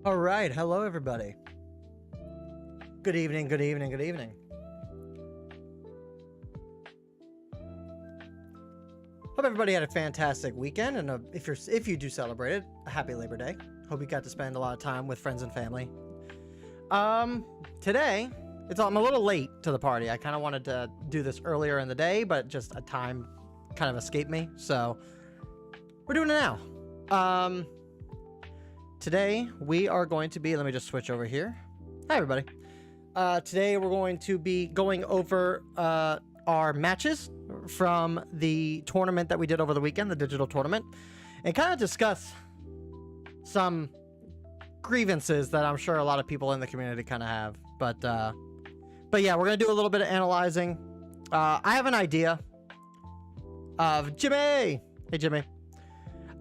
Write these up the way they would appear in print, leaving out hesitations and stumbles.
All right. Hello, everybody. Good evening, good evening, good evening. Hope everybody had a fantastic weekend, and if you do celebrate it, a happy Labor Day. Hope you got to spend a lot of time with friends and family. Today, I'm a little late to the party. I kind of wanted to do this earlier in the day, but just a time kind of escaped me. So we're doing it now. Today we are going to be, let me just switch over here. Hi, everybody. Today we're going to be going over our matches from the tournament that we did over the weekend, the digital tournament, and kind of discuss some grievances that I'm sure a lot of people in the community kind of have. But yeah, we're gonna do a little bit of analyzing. I have an idea of Jimmy. Hey, Jimmy.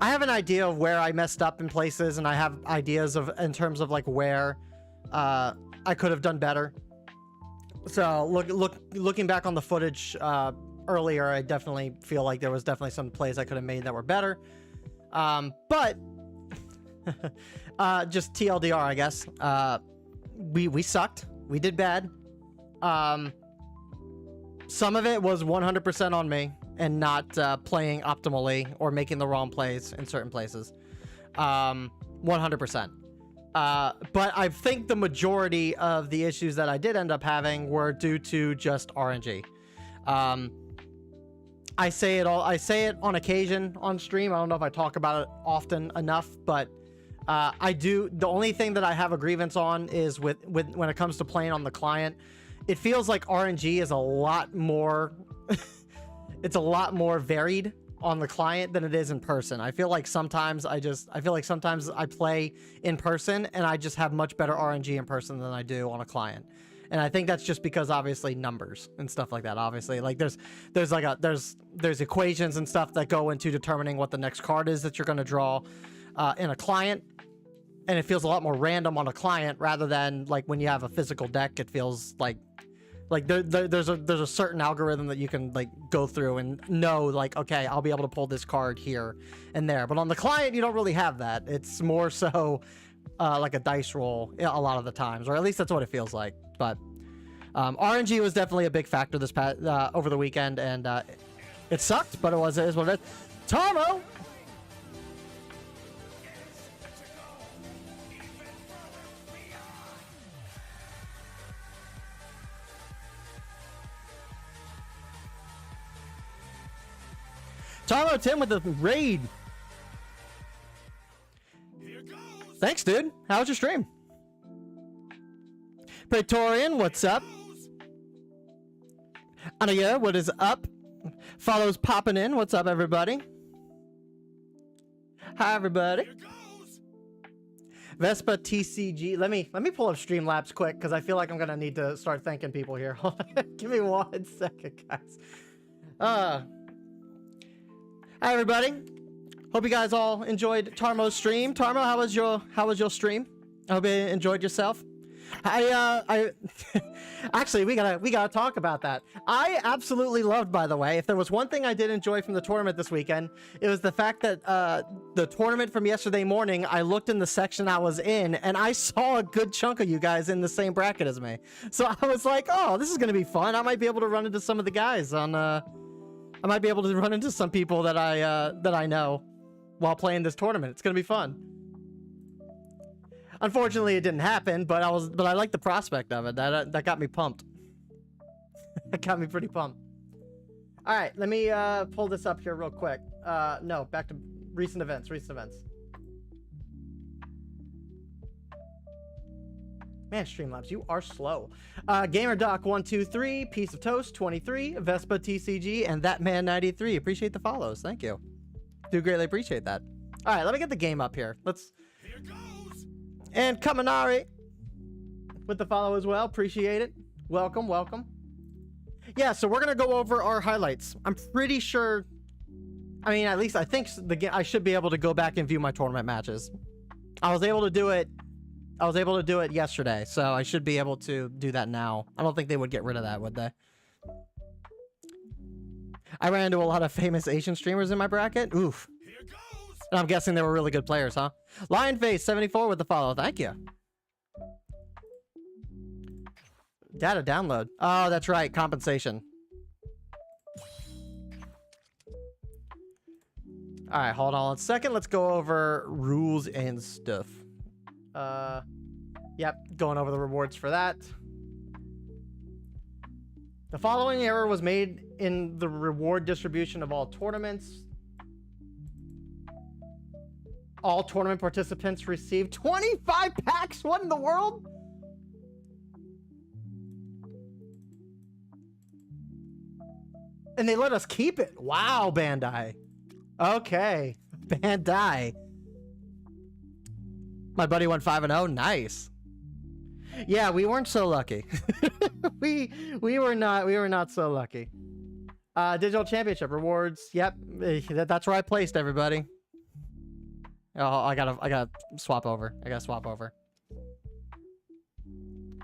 I have an idea of where I messed up in places, and I have ideas of in terms of like where I could have done better. So looking back on the footage earlier, I definitely feel like there was definitely some plays I could have made that were better. But just TLDR, I guess. We sucked. We did bad. Some of it was 100% on me and not playing optimally or making the wrong plays in certain places. 100%. But I think the majority of the issues that I did end up having were due to just RNG. I say it on occasion on stream. I don't know if I talk about it often enough, but I do. The only thing that I have a grievance on is with when it comes to playing on the client. It feels like RNG is a lot more it's a lot more varied on the client than it is in person. I feel like sometimes I play in person and I just have much better RNG in person than I do on a client. And I think that's just because obviously numbers and stuff like that. Obviously, like there's equations and stuff that go into determining what the next card is that you're going to draw in a client. And it feels a lot more random on a client rather than like when you have a physical deck. It feels like there's a certain algorithm that you can like go through and know like, okay, I'll be able to pull this card here and there. But on the client, you don't really have that. It's more so like a dice roll a lot of the times, or at least that's what it feels like. But RNG was definitely a big factor this past over the weekend, and it sucked, but it is what it is. Tomo. Tomo Tim with the raid. Thanks, dude. How was your stream? Praetorian, what's up? Anaya, what is up? Follows popping in. What's up, everybody? Hi, everybody. Vespa TCG. Let me pull up Streamlabs quick because I feel like I'm gonna need to start thanking people here. Give me 1 second, guys. Hi, everybody. Hope you guys all enjoyed Tarmo's stream. Tarmo, how was your stream? I hope you enjoyed yourself. I actually we gotta talk about that. I absolutely loved, by the way, if there was one thing I did enjoy from the tournament this weekend, it was the fact that the tournament from yesterday morning, I looked in the section I was in and I saw a good chunk of you guys in the same bracket as me. So I was like, oh, this is gonna be fun. I might be able to run into some of the guys on I might be able to run into some people that I know while playing this tournament. It's gonna be fun. Unfortunately, it didn't happen, but I like the prospect of it. That got me pumped. That got me pretty pumped. All right, let me pull this up here real quick. No, back to recent events. Man, Streamlabs, you are slow. GamerDoc123, Piece of Toast 23, Vespa TCG, and ThatMan93. Appreciate the follows. Thank you. Do greatly appreciate that. All right, let me get the game up here. Here goes. And Kaminari with the follow as well. Appreciate it. Welcome. Yeah, so we're gonna go over our highlights. I'm pretty sure. I mean, at least I think I should be able to go back and view my tournament matches. I was able to do it yesterday, so I should be able to do that now. I don't think they would get rid of that, would they? I ran into a lot of famous Asian streamers in my bracket. Oof. Here goes. And I'm guessing they were really good players, huh? Lionface74 with the follow. Thank you. Data download. Oh, that's right. Compensation. All right, hold on a second. Let's go over rules and stuff. Yep, going over the rewards for that. The following error was made in the reward distribution of all tournaments. All tournament participants received 25 packs. What in the world? And they let us keep it. Wow, Bandai. Okay. Bandai. My buddy went 5-0. Nice. Yeah, we weren't so lucky. we were not so lucky. Digital championship rewards. Yep, that's where I placed everybody. Oh, I gotta swap over. I gotta swap over.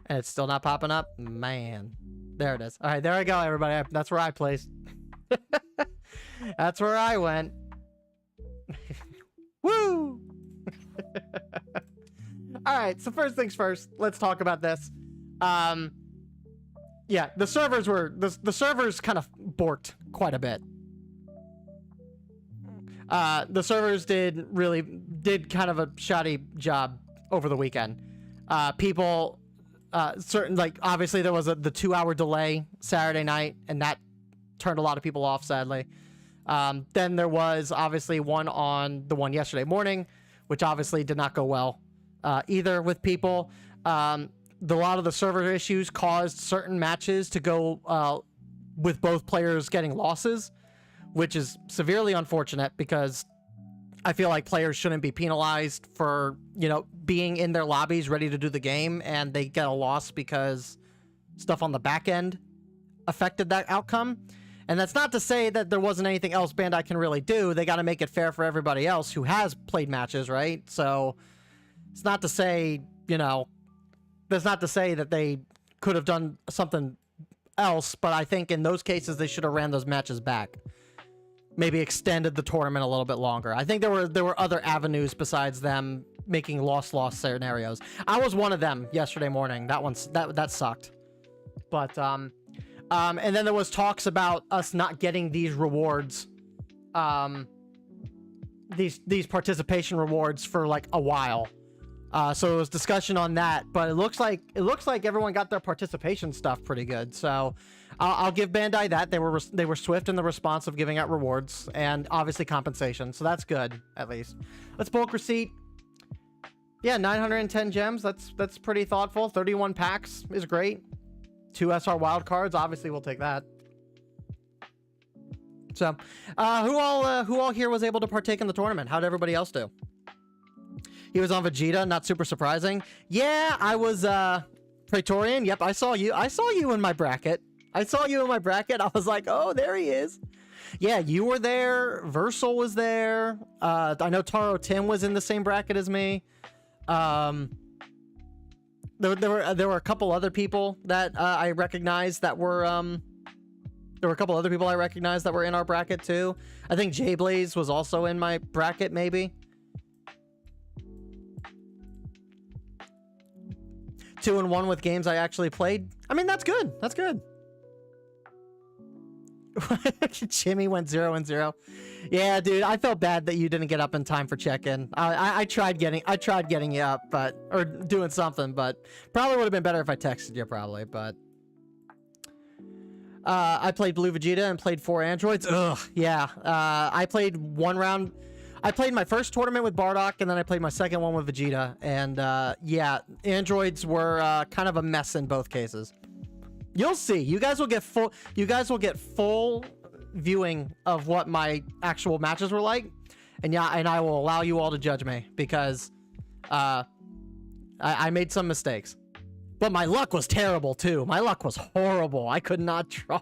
And it's still not popping up. Man, there it is. All right, there I go, everybody. That's where I placed. That's where I went. Woo! All right, so first things first, let's talk about this. Yeah, the servers kind of borked quite a bit. The servers did kind of a shoddy job over the weekend. People, obviously there was the 2-hour delay Saturday night, and that turned a lot of people off, sadly. Then there was obviously the one yesterday morning, which obviously did not go well either with people. A lot of the server issues caused certain matches to go with both players getting losses, which is severely unfortunate because I feel like players shouldn't be penalized for, being in their lobbies ready to do the game and they get a loss because stuff on the back end affected that outcome. And that's not to say that there wasn't anything else Bandai can really do. They got to make it fair for everybody else who has played matches, right? So it's not to say, that's not to say that they could have done something else, but I think in those cases they should have ran those matches back. Maybe extended the tournament a little bit longer. I think there were other avenues besides them making loss scenarios. I was one of them yesterday morning. That sucked. But and then there was talks about us not getting these rewards, these participation rewards for like a while. So there was discussion on that, but it looks like everyone got their participation stuff pretty good. So I'll give Bandai that. They were swift in the response of giving out rewards and obviously compensation. So that's good, at least. Let's bulk receipt. Yeah, 910 gems. That's pretty thoughtful. 31 packs is great. 2 SR wild cards. Obviously, we'll take that. So, who all here was able to partake in the tournament? How did everybody else do? He was on Vegeta, not super surprising. Yeah, I was Praetorian. Yep, I saw you. I saw you in my bracket. I was like, oh, there he is. Yeah, you were there. Versal was there. I know Taro Tim was in the same bracket as me. There were a couple other people that I recognized that were there were a couple other people I recognized that were in our bracket too. I think J Blaze was also in my bracket, maybe. 2-1 with games I actually played. I mean, that's good. That's good. Jimmy went 0-0. Yeah, dude, I felt bad that you didn't get up in time for check-in. I tried getting you up, or doing something, but probably would have been better if I texted you, probably. But I played Blue Vegeta and played 4 androids. Ugh, yeah. I played one round. I played my first tournament with Bardock, and then I played my second one with Vegeta. And yeah, androids were kind of a mess in both cases. You'll see. You guys will get full viewing of what my actual matches were like, and yeah, and I will allow you all to judge me because I made some mistakes, but my luck was terrible too. My luck was horrible. I could not draw.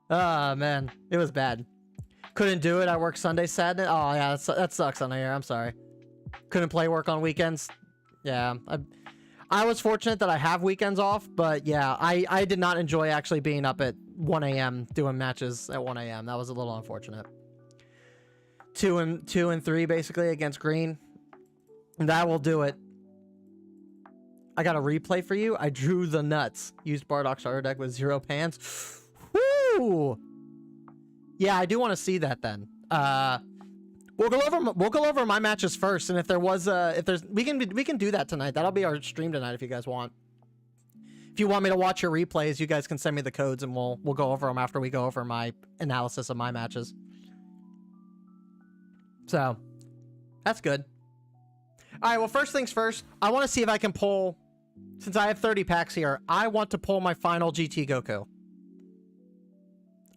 Oh man, it was bad. Couldn't do it. I work Sunday, Saturday. Oh yeah, that sucks on here. I'm sorry. Couldn't play work on weekends. Yeah, I was fortunate that I have weekends off, but yeah, I did not enjoy actually being up at 1 a.m. doing matches at 1 a.m. That was a little unfortunate. 2 and 3 basically against Green. That will do it. I got a replay for you. I drew the nuts. Used Bardock starter deck with 0 pans. Woo! Yeah, I do want to see that then. We'll go over my matches first, and if there's we can do that tonight. That'll be our stream tonight if you guys want. If you want me to watch your replays, you guys can send me the codes, and we'll go over them after we go over my analysis of my matches. So that's good. All right. Well, first things first. I want to see if I can pull. Since I have 30 packs here, I want to pull my final GT Goku.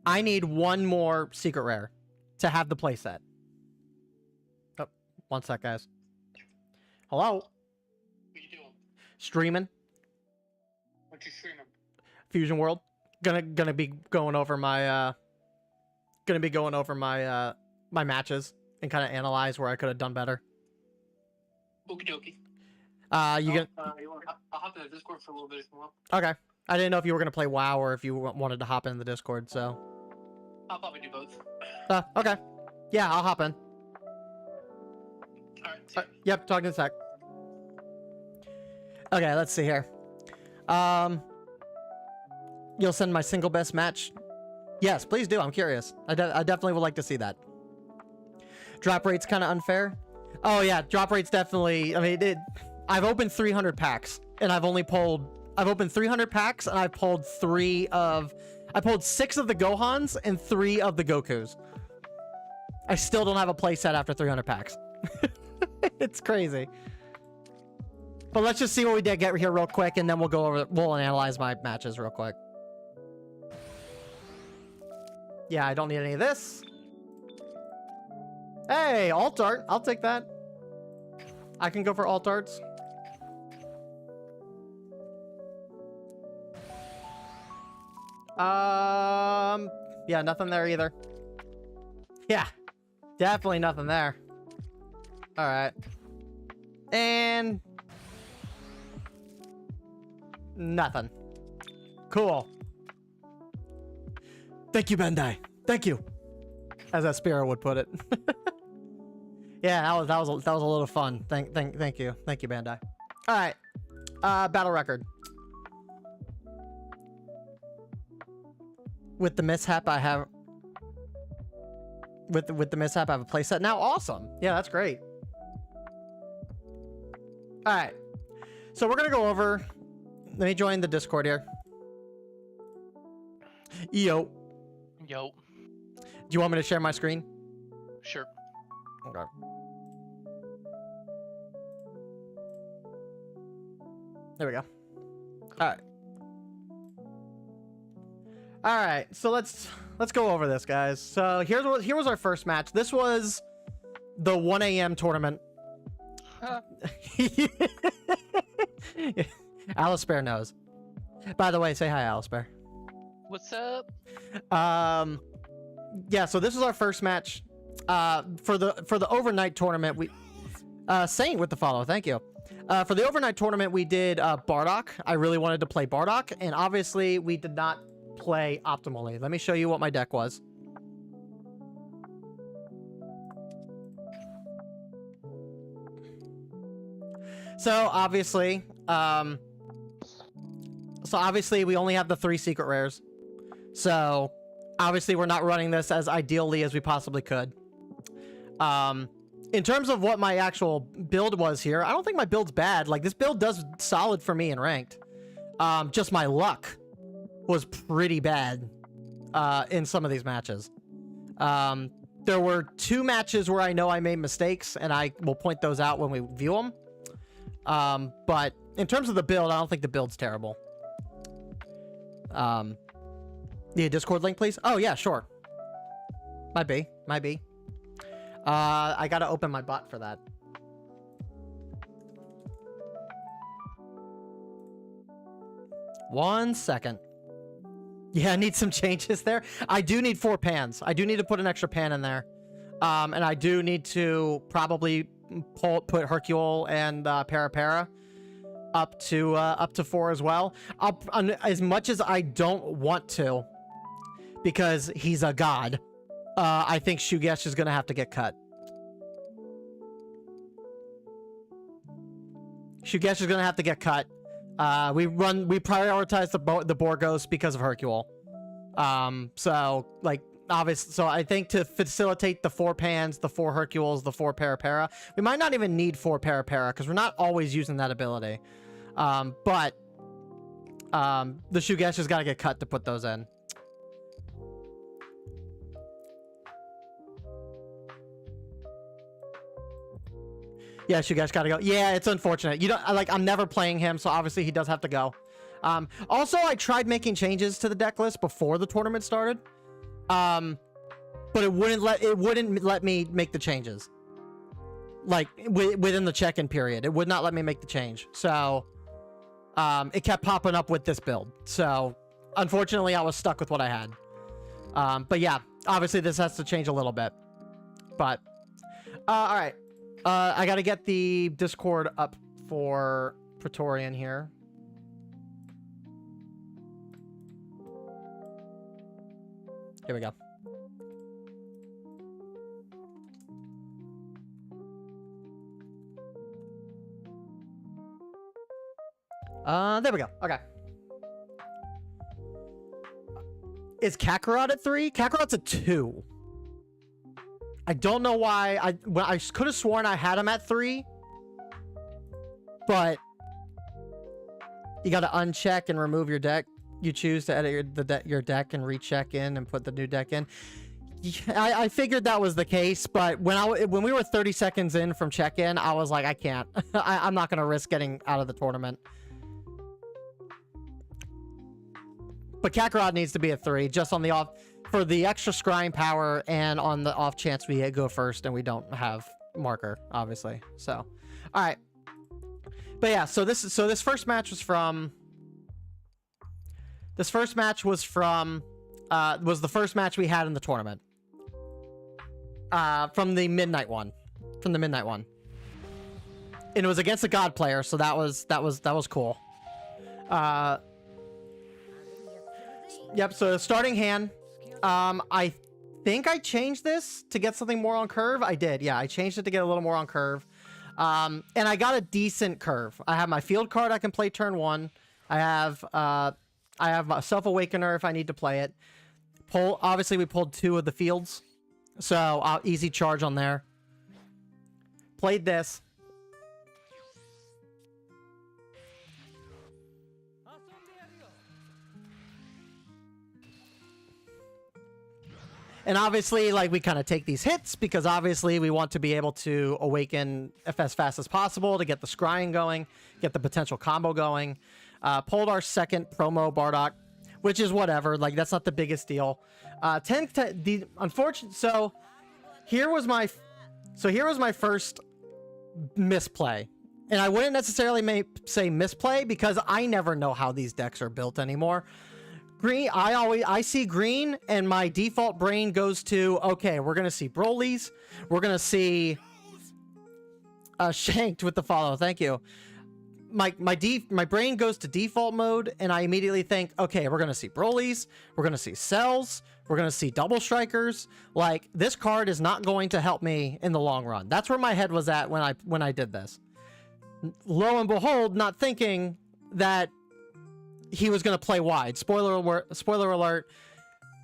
I need one more secret rare to have the playset. Oh, one sec, guys. Hello? What you doing? Streaming. What you streaming? Fusion World. Gonna be going over my my matches and kind of analyze where I could have done better. Okie dokie. I'll hop in the Discord for a little bit if you want. Okay. I didn't know if you were gonna play WoW or if you wanted to hop in the Discord, so. I'll probably do both. Okay. Yeah, I'll hop in. Alright. Yep, talk in a sec. Okay, let's see here. You'll send my single best match? Yes, please do. I'm curious. I definitely would like to see that. Drop rate's kind of unfair. Oh yeah, drop rate's definitely. I mean, I've opened 300 packs, and I've opened 300 packs, and I pulled 6 of the Gohans and 3 of the Gokus. I still don't have a playset after 300 packs. It's crazy. But let's just see what we did get here real quick, and then we'll analyze my matches real quick. Yeah, I don't need any of this. Hey, alt art. I'll take that. I can go for alt arts. Yeah, nothing there either. Yeah, definitely nothing there. All right. And nothing. Cool. Thank you, Bandai. Thank you. As that Sparrow would put it. Yeah, that was a little fun. Thank you. Thank you, Bandai. All right. Battle record. With the mishap I have with the mishap I have a playset now. Awesome. Yeah, that's great. All right. So we're going to go over. Let me join the Discord here. Yo. Yo. Do you want me to share my screen? Sure. Okay. There we go. All right. All right. So let's go over this, guys. So here was our first match. This was the 1 a.m. tournament. Huh. Alice Bear knows. By the way, say hi, Alice Bear. What's up? Yeah, so this is our first match. For the overnight tournament, we Saint with the follow, thank you. For the overnight tournament, we did Bardock. I really wanted to play Bardock, and obviously we did not play optimally. Let me show you what my deck was. So obviously we only have the 3 secret rares. So obviously we're not running this as ideally as we possibly could. In terms of what my actual build was here, I don't think my build's bad. Like, this build does solid for me in ranked. Just my luck was pretty bad in some of these matches. There were 2 matches where I know I made mistakes, and I will point those out when we view them. But in terms of the build, I don't think the build's terrible. The Discord link, please? Oh, yeah, sure. Might be. I gotta open my bot for that. One second. Yeah, I need some changes there. I do need 4 pans. I do need to put an extra pan in there. And I do need to probably put Hercule and Para up to 4 as well. As much as I don't want to, because he's a god. I think Shugesh is gonna have to get cut. Shugesh is gonna have to get cut. We prioritize the Borgos because of Hercule. So like obviously, so I think to facilitate the 4 Pans, the 4 Hercules, the 4 Para, we might not even need 4 Para because we're not always using that ability. But the Shugesha's got to get cut to put those in. Yeah, Shugesh got to go. Yeah, it's unfortunate. You don't like. I'm never playing him, so obviously he does have to go. Also, I tried making changes to the deck list before the tournament started, but it wouldn't let me make the changes. Like within the check-in period, it would not let me make the change. So it kept popping up with this build. So unfortunately, I was stuck with what I had. But yeah, obviously this has to change a little bit. But all right. I gotta get the Discord up for Praetorian here. Here we go. There we go. Okay. Is Kakarot at 3? Kakarot's at 2. I don't know why. I could have sworn I had him at 3, but you got to uncheck and remove your deck. You choose to edit your deck and recheck in and put the new deck in. I figured that was the case, but when we were 30 seconds in from check-in, I was like, I can't. I'm not gonna risk getting out of the tournament. But Kakarot needs to be a 3, just on the off. For the extra scrying power and on the off chance we go first and we don't have marker, obviously. So, all right. But yeah, so this first match was from. This first match was from. Was the first match we had in the tournament. From the midnight one, and it was against a god player, so that was cool. Yep. So starting hand. I think I changed this to get something more on curve. I did, yeah. I changed it to get a little more on curve. And I got a decent curve. I have my field card I can play turn 1. I have a Self-Awakener if I need to play it. Obviously, we pulled 2 of the fields. So, easy charge on there. Played this. And obviously, like, we kind of take these hits because obviously we want to be able to awaken as fast as possible to get the scrying going, get the potential combo going. Pulled our second promo Bardock, which is whatever. Like, that's not the biggest deal. The unfortunate. So here was my first misplay, and I wouldn't necessarily say misplay because I never know how these decks are built anymore. Green, I see green and my default brain goes to, okay, we're gonna see Broly's, we're gonna see Shanked with the follow. Thank you. My brain goes to default mode and I immediately think, okay, we're gonna see Broly's, we're gonna see Cells, we're gonna see Double Strikers. Like, this card is not going to help me in the long run. That's where my head was at when I did this. Lo and behold, not thinking that he was going to play wide. Spoiler alert.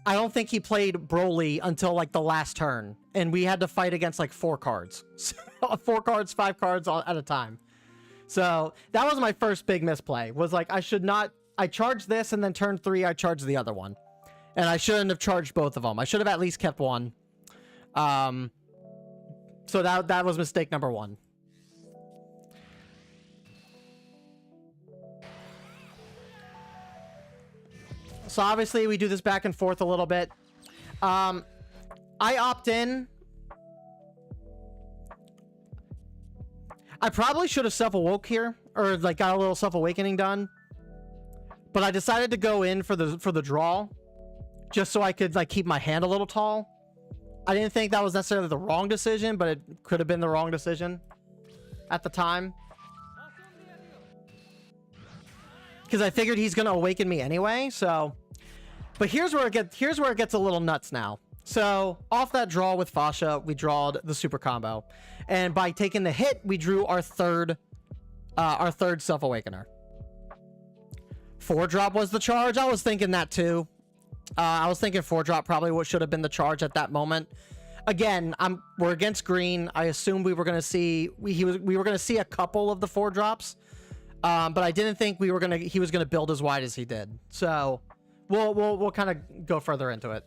I don't think he played Broly until like the last turn. And we had to fight against like 4 cards. 4 cards, 5 cards at a time. So that was my first big misplay. Was like, I charged this and then turn 3, I charged the other one. And I shouldn't have charged both of them. I should have at least kept one. So that was mistake number 1. So obviously we do this back and forth a little bit. I opt in. I probably should have self-awoke here, or like got a little self-awakening done. But I decided to go in for the draw, just so I could like keep my hand a little tall. I didn't think that was necessarily the wrong decision, but it could have been the wrong decision at the time. Because I figured he's gonna awaken me anyway, so. But here's where it gets a little nuts now. So off that draw with Fasha, we drawed the super combo, and by taking the hit, we drew our third Self-Awakener. 4-drop was the charge. I was thinking that too. I was thinking 4-drop probably what should have been the charge at that moment. Again, we're against green. I assumed we were gonna see we were gonna see a couple of the 4-drops, but I didn't think he was gonna build as wide as he did. So we'll kind of go further into it.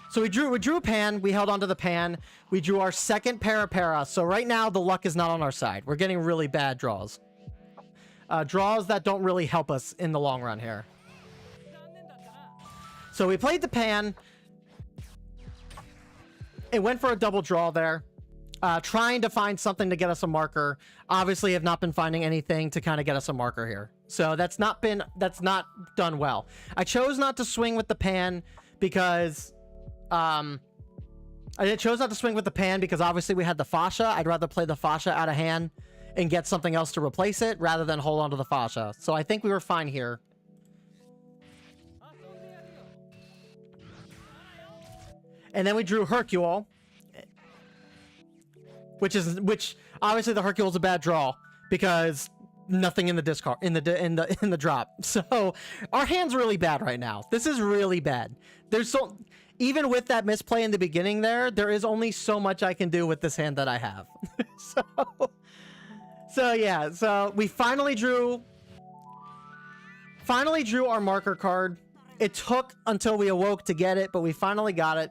So we drew a pan. We held onto the pan. We drew our second para. So right now the luck is not on our side. We're getting really bad draws. Draws that don't really help us in the long run here. So we played the pan. It went for a double draw there. Trying to find something to get us a marker. Obviously have not been finding anything to kind of get us a marker here. So that's not done well. I chose not to swing with the pan because I chose not to swing with the pan because obviously we had the fascia. I'd rather play the fascia out of hand and get something else to replace it rather than hold on to the fascia. So I think we were fine here. And then we drew Hercule, which obviously the Hercule is a bad draw because nothing in the discard in the drop. So our hand's really bad right now. This is really bad. Even with that misplay in the beginning there is only so much I can do with this hand that I have. so yeah, so we finally drew our marker card. It took until we awoke to get it, but we finally got it.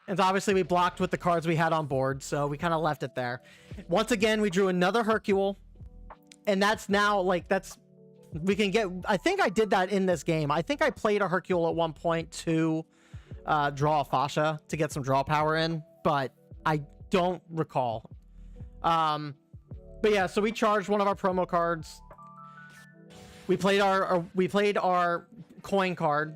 And obviously we blocked with the cards we had on board, so we kind of left it there. Once again, we drew another Hercule. And that's now, like, we can get... I think I did that in this game. I think I played a Hercule at one point to draw a fascia to get some draw power in, but I don't recall. But yeah, so we charged one of our promo cards. We played our coin card.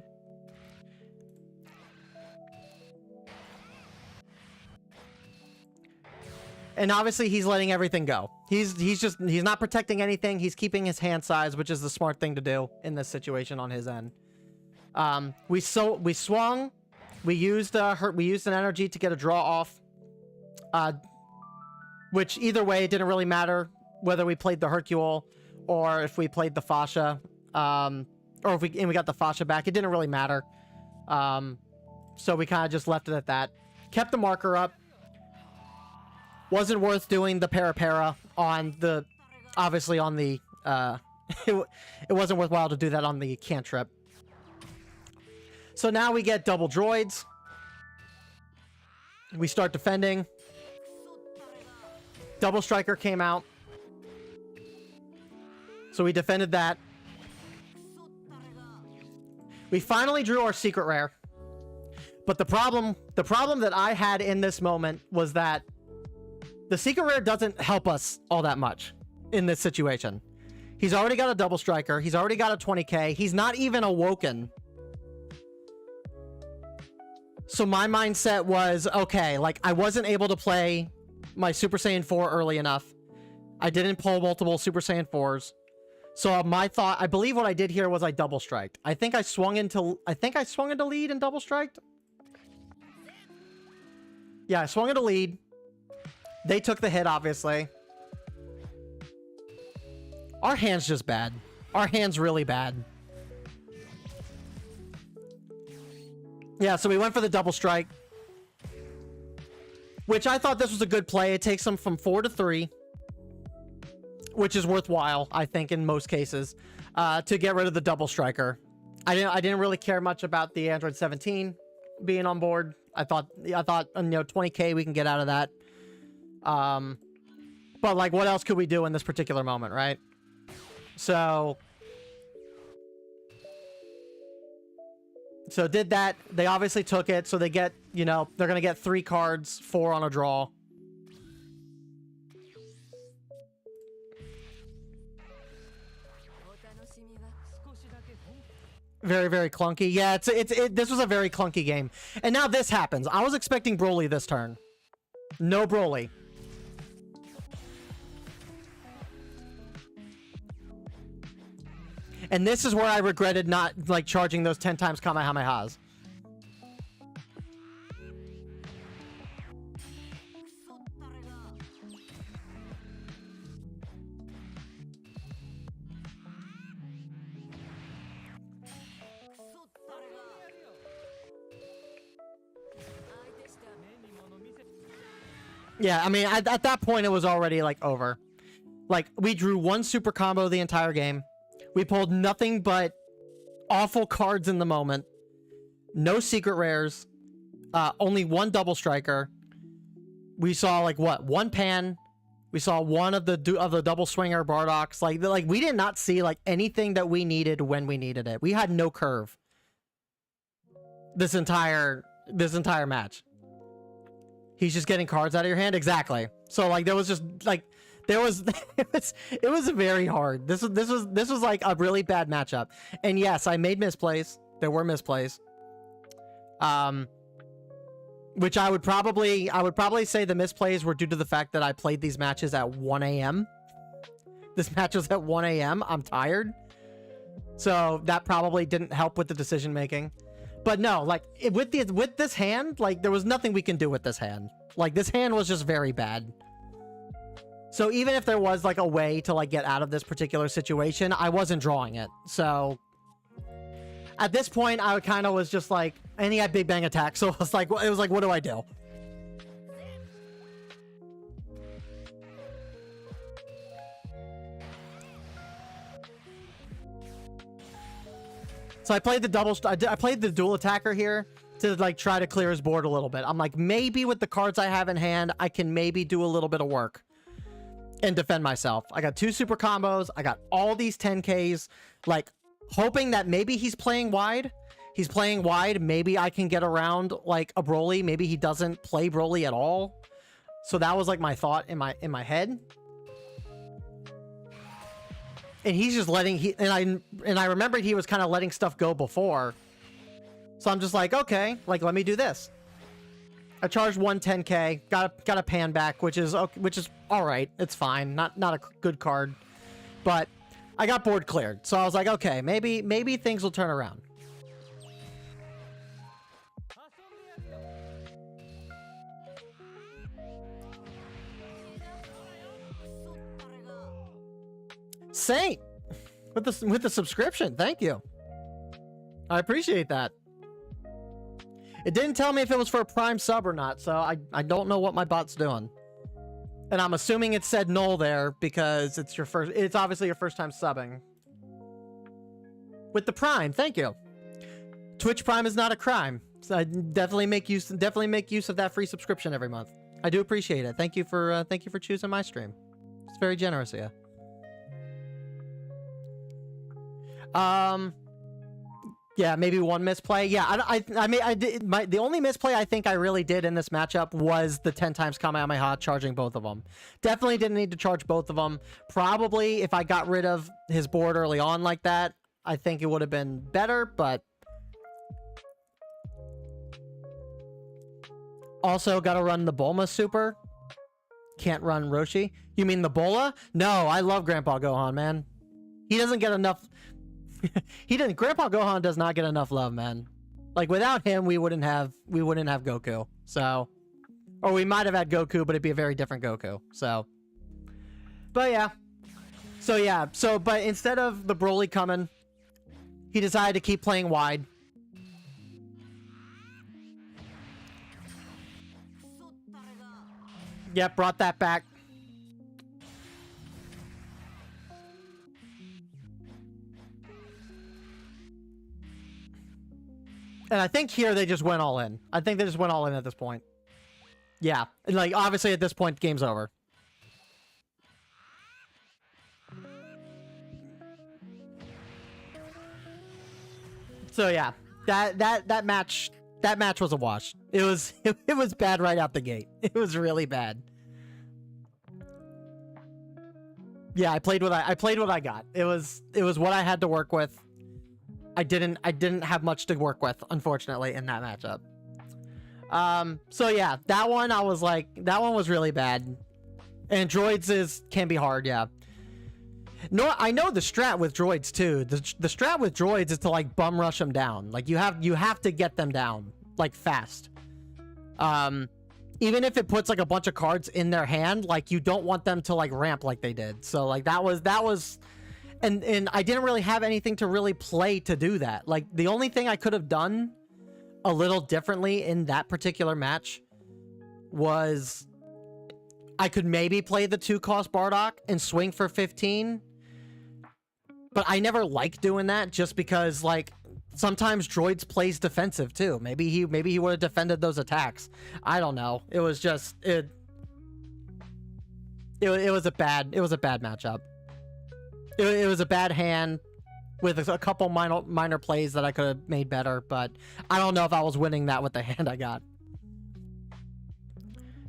And obviously he's letting everything go. He's not protecting anything. He's keeping his hand size, which is the smart thing to do in this situation on his end. We swung. We used an energy to get a draw off. Which either way, it didn't really matter whether we played the Hercule or if we played the fascia. Or if we got the fascia back. It didn't really matter. So we kind of just left it at that. Kept the marker up. Wasn't worth doing the para on the, obviously on the, it wasn't worthwhile to do that on the cantrip. So now we get double droids. We start defending. Double striker came out. So we defended that. We finally drew our secret rare. But the problem that I had in this moment was that the secret rare doesn't help us all that much in this situation. He's already got a double striker. He's already got a 20k. He's not even awoken. So my mindset was, okay, like I wasn't able to play my Super Saiyan 4 early enough. I didn't pull multiple Super Saiyan 4s. So my thought, I believe what I did here was I double striked. I think I swung into lead and double striked. Yeah, I swung into lead. They took the hit, obviously. Our hand's just bad. Our hand's really bad. Yeah, so we went for the double strike. Which I thought this was a good play. It takes them from 4 to 3. Which is worthwhile, I think, in most cases. To get rid of the double striker. I didn't really care much about the Android 17 being on board. I thought, 20k we can get out of that. But like, what else could we do in this particular moment, right? So did that. They obviously took it, so they get, they're gonna get 3 cards, 4 on a draw. Very, very clunky. Yeah, this was a very clunky game. And now this happens. I was expecting Broly this turn. No Broly. And this is where I regretted not, like, charging those 10 times Kamehamehas. Yeah, I mean, at that point, it was already, like, over. Like, we drew one super combo the entire game. We pulled nothing but awful cards in the moment. No secret rares. Only one double striker. We saw, like, what? One pan. We saw one of the double swinger Bardocks. Like we did not see, like, anything that we needed when we needed it. We had no curve. This entire match. He's just getting cards out of your hand. Exactly. So, like, there was just, like, there was it was very hard. This was like a really bad matchup. And yes, I made misplays. There were misplays. Which I would probably say the misplays were due to the fact that I played these matches at 1 a.m. This match was at 1 a.m. I'm tired. So that probably didn't help with the decision making. But no, like, with this hand, like, there was nothing we can do with this hand. Like, this hand was just very bad. So even if there was, like, a way to, like, get out of this particular situation, I wasn't drawing it. So at this point, I kind of was just like, and he had Big Bang Attack, so it was like, what do I do? So I played the I played the dual attacker here to, like, try to clear his board a little bit. I'm like, maybe with the cards I have in hand, I can maybe do a little bit of work and defend myself. I got 2 super combos. I got all these 10Ks, like, hoping that maybe he's playing wide. He's playing wide. Maybe I can get around, like, a Broly. Maybe he doesn't play Broly at all. So that was, like, my thought in my head. And he's just letting and I remembered he was kind of letting stuff go before. So I'm just like, okay, like, let me do this. I charged 10K, got a pan back, which is all right. It's fine. Not a good card, but I got board cleared. So I was like, okay, maybe things will turn around. Saint with the subscription. Thank you. I appreciate that. It didn't tell me if it was for a Prime sub or not, so I don't know what my bot's doing. And I'm assuming it said null there because it's obviously your first time subbing. With the Prime, thank you. Twitch Prime is not a crime. So I definitely make use of that free subscription every month. I do appreciate it. Thank you for choosing my stream. It's very generous of you. Yeah, maybe one misplay. Yeah, the only misplay I think I really did in this matchup was the 10 times Kamehameha charging both of them. Definitely didn't need to charge both of them. Probably if I got rid of his board early on like that, I think it would have been better, but also got to run the Bulma super. Can't run Roshi. You mean the Bola? No, I love Grandpa Gohan, man. He doesn't get enough. Grandpa Gohan does not get enough love, man. Like, without him, we wouldn't have Goku. So, or we might have had Goku, but it'd be a very different Goku. So, but yeah. But instead of the Broly coming, he decided to keep playing wide. Yep, brought that back. And I think here they just went all in. I think they just went all in at this point. Yeah. And, like, obviously at this point, game's over. So yeah. That match was a wash. It was bad right out the gate. It was really bad. Yeah, I played what I got. It was what I had to work with. I didn't have much to work with, unfortunately, in that matchup. So yeah, that one I was like, that one was really bad. And droids can be hard, yeah. No, I know the strat with droids too. The strat with droids is to, like, bum rush them down. Like, you have to get them down, like, fast. Even if it puts, like, a bunch of cards in their hand, like, you don't want them to, like, ramp like they did. So, like, that was. And I didn't really have anything to really play to do that. Like, the only thing I could have done a little differently in that particular match was I could maybe play the 2-cost Bardock and swing for 15. But I never like doing that just because, like, sometimes Droids plays defensive too. Maybe he would have defended those attacks. I don't know. It was just it was a bad matchup. It was a bad hand with a couple minor plays that I could have made better, but I don't know if I was winning that with the hand I got.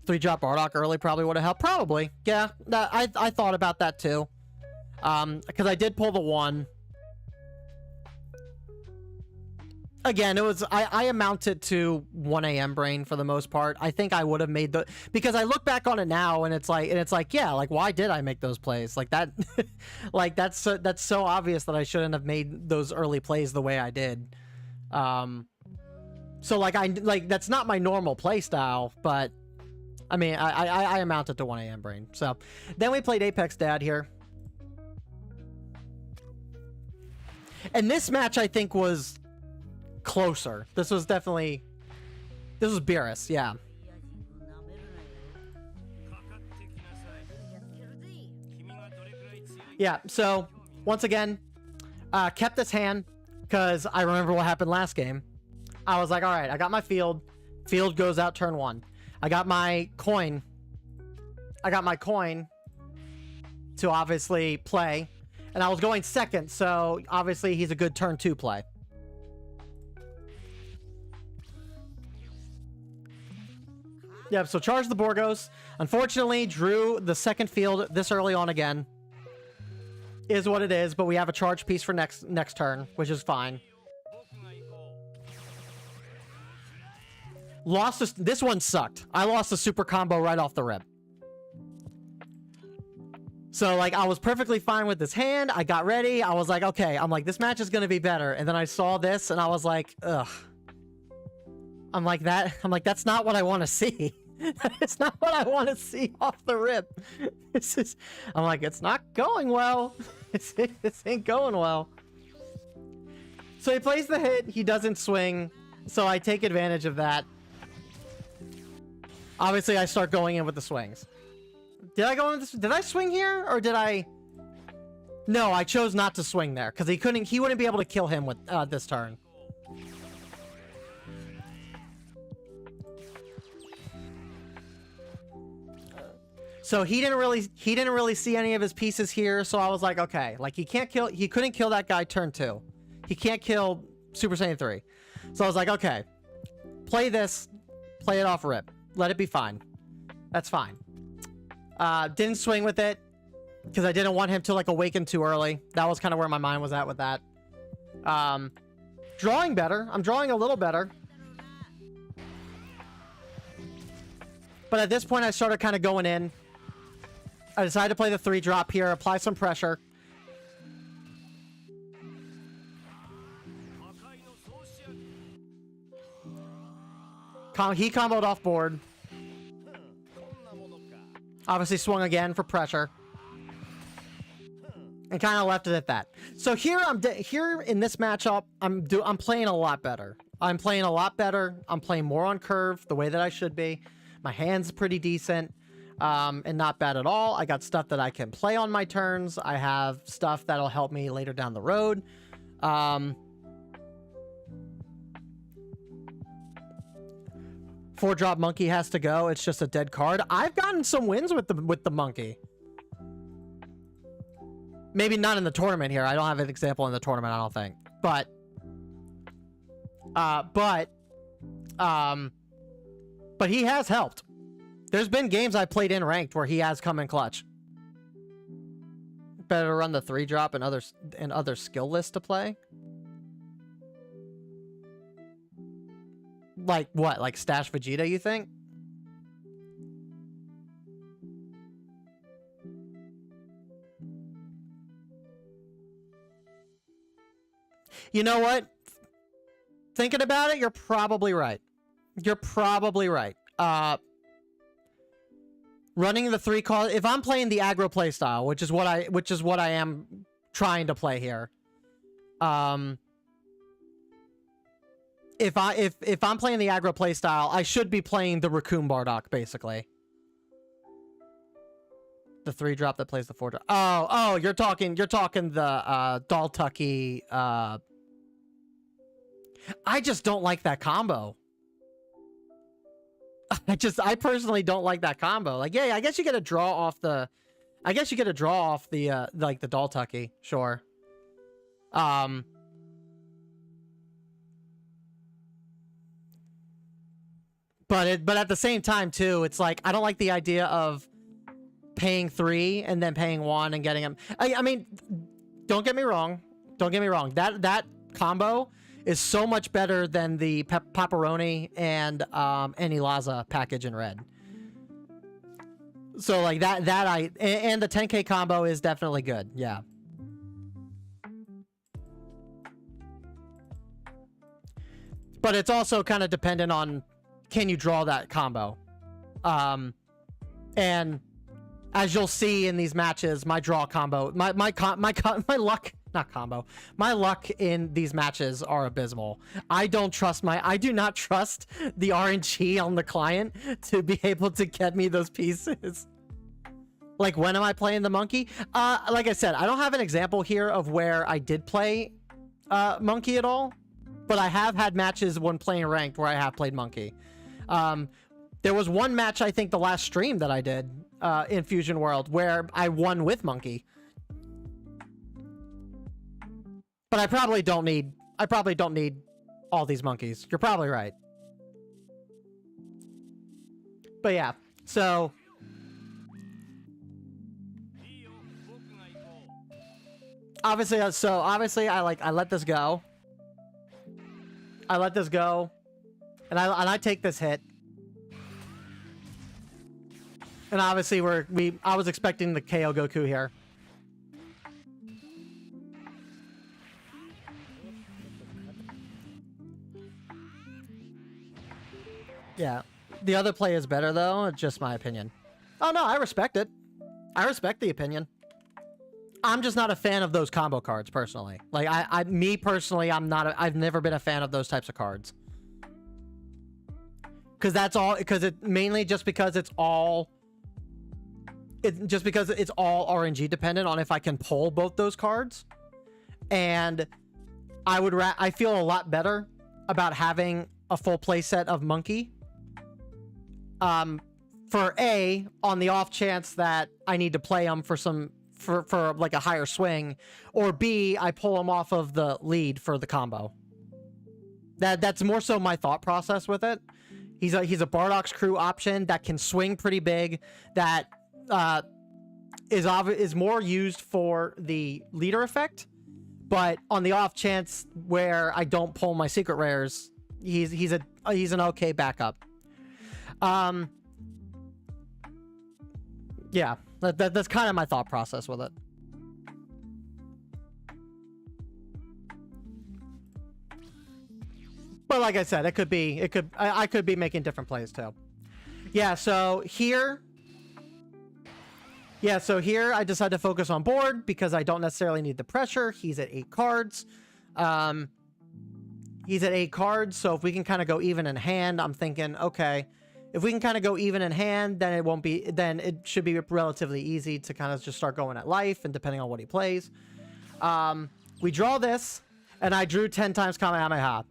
3-drop Bardock early probably would have helped. Probably, yeah. I thought about that too. Because I did pull the 1. Again, it was I amounted to 1 a.m. brain for the most part. I think I would have made the, because I look back on it now and it's like yeah, like why did I make those plays like that? Like that's so obvious that I shouldn't have made those early plays the way I did. So like that's not my normal play style, but I mean I amounted to 1 a.m. brain. So then we played Apex Dad here. And this match I think was closer. This was Beerus, yeah. Yeah, so once again, kept this hand because I remember what happened last game. I was like, all right, I got my field. Field goes out turn 1. I got my coin to obviously play. And I was going second, so obviously he's a good turn 2 play. Yep, so charge the Borgos. Unfortunately, drew the second field this early on again. Is what it is, but we have a charge piece for next turn, which is fine. This one sucked. I lost the super combo right off the rip. So, like, I was perfectly fine with this hand. I got ready. I was like, okay. I'm like, this match is going to be better. And then I saw this, and I was like, ugh. I'm like, that's not what I want to see. It's not what I want to see off the rip. I'm like, it's not going well. This ain't going well. So he plays the hit. He doesn't swing. So I take advantage of that. Obviously, I start going in with the swings. Did I go in this? Did I swing here or did I? No, I chose not to swing there because he wouldn't be able to kill him with this turn. So he didn't really see any of his pieces here. So I was like, okay, like he couldn't kill that guy turn 2. He can't kill Super Saiyan 3. So I was like, okay, play this, play it off rip, let it be fine. That's fine. Didn't swing with it because I didn't want him to like awaken too early. That was kind of where my mind was at with that. Drawing better. I'm drawing a little better. But at this point I started kind of going in. I decided to play the 3-drop here, apply some pressure. He comboed off board. Obviously swung again for pressure. And kind of left it at that. So here here in this matchup, I'm playing a lot better. I'm playing a lot better. I'm playing more on curve, the way that I should be. My hand's pretty decent. And not bad at all. I got stuff that I can play on my turns. I have stuff that'll help me later down the road. 4-drop monkey has to go. It's just a dead card. I've gotten some wins with the monkey. Maybe not in the tournament here. I don't have an example in the tournament, I don't think. But he has helped. There's been games I played in ranked where he has come in clutch. Better to run the 3-drop and other skill lists to play. Like what? Like Stash Vegeta, you think? You know what? Thinking about it, you're probably right. You're probably right. Running the 3-cost, if I'm playing the aggro playstyle, which is what I am trying to play here. If I'm playing the aggro playstyle, I should be playing the Raccoon Bardock, basically. The 3-drop that plays the 4-drop. Oh, you're talking the Daltucky. I just don't like that combo. I personally don't like that combo. Like, yeah, I guess you get a draw off the like the Daltucky, sure. But at the same time too, it's like I don't like the idea of paying 3 and then paying 1 and getting him. I mean, don't get me wrong. That combo is so much better than the Pepperoni and Laza package in red. So like and the 10k combo is definitely good. Yeah. But it's also kind of dependent on, can you draw that combo? And as you'll see in these matches, my draw combo, my luck, not combo, my luck in these matches are abysmal. I do not trust the RNG on the client to be able to get me those pieces. Like, when am I playing the monkey? Like I said, I don't have an example here of where I did play monkey at all, but I have had matches when playing ranked where I have played monkey. There was one match, I think the last stream that I did in Fusion World, where I won with monkey. But I probably don't need all these monkeys. You're probably right. But yeah, so obviously I let this go. And I take this hit. And obviously I was expecting the KO Goku here. Yeah. The other play is better though, it's just my opinion. Oh no, I respect it. I respect the opinion. I'm just not a fan of those combo cards personally. Like me personally, I've never been a fan of those types of cards. Mainly just because it's all RNG dependent on if I can pull both those cards. And I feel a lot better about having a full playset of monkey. For A, on the off chance that I need to play them for like a higher swing, or B, I pull them off of the lead for the combo. That's more so my thought process with it. He's a Bardock's crew option that can swing pretty big, that is more used for the leader effect, but on the off chance where I don't pull my secret rares, he's an okay backup. Yeah, that's kind of my thought process with it. But like I said, I could be making different plays too. Yeah, so here I decided to focus on board because I don't necessarily need the pressure. He's at 8 cards. So if we can kind of go even in hand, I'm thinking, okay, if we can kind of go even in hand, then it should be relatively easy to kind of just start going at life, and depending on what he plays. We draw this, and I drew 10 times Kamehameha.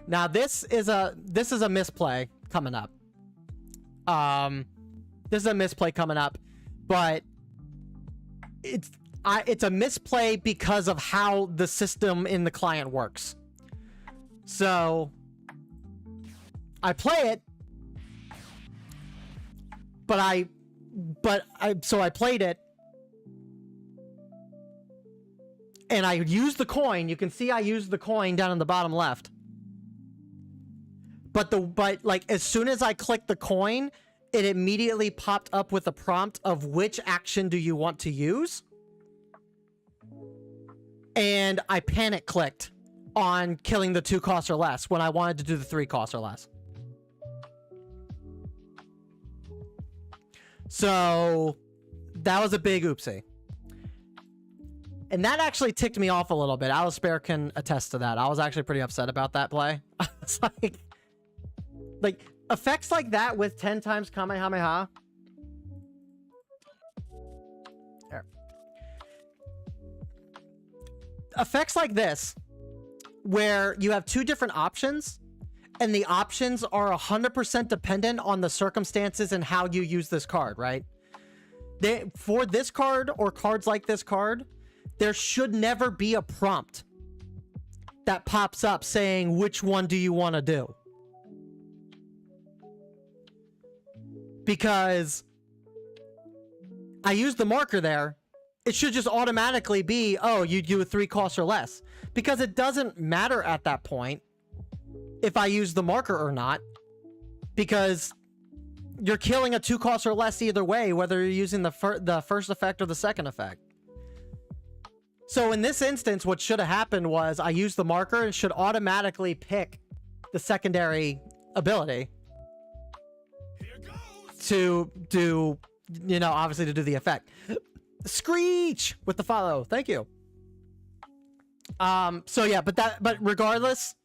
Now this is a misplay coming up. This is a misplay coming up, but it's a misplay because of how the system in the client works. So I play it, so I played it, and I used the coin. You can see I used the coin down in the bottom left. But like as soon as I clicked the coin, it immediately popped up with a prompt of which action do you want to use. And I panic clicked on killing the 2 cost or less when I wanted to do the 3 cost or less. So that was a big oopsie. And that actually ticked me off a little bit. Alice Bear can attest to that. I was actually pretty upset about that play. It's like effects like that with 10 times Kamehameha. There. Effects like this, where you have two different options, and the options are 100% dependent on the circumstances and how you use this card, right? For this card or cards like this card, there should never be a prompt that pops up saying, which one do you want to do? Because I used the marker there. It should just automatically be, oh, you do a 3 costs or less. Because it doesn't matter at that point if I use the marker or not. Because you're killing a 2 costs or less either way, whether you're using the first effect or the second effect. So in this instance, what should have happened was I used the marker and should automatically pick the secondary ability to do, you know, obviously to do the effect. Screech with the follow. Thank you. So yeah, but regardless,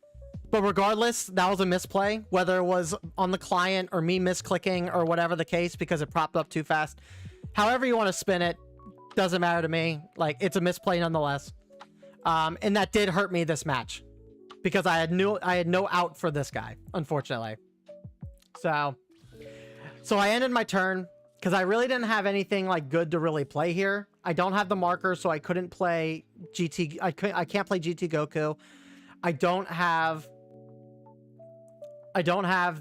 that was a misplay, whether it was on the client or me misclicking or whatever the case, because it propped up too fast. However you want to spin it, doesn't matter to me. Like, it's a misplay nonetheless. And that did hurt me this match because I had no out for this guy, unfortunately. So I ended my turn because I really didn't have anything like good to really play here. I don't have the marker, so I couldn't play GT. I can't play GT Goku. I don't have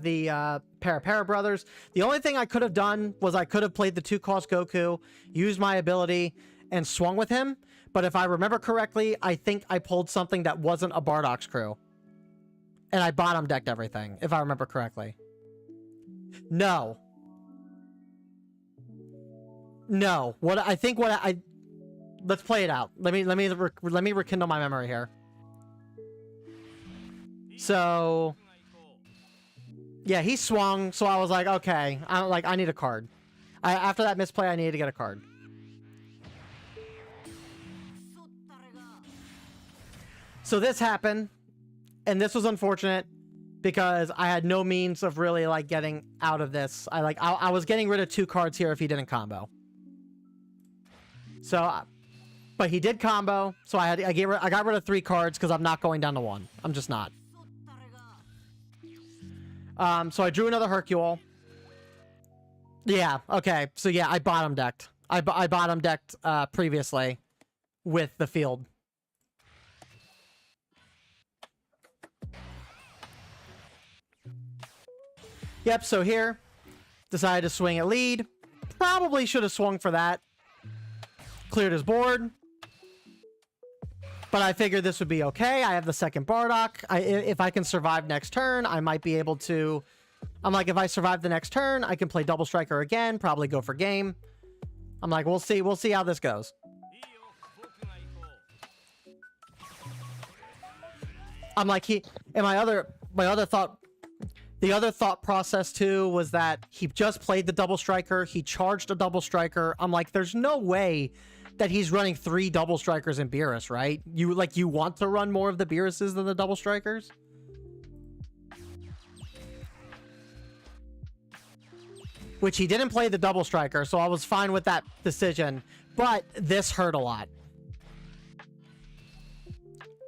the Para Brothers. The only thing I could have done was I could have played the 2-cost Goku, used my ability, and swung with him. But if I remember correctly, I think I pulled something that wasn't a Bardock's crew. And I bottom decked everything, if I remember correctly. No. Let's play it out. Let me rekindle my memory here. So yeah, he swung, so I was like, okay, I need a card. After that misplay, I needed to get a card. So this happened, and this was unfortunate because I had no means of really like getting out of this. I was getting rid of 2 cards here if he didn't combo. So, but he did combo, so I got rid of 3 cards because I'm not going down to 1. I'm just not. So I drew another Hercule. Yeah, okay. So yeah, I bottom decked. I bottom decked previously with the field. Yep, so here, decided to swing at lead. Probably should have swung for that. Cleared his board. But I figured this would be okay. I have the second Bardock. If I can survive next turn, I might be able to... I'm like, if I survive the next turn, I can play Double Striker again, probably go for game. I'm like, we'll see how this goes. I'm like, the other thought process too was that he just played the Double Striker. He charged a Double Striker. I'm like, there's no way that he's running 3 Double Strikers in Beerus, right? You want to run more of the Beeruses than the Double Strikers? Which he didn't play the Double Striker, so I was fine with that decision. But this hurt a lot.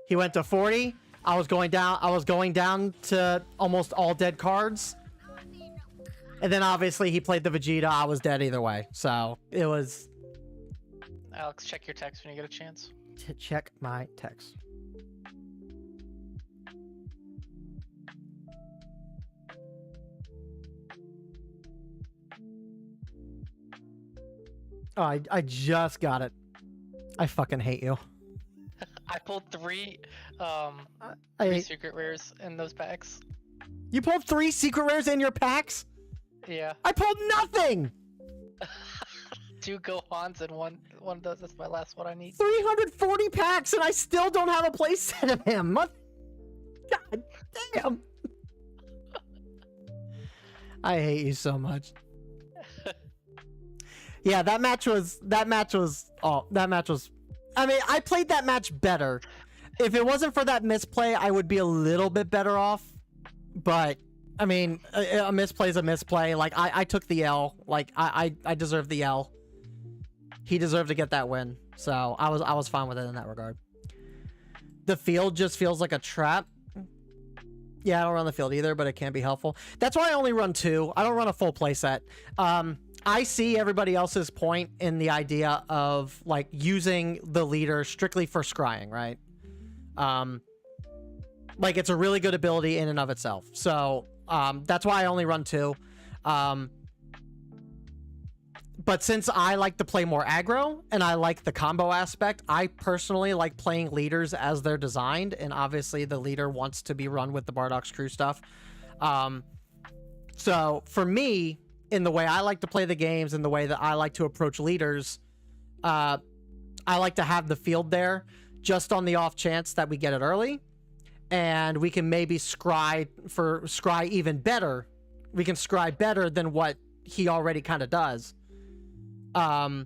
He went to 40. I was going down to almost all dead cards. And then obviously he played the Vegeta. I was dead either way. So it was... Alex, check your text when you get a chance. Check my text. Oh, I just got it. I fucking hate you. I pulled 3 secret rares in those packs. You pulled 3 secret rares in your packs? Yeah. I pulled nothing! 2 Gohans and one of those. That's my last one I need. 340 packs and I still don't have a playset of him. God damn. I hate you so much. Yeah, that match was I mean, I played that match better. If it wasn't for that misplay, I would be a little bit better off. But I mean, a misplay is a misplay. Like I took the L. Like I deserve the L. he deserved to get that win. So I was fine with it in that regard. The field just feels like a trap. Yeah, I don't run the field either, but it can be helpful. That's why I only run 2. I don't run a full playset. I see everybody else's point in the idea of like using the leader strictly for scrying, right? Like it's a really good ability in and of itself. So that's why I only run 2. But since I like to play more aggro and I like the combo aspect, I personally like playing leaders as they're designed. And obviously the leader wants to be run with the Bardock's crew stuff. So for me, in the way I like to play the games and the way that I like to approach leaders, I like to have the field there just on the off chance that we get it early. And we can maybe scry even better. We can scry better than what he already kind of does. And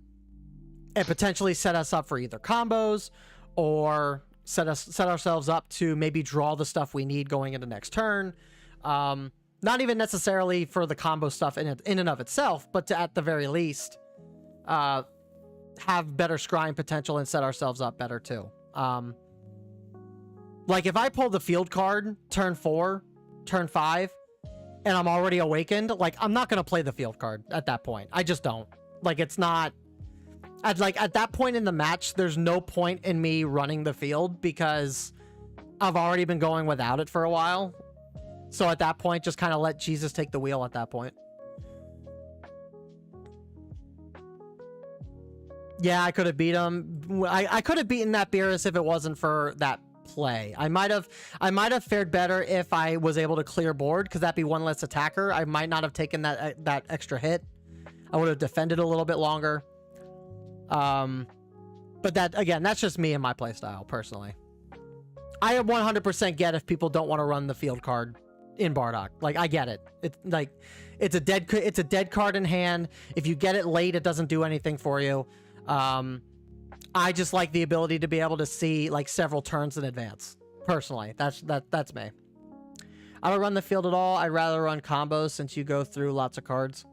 potentially set us up for either combos or set ourselves up to maybe draw the stuff we need going into next turn. Not even necessarily for the combo stuff in and of itself, but to at the very least have better scrying potential and set ourselves up better too. Like if I pull the field card turn 4, turn 5, and I'm already awakened, like I'm not gonna play the field card at that point. I just don't. Like it's not at that point in the match, there's no point in me running the field because I've already been going without it for a while. So at that point, just kind of let Jesus take the wheel at that point. Yeah, I could have beat him. I could have beaten that Beerus if it wasn't for that play. I might have fared better if I was able to clear board, because that'd be one less attacker. I might not have taken that extra hit. I would have defended a little bit longer. But that, again, that's just me and my playstyle, personally. I 100% get if people don't want to run the field card in Bardock. Like, I get it. It's like, it's a dead card in hand. If you get it late, it doesn't do anything for you. I just like the ability to be able to see like several turns in advance. Personally, that's me. I don't run the field at all. I'd rather run combos since you go through lots of cards.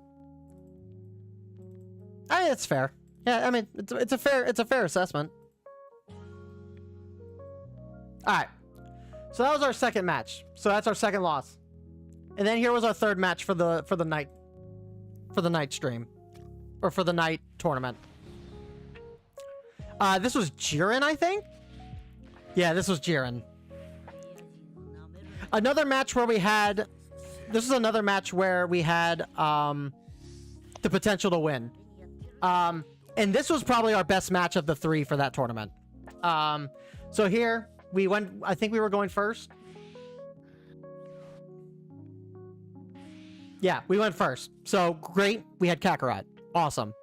I mean, it's fair. Yeah, I mean, it's a fair assessment. All right. So that was our second match. So that's our second loss. And then here was our third match for the night stream, or for the night tournament. This was Jiren, I think. Yeah, this was Jiren. Another match where we had. This was another match where we had the potential to win. And this was probably our best match of the 3 for that tournament. So here we went. I think we were going first. Yeah, we went first. So great. We had Kakarot. Awesome.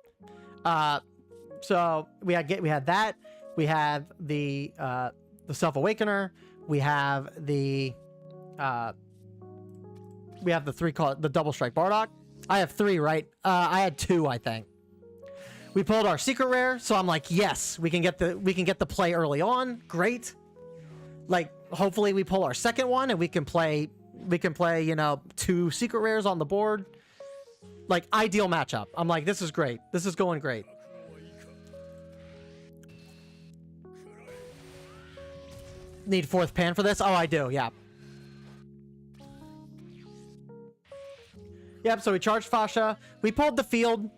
So we had that. We have the Self Awakener. We have the 3 called the Double Strike Bardock. I have 3, right? I had 2, I think. We pulled our secret rare, so I'm like, yes, we can get the play early on. Great. Like, hopefully we pull our second one and we can play, you know, 2 secret rares on the board. Like, ideal matchup. I'm like, this is great. This is going great. Need 4th pan for this? Oh, I do, yeah. Yep, so we charged Fasha. We pulled the field.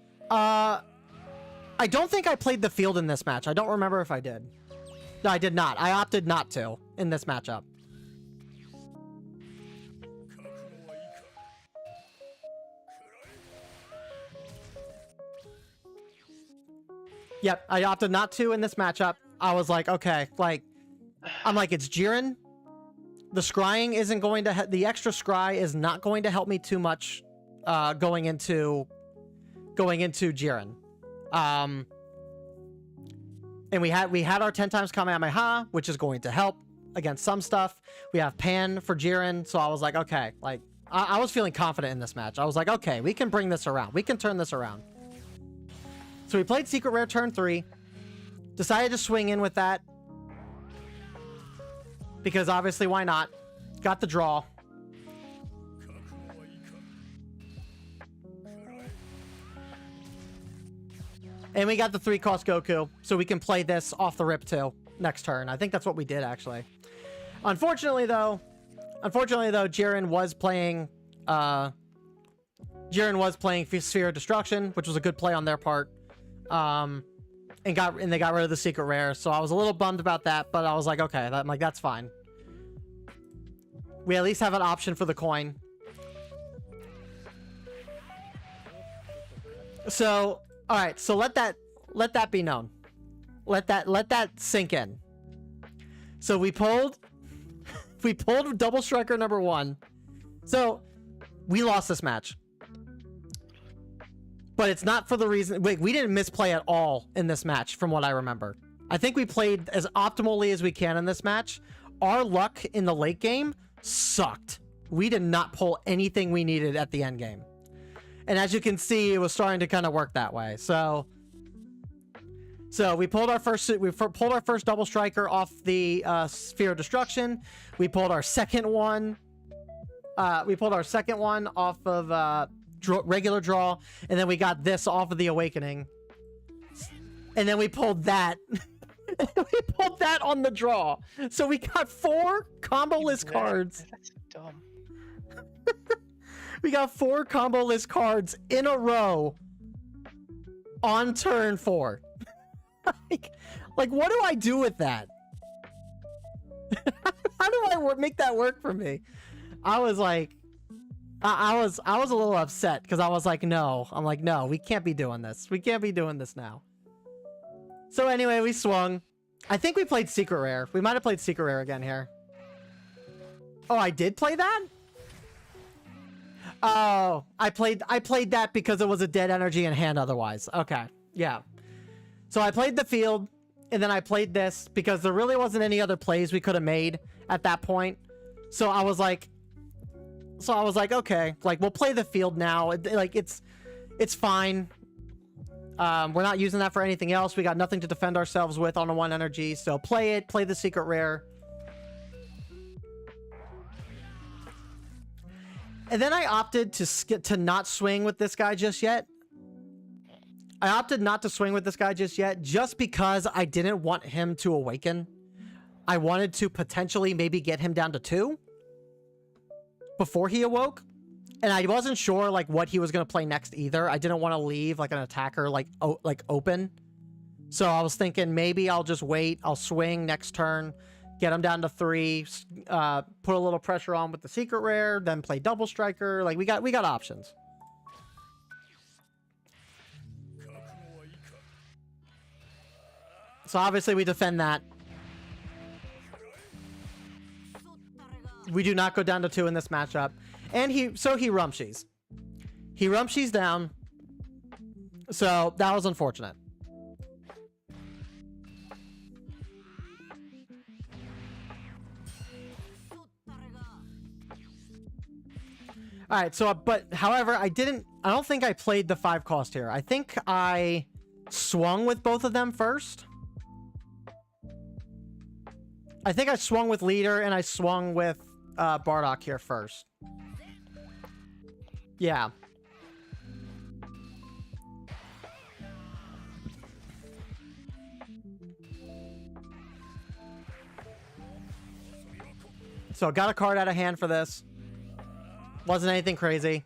I don't think I played the field in this match. I don't remember if I did. No, I did not. I opted not to in this matchup. Yep, I opted not to in this matchup. I was like, okay, like, I'm like, it's Jiren. The scrying isn't going to... the extra scry is not going to help me too much going into Jiren. And we had our 10 times Kamehameha, which is going to help against some stuff. We have Pan for Jiren, so I was like, okay, like I was feeling confident in this match. I was like, okay, we can bring this around. We can turn this around. So we played Secret Rare turn 3. Decided to swing in with that. Because obviously, why not? Got the draw. And we got the 3-cost Goku, so we can play this off the rip too next turn. I think that's what we did, actually. Unfortunately, though, Jiren was playing Sphere of Destruction, which was a good play on their part. And they got rid of the secret rare, so I was a little bummed about that, but I was like, okay, that's fine. We at least have an option for the coin. So, all right, so let that be known. Let that sink in. So we pulled Double Striker number 1. So we lost this match. But it's not for the reason... Wait, we didn't misplay at all in this match, from what I remember. I think we played as optimally as we can in this match. Our luck in the late game sucked. We did not pull anything we needed at the end game. And as you can see, it was starting to kind of work that way. So we pulled our first Double Striker off the Sphere of Destruction. We pulled our second one. Off of regular draw, and then we got this off of the Awakening, and then we pulled that. We pulled that on the draw. So we got 4 combo list cards. That's dumb. We got 4 combo list cards in a row on turn 4. like, what do I do with that? How do I make that work for me? I was like, I was a little upset because I was like, no. I'm like, no, we can't be doing this. We can't be doing this now. So anyway, we swung. I think we played Secret Rare. We might have played Secret Rare again here. Oh, I did play that? Oh, I played that because it was a dead energy in hand otherwise. Okay, yeah. So I played the field, and then I played this because there really wasn't any other plays we could have made at that point. So I was like, okay, like, we'll play the field now. It's fine. We're not using that for anything else. We got nothing to defend ourselves with on a 1 energy. So play the secret rare. And then I opted to not swing with this guy just yet. I opted not to swing with this guy just yet, just because I didn't want him to awaken. I wanted to potentially maybe get him down to 2 before he awoke. And I wasn't sure like what he was going to play next either. I didn't want to leave like an attacker like open. So I was thinking maybe I'll just wait. I'll swing next turn, get him down to 3, put a little pressure on with the secret rare, then play double striker. Like we got options. So obviously we defend that. We do not go down to 2 in this matchup. And he Rumshies. He Rumshies down. So that was unfortunate. Alright, so, but, however, I don't think I played the 5 cost here. I think I swung with both of them first. I think I swung with Leader, and I swung with Bardock here first. Yeah. So, got a card out of hand for this. Wasn't anything crazy.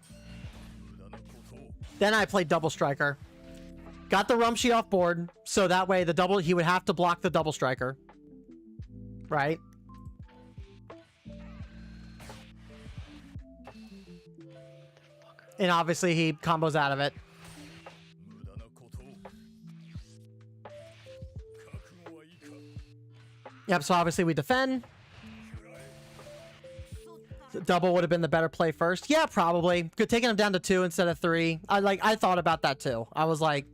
Then I played Double Striker. Got the Rumshi off board, so that way he would have to block the Double Striker. Right? And obviously he combos out of it. Yep, so obviously we defend. Double would have been the better play first. Yeah, probably. Could taking him down to 2 instead of 3. I thought about that too. I was like,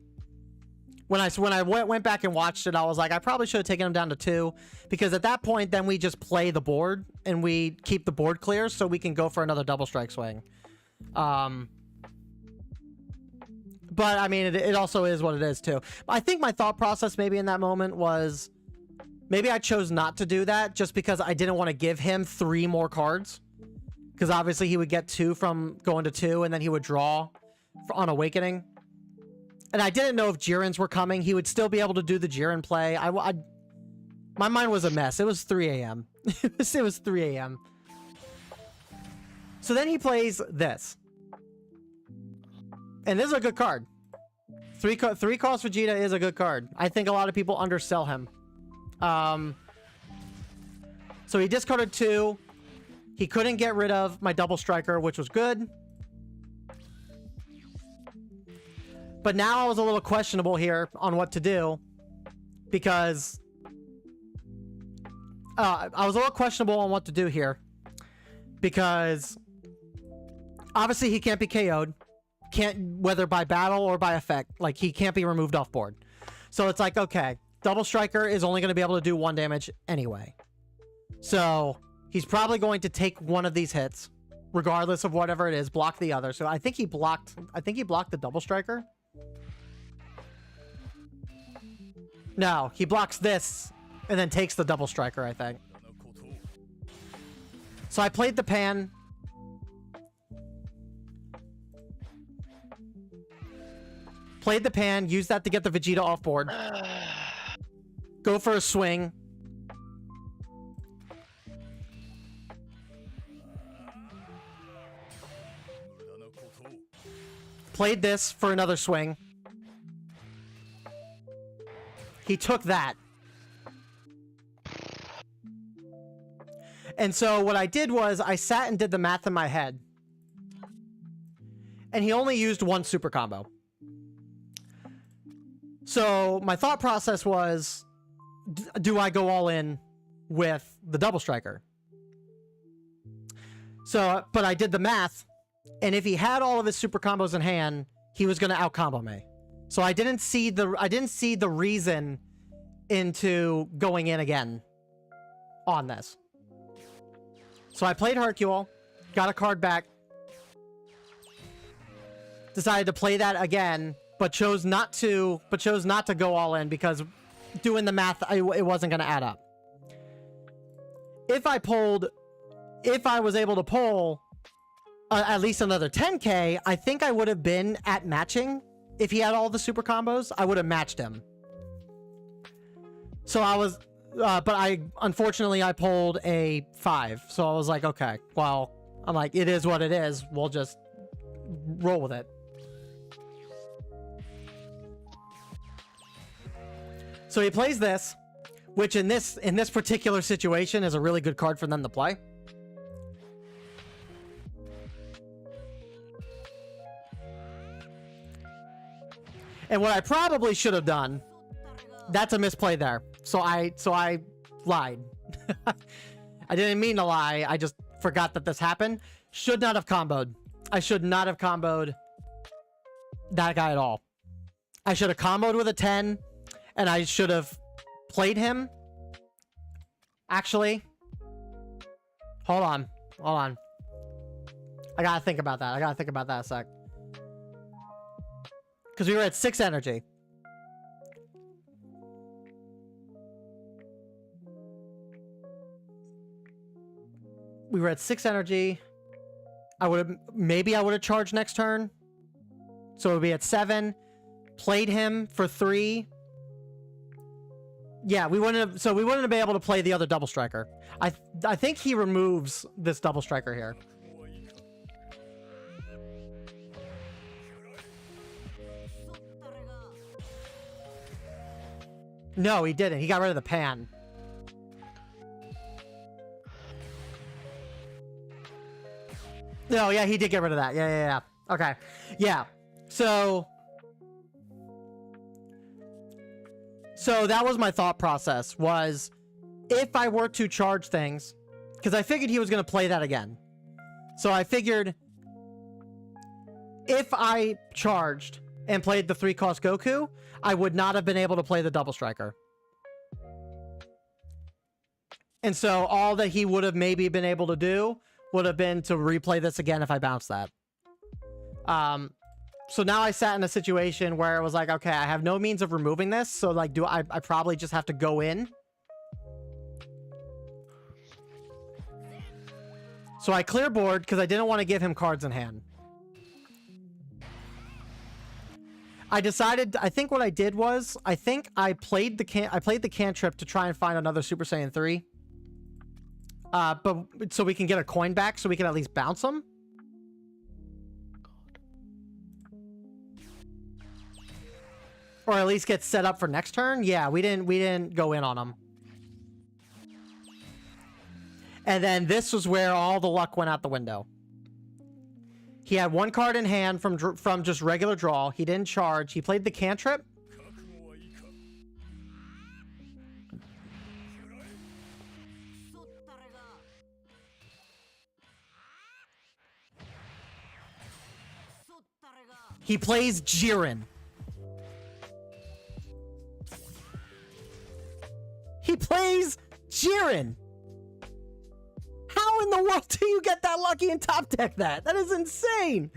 when I went back and watched it, I was like, I probably should have taken him down to 2, because at that point, then we just play the board and we keep the board clear so we can go for another double strike swing. But I mean, it also is what it is too. I think my thought process maybe in that moment was, maybe I chose not to do that just because I didn't want to give him 3 more cards. Because obviously he would get 2 from going to 2, and then he would draw on Awakening. And I didn't know if Jirans were coming. He would still be able to do the Jiran play. My mind was a mess. It was 3 a.m. it was 3 a.m. So then he plays this. And this is a good card. Three cost Vegeta is a good card. I think a lot of people undersell him. So he discarded 2. He couldn't get rid of my double striker, which was good. But now I was a little questionable here on what to do, because I was a little questionable on what to do here, because obviously he can't be KO'd, whether by battle or by effect. Like, he can't be removed off board. So it's like, okay, double striker is only going to be able to do 1 damage anyway. So he's probably going to take one of these hits, regardless of whatever it is, block the other. So I think he blocked the double striker. No, he blocks this and then takes the double striker, I think. So I played the pan. Played the pan, used that to get the Vegeta off board. Go for a swing. Played this for another swing. He took that. And so what I did was I sat and did the math in my head. And he only used 1 super combo. So my thought process was, do I go all in with the double striker? So, but I did the math, and if he had all of his super combos in hand, he was going to out combo me. So I didn't see the reason into going in again on this. So I played Hercule, got a card back, decided to play that again, but chose not to go all in, because doing the math, it wasn't going to add up. If I was able to pull at least another 10k, I think I would have been at matching. If he had all the super combos, I would have matched him. So I was, but unfortunately I pulled a 5. So I was like, okay, well, I'm like, it is what it is. We'll just roll with it. So he plays this, which in this particular situation is a really good card for them to play. And what I probably should have done, that's a misplay there. So I lied. I didn't mean to lie. I just forgot that this happened. Should not have comboed. I should not have comboed that guy at all. I should have comboed with a 10, and I should have played him. Actually, hold on. I gotta think about that. A sec. Because we were at 6 energy. We were at 6 energy. Maybe I would have charged next turn. So it would be at 7. Played him for 3. Yeah, we wouldn't have been able to play the other double striker. I think he removes this double striker here. No, he didn't. He got rid of the pan. No, yeah, he did get rid of that. Yeah. Okay. Yeah. So that was my thought process, was if I were to charge things, because I figured he was going to play that again. So I figured if I charged and played the 3-cost Goku, I would not have been able to play the double striker. And so all that he would have maybe been able to do would have been to replay this again if I bounced that. So now I sat in a situation where it was like, okay, I have no means of removing this. So like, I probably just have to go in. So I clear board because I didn't want to give him cards in hand. I decided, I think what I did was, I think I played the cantrip to try and find another Super Saiyan 3. But so we can get a coin back, so we can at least bounce them. Or at least get set up for next turn. Yeah, we didn't go in on them. And then this was where all the luck went out the window. He had one card in hand from just regular draw. He didn't charge. He played the cantrip. He plays Jiren. He plays Jiren. How in the world do you get that lucky and top deck that? That is insane.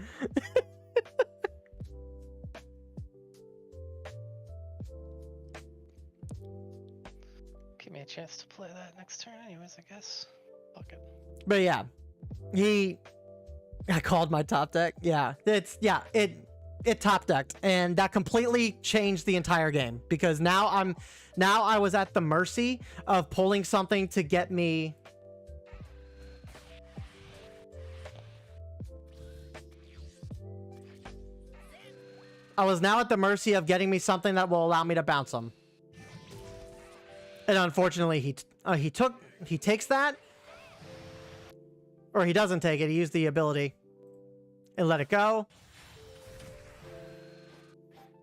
Give me a chance to play that next turn anyways, I guess. Fuck it. But yeah, I called my top deck. Yeah, it top decked, and that completely changed the entire game, because now I was at the mercy of pulling something to get me. I was now at the mercy of getting me something that will allow me to bounce him. And unfortunately, he takes that, or he doesn't take it. He used the ability and let it go.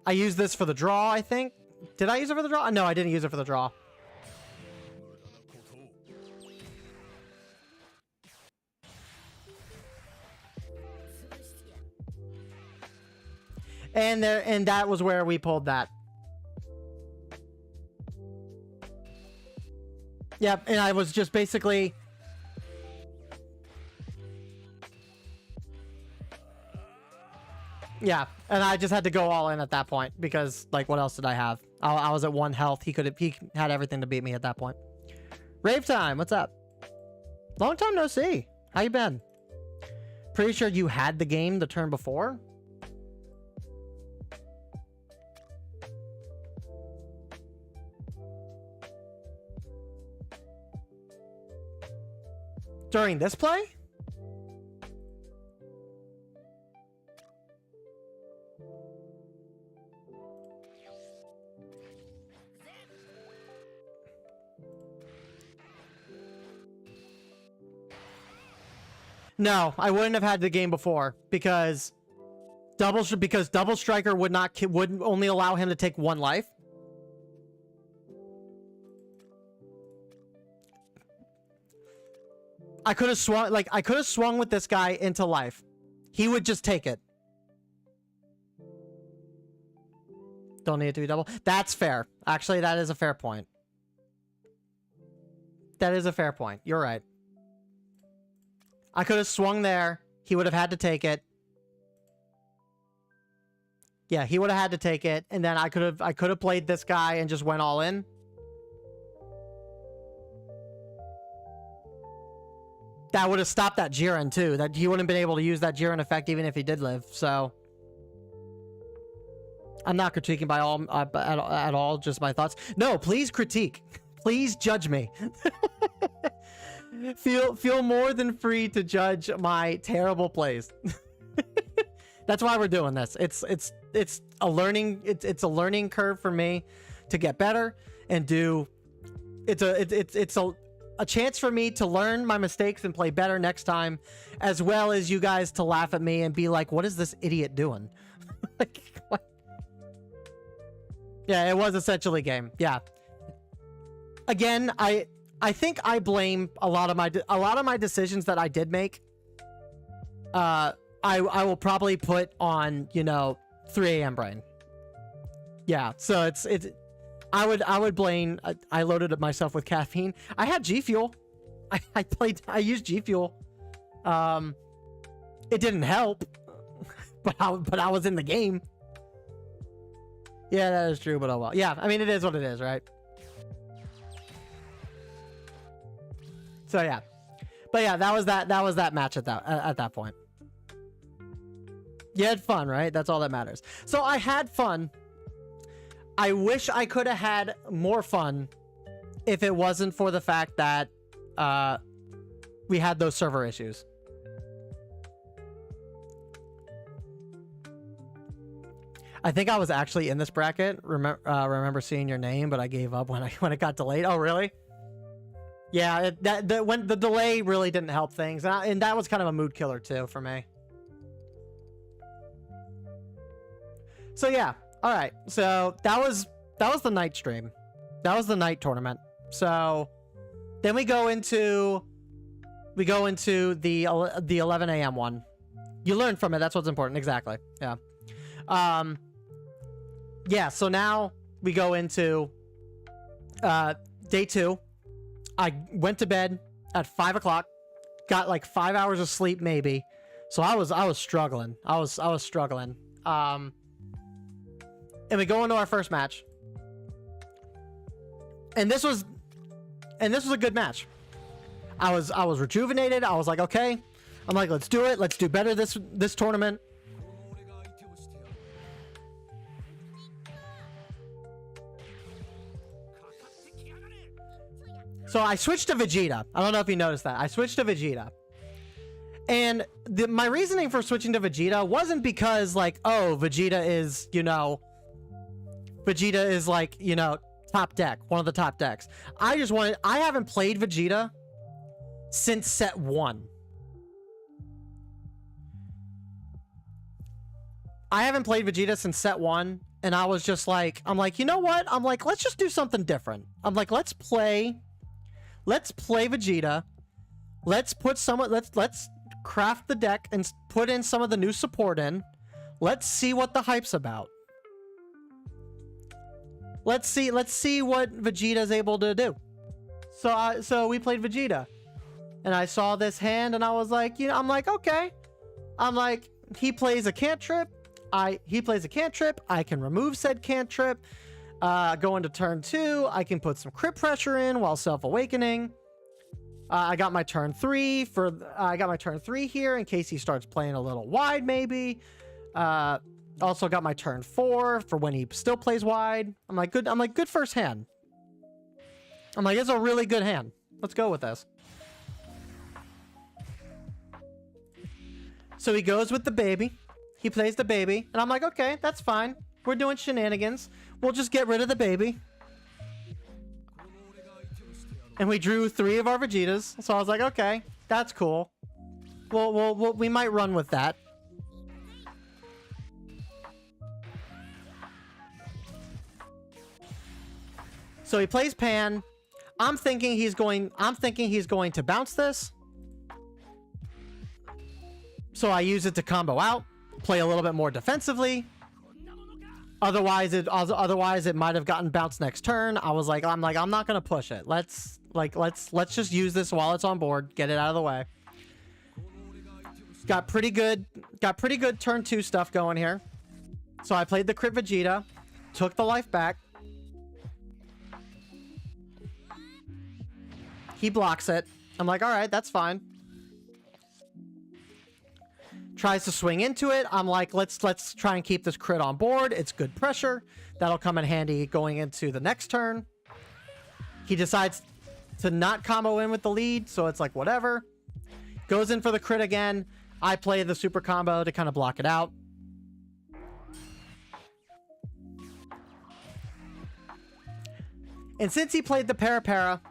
I used this for the draw, I think. Did I use it for the draw? No, I didn't use it for the draw. And that was where we pulled that. Yep, and I was just basically... Yeah, and I just had to go all in at that point, because, like, what else did I have? I was at 1 health. He had everything to beat me at that point. Rave time, what's up? Long time no see. How you been? Pretty sure you had the game the turn before? During this play? No, I wouldn't have had the game before, because double striker would only allow him to take 1 life. I could have swung with this guy into life. He would just take it. Don't need it to be double. That's fair. Actually, that is a fair point. That is a fair point. You're right. I could have swung there. He would have had to take it. Yeah, he would have had to take it, and then I could have played this guy and just went all in. That would have stopped that Jiren too. That he wouldn't have been able to use that Jiren effect even if he did live. So I'm not critiquing by all at all, just my thoughts. No, please critique. Please judge me. Feel more than free to judge my terrible plays. That's why we're doing this. It's a learning curve for me to get better and do. It's a chance for me to learn my mistakes and play better next time, as well as you guys to laugh at me and be like, "What is this idiot doing?" Like, what? Yeah, it was essentially game. Yeah. Again, I think I blame a lot of my decisions that I did make. I will probably put on, 3 a.m. brain. Yeah, so it's I would blame. I loaded up myself with caffeine. I had G Fuel. I used G Fuel. It didn't help, but I was in the game. Yeah, that is true, but oh well. Yeah, I mean, it is what it is, right? So yeah, but yeah, that was that match at that point. You had fun, right? That's all that matters. So I had fun. I wish I could have had more fun if it wasn't for the fact that we had those server issues. I think I was actually in this bracket. Remember seeing your name, but I gave up when it got delayed. Oh, really? Yeah, when the delay really didn't help things, and that was kind of a mood killer too for me. So yeah, all right. So that was the night stream. That was the night tournament. So then we go into the 11 a.m. one. You learn from it. That's what's important. Exactly. Yeah. Yeah. So now we go into day 2. I went to bed at 5 o'clock. Got like 5 hours of sleep maybe. So I was struggling. I was struggling. And we go into our first match. And this was a good match. I was rejuvenated. I was like, okay. I'm like, let's do it. Let's do better this tournament. So I switched to Vegeta. I don't know if you noticed that. I switched to Vegeta. And my reasoning for switching to Vegeta wasn't because like, oh, Vegeta is like, you know, top deck, one of the top decks. I haven't played Vegeta since set 1. I haven't played Vegeta since set 1, and I was just like, I'm like, you know what? I'm like, let's just do something different. I'm like, let's play Vegeta. Let's craft the deck and put in some of the new support in. Let's see what the hype's about. Let's see what Vegeta's able to do. So we played Vegeta, and I saw this hand, and I was like, you know, I'm like, okay. I'm like, he plays a cantrip. He plays a cantrip. I can remove said cantrip. Go into turn 2. I can put some crit pressure in while self-awakening. I got my turn 3 here in case he starts playing a little wide, maybe. Also got my turn 4 for when he still plays wide. I'm like, good first hand. I'm like, it's a really good hand. Let's go with this. So he goes with the baby. He plays the baby. And I'm like, okay, that's fine. We're doing shenanigans. We'll just get rid of the baby. And we drew 3 of our Vegetas. So I was like, okay, that's cool. We might run with that. So he plays Pan. I'm thinking he's going to bounce this. So I use it to combo out, play a little bit more defensively. Otherwise it might have gotten bounced next turn. I'm not gonna push it. Let's just use this while it's on board, get it out of the way. Got pretty good turn 2 stuff going here. So I played the crit Vegeta, took the life back. He blocks it. I'm like, all right, that's fine. Tries to swing into it. I'm like, let's try and keep this crit on board. It's good pressure. That'll come in handy going into the next turn. He decides to not combo in with the lead, so it's like, whatever. Goes in for the crit again. I play the super combo to kind of block it out. And since he played the para,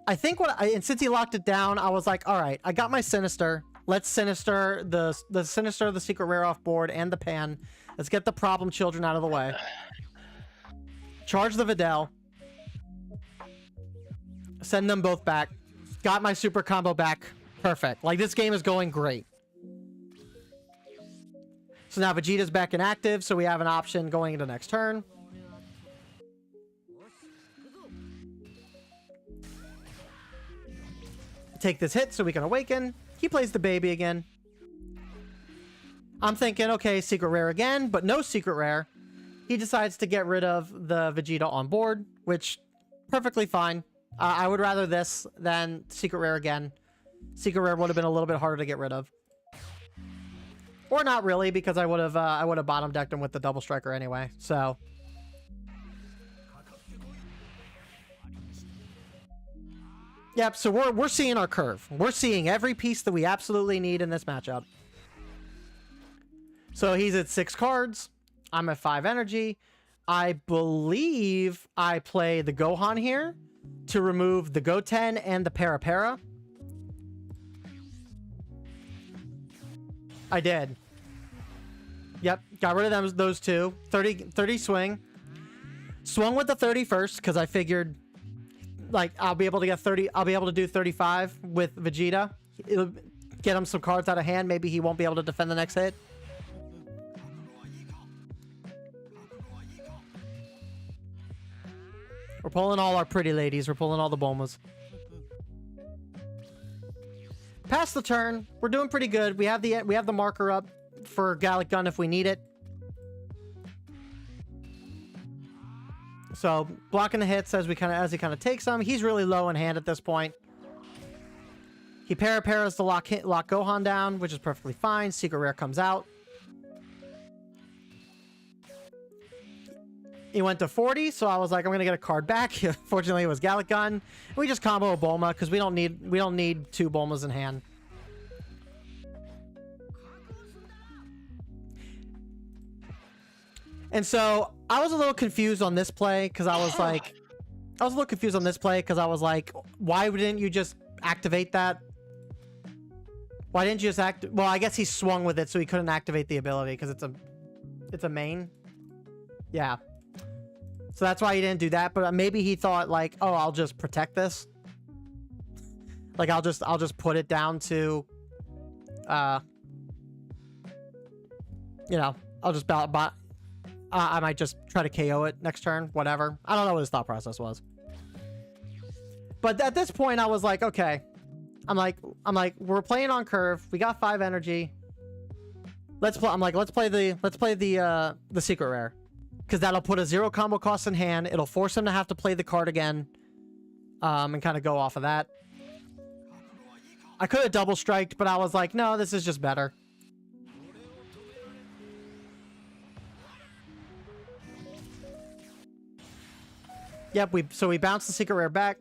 I think and since he locked it down, I was like, all right, I got my Sinister. Let's Sinister the Sinister, the secret rare off board, and the Pan. Let's get the problem children out of the way. Charge the Videl. Send them both back. Got my super combo back. Perfect. Like, this game is going great. So now Vegeta's back in active, so we have an option going into next turn. Take this hit so we can awaken. He plays the baby again. I'm thinking, okay, secret rare again, but no secret rare. He decides to get rid of the Vegeta on board, which perfectly fine. I would rather this than secret rare again. Secret rare would have been a little bit harder to get rid of. Or not really, because I would have bottom decked him with the double striker anyway. So yep, so we're seeing our curve. We're seeing every piece that we absolutely need in this matchup. So he's at 6 cards. I'm at 5 energy. I believe I play the Gohan here to remove the Goten and the Para. I did. Yep, got rid of those two. 30 swing. Swung with the 30 first because I figured like I'll be able to get 30. I'll be able to do 35 with Vegeta. It'll get him some cards out of hand. Maybe he won't be able to defend the next hit. We're pulling all our pretty ladies. We're pulling all the Bulmas. Past the turn, we're doing pretty good. We have the marker up for Gallic Gun if we need it. So blocking the hits as he kind of takes them. He's really low in hand at this point. He paras to lock Gohan down, which is perfectly fine. Secret Rare comes out. He went to 40, so I was like, I'm gonna get a card back. Fortunately, it was Gallic Gun. We just combo a Bulma because we don't need 2 Bulmas in hand. And so I was a little confused on this play because I was like, why didn't you just activate that? Why didn't you just well, I guess he swung with it, so he couldn't activate the ability because it's a main. Yeah. So that's why he didn't do that, but maybe he thought like, oh, I'll just protect this. Like I'll just put it down to, you know, I'll just I might just try to KO it next turn, whatever. I don't know what his thought process was. But at this point, I was like, okay. I'm like, we're playing on curve. We got 5 energy. Let's play the secret rare. Because that'll put a 0 combo cost in hand. It'll force him to have to play the card again. And kind of go off of that. I could have double striked, but I was like, no, this is just better. Yep, so we bounced the secret rare back.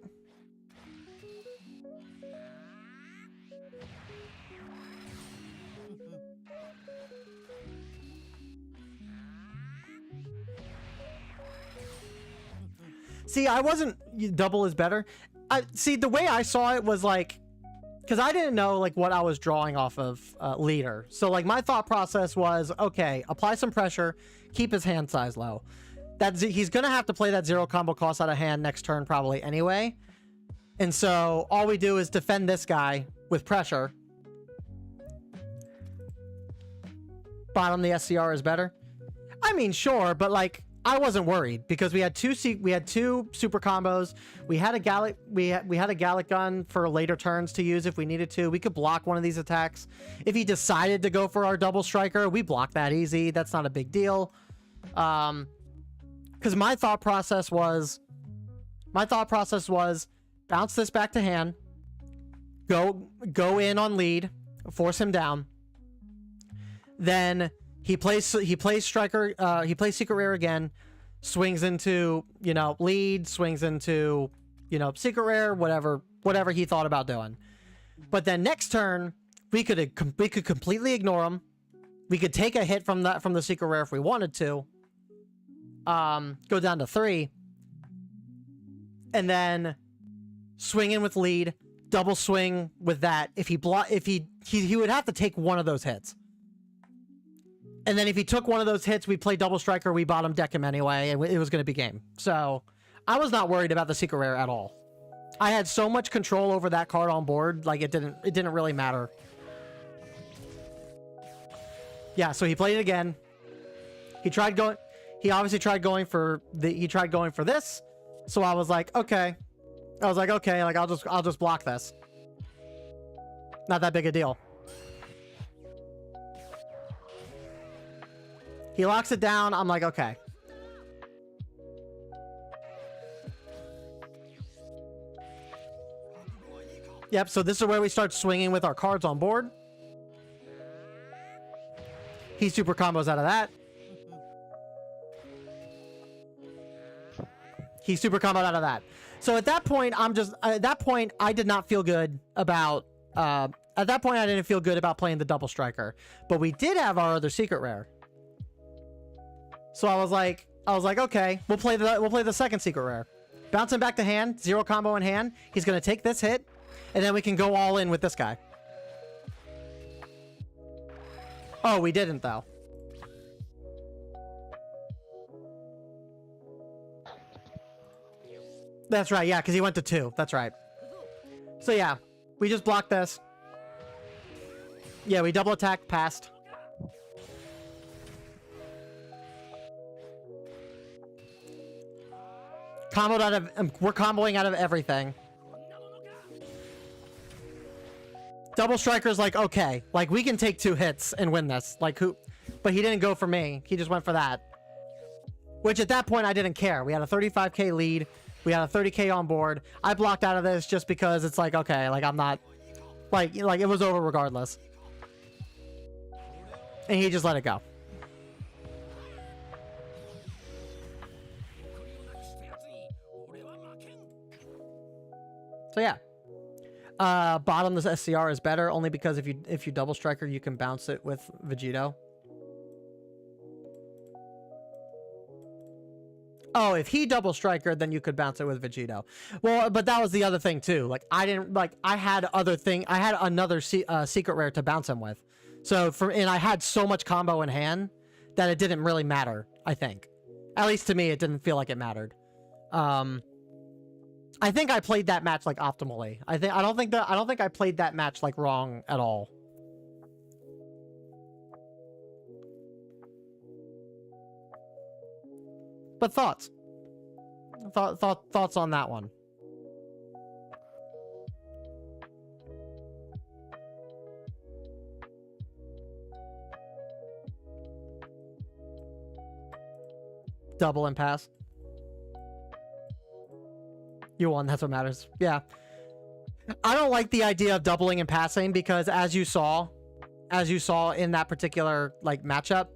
See, I wasn't double is better. See, the way I saw it was like, because I didn't know like what I was drawing off of leader. So like my thought process was, okay, apply some pressure, keep his hand size low. He's gonna have to play that 0 combo cost out of hand next turn probably anyway. And so all we do is defend this guy with pressure. Bottom the SCR is better. I mean, sure, but like I wasn't worried because we had two super combos. We had a Gallic Gun for later turns to use if we needed to. We could block one of these attacks. If he decided to go for our double striker, we block that easy. That's not a big deal. Because my thought process was bounce this back to hand, go in on lead, force him down. Then he plays striker, he plays secret rare again, swings into, you know, lead, swings into, you know, secret rare, whatever he thought about doing. But then next turn, we could completely ignore him. We could take a hit from the secret rare if we wanted to. Go down to 3. And then swing in with lead, double swing with that. If he would have to take one of those hits. And then if he took one of those hits, we play double striker, we bottom deck him anyway, and it was going to be game. So I was not worried about the secret rare at all. I had so much control over that card on board, like it didn't really matter. Yeah, so he played it again. He obviously tried going for this. So I was like, okay. Like I'll just block this. Not that big a deal. He locks it down. I'm like, okay. Yep, so this is where we start swinging with our cards on board. He super combos out of that. He super comboed out of that. So at that point, at that point, I did not feel good about, at that point, I didn't feel good about playing the double striker. But we did have our other secret rare. So I was like, okay, we'll play the second secret rare. Bounce him back to hand, 0 combo in hand. He's gonna take this hit, and then we can go all in with this guy. Oh, we didn't though. That's right, yeah, because he went to 2. That's right. So yeah, we just blocked this. Yeah, we double attack, passed. Comboed out of, we're comboing out of everything. Double striker's like, okay, like we can take 2 hits and win this. Like who, but he didn't go for me. He just went for that. Which at that point I didn't care. We had a 35k lead. We had a 30k on board. I blocked out of this just because it's like, okay, like I'm not, like it was over regardless. And he just let it go. So yeah. Bottom, this SCR is better only because if you double striker, you can bounce it with Vegito. Oh, if he double striker, then you could bounce it with Vegito. Well, but that was the other thing too. Like I had another secret rare to bounce him with. So and I had so much combo in hand that it didn't really matter, I think. At least to me, it didn't feel like it mattered. I think I played that match like optimally. I don't think I played that match like wrong at all. But thoughts on that one. Double and pass. You won, that's what matters. Yeah. I don't like the idea of doubling and passing because as you saw in that particular like matchup,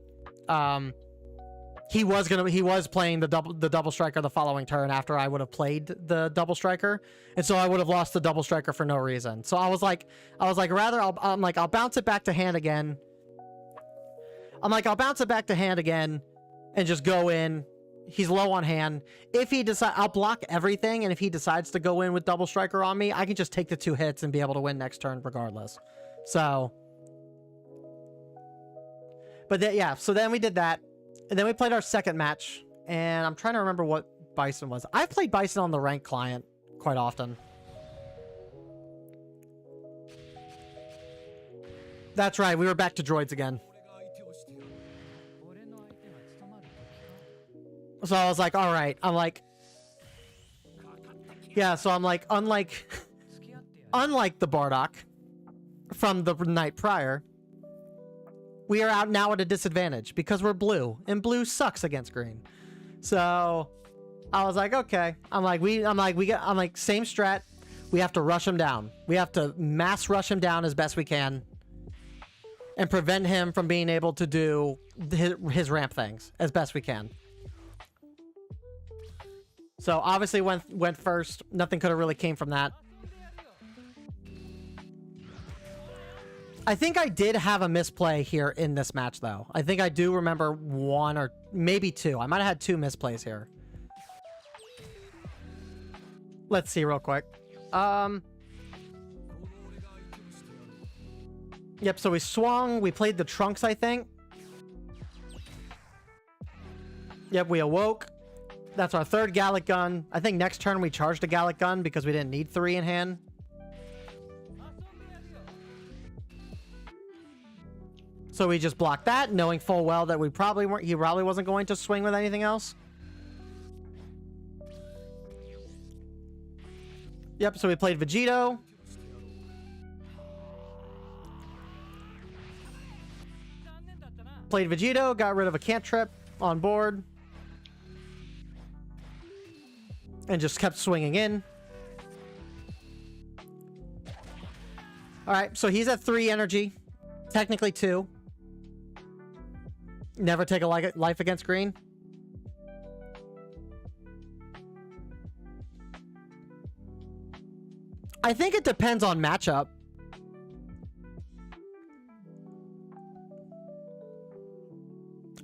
he was playing the double striker the following turn after I would have played the double striker. And so I would have lost the double striker for no reason. So I was like rather I'll bounce it back to hand again. I'll bounce it back to hand again and just go in. He's low on hand. If he decides, I'll block everything, and if he decides to go in with double striker on me, I can just take the 2 hits and be able to win next turn regardless. So, but yeah, so then we did that, and then we played our second match, and I'm trying to remember what Bison was. I've played Bison on the ranked client quite often. That's right, we were back to droids again. So I was like, all right. I'm like, yeah. So I'm like, unlike the Bardock from the night prior, we are out now at a disadvantage because we're blue, and blue sucks against green. So I was like, okay. I'm like, same strat. We have to rush him down. We have to mass rush him down as best we can, and prevent him from being able to do his ramp things as best we can. So obviously went first. Nothing could have really came from that. I think I did have a misplay here in this match though. I think I do remember 1 or maybe 2. I might have had 2 misplays here. Let's see real quick. Yep, so we swung. We played the trunks, I think. Yep, we awoke. That's our 3rd Gallic gun. I think next turn we charged a Gallic gun because we didn't need 3 in hand. So we just blocked that, knowing full well that he probably wasn't going to swing with anything else. Yep, so we played Vegito. Played Vegito, got rid of a cantrip on board. And just kept swinging in. Alright, so he's at 3 energy. Technically 2. Never take a life against green? I think it depends on matchup.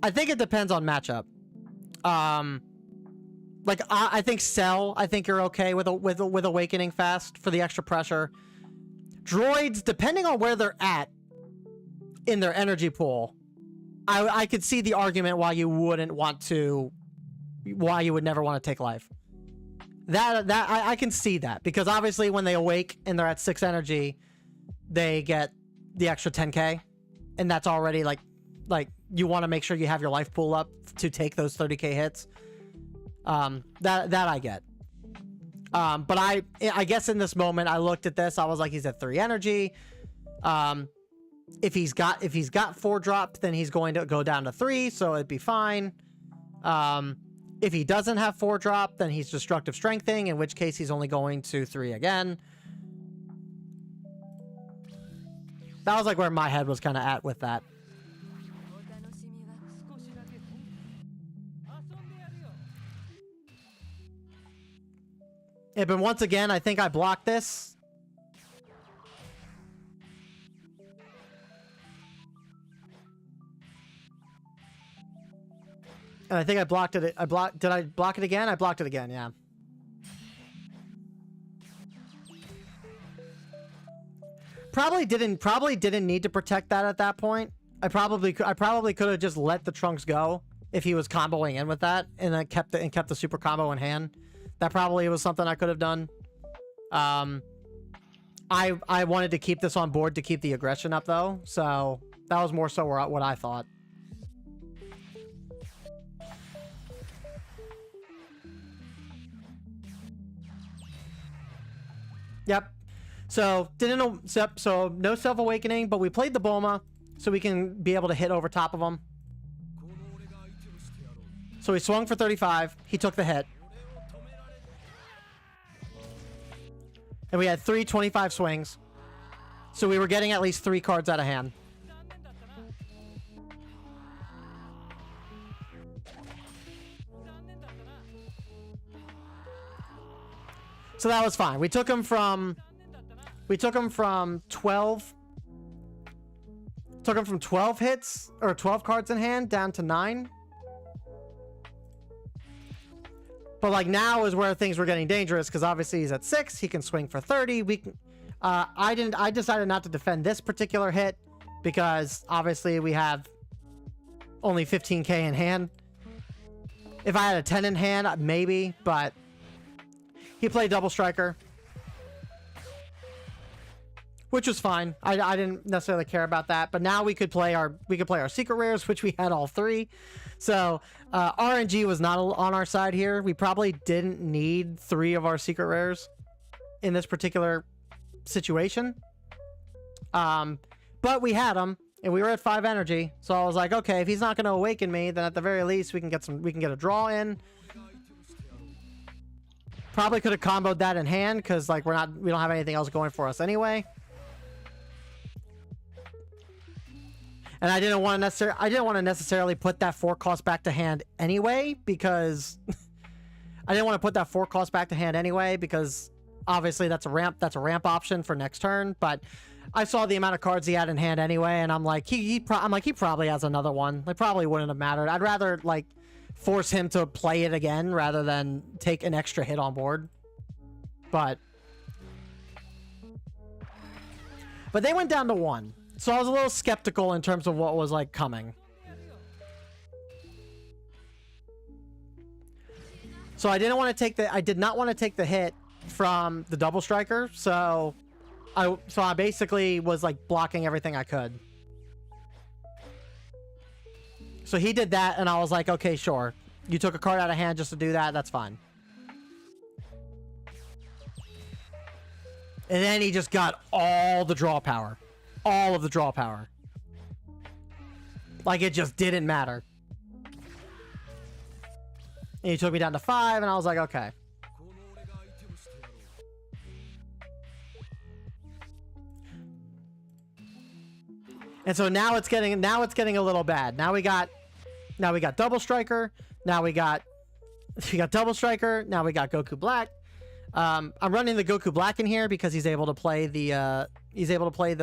I think it depends on matchup. Like I think Cell, I think you're okay with awakening fast for the extra pressure. Droids, depending on where they're at in their energy pool, I could see the argument why you would never want to take life. I can see that, because obviously when they awake and they're at 6 energy, they get the extra 10k, and that's already like you want to make sure you have your life pool up to take those 30k hits. That I get. But I guess in this moment I looked at this, I was like, he's at 3 energy. If he's got 4 drop, then he's going to go down to 3, so it'd be fine. If he doesn't have 4 drop, then he's destructive strengthening, in which case he's only going to 3 again. That was like where my head was kind of at with that. Yeah, but once again, I think I blocked this. And I think I blocked it. Did I block it again? I blocked it again, yeah. Probably didn't need to protect that at that point. I probably could have just let the Trunks go if he was comboing in with that, and then kept the super combo in hand. That probably was something I could have done. I wanted to keep this on board to keep the aggression up, though, so that was more so what I thought. Yep. So so no self-awakening, but we played the Bulma, so we can be able to hit over top of him. So he swung for 35. He took the hit. And we had 3 25 swings. So we were getting at least 3 cards out of hand. So that was fine. We took him from 12. Took him from 12 hits, or 12 cards in hand, down to 9. But like now is where things were getting dangerous, because obviously he's at 6. He can swing for 30. We can, I decided not to defend this particular hit because obviously we have only 15k in hand. If I had a 10 in hand, maybe, but he played double striker, which was fine. I didn't necessarily care about that, but now we could play our secret rares, which we had all 3. So RNG was not on our side here. We probably didn't need 3 of our secret rares in this particular situation. But we had them, and we were at 5 energy. So I was like, okay, if he's not going to awaken me, then at the very least we can get a draw in. Probably could have comboed that in hand, because like we don't have anything else going for us anyway. And I didn't want to necessarily put that 4 cost back to hand anyway, because obviously that's a ramp option for next turn. But I saw the amount of cards he had in hand anyway, and I'm like, he probably has another one. It probably wouldn't have mattered. I'd rather like force him to play it again rather than take an extra hit on board. But they went down to 1. So I was a little skeptical in terms of what was like coming. So I did not want to take the hit from the double striker. So I basically was like blocking everything I could. So he did that, and I was like, okay, sure. You took a card out of hand just to do that. That's fine. And then he just got all the draw power. All of the draw power. Like, it just didn't matter. And he took me down to 5, and I was like, okay. And so now it's getting a little bad. Now we got Now we got double striker. Now we got double striker. Now we got Goku Black. I'm running the Goku Black in here because he's able to play the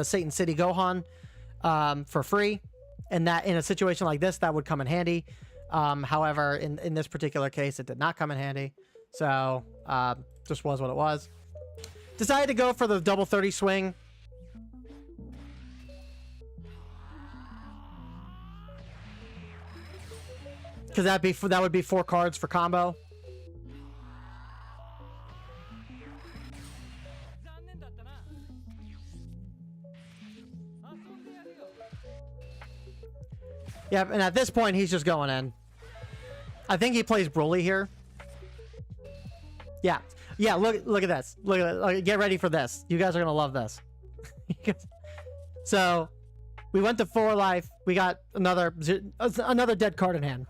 Satan City Gohan for free, and that in a situation like this that would come in handy. However, in this particular case, it did not come in handy, so just was what it was. Decided to go for the double 30 swing. Because that would be 4 cards for combo. Yeah, and at this point, he's just going in. I think he plays Broly here. Yeah. Yeah, look at this. Look at it. Get ready for this. You guys are going to love this. So, we went to 4 life. We got another dead card in hand.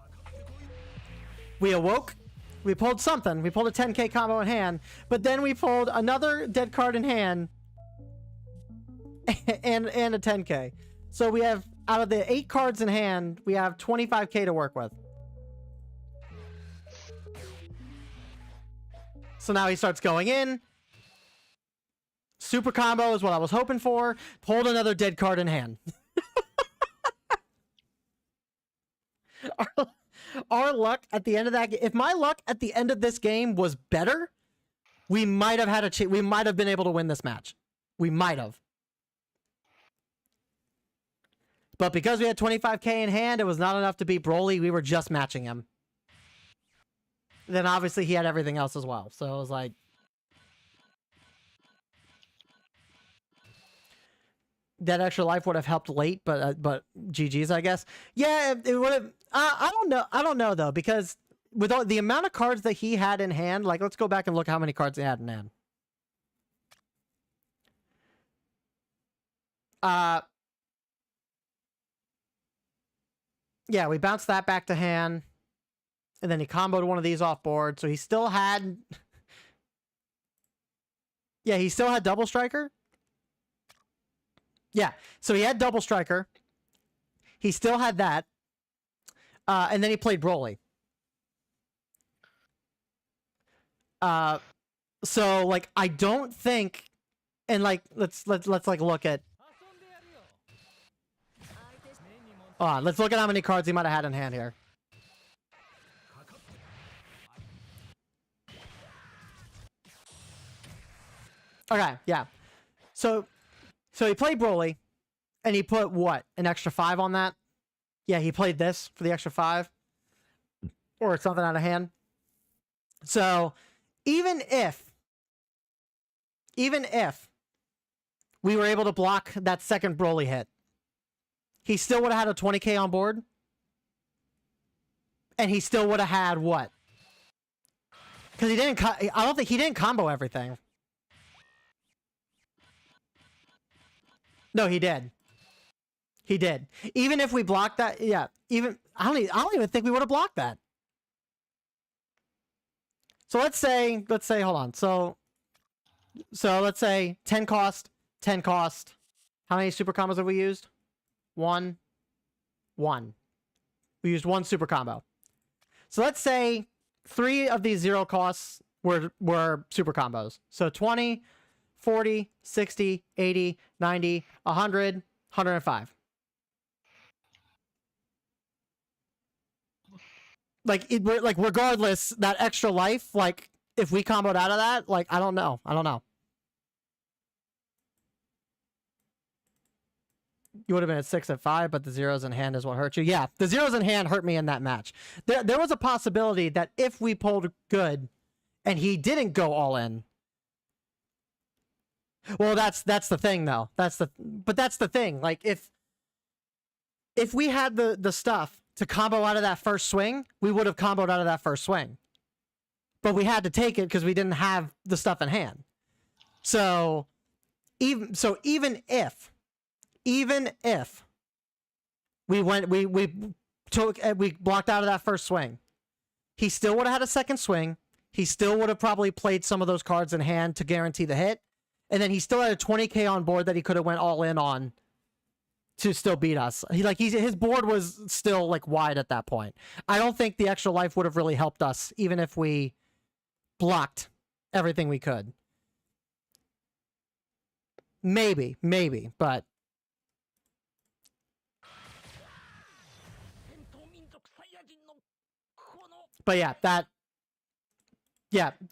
We awoke. We pulled something. We pulled a 10k combo in hand. But then we pulled another dead card in hand. And a 10k. So we have, out of the 8 cards in hand, we have 25k to work with. So now he starts going in. Super combo is what I was hoping for. Pulled another dead card in hand. Our luck at the end of that, if my luck at the end of this game was better, we might have had we might have been able to win this match. We might have. But because we had 25k in hand, it was not enough to beat Broly. We were just matching him. Then obviously he had everything else as well. So it was like, that extra life would have helped late, but GG's, I guess. Yeah, it would have. I don't know though, because with all the amount of cards that he had in hand, like let's go back and look how many cards he had in hand. Yeah, we bounced that back to hand, and then he comboed one of these off board, so he still had. Yeah, he still had double striker. Yeah, so he had double striker. He still had that. And then he played Broly. So like I don't think, and like let's like look at. Let's look at how many cards he might have had in hand here. Okay, yeah. So he played Broly, and he put what? An extra 5 on that? Yeah, he played this for the extra 5. Or something out of hand. So, even if we were able to block that second Broly hit, he still would have had a 20k on board. And he still would have had what? Because he didn't, I don't think he didn't combo everything. No, he did. He did. Even if we blocked that, yeah. Even I don't even think we would have blocked that. So let's say, hold on. So let's say 10 cost. How many super combos have we used? 1. We used 1 super combo. So let's say 3 of these 0 costs were super combos. So 20, 40, 60, 80, 90, 100, 105. Like regardless, that extra life, like if we comboed out of that, like I don't know. You would have been at 6 at 5, but the zeros in hand is what hurt you. Yeah, the zeros in hand hurt me in that match. There was a possibility that if we pulled good and he didn't go all in. Well, that's the thing though. That's the thing. Like if we had the stuff to combo out of that first swing, we would have comboed out of that first swing. But we had to take it because we didn't have the stuff in hand. So even if we blocked out of that first swing, he still would have had a second swing. He still would have probably played some of those cards in hand to guarantee the hit. And then he still had a 20k on board that he could have went all in on to still beat us. His board was still like wide at that point. I don't think the extra life would have really helped us, even if we blocked everything we could. Maybe, but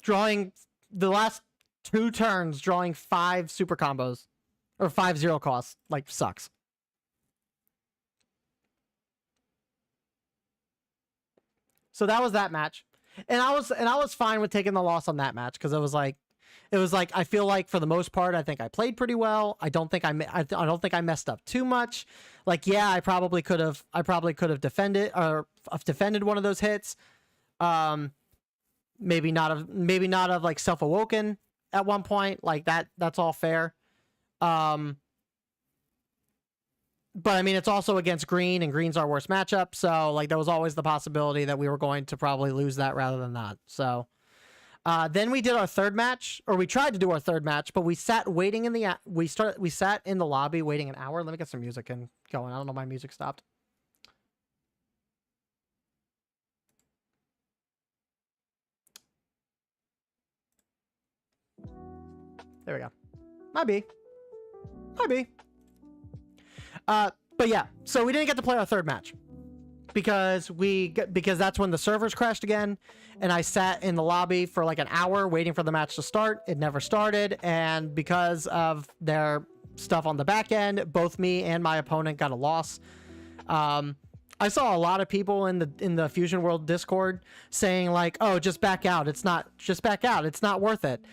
drawing the last 2 turns, drawing 5 super combos or 5 0 costs, like, sucks. So that was that match, and I was fine with taking the loss on that match because it was like I feel like for the most part I think I played pretty well. I don't think I messed up too much. Like, yeah, I probably could have defended one of those hits. Maybe not have like self-awoken at one point. Like that's all fair. But I mean, it's also against green, and green's our worst matchup. So like, there was always the possibility that we were going to probably lose that rather than not. So then we did our third match, or we tried to do our third match, but we sat waiting in the we sat in the lobby waiting an hour. Let me get some music going. I don't know, my music stopped. There we go. Might be. But yeah, so we didn't get to play our third match because that's when the servers crashed again, and I sat in the lobby for like an hour waiting for the match to start. It never started, and because of their stuff on the back end, both me and my opponent got a loss. I saw a lot of people in the Fusion World Discord saying like, "Oh, just back out. It's not worth it."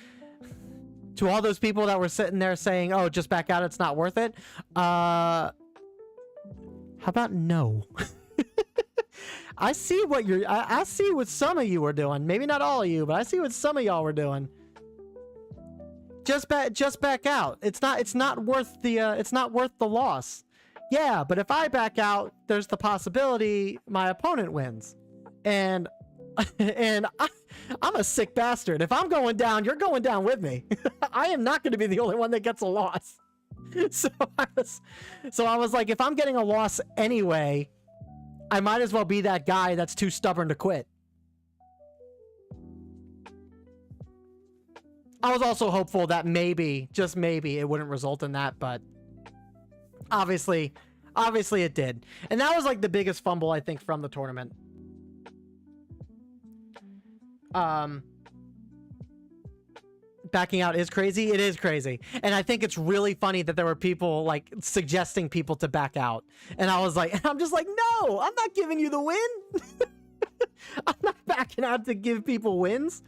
To all those people that were sitting there saying, "Oh, just back out. It's not worth it." How about no? I see what some of you were doing. Maybe not all of you, but I see what some of y'all were doing. Just back out. It's not worth the loss. Yeah, but if I back out, there's the possibility my opponent wins. And I'm a sick bastard. If I'm going down, you're going down with me. I am not going to be the only one that gets a loss. So I was like, if I'm getting a loss anyway, I might as well be that guy that's too stubborn to quit. I was also hopeful that maybe, just maybe, it wouldn't result in that, but obviously it did. And that was like the biggest fumble, I think, from the tournament. Backing out is crazy. It is crazy. And I think it's really funny that there were people like suggesting people to back out. And I'm just like, no, I'm not giving you the win. I'm not backing out to give people wins.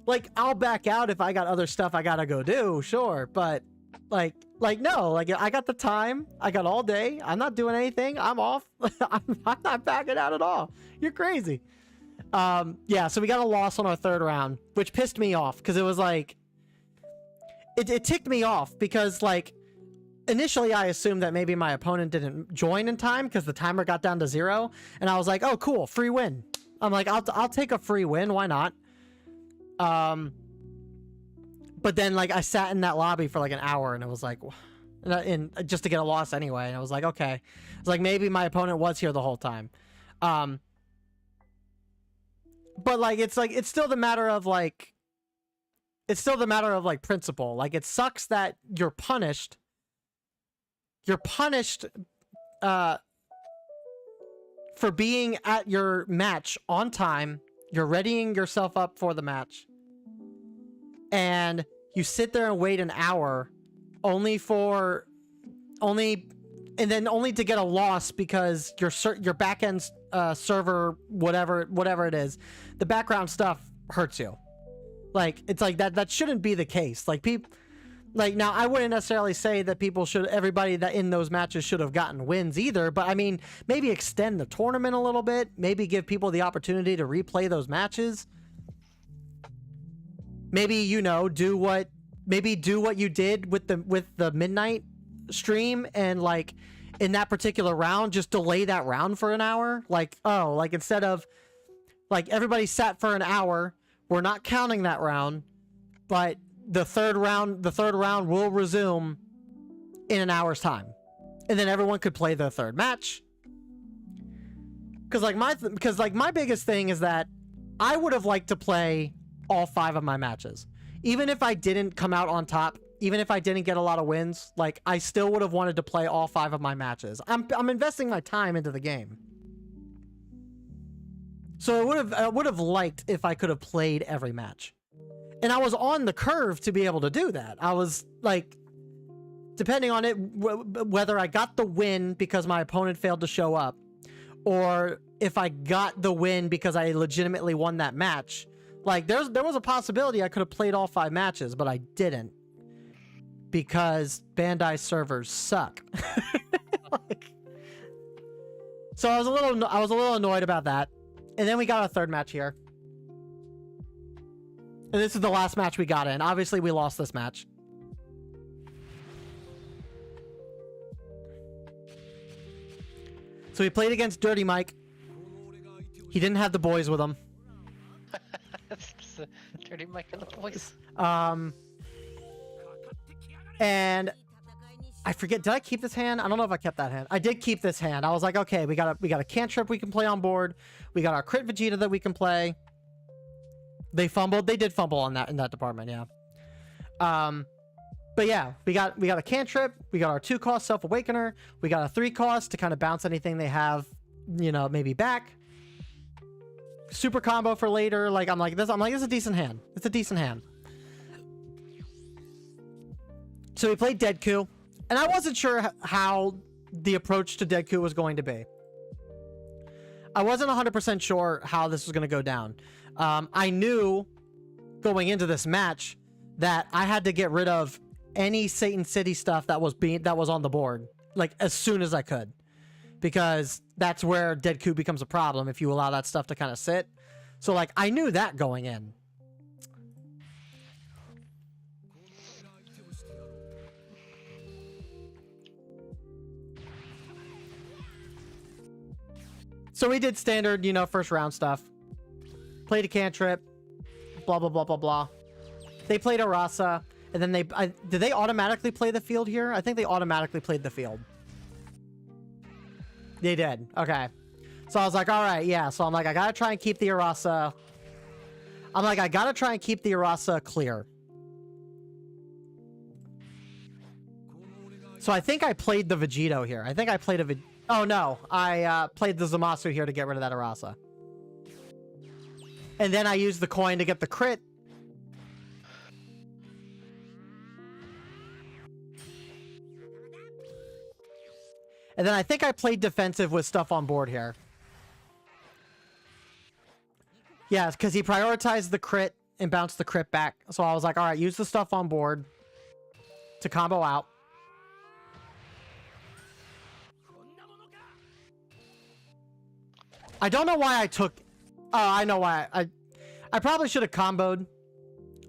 Like, I'll back out if I got other stuff I gotta go do, sure. But like no, like I got the time. I got all day. I'm not doing anything. I'm off. I'm not backing out at all. You're crazy. Yeah, so we got a loss on our third round, which pissed me off because it was like, it ticked me off because like initially I assumed that maybe my opponent didn't join in time because the timer got down to 0, and I was like, oh cool, free win. I'm like, I'll take a free win, why not? But then like I sat in that lobby for like an hour, and it was like, and just to get a loss anyway, and I was like, okay, it's like maybe my opponent was here the whole time. But like it's still the matter of like principle. Like, it sucks that you're punished for being at your match on time. You're readying yourself up for the match, and you sit there and wait an hour only to get a loss because your back-end server, whatever it is, the background stuff hurts you. Like, it's like that shouldn't be the case. Like, now I wouldn't necessarily say that everybody that in those matches should have gotten wins either, but I mean, maybe extend the tournament a little bit, maybe give people the opportunity to replay those matches. Maybe, do what you did with the midnight stream, and like in that particular round, just delay that round for an hour. Like, oh, like instead of like everybody sat for an hour, we're not counting that round, but the third round will resume in an hour's time. And then everyone could play their third match. Because like my biggest thing is that I would have liked to play all 5 of my matches. Even if I didn't come out on top, even if I didn't get a lot of wins, like I still would have wanted to play all 5 of my matches. I'm investing my time into the game. So I would have liked if I could have played every match. And I was on the curve to be able to do that. I was like, depending on it, whether I got the win because my opponent failed to show up, or if I got the win because I legitimately won that match. Like, there was a possibility I could have played all 5 matches, but I didn't. Because Bandai servers suck. Like, so I was a little annoyed about that. And then we got our third match here. And this is the last match we got in. Obviously, we lost this match. So we played against Dirty Mike. He didn't have the boys with him. Dirty Mike and the boys. And I forget, did I keep this hand? I don't know if I kept that hand. I did keep this hand. I was like, okay, we got a cantrip we can play on board. We got our crit Vegeta that we can play. They fumbled. They did fumble in that department, yeah. But yeah, we got a cantrip. We got our 2-cost Self Awakener. We got a 3-cost to kind of bounce anything they have, you know, maybe back. Super combo for later. Like I'm like this is a decent hand. It's a decent hand. So we played Deadku, and I wasn't sure how the approach to Deadku was going to be. I wasn't 100% sure how this was going to go down. I knew going into this match that I had to get rid of any Satan City stuff that was on the board, like as soon as I could, because that's where Deadku becomes a problem if you allow that stuff to kind of sit. So like I knew that going in. So we did standard, you know, first round stuff. Played a cantrip, blah, blah, blah, blah, blah. They played a Rasa, and then did they automatically play the field here? I think they automatically played the field. They did. Okay. So I was like, all right, yeah. So I'm like, I gotta try and keep the Arasa. I'm like, I gotta try and keep the Arasa clear. So I think I played the Vegito here. I think I played a oh no, I played the Zamasu here to get rid of that Arasa. And then I used the coin to get the crit. And then I think I played defensive with stuff on board here. Yeah, because he prioritized the crit and bounced the crit back. So I was like, all right, use the stuff on board to combo out. I don't know why I took... Oh, I know why. I probably should have comboed.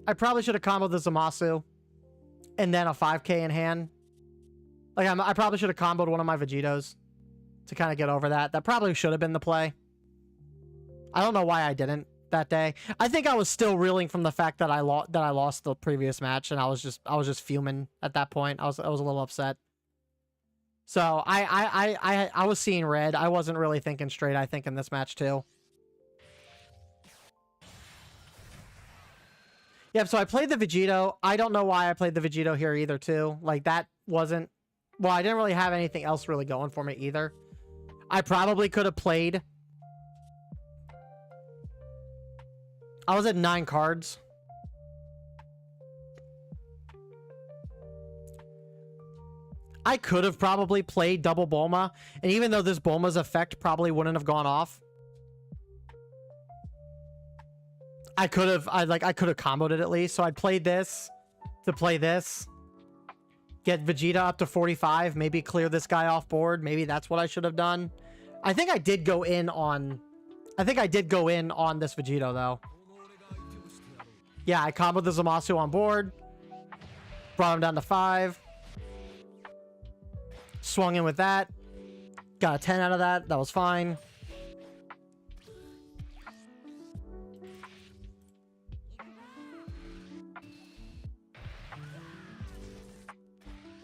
I probably should have comboed the Zamasu. And then a 5k in hand. Like, I probably should have comboed one of my Vegetos to kind of get over that. That probably should have been the play. I don't know why I didn't that day. I think I was still reeling from the fact that I lost the previous match, and I was just fuming at that point. I was a little upset. So I was seeing red. I wasn't really thinking straight, I think, in this match too. Yep, so I played the Vegito. I don't know why I played the Vegito here either too. Like that wasn't... Well, I didn't really have anything else really going for me either. I probably could have played... I was at 9 cards. I could have probably played double Bulma, and even though this Bulma's effect probably wouldn't have gone off, I could have comboed it at least. So I'd played this to play this. Get Vegeta up to 45, maybe clear this guy off board. Maybe that's what I should have done. I think I did go in on this Vegito though. Yeah, I comboed the Zamasu on board. Brought him down to 5. Swung in with that. Got a 10 out of that. That was fine.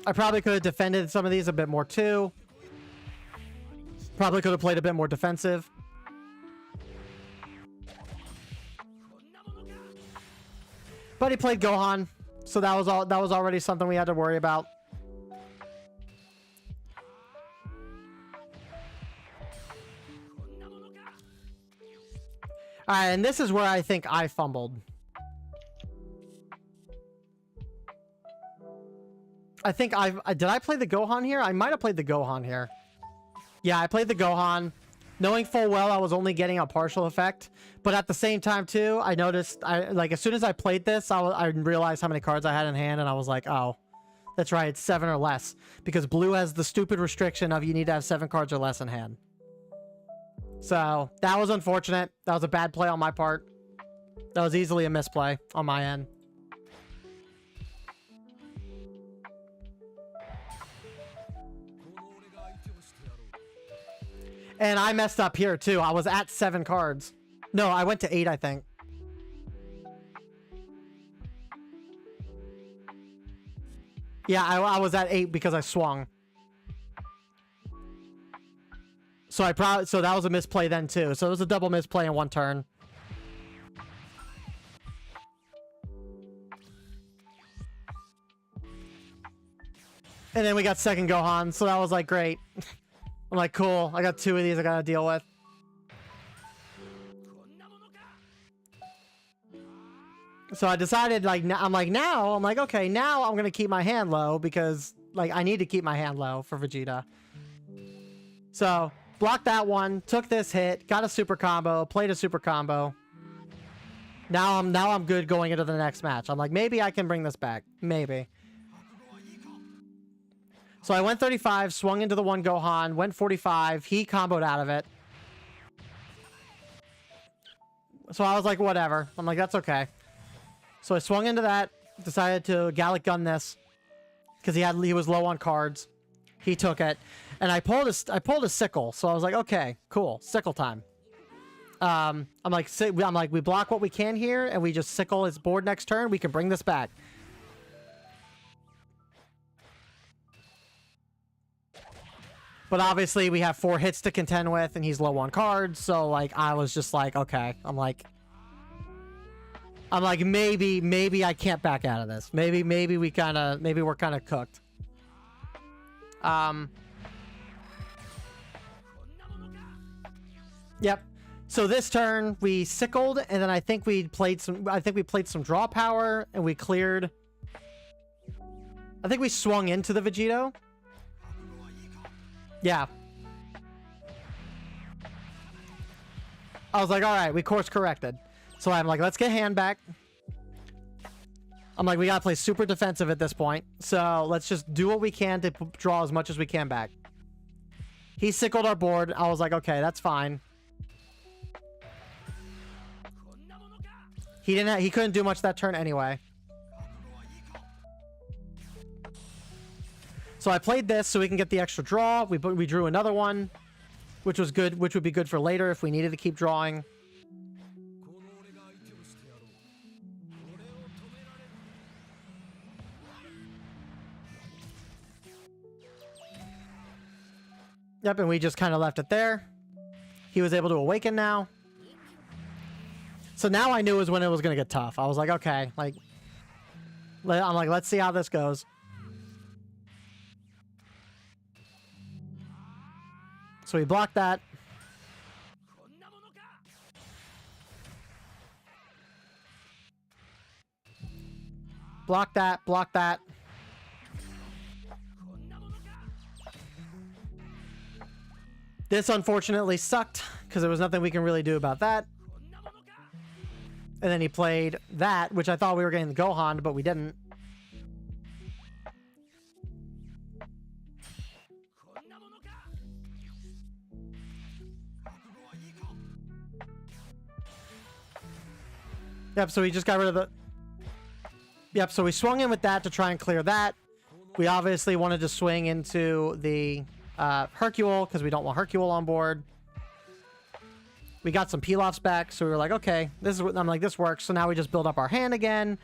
I probably could have defended some of these a bit more too. Probably could have played a bit more defensive. But he played Gohan, so that was already something we had to worry about. All right, and this is where I think I fumbled. I think did I play the Gohan here? I might have played the Gohan here. Yeah, I played the Gohan, knowing full well I was only getting a partial effect. But at the same time, too, I noticed, like, as soon as I played this, I realized how many cards I had in hand, and I was like, oh, that's right, it's 7 or less. Because blue has the stupid restriction of you need to have 7 cards or less in hand. So, that was unfortunate. That was a bad play on my part. That was easily a misplay on my end. And I messed up here, too. I was at 7 cards. No, I went to 8, I think. Yeah, I was at 8 because I swung. So that was a misplay then, too. So it was a double misplay in one turn. And then we got second Gohan, so that was like great. I'm like, cool, I got 2 of these I gotta deal with. So I decided, like, I'm like, okay, now I'm gonna keep my hand low because, like, I need to keep my hand low for Vegeta. So, blocked that one, took this hit, got a super combo, played a super combo. Now I'm good going into the next match. I'm like, maybe I can bring this back. Maybe. So I went 35, swung into the one Gohan, went 45, he comboed out of it. So I was like, whatever. I'm like, that's okay. So I swung into that, decided to Gallic Gun this because he was low on cards. He took it, and I pulled a sickle. So I was like, okay, cool, sickle time. I'm like, we block what we can here, and we just sickle his board next turn. We can bring this back. But obviously, we have 4 hits to contend with, and he's low on cards. So like, I was just like, okay. I'm like, maybe I can't back out of this. Maybe we're kind of cooked. Yep. So this turn we sickled, and then I think we played some draw power, and we cleared. I think we swung into the Vegito. Yeah. I was like, all right, we course corrected. So I'm like, let's get hand back. I'm like, we gotta play super defensive at this point. So let's just do what we can to draw as much as we can back. He sickled our board. I was like, okay, that's fine. He couldn't do much that turn anyway. So I played this so we can get the extra draw. We drew another one, which was good, which would be good for later if we needed to keep drawing. Yep, and we just kind of left it there. He was able to awaken now. So now I knew was when it was going to get tough. I was like, okay, like, I'm like, let's see how this goes. So we blocked that. Block that, block that. This unfortunately sucked because there was nothing we can really do about that. And then he played that, which I thought we were getting the Gohan, but we didn't. Yep, so we just got rid of the... Yep, so we swung in with that to try and clear that. We obviously wanted to swing into the Hercule because we don't want Hercule on board. We got some Pilafs back, so we were like, okay, this is what I'm like, this works. So now we just build up our hand again.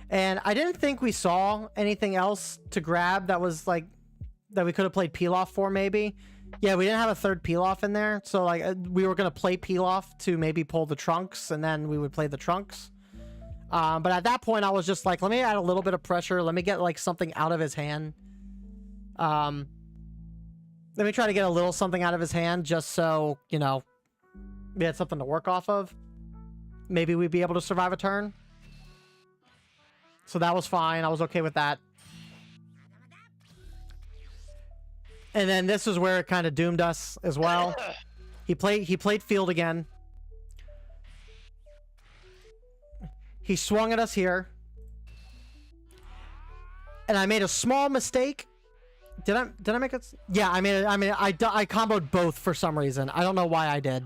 And I didn't think we saw anything else to grab that was like that we could have played peel off for maybe. Yeah, we didn't have a third peel off in there, so like we were gonna play peel off to maybe pull the trunks, and then we would play the trunks. But at that point, I was just like, let me add a little bit of pressure. Let me get like something out of his hand. Let me try to get a little something out of his hand, just so you know we had something to work off of. Maybe we'd be able to survive a turn. So that was fine. I was okay with that. And then this is where it kind of doomed us as well. He played field again. He swung at us here. And I made a small mistake. Did I make it? Yeah, I comboed both for some reason. I don't know why I did.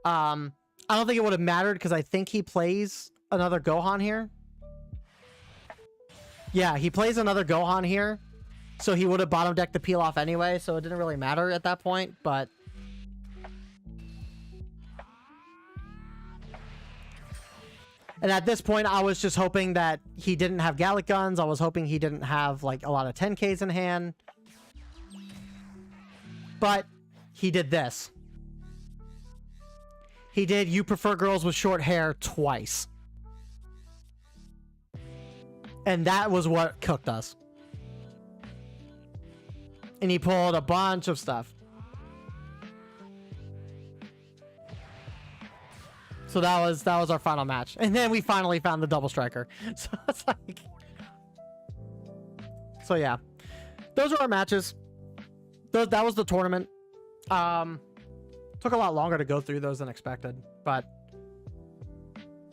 I don't think it would have mattered because I think he plays another Gohan here. Yeah, he plays another Gohan here. So he would have bottom decked the peel off anyway, so it didn't really matter at that point, but... And at this point, I was just hoping that he didn't have Gallic guns. I was hoping he didn't have, like, a lot of 10Ks in hand. But he did this. He did "You Prefer Girls with Short Hair" twice. And that was what cooked us. And he pulled a bunch of stuff. So that was our final match. And then we finally found the double striker. So it's like... So yeah. Those are our matches. That was the tournament. Took a lot longer to go through those than expected. But...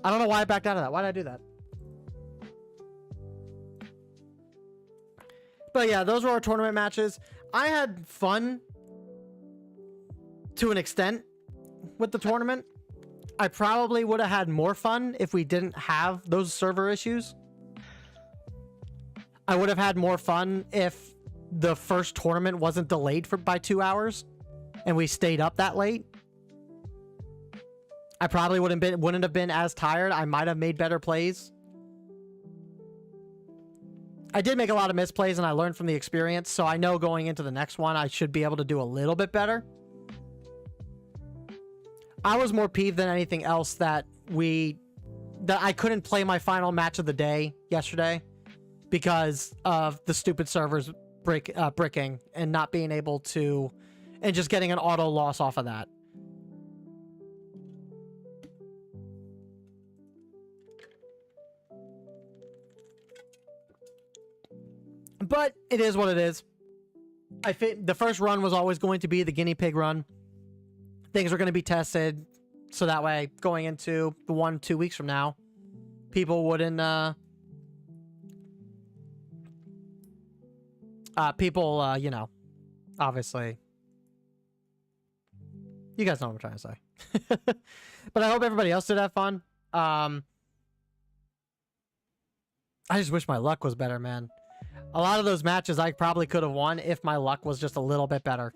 I don't know why I backed out of that. Why did I do that? But yeah, those were our tournament matches. I had fun to an extent with the tournament. I probably would have had more fun if we didn't have those server issues. I would have had more fun if the first tournament wasn't delayed by 2 hours and we stayed up that late. I probably wouldn't have been as tired. I might have made better plays. I did make a lot of misplays and I learned from the experience, so I know going into the next one I should be able to do a little bit better. I was more peeved than anything else that I couldn't play my final match of the day yesterday because of the stupid servers bricking and not being able to, and just getting an auto loss off of that. But it is what it is. The first run was always going to be the guinea pig run. Things were going to be tested, so that way, going into the 1-2 weeks from now, people wouldn't, you know, obviously, you guys know what I'm trying to say. But I hope everybody else did have fun. I just wish my luck was better, man. A lot of those matches I probably could have won if my luck was just a little bit better.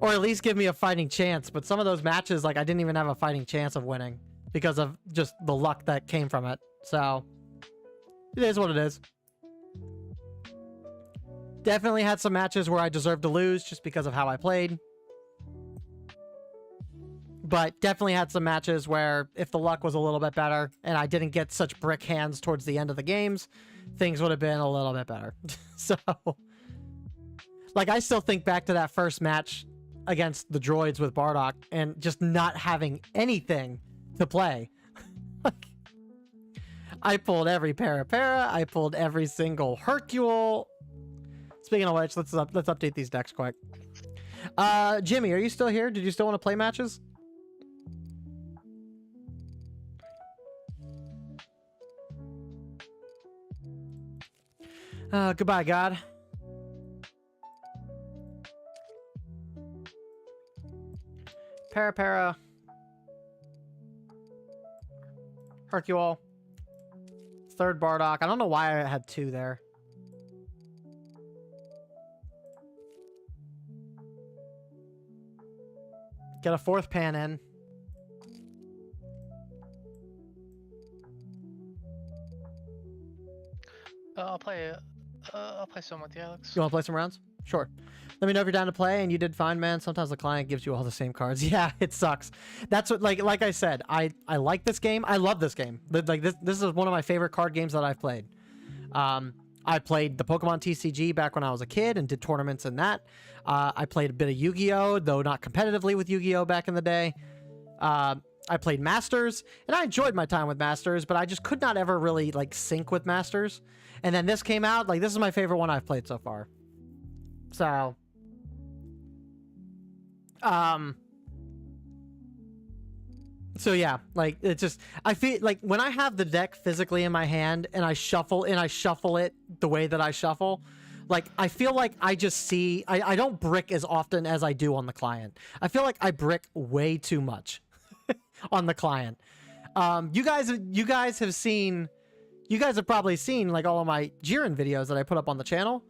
Or at least give me a fighting chance. But some of those matches, like, I didn't even have a fighting chance of winning because of just the luck that came from it. So, it is what it is. Definitely had some matches where I deserved to lose just because of how I played. But definitely had some matches where if the luck was a little bit better and I didn't get such brick hands towards the end of the games, things would have been a little bit better. So, like, I still think back to that first match against the droids with Bardock and just not having anything to play. Like, I pulled every para. I pulled every single Hercule. Speaking of which, let's update these decks quick. Jimmy, are you still here? Did you still want to play matches? Goodbye, God. Para. Hercule. Third Bardock. I don't know why I had two there. Get a fourth pan in. I'll play. I'll play some with you, Alex. You want to play some rounds? Sure. Let me know if you're down to play, and you did fine, man. Sometimes the client gives you all the same cards. Yeah, it sucks. That's what, like I said, I like this game. I love this game. Like this is one of my favorite card games that I've played. I played the Pokemon TCG back when I was a kid and did tournaments in that. I played a bit of Yu-Gi-Oh, though not competitively with Yu-Gi-Oh back in the day. I played Masters, and I enjoyed my time with Masters, but I just could not ever really like sync with Masters. And then this came out, like this is my favorite one I've played so far. So, yeah, like it's just, I feel like when I have the deck physically in my hand and I shuffle it the way that I shuffle, like I feel like I just see, I don't brick as often as I do on the client. I feel like I brick way too much on the client. You guys have probably seen like all of my Jiren videos that I put up on the channel.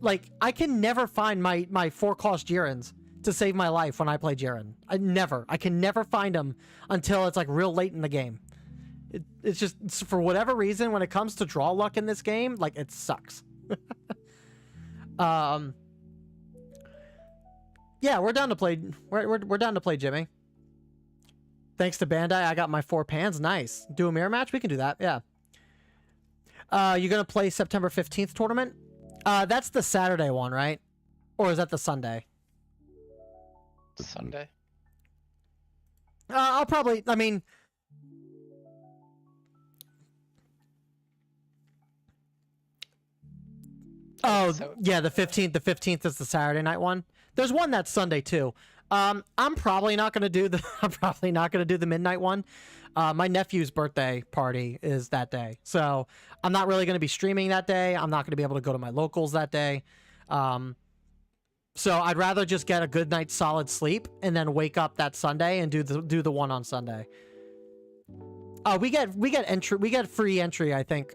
Like I can never find my 4-cost Jirens to save my life when I play Jiren. I can never find them until it's like real late in the game. It's just, for whatever reason, when it comes to draw luck in this game, like it sucks. Yeah, we're down to play. We're down to play Jimmy. Thanks to Bandai, I got my 4 pans. Nice. Do a mirror match? We can do that. Yeah. You're gonna play September 15th tournament? That's the Saturday one, right? Or is that the Sunday? Sunday. I'll probably, I mean... Oh, yeah, the 15th. The 15th is the Saturday night one. There's one that's Sunday too. I'm probably not gonna do the midnight one. My nephew's birthday party is that day, so I'm not really gonna be streaming that day. I'm not gonna be able to go to my locals that day. So I'd rather just get a good night's solid sleep and then wake up that Sunday and do the one on Sunday. We get free entry, I think,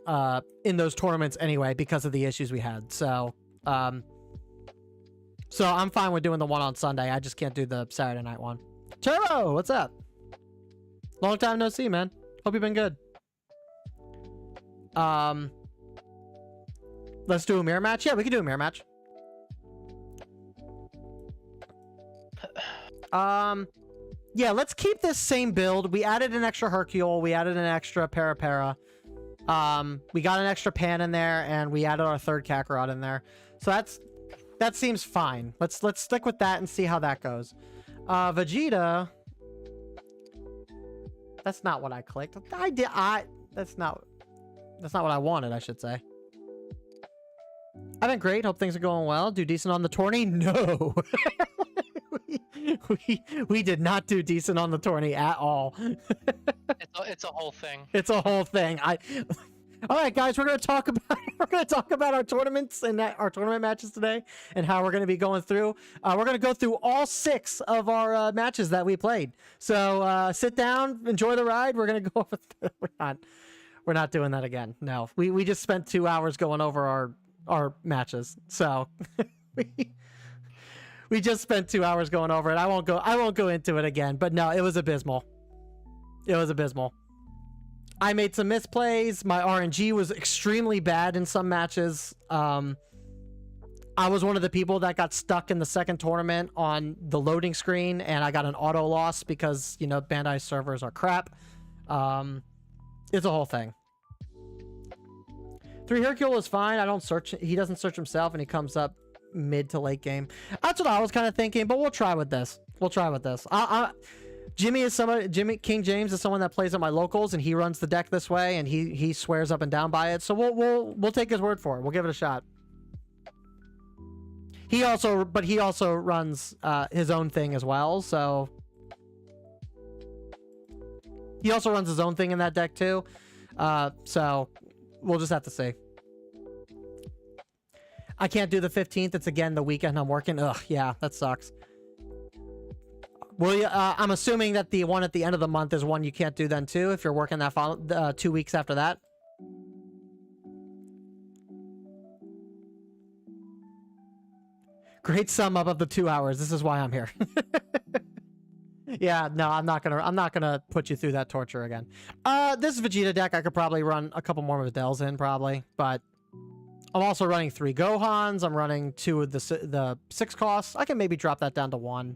in those tournaments anyway because of the issues we had. So so I'm fine with doing the one on Sunday. I just can't do the Saturday night one. Turbo, what's up? Long time no see, man. Hope you've been good. Let's do a mirror match. Yeah, we can do a mirror match. Yeah, let's keep this same build. We added an extra Hercule. We added an extra Para. We got an extra Pan in there, and we added our 3rd Kakarot in there. So that seems fine. Let's stick with that and see how that goes. Vegeta. That's not what I clicked. That's not what I wanted, I should say. I've been great. Hope things are going well. Do decent on the tourney? No. we did not do decent on the tourney at all. It's a whole thing. It's a whole thing. All right, guys, we're gonna talk about our tournaments and our tournament matches today, and how we're gonna be going through. We're gonna go through all 6 of our matches that we played. So sit down, enjoy the ride. We're gonna go over. We're not doing that again. No, we just spent 2 hours going over our matches. So we just spent 2 hours going over it. I won't go into it again. But no, it was abysmal. It was abysmal. I made some misplays. My RNG was extremely bad in some matches. I was one of the people that got stuck in the second tournament on the loading screen, and I got an auto loss because, you know, Bandai servers are crap. It's a whole thing. 3 Hercule is fine. I don't search. He doesn't search himself, and he comes up mid to late game. That's what I was kind of thinking, but we'll try with this. King James is someone that plays at my locals, and he runs the deck this way, and he swears up and down by it. So we'll take his word for it. We'll give it a shot. He also runs his own thing as well. So he also runs his own thing in that deck too. So we'll just have to see. I can't do the 15th. It's again the weekend I'm working. Ugh, yeah, that sucks. Well, I'm assuming that the one at the end of the month is one you can't do then too, if you're working that 2 weeks after that. Great sum up of the 2 hours. This is why I'm here. Yeah, no, I'm not gonna put you through that torture again. This Vegeta deck I could probably run a couple more Videls in probably, but I'm also running 3 Gohans. I'm running 2 of the 6 costs. I can maybe drop that down to 1.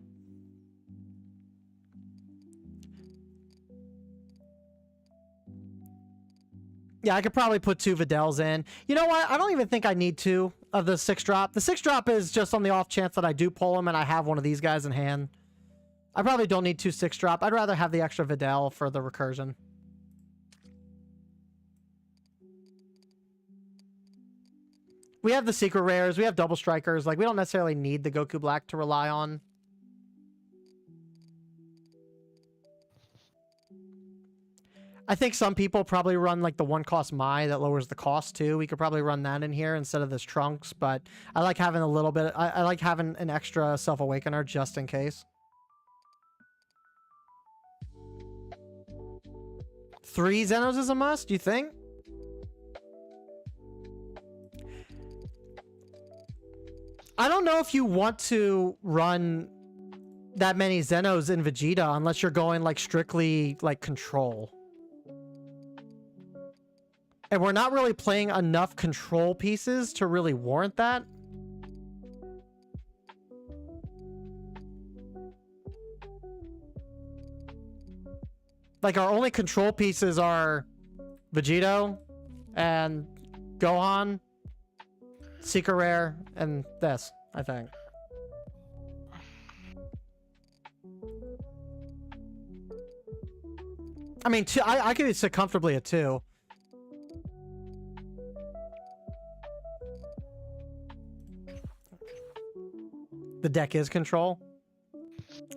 Yeah, I could probably put 2 Videls in. You know what? I don't even think I need 2 of the 6 drop. The 6 drop is just on the off chance that I do pull them and I have one of these guys in hand. I probably don't need 2 6 drop. I'd rather have the extra Videl for the recursion. We have the secret rares. We have double strikers. Like, we don't necessarily need the Goku Black to rely on. I think some people probably run like the 1 cost Mai that lowers the cost too. We could probably run that in here instead of this Trunks, but I like having a little bit. I like having an extra Self Awakener just in case. 3 Zenos is a must, you think? I don't know if you want to run that many Zenos in Vegeta unless you're going like strictly like control. And we're not really playing enough control pieces to really warrant that. Like, our only control pieces are Vegito and Gohan, Secret Rare, and this, I think. I mean, I could sit comfortably at 2. The deck is control.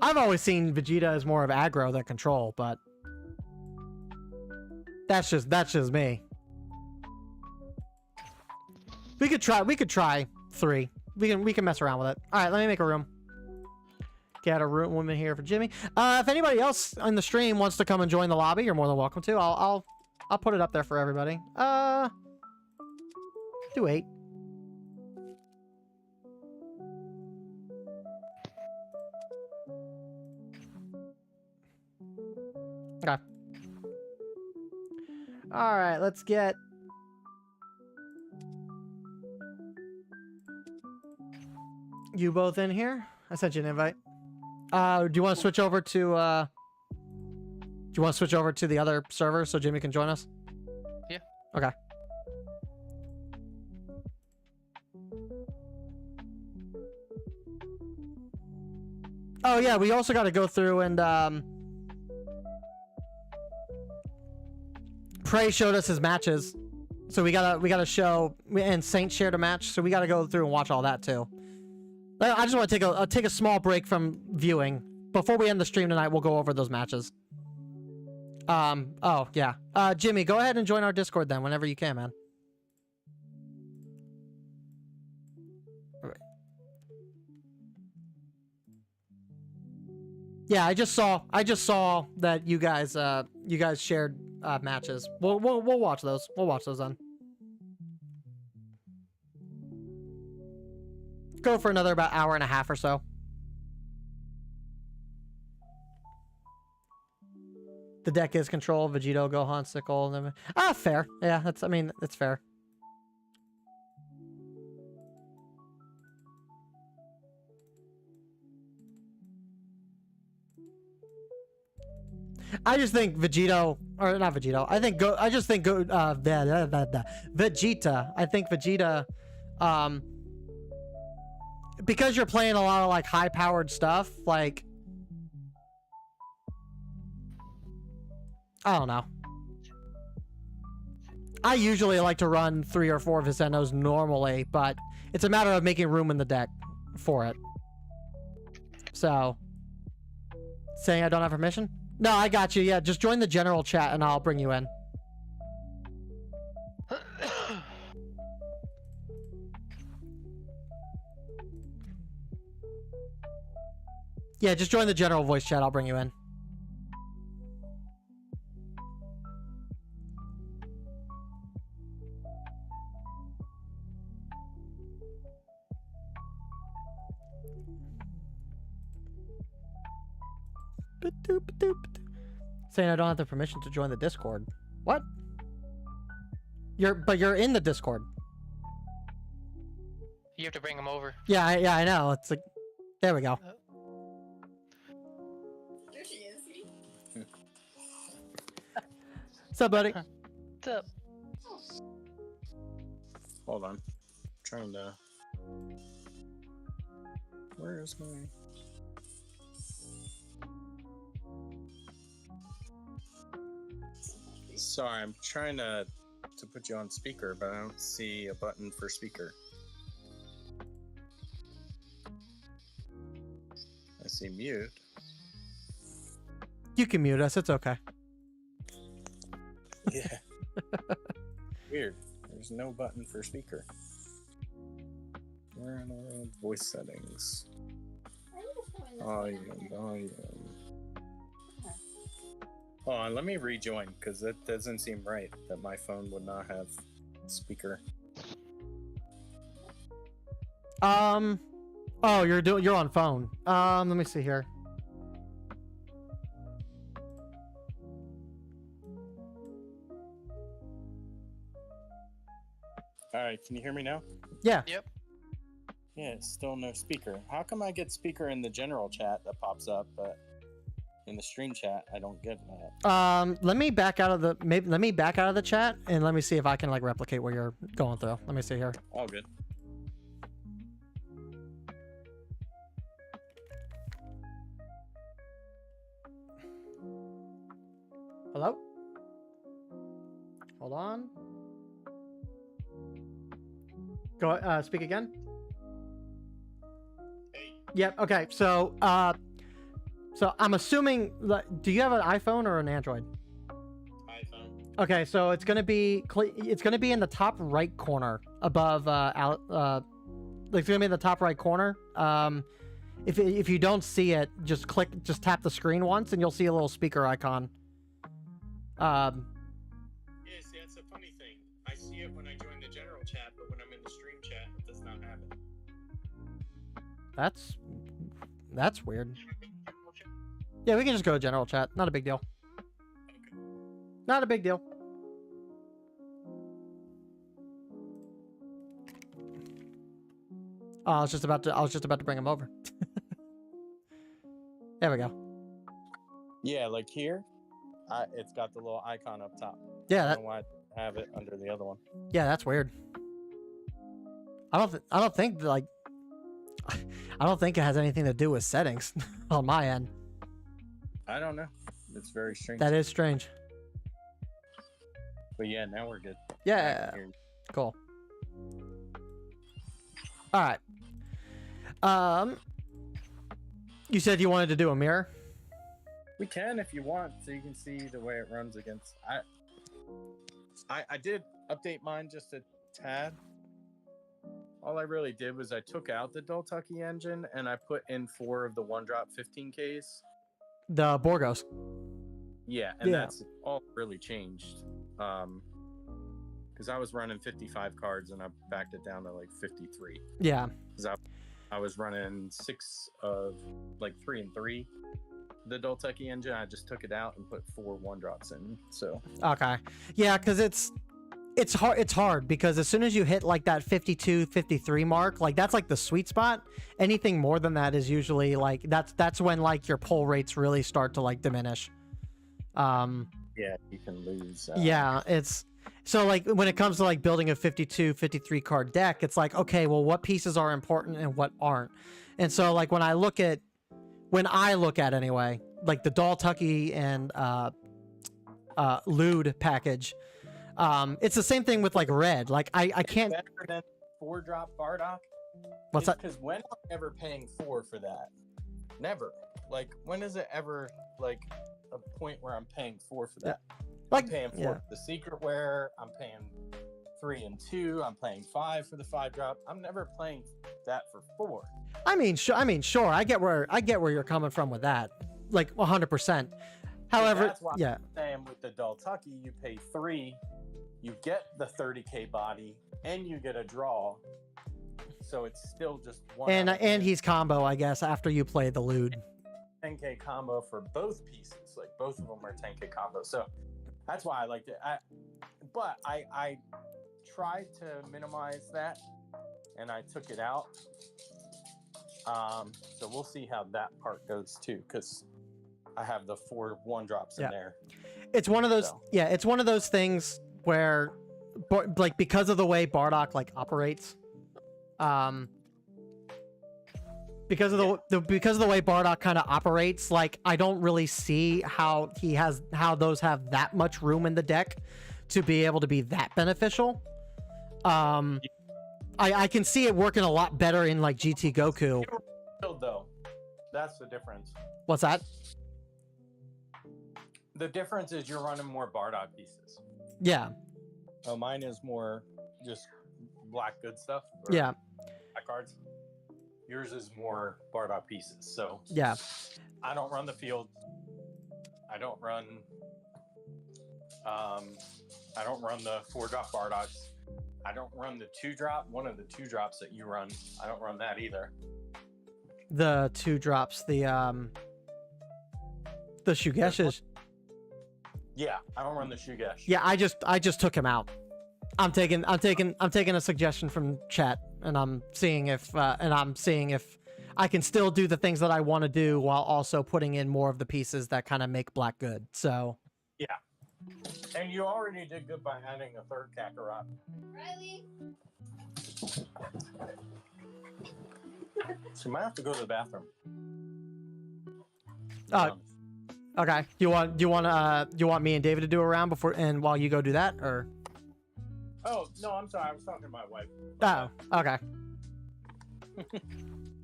I've always seen Vegeta as more of aggro than control, but that's just me. We could try 3. We can mess around with it. All right, let me make a room. Get a room woman here for Jimmy. If anybody else in the stream wants to come and join the lobby, you're more than welcome to. I'll put it up there for everybody. Do 8. Okay. All right, let's get you both in here. I sent you an invite. Do you want to switch over to the other server so Jimmy can join us? Yeah. Okay. Oh yeah, we also got to go through and Prey showed us his matches, so we gotta show, and Saint shared a match, so we gotta go through and watch all that too. I just want to take a small break from viewing before we end the stream tonight. We'll go over those matches. Oh yeah, Jimmy, go ahead and join our Discord then whenever you can, man. Yeah, I just saw that you guys shared matches. We'll watch those. We'll watch those then. Go for another about hour and a half or so. The deck is control, Vegito, Gohan, Sickle. Fair. Yeah, I mean, it's fair. I just think Vegito, or not Vegito. Vegeta. I think Vegeta, because you're playing a lot of like high-powered stuff, like, I don't know. I usually like to run 3 or 4 Vicendos normally, but it's a matter of making room in the deck for it. So, saying I don't have permission? No, I got you. Yeah, just join the general chat and I'll bring you in. Yeah, just join the general voice chat. I'll bring you in. Saying I don't have the permission to join the Discord. What? You're in the Discord. You have to bring him over. Yeah, I know. It's like, there we go. There she is. What's up, buddy? What's up? Hold on. I'm trying to. Where is my? Sorry, I'm trying to put you on speaker, but I don't see a button for speaker. I see mute. You can mute us. It's okay. Yeah. Weird. There's no button for speaker. Where are the voice settings? Volume. Hold on, let me rejoin because that doesn't seem right that my phone would not have speaker. Oh, you're on phone. Let me see here. All right, can you hear me now? Yeah. Yep. Yeah, still no speaker. How come I get speaker in the general chat that pops up, but in the stream chat I don't get that? Let me back out of the chat and let me see if I can like replicate what you're going through. Let me see here. All good. Hello? Hold on. Go speak again. Hey. Yep. Okay. So I'm assuming. Do you have an iPhone or an Android? iPhone. Okay. So it's gonna be in the top right corner above it's gonna be in the top right corner. If you don't see it, just tap the screen once and you'll see a little speaker icon. Yeah, see, that's a funny thing. I see it when I join the general chat, but when I'm in the stream chat, it does not have it. That's weird. Yeah, we can just go to general chat. Not a big deal. Okay. Not a big deal. Oh, I was just about to bring him over. There we go. Yeah, like here, it's got the little icon up top. Yeah, I don't know why I have it under the other one. Yeah, that's weird. I don't think it has anything to do with settings on my end. I don't know. It's very strange. That is strange. But yeah, now we're good. Yeah. Here. Cool. All right. You said you wanted to do a mirror? We can if you want, so you can see the way it runs against. I did update mine just a tad. All I really did was I took out the Dultucky engine and I put in 4 of the 1-drop 15Ks. The Borgos. Yeah, and Yeah. that's all really changed. Because I was running 55 cards and I backed it down to like 53. Yeah. Because I was running 6 of like 3 and 3. The Dultucky engine, I just took it out and put 4 1-drops in. So Okay. Yeah, because it's hard because as soon as you hit like that 52, 53 mark, like that's like the sweet spot. Anything more than that is usually like that's when like your pull rates really start to like diminish. yeah, you can lose. Yeah, it's so like when it comes to like building a 52, 53 card deck, it's like, okay, well, what pieces are important and what aren't? And so like when I look at anyway, like the Dultucky and Lude package, it's the same thing with like red. Like I can't. Better than 4-drop Bardock. What's that? Because when am I ever paying 4 for that? Never. Like when is it ever like a point where I'm paying 4 for that? Like I'm paying 4 for the secret wear. I'm paying 3 and 2. I'm paying 5 for the 5-drop. I'm never playing that for 4. I mean, sure. I get where you're coming from with that, like 100%. However, that's why yeah, I'm saying with the Dultucky, you pay 3, you get the 30K body, and you get a draw. So it's still just one. and he's combo, I guess, after you play the Lude. 10k combo for both pieces. Like both of them are 10k combo. So that's why I liked it. But I tried to minimize that, and I took it out. So we'll see how that part goes too, because I have the 4 1-drops in there. It's one of those. So. Yeah, it's one of those things where, like, because of the way Bardock like operates, because of the way Bardock kind of operates, like I don't really see how those have that much room in the deck to be able to be that beneficial. I can see it working a lot better in like GT Goku. Though, that's the difference. What's that? The difference is you're running more Bardock pieces. Yeah. Oh, mine is more just black good stuff. Yeah. Black cards. Yours is more Bardock pieces. So yeah. I don't run the field. I don't run the 4-drop Bardocks. I don't run the 2-drop. One of the 2-drops that you run, I don't run that either. The 2-drops, the Shugeshes. Yeah, I don't run the Shugesh. Yeah, I just took him out. I'm taking a suggestion from chat, and I'm seeing if I can still do the things that I want to do while also putting in more of the pieces that kind of make black good. So yeah, and you already did good by adding a 3rd Kakarot. Riley. So you might have to go to the bathroom. Okay. You want me and David to do a round while you go do that, or? Oh no, I'm sorry. I was talking to my wife. Oh, okay.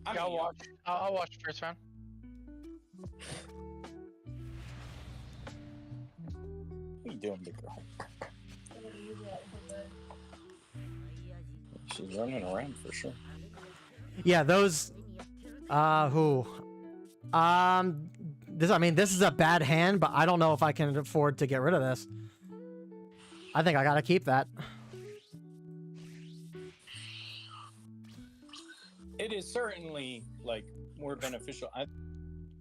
I'll watch the first round. What are you doing, big girl? She's running around for sure. Yeah, those. This is a bad hand, but I don't know if I can afford to get rid of this. I think I gotta keep that. It is certainly like more beneficial.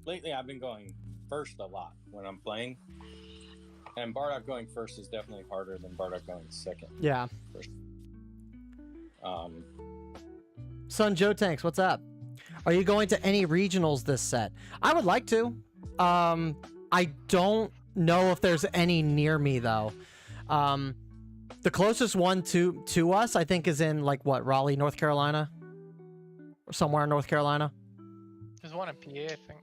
Lately I've been going first a lot when I'm playing, and Bardock going first is definitely harder than Bardock going second. Yeah. First. Son Joe Tanks, what's up? Are you going to any regionals this set? I would like to. I don't know if there's any near me though. The closest one to us, I think, is in like what, Raleigh, North Carolina, or somewhere in North Carolina. There's one in PA, I think.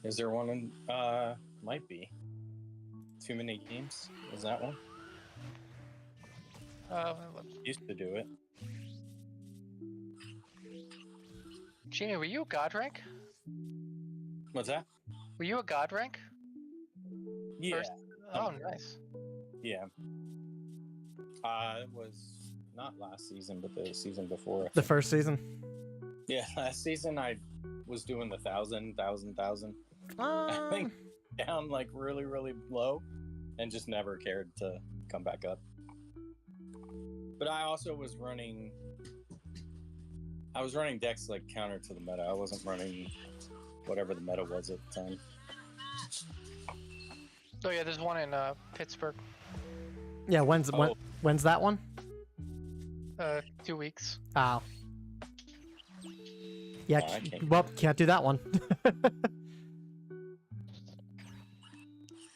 Is there one in? Might be. Too many games. Is that one? Used to do it. Jimmy, were you a god rank? What's that? Were you a god rank? Yeah. First? Oh, nice. Yeah. It was not last season, but the season before. The first season. Yeah, last season I was doing the 1,000. I think down like really, really low, and just never cared to come back up. But I also was running. I was running decks like counter to the meta. I wasn't running whatever the meta was at the time. Oh yeah, there's one in Pittsburgh. Yeah, when's that one? 2 weeks. Oh. Yeah, can't do that one.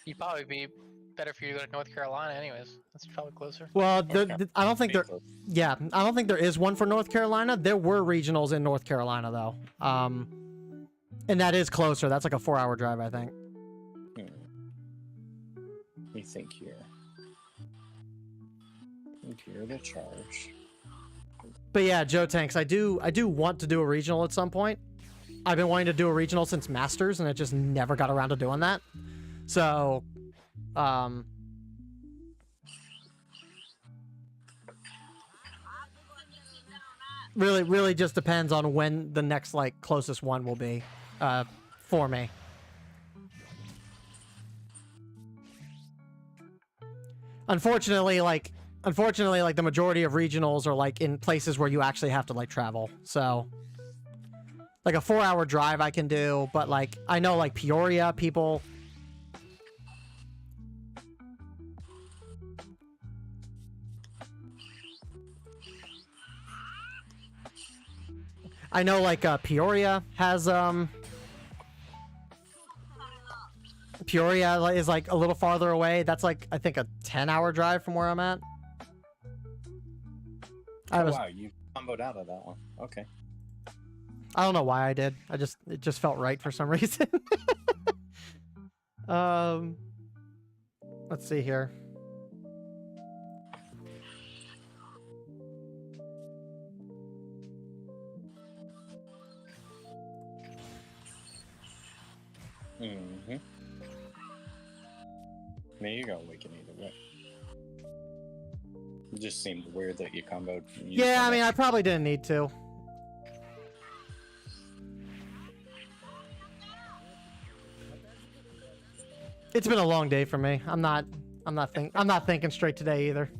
You'd probably be better for you to go to North Carolina anyways. That's probably closer. Well, I don't think there. Yeah, I don't think there is one for North Carolina. There were regionals in North Carolina though, and that is closer. That's like a 4-hour drive, I think. Let me think here. Here the charge. But yeah, Joe Tanks, I do want to do a regional at some point. I've been wanting to do a regional since Masters, and it just never got around to doing that. So, really just depends on when the next like closest one will be, for me. Unfortunately, the majority of regionals are like in places where you actually have to like travel. So Like a 4-hour drive I can do, but like I know like Peoria people. I know like Peoria has Peoria is like a little farther away. That's like I think a 10-hour drive from where I'm at. Wow, you comboed out of that one. Okay. I don't know why I did. It just felt right for some reason. Let's see here. Mm-hmm. There you go, Wicked either way. It just seemed weird that you comboed. Yeah, I mean, I probably didn't need to. It's been a long day for me. I'm not thinking straight today either.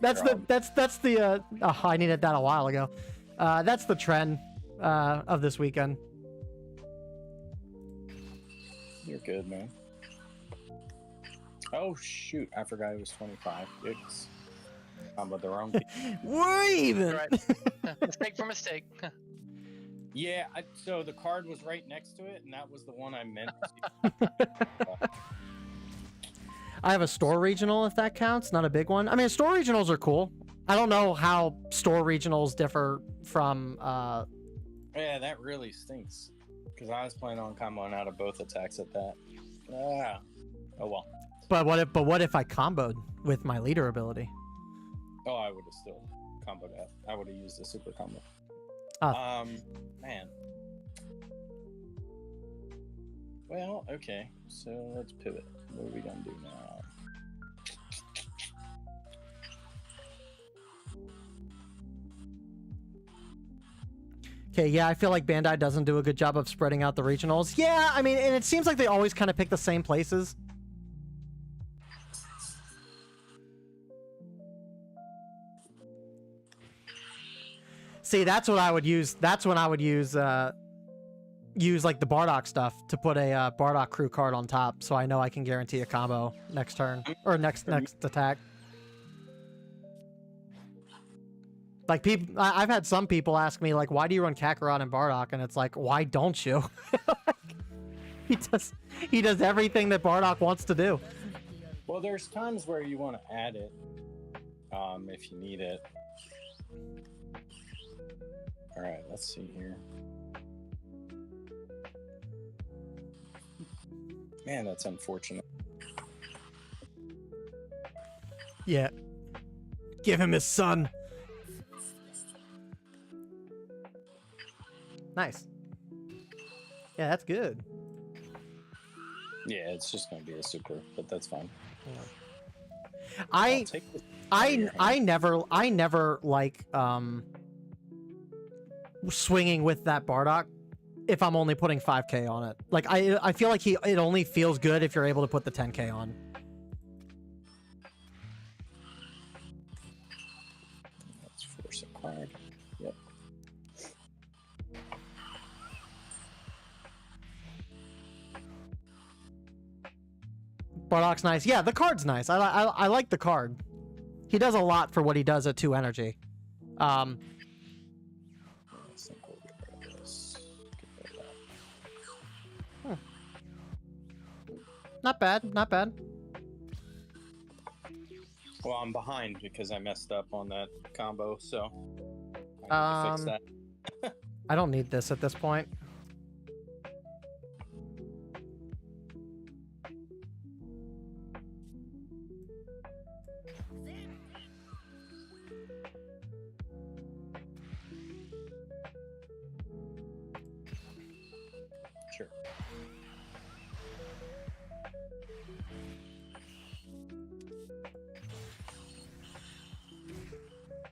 That's the I needed that a while ago. That's the trend of this weekend. You're good, man. Oh shoot, I forgot it was 25. It's comboed the wrong people. We're even. Right. Mistake for mistake. Yeah, so the card was right next to it, and that was the one I meant to. I have a store regional, if that counts. Not a big one. I mean, store regionals are cool. I don't know how store regionals differ from... Yeah, that really stinks. Because I was planning on comboing out of both attacks at that. Ah. Oh well. But what if I comboed with my leader ability? Oh, I would have still comboed out. I would have used the super combo. Man. Well, okay. So let's pivot. What are we gonna do now? Okay, yeah, I feel like Bandai doesn't do a good job of spreading out the regionals. Yeah, I mean, and it seems like they always kind of pick the same places. See, that's what I would use. That's when I would use like the Bardock stuff to put a Bardock crew card on top, so I know I can guarantee a combo next turn or next attack. Like I've had some people ask me like, "Why do you run Kakarot and Bardock?" And it's like, "Why don't you?" He does everything that Bardock wants to do. Well, there's times where you want to add it, if you need it. All right, let's see here. Man, that's unfortunate. Yeah. Give him his son. Nice. Yeah, that's good. Yeah, it's just gonna be a super, but that's fine. I never like swinging with that Bardock if I'm only putting 5k on it. Like I feel like it only feels good if you're able to put the 10k on. Let's force a card. Yep. Bardock's nice. Yeah, the card's nice. I like the card. He does a lot for what he does at 2 energy. Not bad, not bad. Well, I'm behind because I messed up on that combo, so I need to fix that. I don't need this at this point. Sure.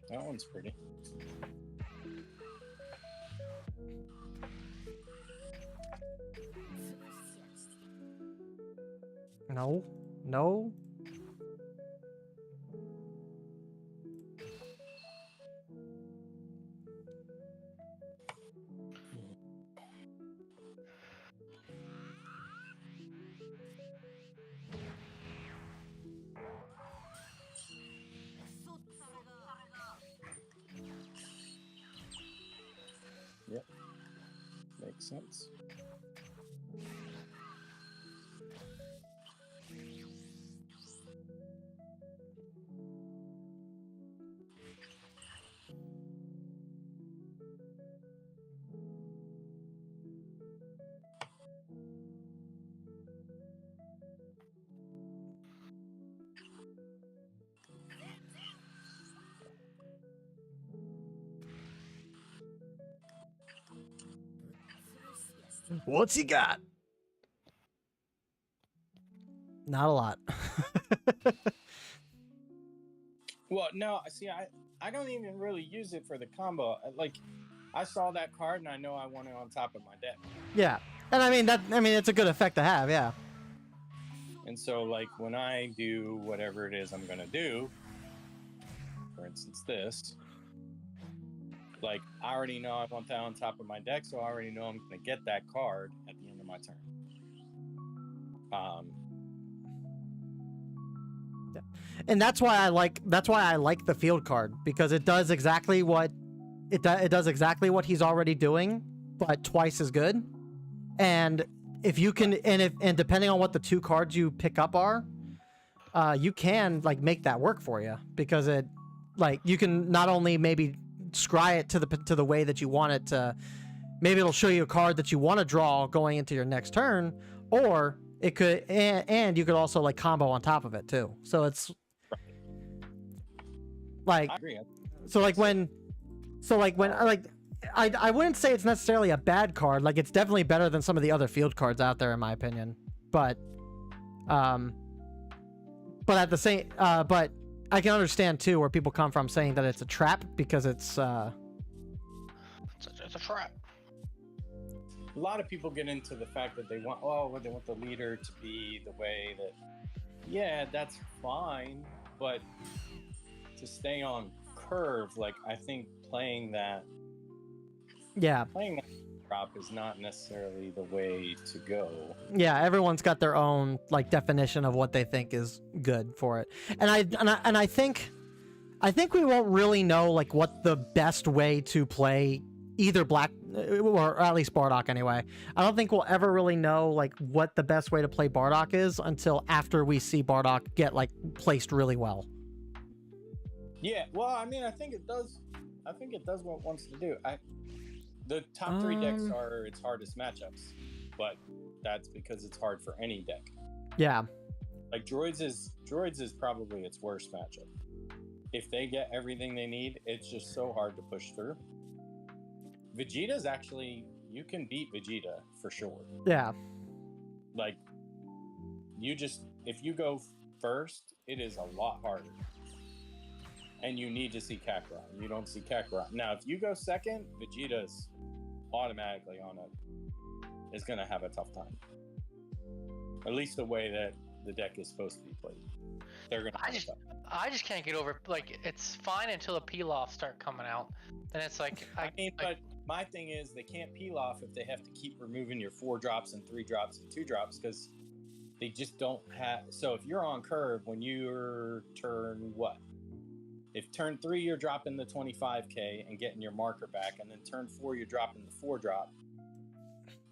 That one's pretty. No, no. makes sense. What's he got? Not a lot. Well, no, see, I don't even really use it for the combo. Like, I saw that card and I know I want it on top of my deck. Yeah, and I mean it's a good effect to have. Yeah. And so, like, when I do whatever it is I'm gonna do, for instance, this, like, I already know I want that on top of my deck, so I already know I'm gonna get that card at the end of my turn. And that's why I like the field card, because it does exactly what it does exactly what he's already doing, but twice as good. And if you can, and depending on what the two cards you pick up are, you can like make that work for you, because it, like, you can not only maybe scry it to the way that you want it to. Maybe it'll show you a card that you want to draw going into your next turn, or it could, and you could also like combo on top of it too. So it's like, I agree. I wouldn't say it's necessarily a bad card. Like, it's definitely better than some of the other field cards out there, in my opinion. But at the same, but I can understand too where people come from saying that it's a trap, because it's a trap. A lot of people get into the fact that they want the leader to be the way that, yeah, that's fine, but to stay on curve, like, I think playing that drop is not necessarily the way to go. Yeah, everyone's got their own like definition of what they think is good for it, and I think we won't really know like what the best way to play either Black, or at least Bardock anyway. I don't think we'll ever really know like what the best way to play Bardock is until after we see Bardock get like placed really well. Yeah, well, I mean, I think it does what it wants to do. The top three decks are its hardest matchups, but that's because it's hard for any deck. Yeah. Like, droids is probably its worst matchup. If they get everything they need, it's just so hard to push through. Vegeta's actually, you can beat Vegeta for sure. Yeah. Like, if you go first, it is a lot harder. And you need to see Kakarot. You don't see Kakarot. Now, if you go second, Vegeta's automatically is going to have a tough time. At least the way that the deck is supposed to be played. They're going to I just can't get over, like, it's fine until the peel-offs start coming out. Then it's like... but my thing is, they can't peel off if they have to keep removing your 4 drops and 3 drops and 2 drops, because they just don't have... So if you're on curve, when you're turn what? If turn 3 you're dropping the 25k and getting your marker back, and then turn 4 you're dropping the 4 drop,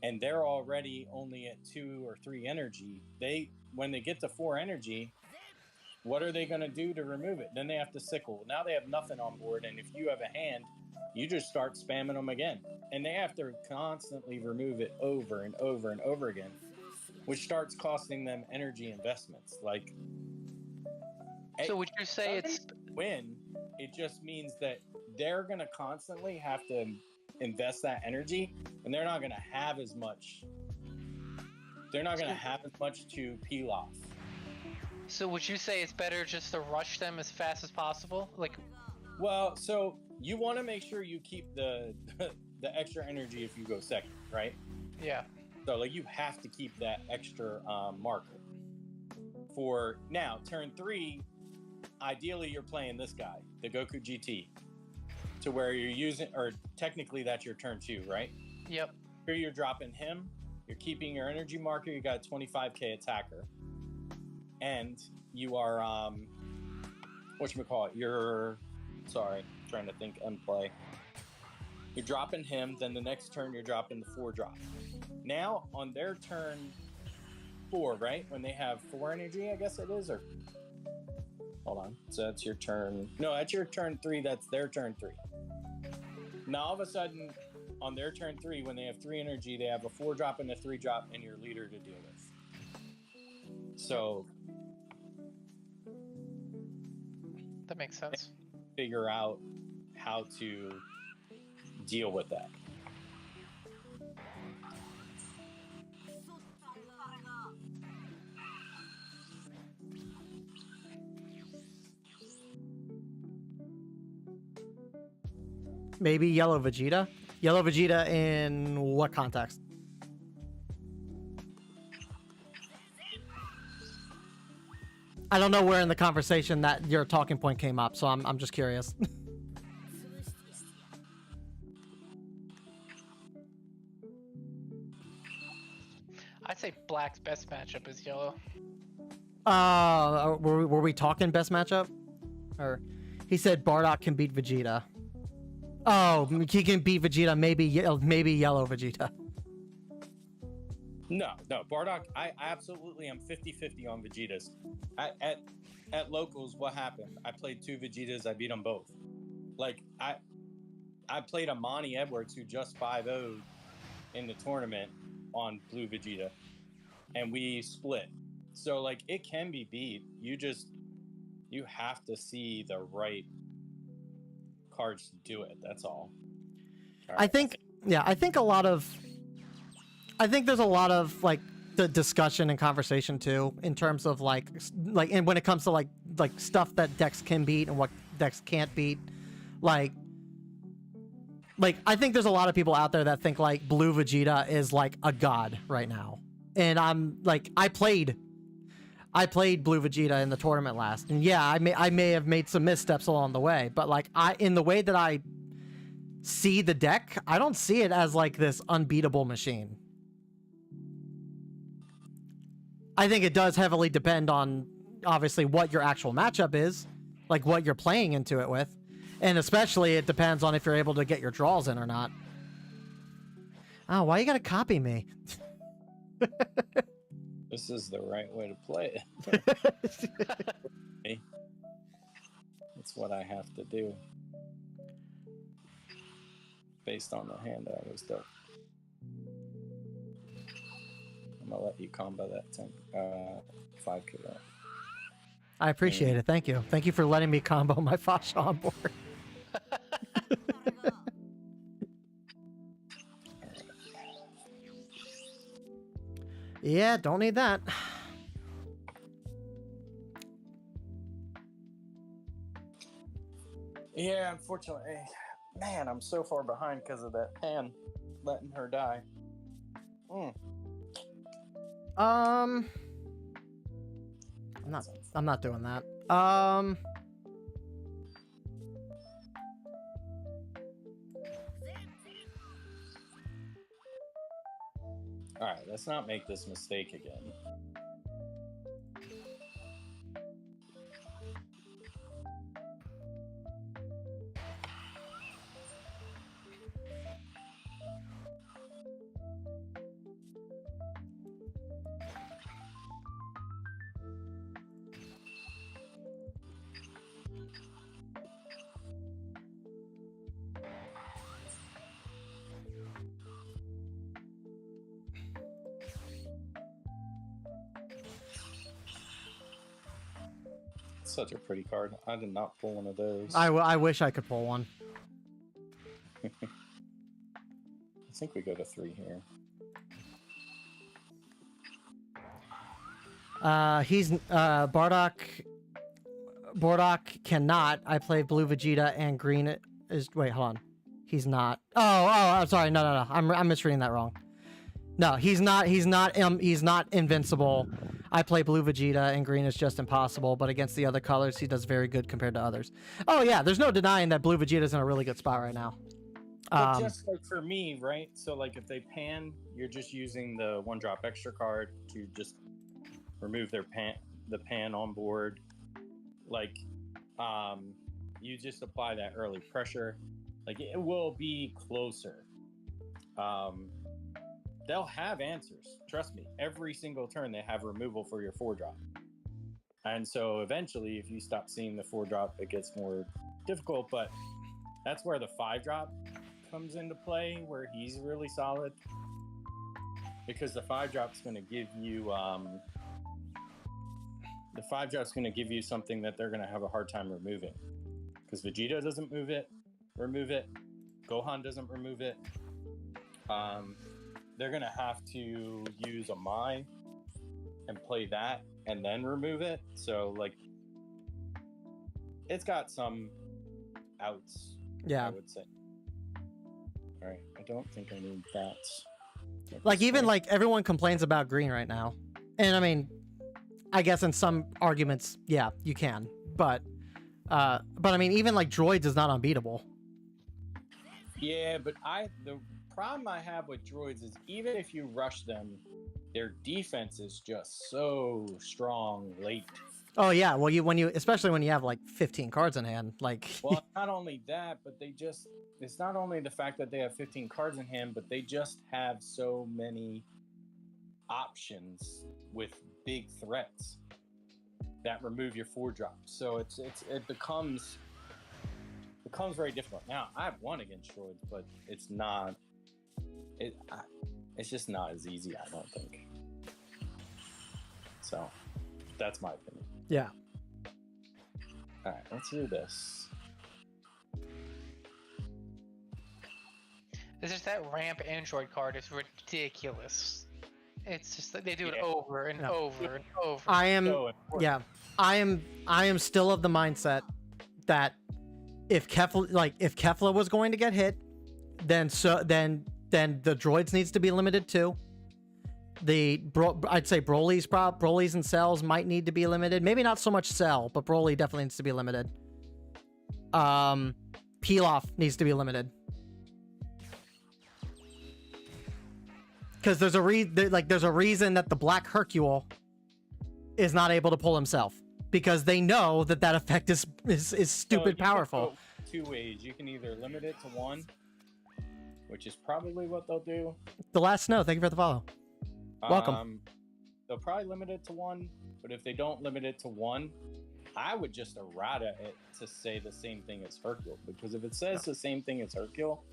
and they're already only at 2 or 3 energy, when they get to 4 energy, what are they going to do to remove it? Then they have to sickle. Now they have nothing on board, and if you have a hand, you just start spamming them again, and they have to constantly remove it over and over and over again, which starts costing them energy investments. Like, so would you say it's win? It just means that they're going to constantly have to invest that energy, and they're not going to have as much. They're not going to have as much to peel off. So would you say it's better just to rush them as fast as possible? Like, well, so you want to make sure you keep the extra energy if you go second, right? Yeah. So like, you have to keep that extra marker. For now, turn 3, ideally you're playing this guy, the Goku GT, to where you're using, or technically that's your turn 2, right? Yep. Here you're dropping him, you're keeping your energy marker, you got a 25k attacker, and you are whatchamacallit, you're, sorry, trying to think and play. You're dropping him, then the next turn you're dropping the 4-drop. Now on their turn 4, right? When they have 4 energy, I guess it is, or hold on. So that's your turn. No, that's your turn 3. That's their turn 3. Now all of a sudden, on their turn 3, when they have 3 energy, they have a 4-drop and a 3-drop, and your leader to deal with. So that makes sense. Figure out how to deal with that. Maybe yellow Vegeta? Yellow Vegeta in what context? I don't know where in the conversation that your talking point came up, so I'm just curious. I'd say Black's best matchup is yellow. Were we talking best matchup? Or he said Bardock can beat Vegeta. Oh, he can beat Vegeta, maybe yellow Vegeta. No, Bardock, I absolutely am 50-50 on Vegetas. At locals, what happened? I played 2 Vegetas, I beat them both. Like, I played a Monty Edwards who just 5-0'd in the tournament on blue Vegeta, and we split. So, like, it can be beat. You have to see the right cards to do it. That's all. I think there's a lot of like the discussion and conversation too, in terms of like and when it comes to like stuff that decks can beat and what decks can't beat. Like I think there's a lot of people out there that think like blue Vegeta is like a god right now, and I'm like, I played blue Vegeta in the tournament last, and yeah, I may have made some missteps along the way, but like in the way that I see the deck, I don't see it as like this unbeatable machine. I think it does heavily depend on obviously what your actual matchup is, like what you're playing into it with, and especially it depends on if you're able to get your draws in or not. Oh, why you gotta copy me? This is the right way to play it. That's what I have to do based on the hand I was dealt. I'm gonna let you combo that 5k round. I appreciate it. Thank you. Thank you for letting me combo my Fasha on board. Yeah, don't need that. Yeah, unfortunately, man, I'm so far behind because of that pan letting her die. I'm not doing that. All right, let's not make this mistake again. Such a pretty card. I did not pull one of those. I wish I could pull one. I think we go to 3 here. He's Bardock cannot. I play blue Vegeta and green is. Wait, hold on. He's not. Oh, I'm sorry. No. I'm misreading that wrong. No, he's not invincible. I play blue Vegeta and green is just impossible, but against the other colors, he does very good compared to others. Oh yeah, there's no denying that blue Vegeta's in a really good spot right now. But just like for me, right? So like if they pan, you're just using the 1-drop extra card to just remove the pan on board. Like, you just apply that early pressure. Like it will be closer. They'll have answers. Trust me. Every single turn they have removal for your 4-drop. And so eventually, if you stop seeing the 4-drop, it gets more difficult. But that's where the 5-drop comes into play, where he's really solid. Because the 5-drop's going to give you something that they're going to have a hard time removing. Because Vegeta doesn't remove it. Gohan doesn't remove it. They're going to have to use a Mai and play that and then remove it. So, like, it's got some outs, I would say. All right, I don't think I need that. Like, even, like, everyone complains about green right now. And, I mean, I guess in some arguments, yeah, you can. But I mean, even, like, droids is not unbeatable. Yeah, but the problem I have with droids is even if you rush them, their defense is just so strong late. Oh yeah, well especially when you have like 15 cards in hand, like. Well, not only that, but it's not only the fact that they have 15 cards in hand, but they just have so many options with big threats that remove your 4-drop. So it becomes very difficult. Now, I've won against droids, but it's just not as easy, I don't think. So, that's my opinion. Yeah. All right, let's do this. It's just that ramp Android card is ridiculous. It's just that they do it over and over and over. I am still of the mindset that if Kefla was going to get hit, then the droids needs to be limited too. I'd say Broly's and Cells might need to be limited. Maybe not so much Cell, but Broly definitely needs to be limited. Pilaf needs to be limited. Because there's a reason that the Black Hercule is not able to pull himself, because they know that effect is stupid powerful. Two ways. You can either limit it to 1, which is probably what they'll do. The last snow. Thank you for the follow. Welcome. They'll probably limit it to 1, but if they don't limit it to 1, I would just errata it to say the same thing as Hercule, because if it says the same thing as Hercule,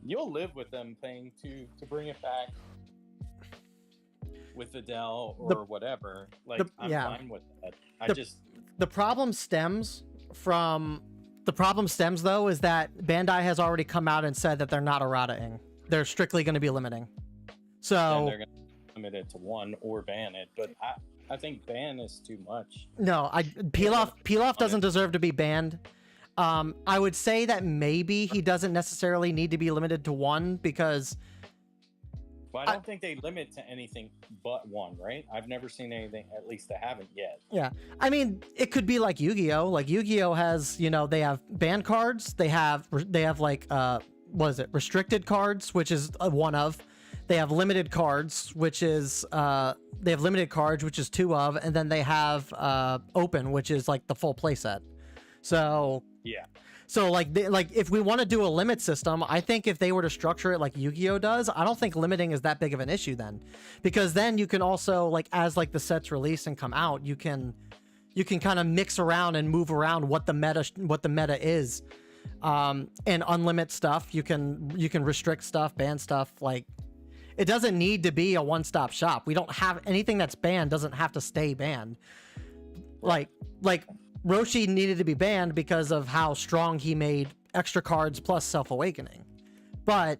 you'll live with them paying to bring it back with Videl or whatever. Like, I'm fine with that. The problem stems though is that Bandai has already come out and said that they're not errataing. They're strictly going to be limiting. So and they're going to limit it to 1 or ban it, but I think ban is too much. No, Pilaf doesn't deserve to be banned. I would say that maybe he doesn't necessarily need to be limited to 1 because. Well, I don't think they limit to anything but 1, right? I've never seen anything. At least they haven't yet. Yeah, I mean, it could be like Yu-Gi-Oh. Like Yu-Gi-Oh has, they have ban cards. They have like what is it? Restricted cards, which is one of. They have limited cards, which is 2 of, and then they have open, which is like the full playset. So yeah. So like if we want to do a limit system, I think if they were to structure it like Yu-Gi-Oh does, I don't think limiting is that big of an issue then, because then you can also like as like the sets release and come out, you can kind of mix around and move around what the meta is, and unlimit stuff. You can restrict stuff, ban stuff. Like it doesn't need to be a one-stop shop. We don't have anything that's banned doesn't have to stay banned. Like Roshi needed to be banned because of how strong he made extra cards plus Self-Awakening. But,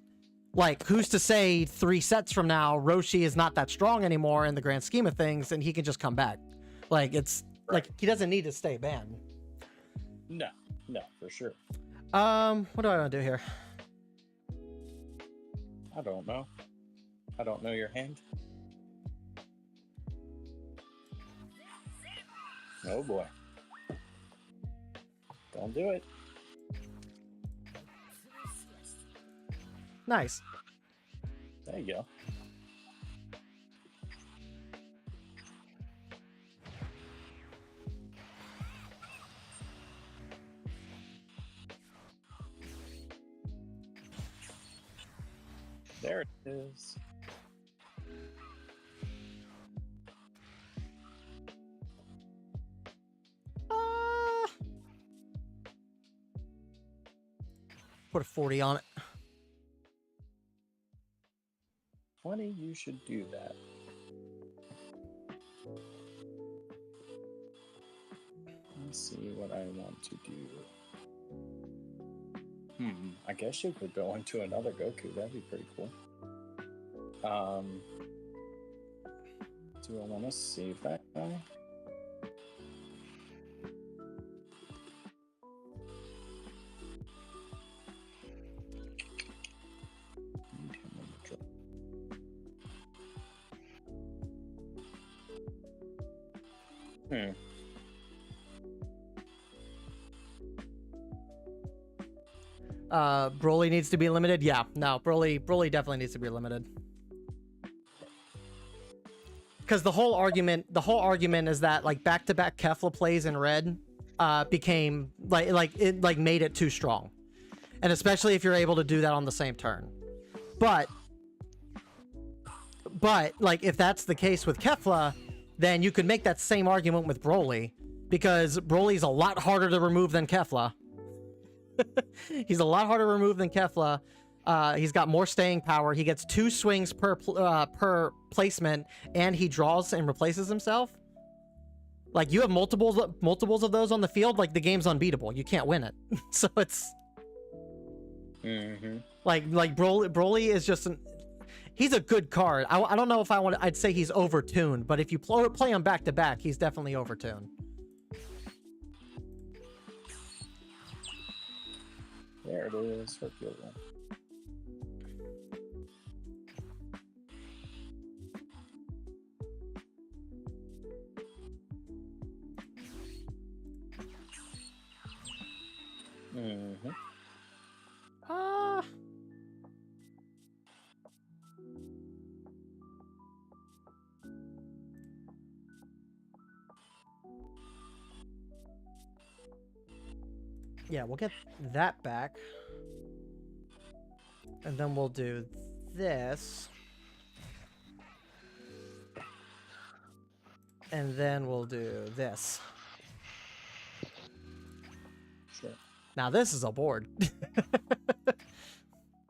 like, who's to say 3 sets from now, Roshi is not that strong anymore in the grand scheme of things, and he can just come back. Like, it's, like, he doesn't need to stay banned. No, for sure. What do I want to do here? I don't know. I don't know your hand. Oh, boy. Don't do it. Nice. There you go. is. Put a 40 on it. 20, you should do that. Let's see what I want to do. I guess you could go into another Goku. That'd be pretty cool. Do I want to save that guy? Need him on the drop. Broly needs to be limited. Yeah, no, Broly definitely needs to be limited. Because the whole argument is that like back-to-back Kefla plays in red became like made it too strong, and especially if you're able to do that on the same turn. But like if that's the case with Kefla, then you could make that same argument with Broly, because Broly's a lot harder to remove than Kefla. He's a lot harder to remove than Kefla. He's got more staying power. He gets 2 swings per placement, and he draws and replaces himself. Like, you have multiples of those on the field, like the game's unbeatable. You can't win it. So it's like Broly is just he's a good card. I don't know if I'd say he's overtuned, but if you play him back to back, he's definitely overtuned. There it is, Hercule. Yeah, we'll get that back. And then we'll do this. And then we'll do this. Sure. Now this is a board.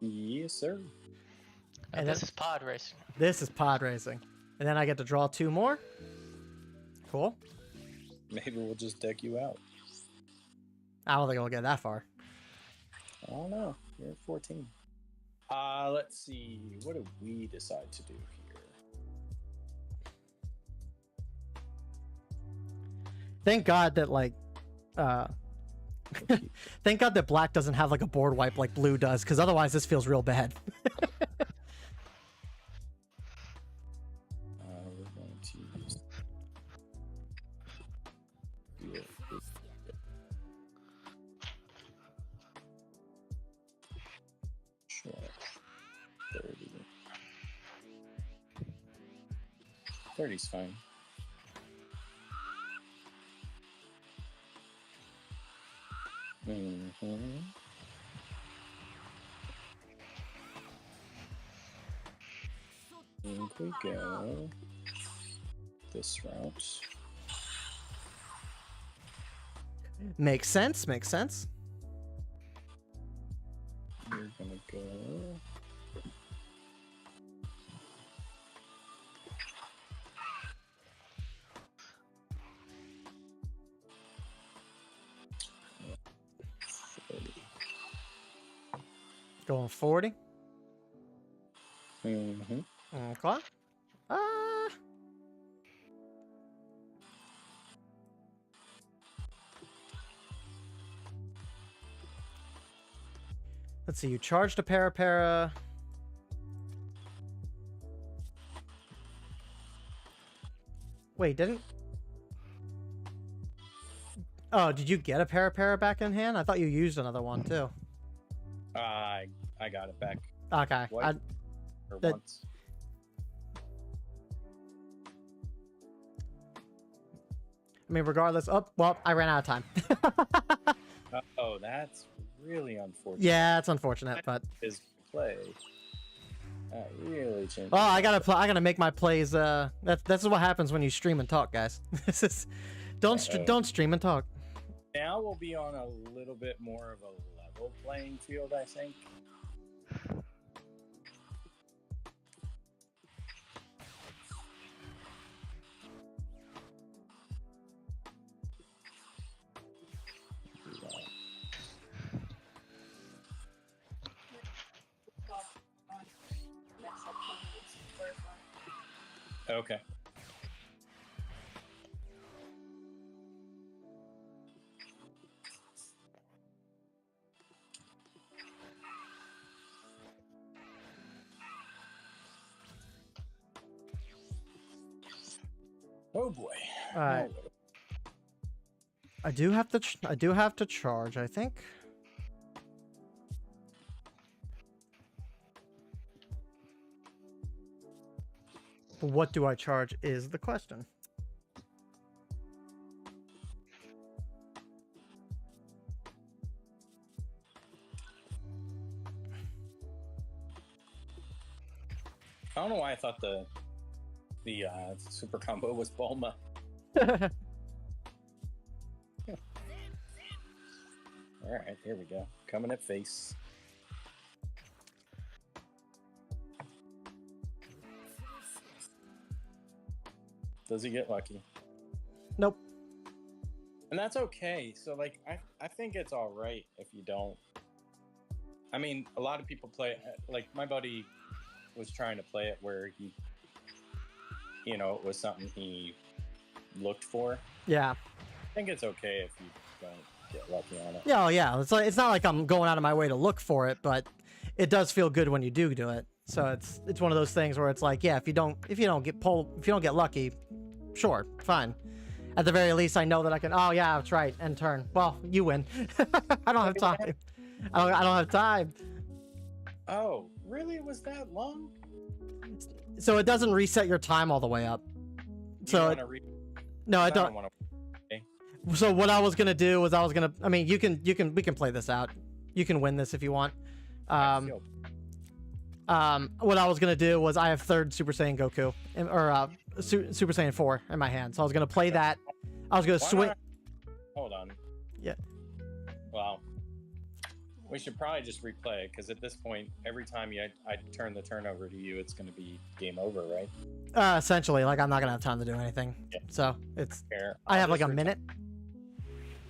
Yes, sir. And this is pod racing. This is pod racing. And then I get to draw 2 more. Cool. Maybe we'll just deck you out. I don't think I'll get that far. I don't know. You're at 14. Let's see. What do we decide to do here? Thank God that like thank God that black doesn't have like a board wipe like blue does, because otherwise this feels real bad. We're going to use sure. 30. 30's fine. In we go. This route. Makes sense, makes sense. We're gonna go. Going 40. Mm-hmm. Okay. Let's see, you charged a para. Wait, didn't... Oh, did you get a para back in hand? I thought you used another one too. I got it back. Okay. Once. I mean, regardless. Oh, well, I ran out of time. Oh, that's really unfortunate. Yeah, it's unfortunate, but His play. Really change. Well, I gotta make my plays. That's what happens when you stream and talk, guys. This is don't stream and talk. Now we'll be on a little bit more of a level playing field, I think. Okay. Oh boy. All right. I do have to charge, I think. What do I charge is the question. I don't know why I thought the super combo was Bulma. All right, here we go. Coming at face. Does he get lucky? Nope. And that's okay. So like I think it's all right if you don't. I mean, a lot of people play, like my buddy was trying to play it where he, you know, it was something he looked for. Yeah. I think it's okay if you don't get lucky on it. Yeah, yeah. It's not like I'm going out of my way to look for it, but it does feel good when you do it. So it's one of those things where it's like, yeah, if you don't get lucky, sure, fine. At the very least, I know that I can. Oh yeah, that's right. End turn. Well, you win. I don't have time. I don't have time. Oh, really? Was that long? So it doesn't reset your time all the way up. So no, I don't. So what I was gonna do was I mean, we can play this out. You can win this if you want. What I was gonna do was I have third Super Saiyan Goku or Super Saiyan 4 in my hand, so I was gonna play that. I was gonna swing. Hold on. Yeah. Well, we should probably just replay it because at this point, every time I turn the turn over to you, it's gonna be game over, right? Essentially, like I'm not gonna have time to do anything. Yeah. So it's. Fair. I have like a minute.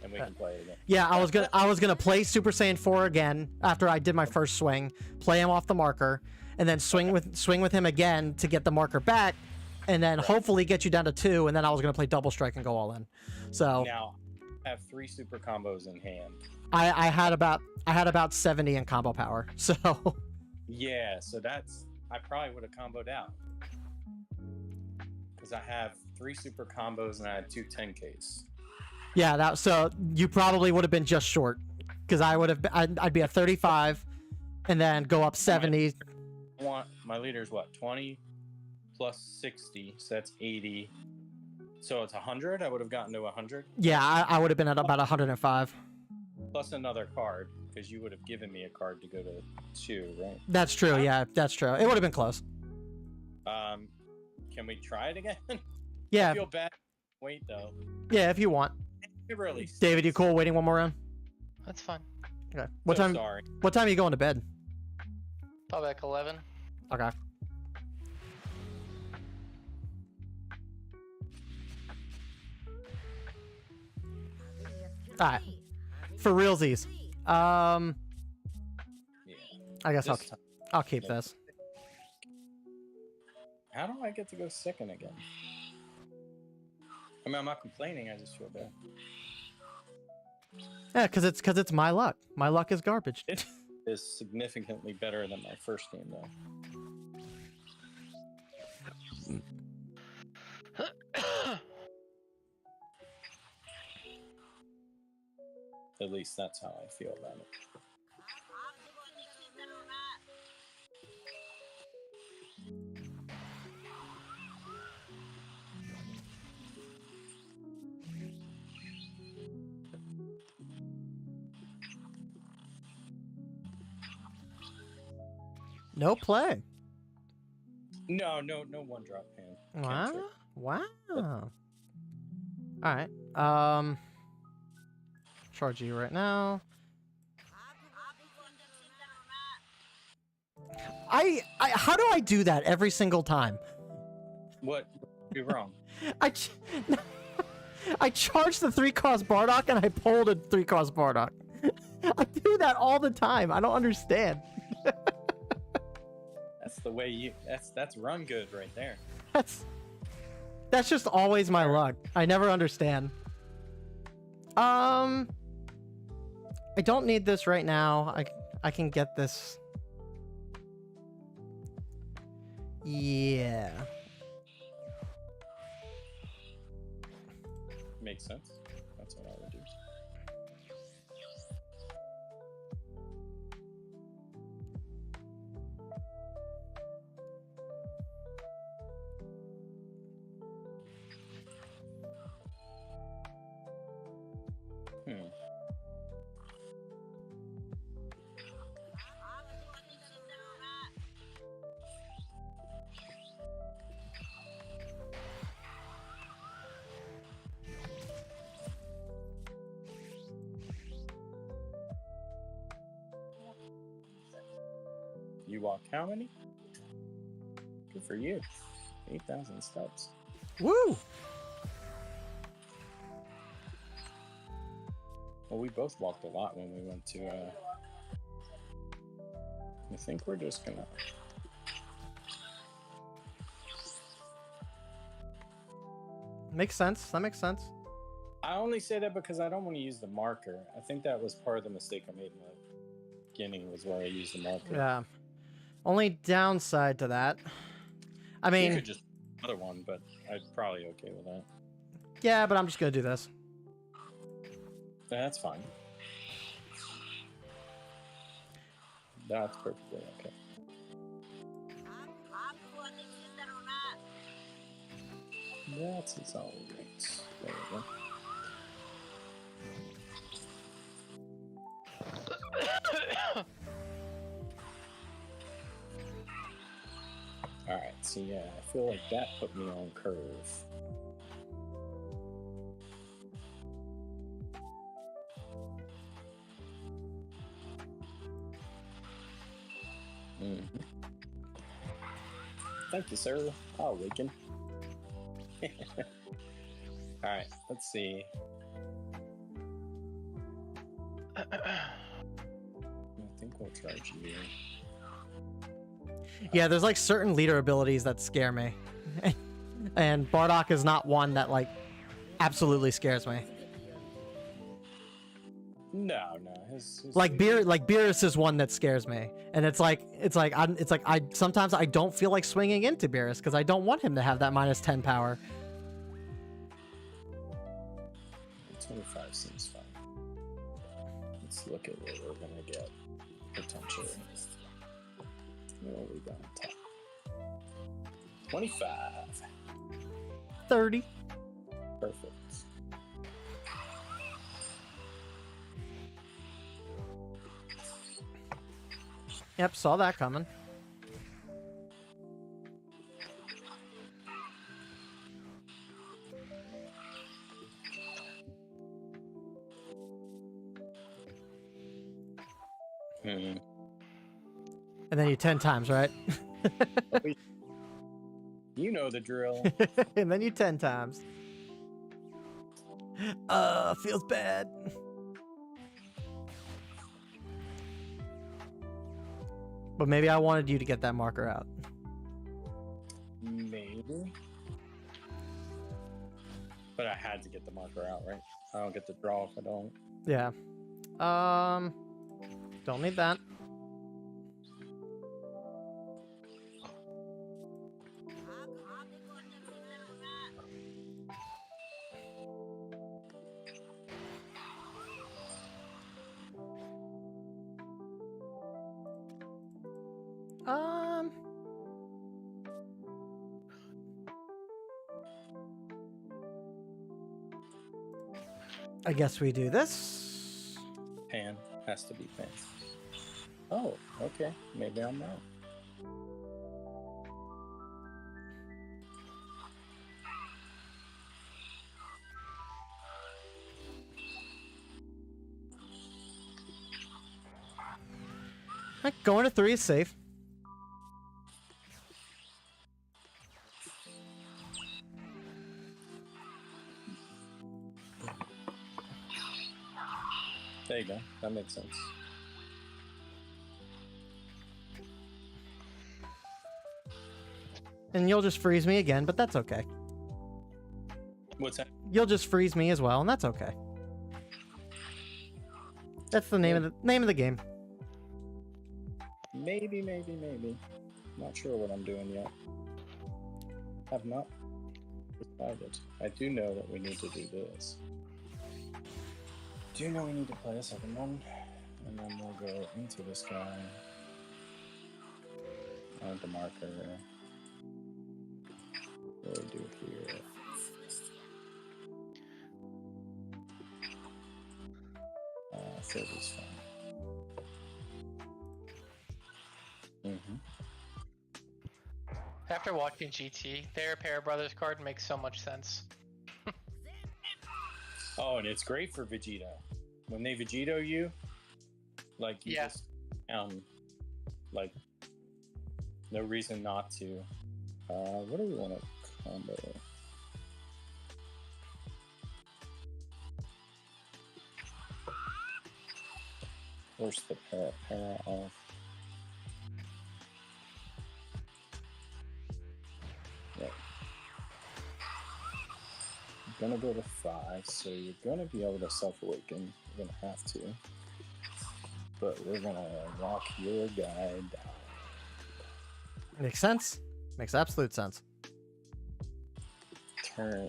And we can play it again. Yeah, I was gonna play Super Saiyan 4 again after I did my first swing, play him off the marker, and then swing with him again to get the marker back, and then hopefully get you down to 2, and then I was gonna play double strike and go all in. So now I have 3 super combos in hand. I had about 70 in combo power. So yeah, so I probably would have comboed out because I have 3 super combos and I had 2 10Ks. Yeah, so you probably would have been just short, because I'd be at 35, and then go up 70. My leader's what, 20 plus 60, so that's 80. So it's 100. I would have gotten to 100. Yeah, I would have been at about 105. Plus another card, because you would have given me a card to go to 2, right? That's true. Yeah, that's true. It would have been close. Can we try it again? Yeah. I feel bad. Wait though. Yeah, if you want. Really. David, you cool waiting one more round? That's fine. Okay. What time? Sorry. What time are you going to bed? Probably like 11. Okay. All right. For realsies. Yeah. I guess I'll keep this. How do I get to go second again? I mean, I'm not complaining. I just feel bad. Yeah, because it's my luck. My luck is garbage. It is significantly better than my first game, though. At least that's how I feel about it. No play. No, no one drop hand. Wow. Cantrip. Wow. All right. Charge you right now. How do I do that every single time? What? You're wrong. I charged the 3-cost Bardock and I pulled a 3-cost Bardock. I do that all the time. I don't understand. That's the way you. That's run good right there. That's just always my luck. I never understand. I don't need this right now. I can get this. Yeah. Makes sense. That's what I would do. You walk how many? Good for you. 8,000 steps. Woo! Well, we both walked a lot when we went to, I think we're just gonna... Makes sense. That makes sense. I only say that because I don't want to use the marker. I think that was part of the mistake I made in the beginning, was where I used the marker. Yeah. Only downside to that. I mean... You could just another one, but I'd probably okay with that. Yeah, but I'm just gonna do this. That's fine. That's perfectly okay. That's a solid rate. There we go. Alright, so yeah, I feel like that put me on curve. Thank you, sir. I'll awaken. Alright, let's see. I think we'll charge you. Yeah, there's like certain leader abilities that scare me. And Bardock is not one that like absolutely scares me. No. His Like Beerus is one that scares me, and it's like I sometimes I don't feel like swinging into Beerus because I don't want him to have that -10 power. 25 seems fine. Let's look at what we're gonna get potentially. What we got on top? 25. 30. Perfect. Yep, saw that coming. And then you 10 times, right? You know the drill. And then you 10 times. Feels bad. But maybe I wanted you to get that marker out. Maybe. But I had to get the marker out, right? I don't get to draw if I don't. Yeah. Don't need that. I guess we do this. Pan. Has to be pan. Oh, okay. Maybe I'm wrong. Going to 3 is safe. There you go. That makes sense. And you'll just freeze me again, but that's okay. What's that? You'll just freeze me as well, and that's okay. That's the name of the game. Maybe. Not sure what I'm doing yet. Have not decided. I do know that we need to do this. Do you know we need to play a second one? And then we'll go into this guy. Add the marker. What do we do here? Third is fine. After watching GT, their Pair Brothers card makes so much sense. Oh, and it's great for Vegito. When they Vegito you, like you just like no reason not to. What do we want to combo? Force the para off. Yep. You're gonna go to 5, so you're gonna be able to self-awaken. You're gonna have to. But we're gonna lock your guy down. Makes sense. Makes absolute sense. Turn.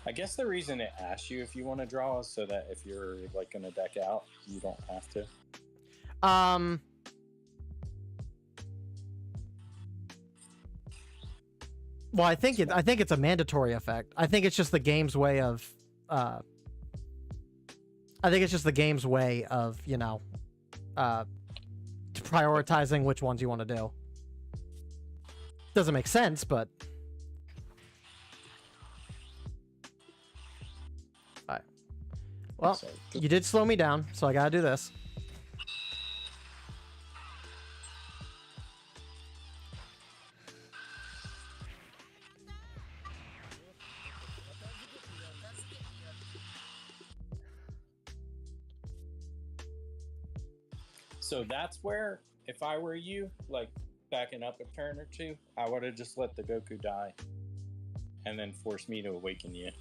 I guess the reason it asks you if you want to draw is so that if you're like gonna deck out, you don't have to. Well, I think it's a mandatory effect. I think it's just the game's way of you know, prioritizing which ones you want to do. Doesn't make sense, but all right. Well, you did slow me down, so I gotta do this. So that's where, if I were you, like backing up a turn or two, I would have just let the Goku die, and then force me to awaken you.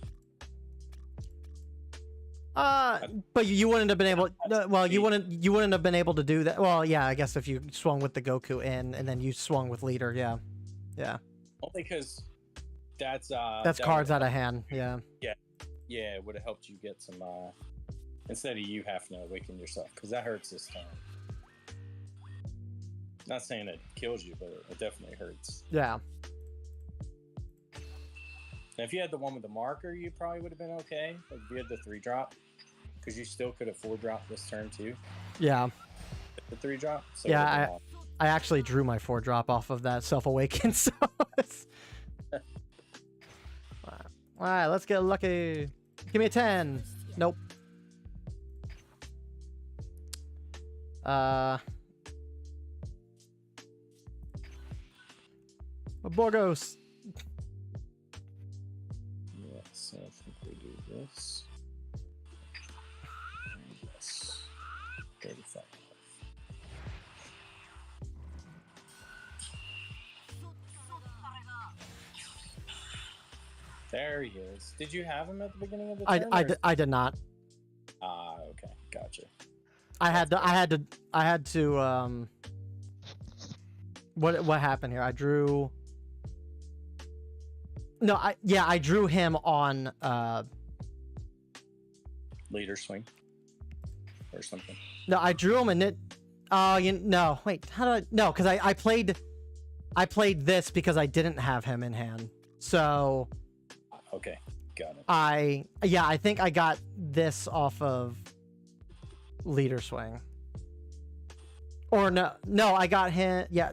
But you wouldn't have been able. Well, you wouldn't have been able to do that. Well, yeah, I guess if you swung with the Goku in, and then you swung with leader, yeah. Only because that's cards out of hand. Yeah, it would have helped you get some instead of you having to awaken yourself, because that hurts this time. Not saying it kills you, but it definitely hurts. Yeah. And if you had the one with the marker, you probably would have been okay. Like if you had the 3-drop, because you still could have 4-dropped this turn too. Yeah. The 3-drop. So yeah, I actually drew my 4-drop off of that self-awaken. So it's... All right, let's get lucky. Give me a 10. Nope. Borgos. Yeah, so I think we do this. And this. 35. There he is. Did you have him at the beginning of the turn? I did not. Ah, okay, gotcha. I had to what happened here? I drew. No, I drew him on Leader swing or something. No, I drew him and it. Oh, no. Wait, how did I? No, because I played this because I didn't have him in hand. So. Okay, got it. I think I got this off of leader swing. Or no, I got him. Yeah.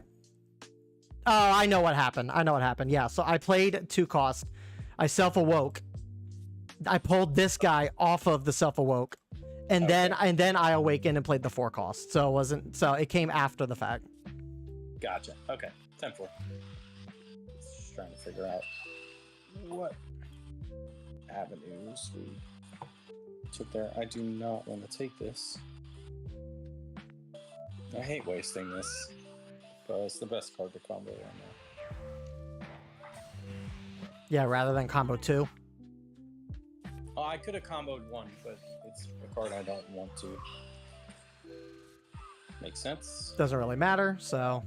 Oh, I know what happened. Yeah, so I played 2 cost. I self-awoke. pulled this guy off of the self-awoke, and then I awakened and played the 4 cost. So it came after the fact. Gotcha. Okay. 10-4. Just trying to figure out what avenues we took there. I do not want to take this. I hate wasting this, but it's the best card to combo right now. Yeah, rather than combo 2. Oh, I could have comboed 1, but it's a card I don't want to. Makes sense. Doesn't really matter, so.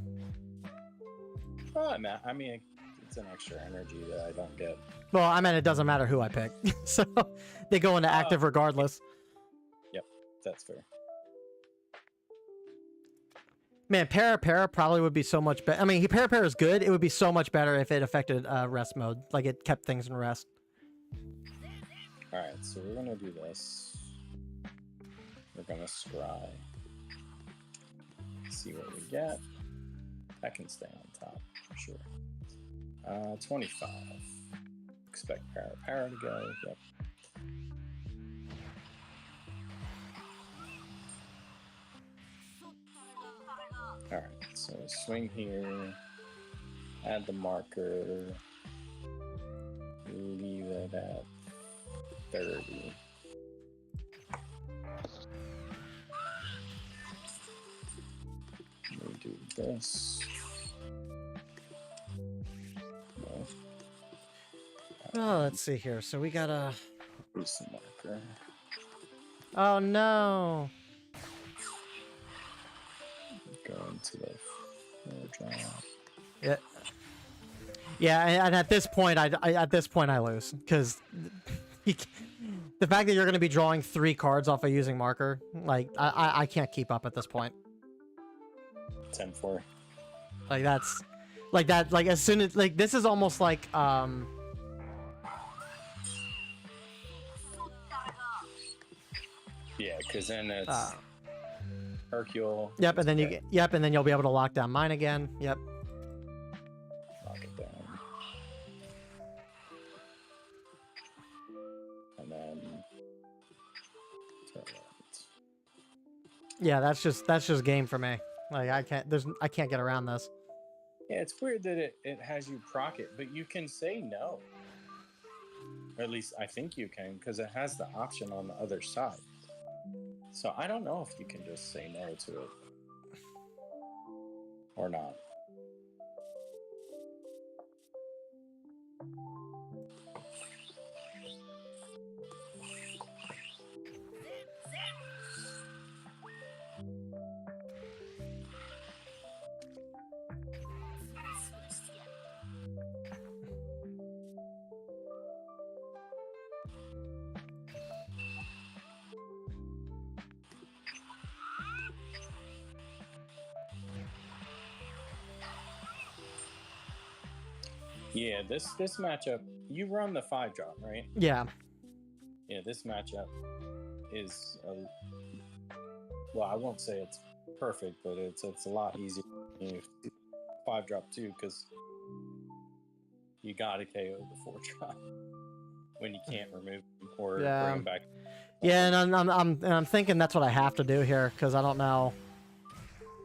Oh, I mean, it's an extra energy that I don't get. Well, I mean, it doesn't matter who I pick, so they go into active regardless. Yep, that's fair. Man, Para probably would be so much better. I mean, Para is good. It would be so much better if it affected rest mode, like it kept things in rest. All right, so we're gonna do this. We're gonna scry. See what we get. That can stay on top for sure. 25. Expect Para to go. Yep. All right, so swing here. Add the marker. Leave it at 30. We do this. No. Oh, let's see here. So we got a. Use the marker. Oh no! Go into the floor drop. Yeah. Yeah, and at this point, I lose because the fact that you're going to be drawing 3 cards off of using marker, like I can't keep up at this point. 10-4. Like that's, like that, like as soon as like this is almost like Yeah, because then it's Hercule. Yep, and then and then you'll be able to lock down mine again. Yep. Lock it down. And then turn it. Yeah, that's just game for me. Like I can't get around this. Yeah, it's weird that it has you proc it, but you can say no. Or at least I think you can, because it has the option on the other side. So I don't know if you can just say no to it. Or not. Yeah, this matchup, you run the 5-drop, right? Yeah. Yeah, this matchup is, well, I won't say it's perfect, but it's a lot easier than 5-drop too, because you gotta KO the 4-drop when you can't remove them or bring them back. Yeah, and I'm thinking that's what I have to do here because I don't know.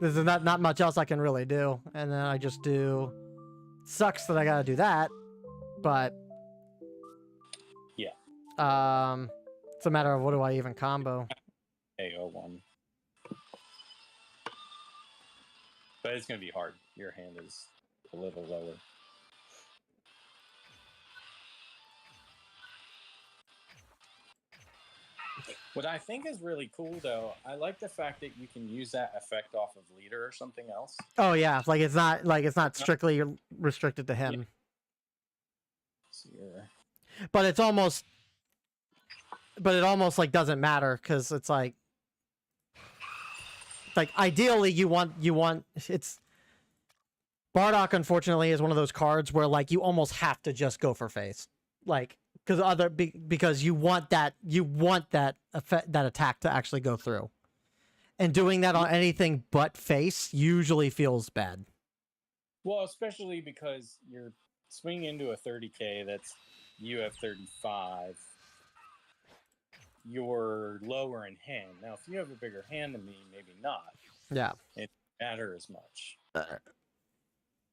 There's not much else I can really do, and then I just do. Sucks that I gotta do that, but yeah. It's a matter of what do I even combo. AO1. But it's gonna be hard. Your hand is a little lower. What I think is really cool, though, I like the fact that you can use that effect off of leader or something else. Oh yeah, like it's not strictly restricted to him. Yeah. But it almost like doesn't matter because it's like ideally you want it's Bardock unfortunately is one of those cards where like you almost have to just go for face, like because you want that effect, that attack to actually go through, and doing that on anything but face usually feels bad. Well, especially because you're swinging into a 30k that's you have 35, you're lower in hand. Now, if you have a bigger hand than me, maybe not. Yeah. It doesn't matter as much.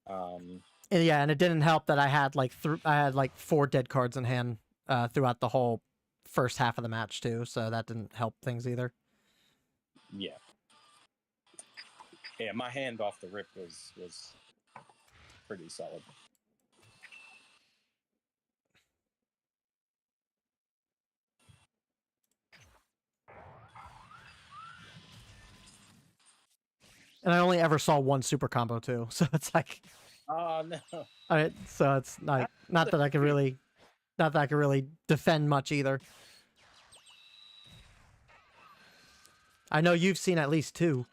And yeah, and it didn't help that I had like 4 dead cards in hand throughout the whole first half of the match too, so that didn't help things either. Yeah. Yeah, my hand off the rip was pretty solid. And I only ever saw one super combo too, so it's like, oh no. So it's not that I can really, defend much either. I know you've seen at least 2.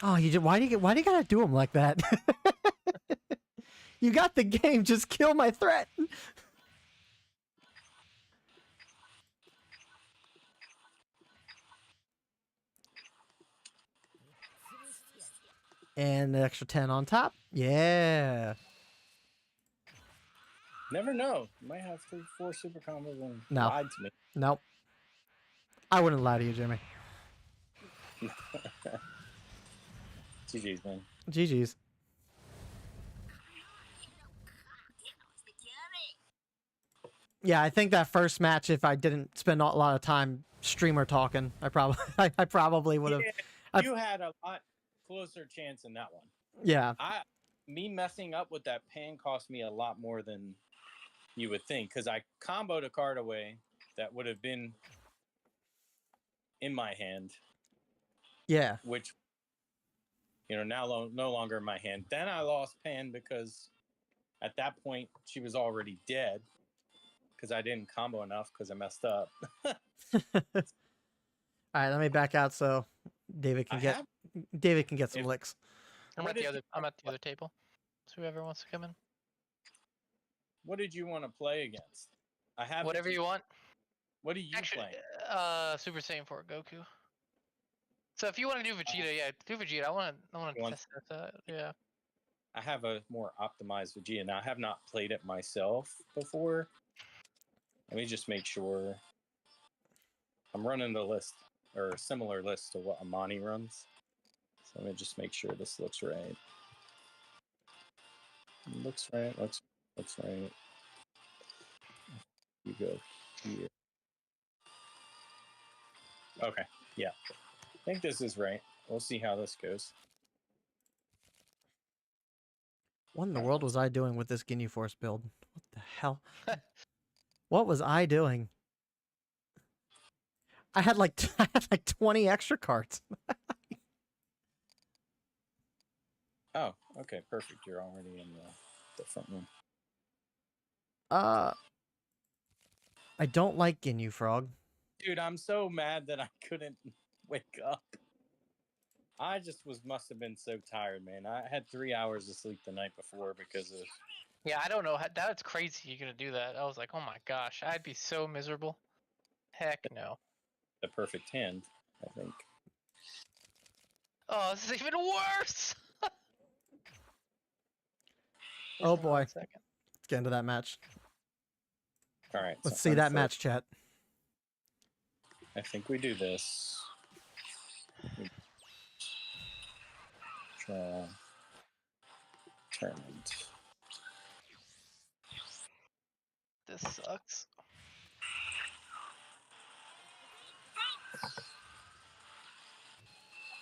Oh, why do you gotta do them like that? You got the game, just kill my threat. And the extra 10 on top. Yeah. Never know. You might have 3-4 super combos and No. lied to me. Nope. I wouldn't lie to you, Jimmy. GG's, man. GG's. Yeah, I think that first match, if I didn't spend a lot of time streamer talking, I probably would have. Yeah, you had a lot closer chance in that one. Yeah. Me messing up with that pan cost me a lot more than you would think, because I comboed a card away that would have been in my hand. Yeah. Which, now no longer in my hand. Then I lost pan because at that point she was already dead because I didn't combo enough because I messed up. All right, let me back out so David can get some licks. I'm at the other table. So whoever wants to come in. What did you want to play against? I have whatever you want. What are you playing? Super Saiyan 4 Goku. So if you want to do Vegeta, yeah, do Vegeta. I want to test that. Yeah. I have a more optimized Vegeta. Now, I have not played it myself before. Let me just make sure. I'm running the list, or a similar list to what Amani runs. So let me just make sure this looks right. Looks right. Looks right. You go here. Okay. Yeah. I think this is right. We'll see how this goes. What in the world was I doing with this Ginyu Force build? What the hell? What was I doing? I had like 20 extra cards. Oh, okay, perfect. You're already in the front room. I don't like Ginyu Frog. Dude, I'm so mad that I couldn't wake up. I just must have been so tired, man. I had 3 hours of sleep the night before because of... Yeah, I don't know. That's crazy you're going to do that. I was like, oh my gosh, I'd be so miserable. Heck no. The perfect hand, I think. Oh, this is even worse! Oh boy. Let's get into that match. All right. Let's see that match, chat. I think we do this. Tournament. This sucks.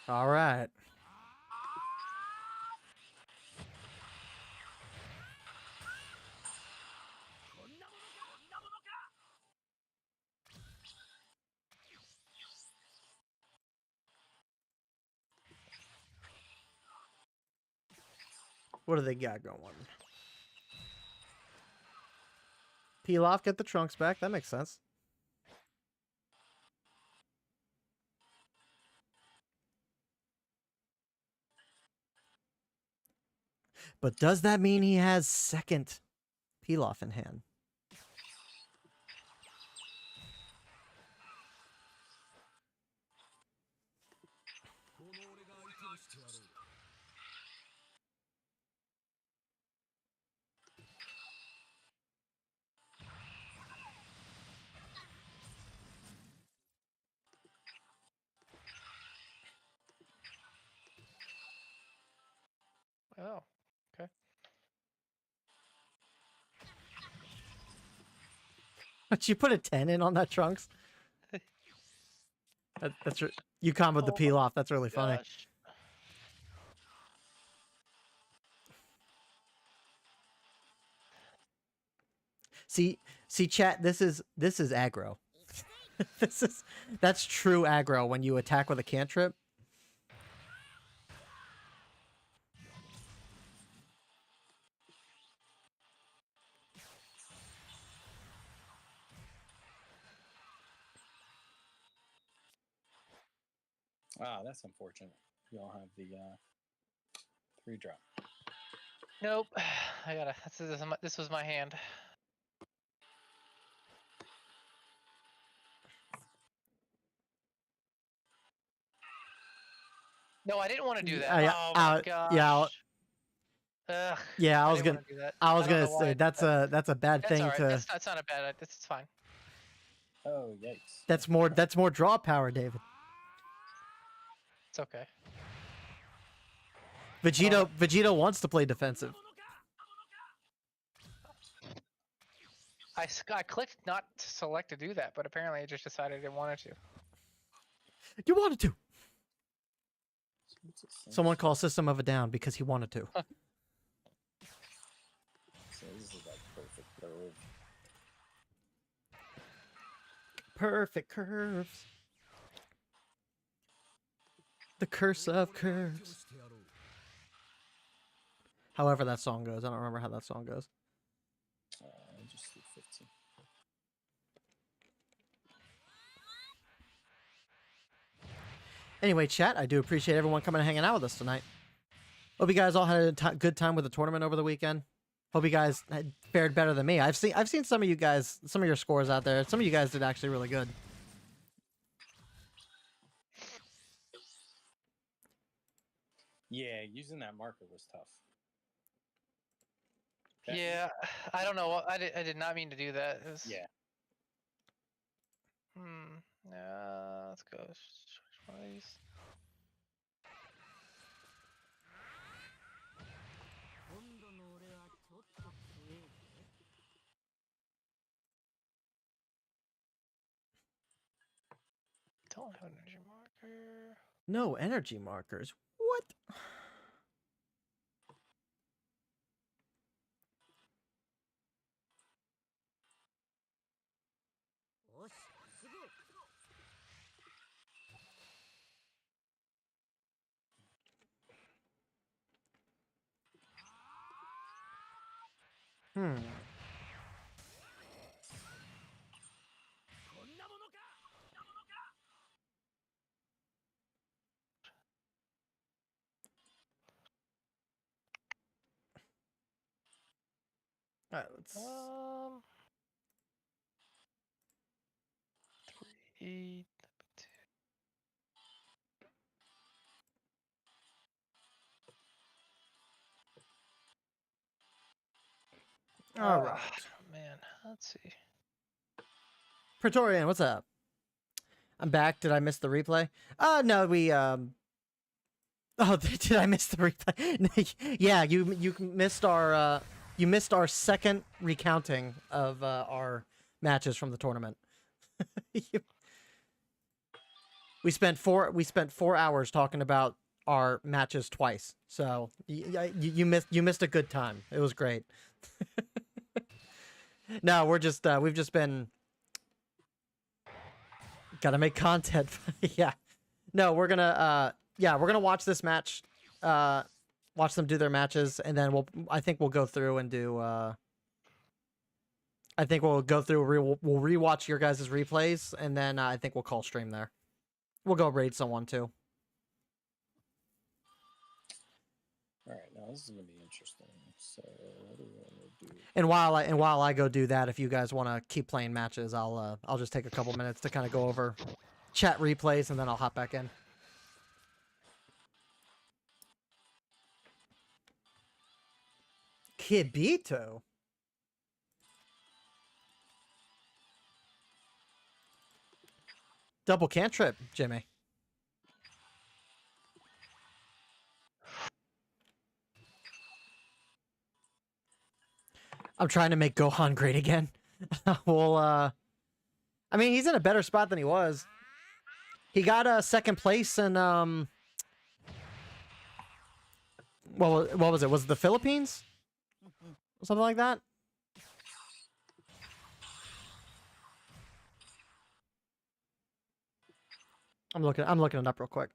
All right. What do they got going? Peel off, get the trunks back. That makes sense. But does that mean he has second peel off in hand? But you put a 10 in on that Trunks? That's you comboed the Oh peel off. That's really funny. Gosh. See, chat. This is aggro. That's true aggro when you attack with a cantrip. Ah, that's unfortunate. You don't have the 3-drop. Nope. I gotta. This was my hand. No, I didn't want to do that. Yeah, Oh my gosh. yeah, Ugh, yeah. I was didn't gonna, wanna do that. I was I don't gonna know why I say did that's that. a bad That's thing all right. to. That's not a bad. It's fine. Oh, yikes. That's more draw power, David. It's okay. Vegito wants to play defensive. I clicked not to select to do that, but apparently I just decided I wanted to. You wanted to. Someone call System of a Down because he wanted to. So this is like perfect curve. Perfect curves. The curse of curves. However that song goes. I don't remember how that song goes. Just do 15. Anyway, chat, I do appreciate everyone coming and hanging out with us tonight. Hope you guys all had a good time with the tournament over the weekend. Hope you guys had fared better than me. I've seen some of you guys, some of your scores out there. Some of you guys did actually really good. Yeah, using that marker was tough. Yeah, I don't know. I did not mean to do that. It was, Yeah. Let's go. Switch one of these. Don't have an energy marker. No energy markers. What? Hmm. All right, let's. 3, 2. All right. Man, let's see. Praetorian, what's up? I'm back. Did I miss the replay? No, we Oh, did I miss the replay? Yeah, you missed our second recounting of our matches from the tournament. We spent 4 hours talking about our matches twice. So you missed a good time. It was great. No, we've just been gotta make content. Yeah. No, we're gonna watch this match, watch them do their matches, and then I think we'll go through and do. I think we'll go through. We'll rewatch your guys' replays, and then I think we'll call stream there. We'll go raid someone too. All right, now this is gonna be interesting. So what do we want to do? And while I go do that, if you guys want to keep playing matches, I'll just take a couple minutes to kind of go over chat replays, and then I'll hop back in. Kibito. Double cantrip, Jimmy. I'm trying to make Gohan great again. Well, I mean, he's in a better spot than he was. He got a second place in what was it? Was it the Philippines? Something like that. I'm looking it up real quick.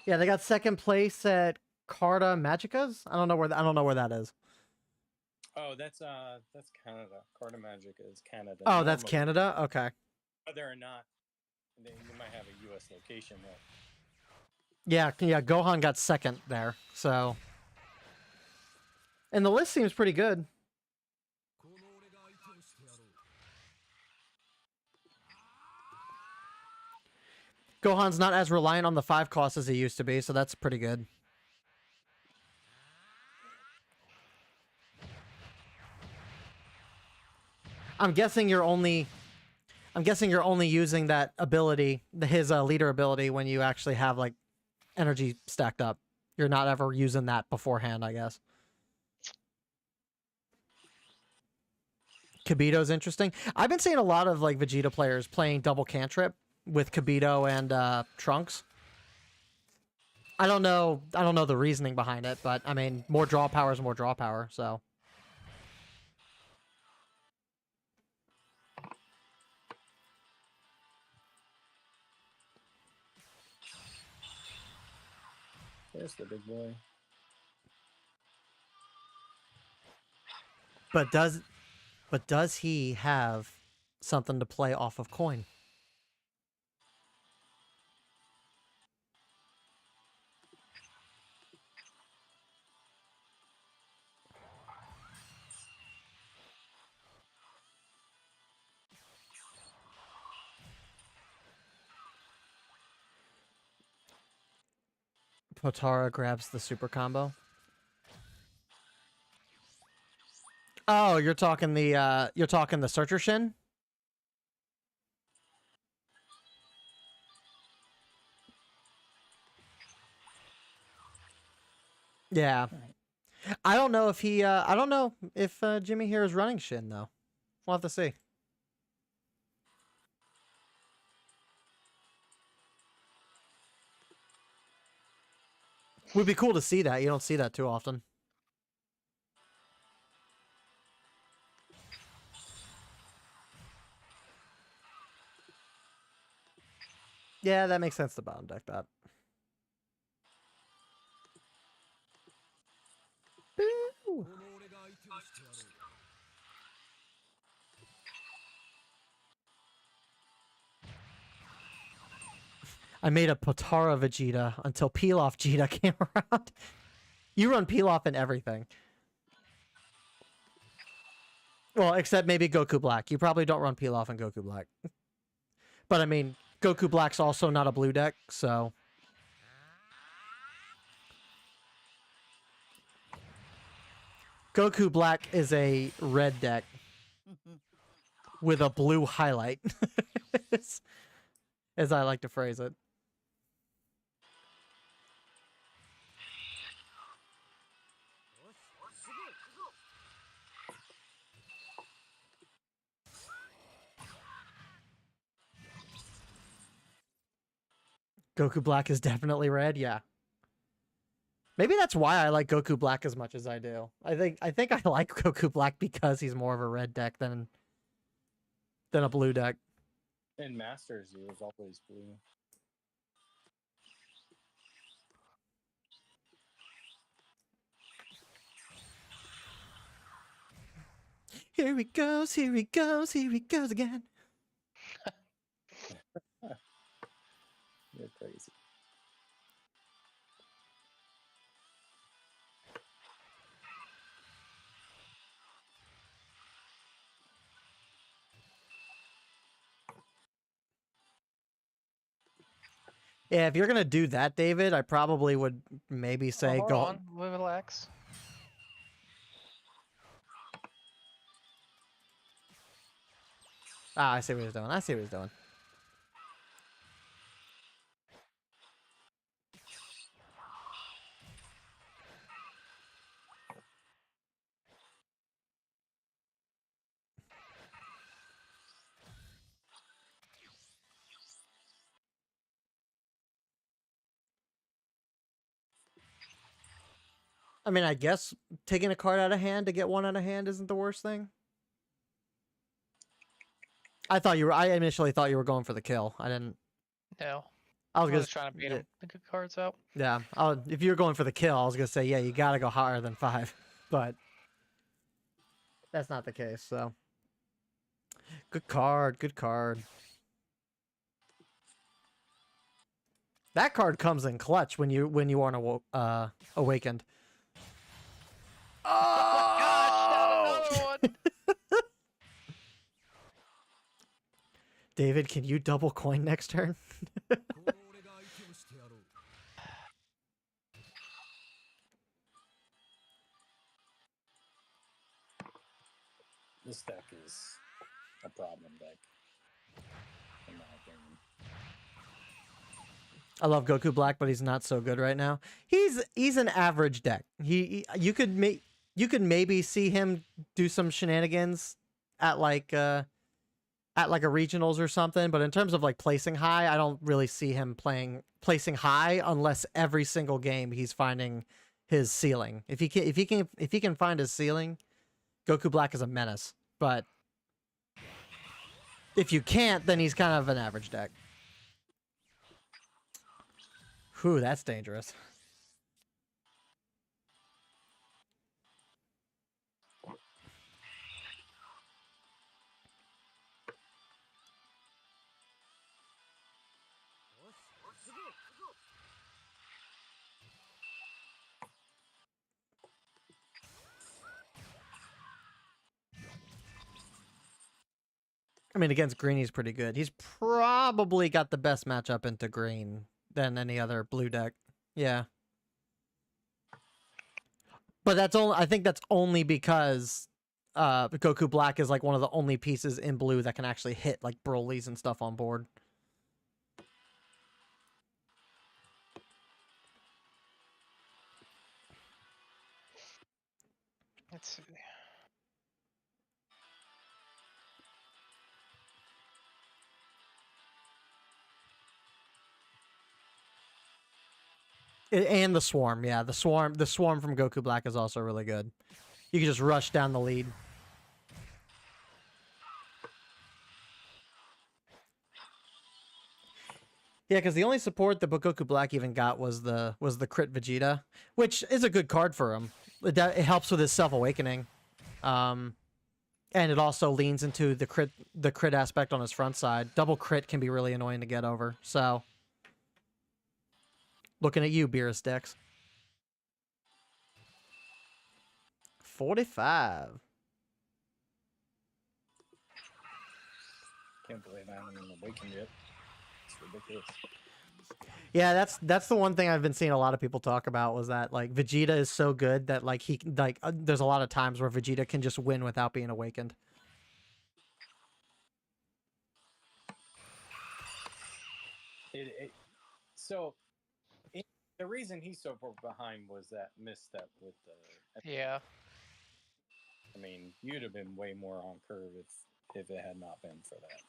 Yeah, they got second place at Carta Magicas. I don't know where that is. Oh, that's Canada. Carta Magic is Canada. Oh, that's normally. Canada. Okay. Whether or not they might have a U.S. location there. Yeah. Gohan got second there. So, and the list seems pretty good. Gohan's not as reliant on the 5 cost as he used to be, so that's pretty good. I'm guessing you're only using that ability, his leader ability, when you actually have like energy stacked up. You're not ever using that beforehand, I guess. Kibito's interesting. I've been seeing a lot of like Vegeta players playing double cantrip with Kibito and Trunks. I don't know the reasoning behind it, but I mean, more draw power is more draw power, so. There's the big boy. But does he have something to play off of coin? Potara grabs the super combo. Oh, you're talking the Searcher Shin? Yeah. I don't know if Jimmy here is running Shin though. We'll have to see. Would be cool to see that. You don't see that too often. Yeah, that makes sense to bottom deck that. Boo! I made a Potara Vegeta until Pilaf Vegeta came around. You run Pilaf in everything. Well, except maybe Goku Black. You probably don't run Pilaf in Goku Black. But I mean, Goku Black's also not a blue deck, so... Goku Black is a red deck with a blue highlight, as I like to phrase it. Goku Black is definitely red, yeah. Maybe that's why I like Goku Black as much as I do. I think I like Goku Black because he's more of a red deck than a blue deck. In Masters, he was always blue. Here he goes, here he goes, here he goes again. You're crazy. Yeah, if you're gonna do that, David, I probably would maybe say Hold go on, relax. Ah, I see what he's doing. I see what he's doing. I mean, I guess taking a card out of hand to get one out of hand isn't the worst thing. I initially thought you were going for the kill. I didn't. No. I was I gonna. was trying to beat him. The good cards out. Yeah. If you were going for the kill, I was gonna say, yeah, you gotta go higher than 5, but that's not the case. So, good card. Good card. That card comes in clutch when you aren't awakened. Oh my gosh! Not another one. David, can you double coin next turn? This deck is a problem deck, in my opinion. I love Goku Black, but he's not so good right now. He's an average deck. You could maybe see him do some shenanigans at like a regionals or something, but in terms of like placing high, I don't really see him placing high unless every single game he's finding his ceiling. If he can find his ceiling, Goku Black is a menace. But if you can't, then he's kind of an average deck. Whew, that's dangerous. I mean, against green, he's pretty good. He's probably got the best matchup into green than any other blue deck. Yeah. But I think that's only because Goku Black is like one of the only pieces in blue that can actually hit like Broly's and stuff on board. Let's see. And the Swarm, yeah. The Swarm from Goku Black is also really good. You can just rush down the lead. Yeah, because the only support that Goku Black even got was the crit Vegeta, which is a good card for him. It helps with his self-awakening. And it also leans into the crit aspect on his front side. Double crit can be really annoying to get over, so... Looking at you, Beerus Dex. 45. Can't believe I haven't even awakened yet. It's ridiculous. Yeah, that's the one thing I've been seeing a lot of people talk about was that like Vegeta is so good that like there's a lot of times where Vegeta can just win without being awakened. The reason he's so far behind was that misstep with the. Yeah. I mean, you'd have been way more on curve if it had not been for that.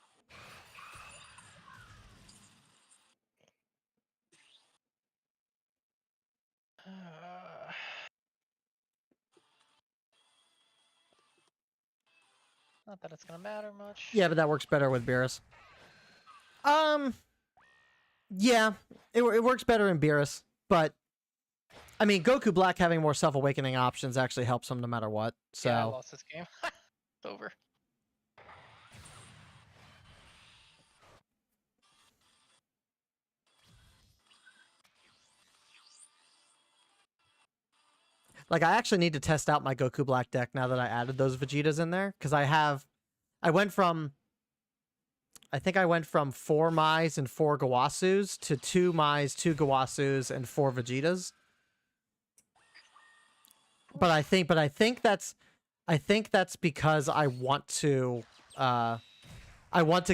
Not that it's gonna matter much. Yeah, but that works better with Beerus. Yeah, it works better in Beerus, but I mean, Goku Black having more self-awakening options actually helps him no matter what. So yeah, I lost this game. It's over. like, I actually need to test out my Goku Black deck now that I added those Vegetas in there, because I went from 4 Mais and 4 Gawasus to 2 Mais, 2 Gawasus, and 4 Vegetas. But I think that's because I want to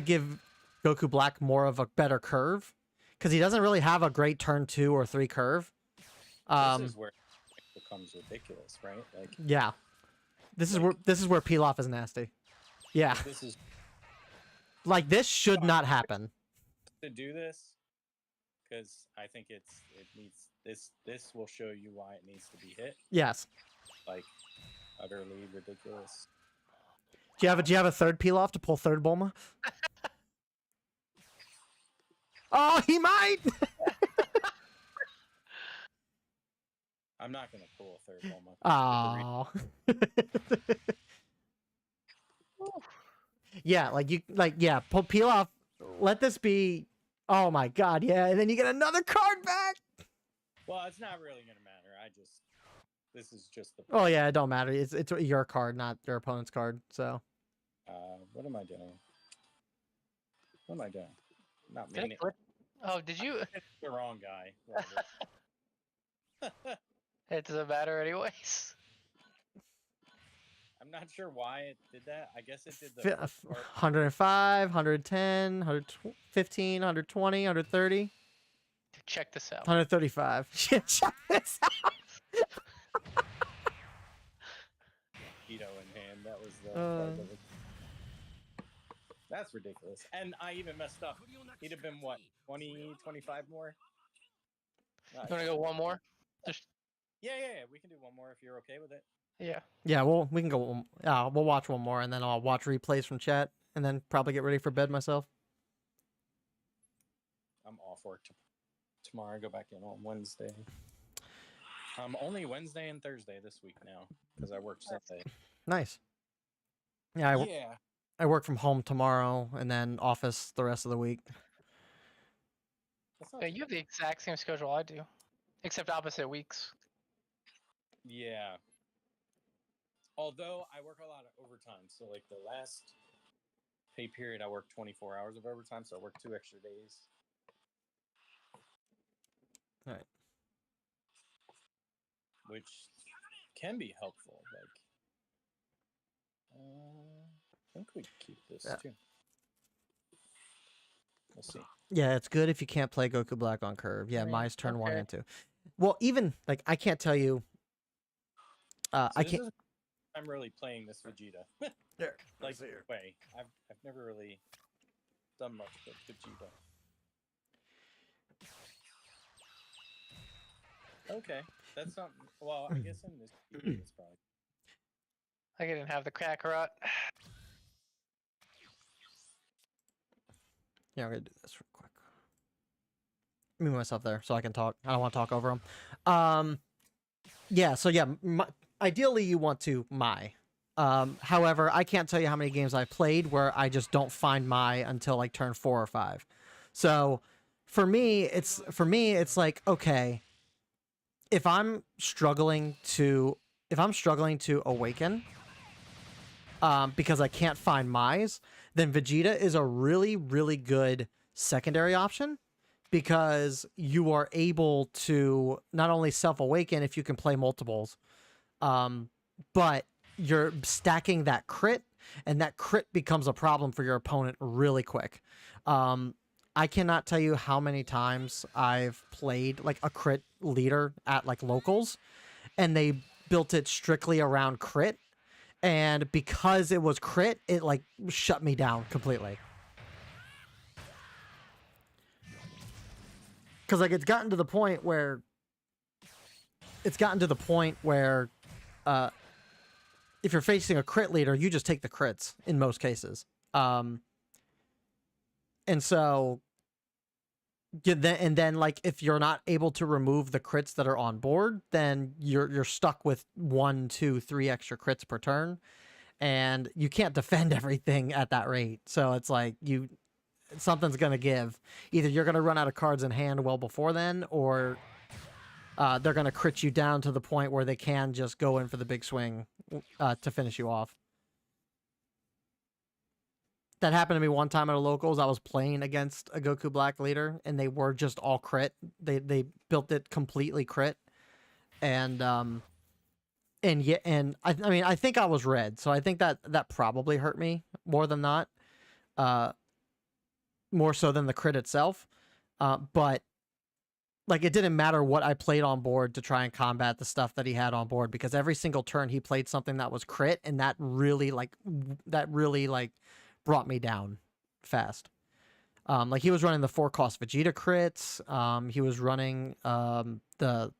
give Goku Black more of a better curve, because he doesn't really have a great turn 2 or 3 curve. This is where it becomes ridiculous, right? Like, yeah, this is where Pilaf is nasty. Yeah, this is like this should not happen. to do this because I think it needs this will show you why it needs to be hit. Yes. Like utterly ridiculous. Do you have a third peel off to pull third Bulma? Oh, he might. I'm not gonna pull a third Bulma. Oh. Yeah, peel off. Let this be. Oh my God, yeah, and then you get another card back. Well, it's not really gonna matter. This is just the. Oh yeah, it don't matter. It's your card, not your opponent's card. So. What am I doing? What am I doing? Not Did meaning. Oh, did you? It's the wrong guy. It doesn't matter anyways. I'm not sure why it did that. I guess it did the 105, 110, 115, 120, 130. Check this out. 135. Check this out. Keto in hand. That was the. That's ridiculous. And I even messed up. He'd have been what? 20, 25 more? You want to go one more? Just... Yeah. We can do one more if you're okay with it. Yeah. Yeah, we can go. We'll watch one more, and then I'll watch replays from chat, and then probably get ready for bed myself. I'm off work tomorrow. I go back in on Wednesday. Only Wednesday and Thursday this week now because I work Sunday. Nice. Yeah. I work from home tomorrow, and then office the rest of the week. Yeah, you have the exact same schedule I do, except opposite weeks. Yeah. Although I work a lot of overtime, so like the last pay period, I worked 24 hours of overtime, so I worked 2 extra days. All right. Which can be helpful. Like, I think we keep this too. We'll see. Yeah, it's good if you can't play Goku Black on curve. Yeah, Mai's turn 1 and 2. Well, even like I can't tell you. I can't. I'm really playing this Vegeta. There, like way. I've never really done much with Vegeta. Okay, that's something. Well, I guess in this it's probably. I didn't have the Kakarot. Yeah, I'm gonna do this real quick. Move myself there so I can talk. I don't want to talk over him. Yeah. So yeah, ideally you want to Mai. However, I can't tell you how many games I've played where I just don't find Mai until like turn 4 or 5. So for me, it's like, okay, if I'm struggling to awaken, because I can't find Mai's, then Vegeta is a really, really good secondary option because you are able to not only self-awaken if you can play multiples, but you're stacking that crit, and that crit becomes a problem for your opponent really quick. I cannot tell you how many times I've played like a crit leader at like locals, and they built it strictly around crit, and because it was crit, it like shut me down completely. Because like it's gotten to the point where if you're facing a crit leader, you just take the crits in most cases. And so then like if you're not able to remove the crits that are on board, then you're stuck with 1, 2, 3 extra crits per turn, and you can't defend everything at that rate. So it's like something's gonna give. Either you're gonna run out of cards in hand well before then, or they're gonna crit you down to the point where they can just go in for the big swing to finish you off. That happened to me one time at a locals. I was playing against a Goku Black leader, and they were just all crit. They built it completely crit, and I mean I think I was red, so I think that probably hurt me more than not, more so than the crit itself. But like it didn't matter what I played on board to try and combat the stuff that he had on board, because every single turn he played something that was crit, and that really brought me down fast. Like he was running the 4-cost Vegeta crits. He was running the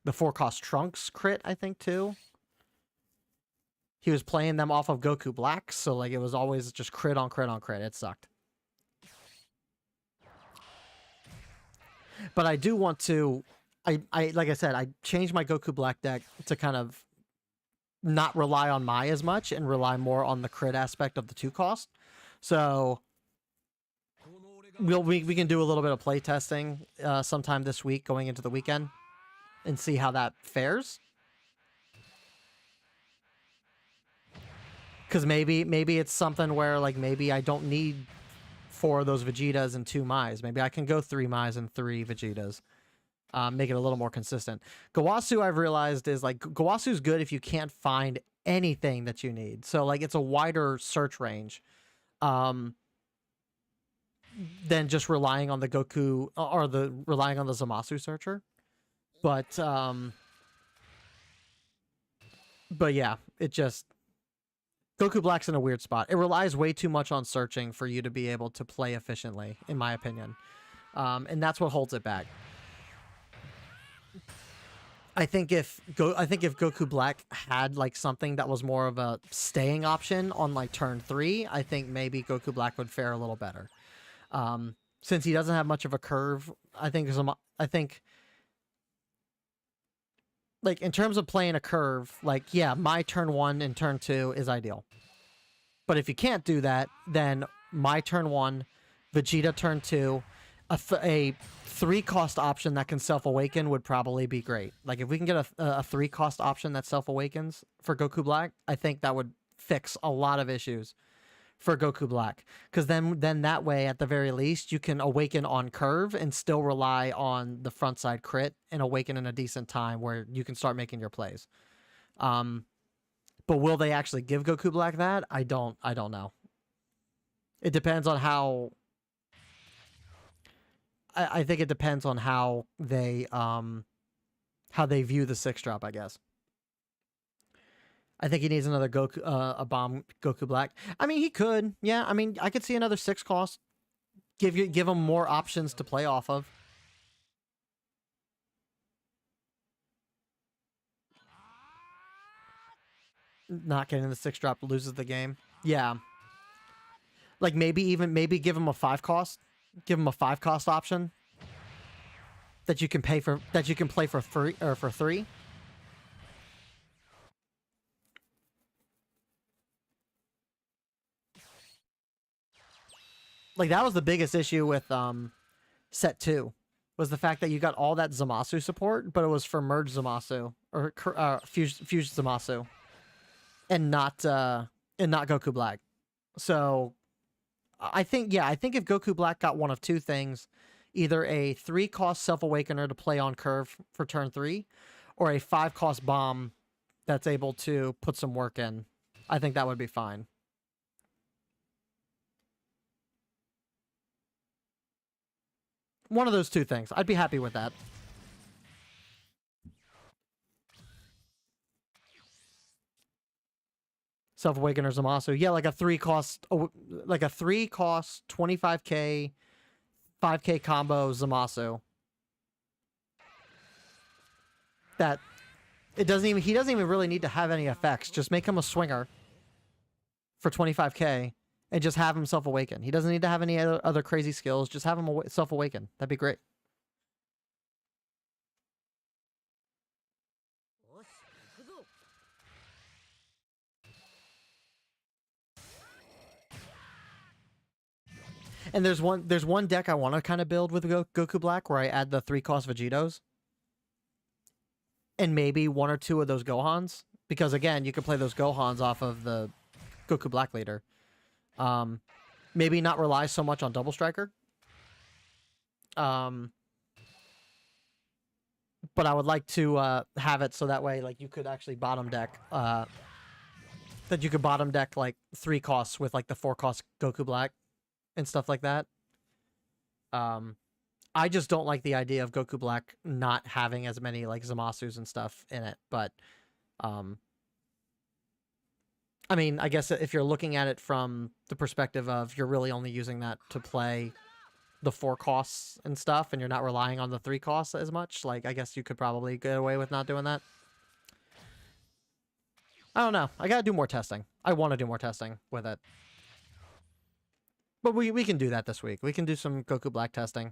4-cost Trunks crit, I think, too. He was playing them off of Goku Black, so like it was always just crit on crit on crit. It sucked. But I do want to, I like I said, I changed my Goku Black deck to kind of not rely on Mai as much and rely more on the crit aspect of the 2-cost. So we can do a little bit of play testing sometime this week going into the weekend and see how that fares. Because maybe it's something where like maybe I don't need 4 of those Vegetas and 2 Mais. Maybe I can go 3 Mais and 3 Vegetas. Make it a little more consistent. Gawasu, I've realized, is like Gawasu's good if you can't find anything that you need. So like it's a wider search range than just relying on the Goku or relying on the Zamasu searcher. But yeah, it just Goku Black's in a weird spot. It relies way too much on searching for you to be able to play efficiently, in my opinion. And that's what holds it back. I think if Goku Black had like something that was more of a staying option on like turn 3, I think maybe Goku Black would fare a little better. Since he doesn't have much of a curve, I think like in terms of playing a curve, like yeah, my turn 1 and turn 2 is ideal. But if you can't do that, then my turn 1, Vegeta turn 2, a 3-cost option that can self-awaken would probably be great. Like if we can get a 3-cost option that self-awakens for Goku Black, I think that would fix a lot of issues for Goku Black. Because then that way, at the very least, you can awaken on curve and still rely on the front side crit and awaken in a decent time where you can start making your plays. But will they actually give Goku Black that? I don't know. It depends on how. I think it depends on how they view the 6-drop, I guess. I think he needs another a bomb Goku Black. I mean, he could. Yeah, I mean, I could see another 6-cost. Give him more options to play off of. Not getting the 6-drop loses the game. Yeah. Like maybe give him a 5-cost. Give him a 5-cost option that you can play for 3 or for 3. Like that was the biggest issue with set 2 was the fact that you got all that Zamasu support, but it was for merge Zamasu or fused Zamasu, and not Goku Black. So I think if Goku Black got one of 2 things, either a 3-cost self-awakener to play on curve for turn 3, or a 5-cost bomb that's able to put some work in, I think that would be fine. One of those 2 things. I'd be happy with that. Self-Awakener Zamasu. Yeah, like a 3-cost 25k, 5k combo Zamasu. That he doesn't even really need to have any effects. Just make him a swinger for 25k and just have him self-awaken. He doesn't need to have any other crazy skills. Just have him self-awaken. That'd be great. And there's one deck I want to kind of build with Goku Black where I add the 3-cost Vegetos. And maybe 1 or 2 of those Gohans. Because again, you can play those Gohans off of the Goku Black leader. Maybe not rely so much on Double Striker. But I would like to have it so that way like you could actually bottom deck that you could bottom deck like 3 costs with like the 4-cost Goku Black and stuff like that. I just don't like the idea of Goku Black not having as many like Zamasus and stuff in it, but I I mean, I guess if you're looking at it from the perspective of you're really only using that to play the 4 costs and stuff, and you're not relying on the 3 costs as much, like, I guess you could probably get away with not doing that. I don't know. I gotta do more testing. I want to do more testing with it. But we can do that this week. We can do some Goku Black testing.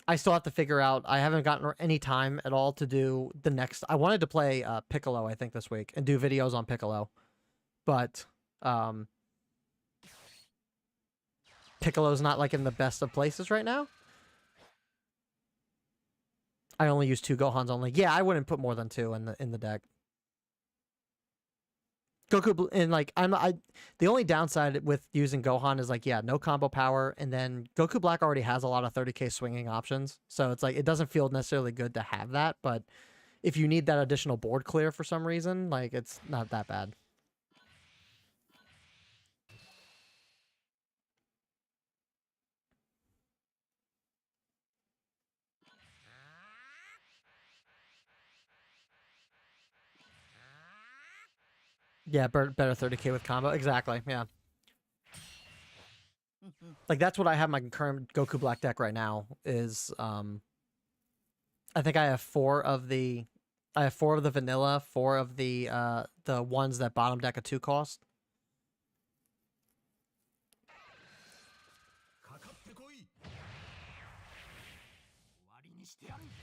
I still have to figure out... I haven't gotten any time at all to do the next... I wanted to play Piccolo, I think, this week, and do videos on Piccolo. But Piccolo's not, like, in the best of places right now. I only use 2 Gohans only. Yeah, I wouldn't put more than 2 in the deck. Goku, and like the only downside with using Gohan is like, yeah, no combo power, and then Goku Black already has a lot of 30k swinging options, so it's like it doesn't feel necessarily good to have that. But if you need that additional board clear for some reason, like it's not that bad. Yeah, better 30k with combo. Exactly, yeah. Like, that's what I have my current Goku Black deck right now, is, I think I have 4 of the... I have 4 of the vanilla, 4 of the ones that bottom deck a 2 cost.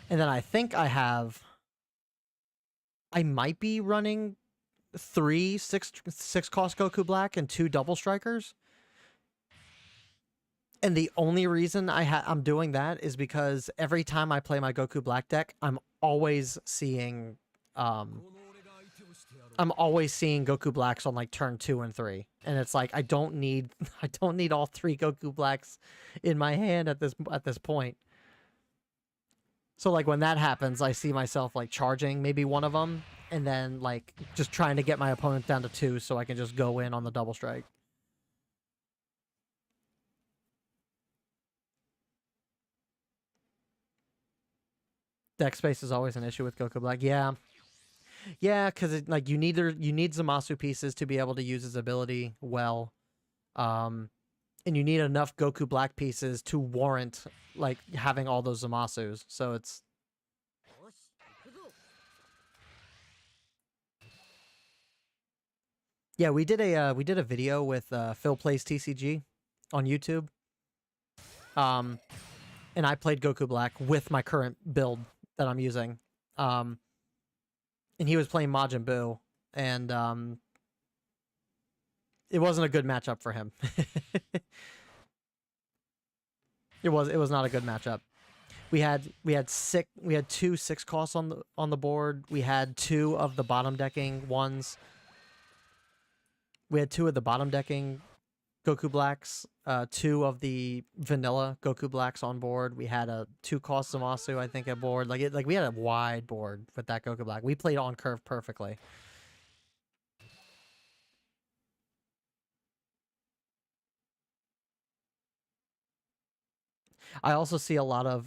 And then I think I have... I might be running 3 6 cost Goku Black and 2 double strikers. And the only reason I'm doing that is because every time I play my Goku Black deck, I'm always seeing Goku Blacks on like turn 2 and 3. And it's like I don't need all 3 Goku Blacks in my hand at this point. So like when that happens, I see myself like charging maybe one of them, and then like just trying to get my opponent down to 2 so I can just go in on the double strike. Deck space is always an issue with Goku Black. Yeah. Yeah, because like you need Zamasu pieces to be able to use his ability well. And you need enough Goku Black pieces to warrant like having all those Zamasus. So it's... Yeah, we did a video with Phil Plays TCG on YouTube. And I played Goku Black with my current build that I'm using. And he was playing Majin Buu, and it wasn't a good matchup for him. It was not a good matchup. We had 2 6 costs on the board. We had 2 of the bottom decking ones. We had 2 of the bottom decking Goku Blacks, 2 of the vanilla Goku Blacks on board. We had a 2 cost Zamasu, I think, at board. Like we had a wide board with that Goku Black. We played on curve perfectly. I also see a lot of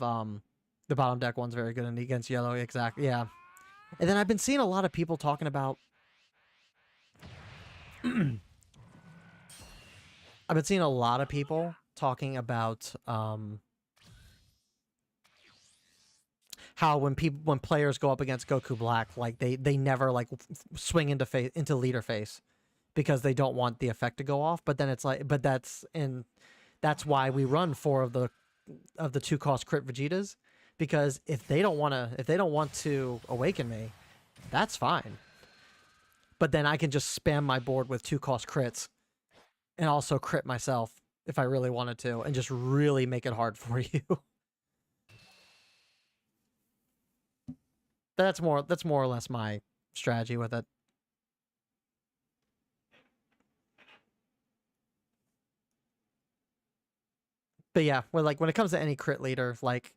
the bottom deck ones very good against yellow. Exactly, yeah. And then I've been seeing a lot of people talking about... I've been seeing a lot of people talking about how when players go up against Goku Black, like they never like swing into leader face because they don't want the effect to go off. But then it's like, that's why we run 4 of the 2 cost crit Vegetas, because if they don't want to awaken me, that's fine. But then I can just spam my board with 2 cost crits. And also crit myself if I really wanted to, and just really make it hard for you. That's more or less my strategy with it. But yeah, when it comes to any crit leader, like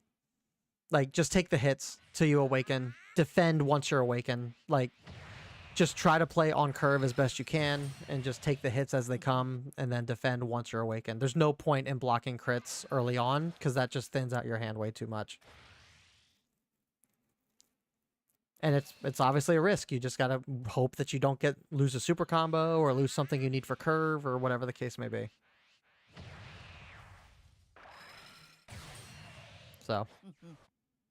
just take the hits till you awaken, defend once you're awakened, like just try to play on curve as best you can, and just take the hits as they come, and then defend once you're awakened. There's no point in blocking crits early on, because that just thins out your hand way too much. And it's obviously a risk. You just gotta hope that you don't lose a super combo or lose something you need for curve or whatever the case may be. So, all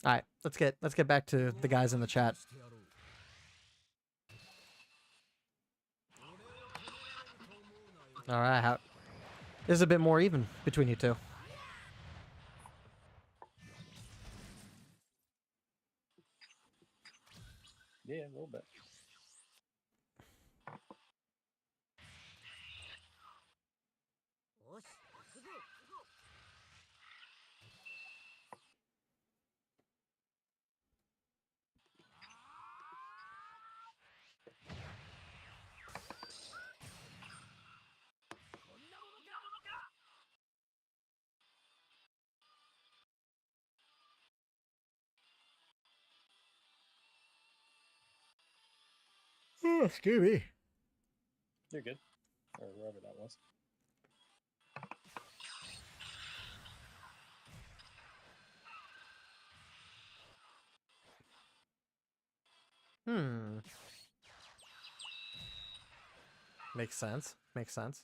right, let's get back to the guys in the chat. All right, this is a bit more even between you two. Yeah, a little bit. Oh, excuse me. You're good. Or wherever that was. Makes sense. Makes sense.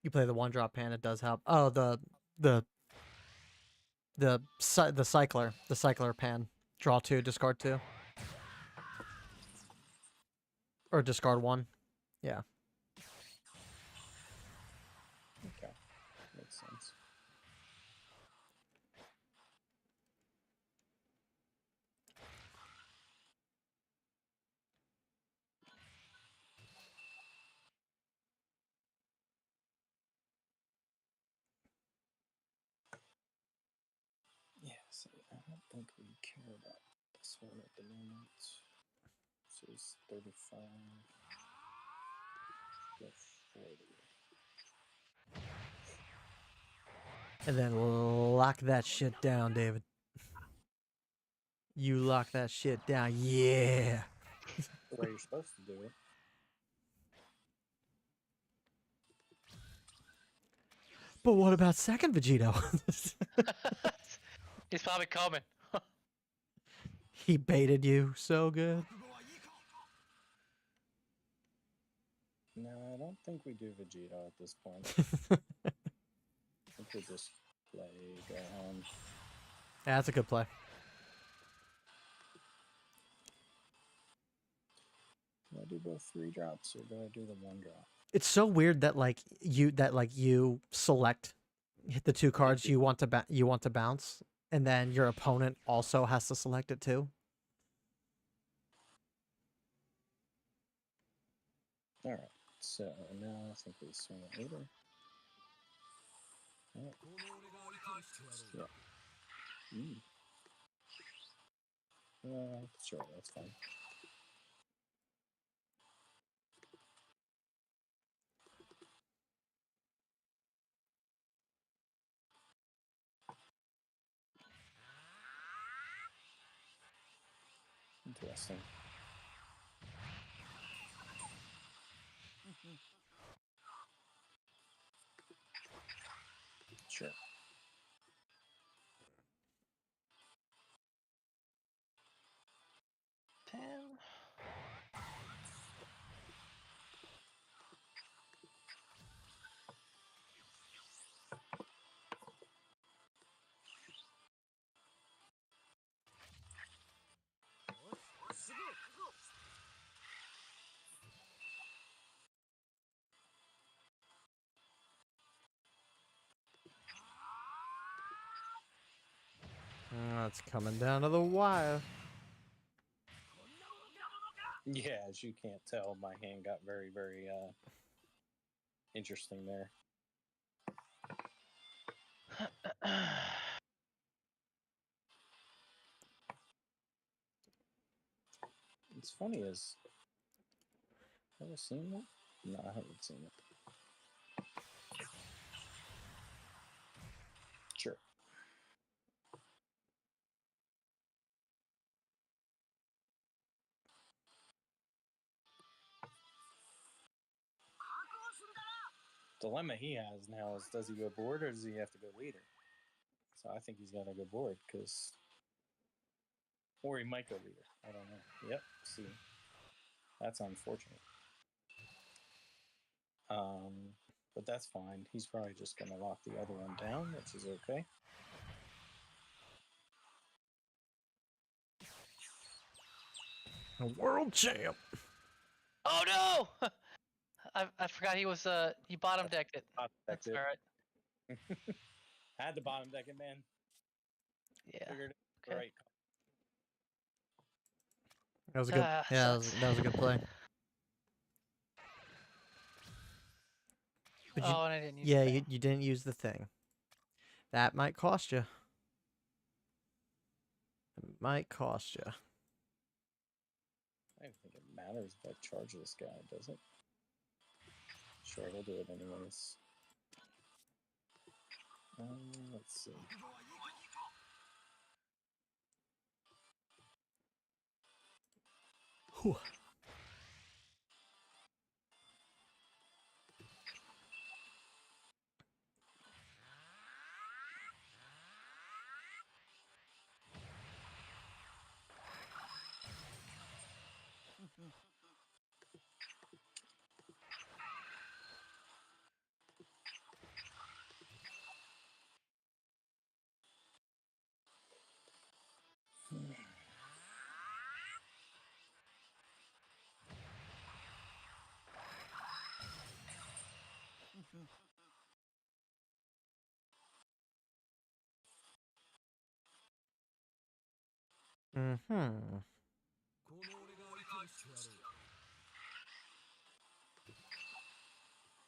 You play the one drop pan, it does help. Oh, the cycler pan. Draw 2, discard 2. Or discard 1. Yeah. Okay. Makes sense. Yeah, so I don't think we care about this one at the moment. This is 35. Go 40. And then lock that shit down, David. You lock that shit down. Yeah. The way you're supposed to do it. But what about second Vegito? He's probably coming. He baited you so good. No, I don't think we do Vegeta at this point. I think we just play, go home. Yeah, that's a good play. Do I do both 3 drops or do I do the 1 drop? It's so weird that you select hit the 2 cards you want to bounce, and then your opponent also has to select it too. All right, so now I think we swing it over. Right. Yeah. Sure, that's fine. Interesting. Sure. It's coming down to the wire. Yeah, as you can't tell, my hand got very, very interesting there. What's funny is, have I seen that? No, I haven't seen it. Sure. Dilemma he has now is, does he go board or does he have to go leader? So I think he's gonna go board because, or he might go leader. I don't know. Yep. See, that's unfortunate. But that's fine. He's probably just gonna lock the other one down, which is okay. A world champ. Oh no! I forgot he was he bottom decked it. That's all right. Had the bottom deck it, man. Yeah. Figured it Okay. right. That was a good. Yeah, that was a good play. But Oh, and I didn't use yeah, the thing. you didn't use the thing. That might cost you. It might cost you. I don't think it matters if I charge this guy, does it? Sure, we'll do it anyways. Let's see. Whew. Mm-hmm.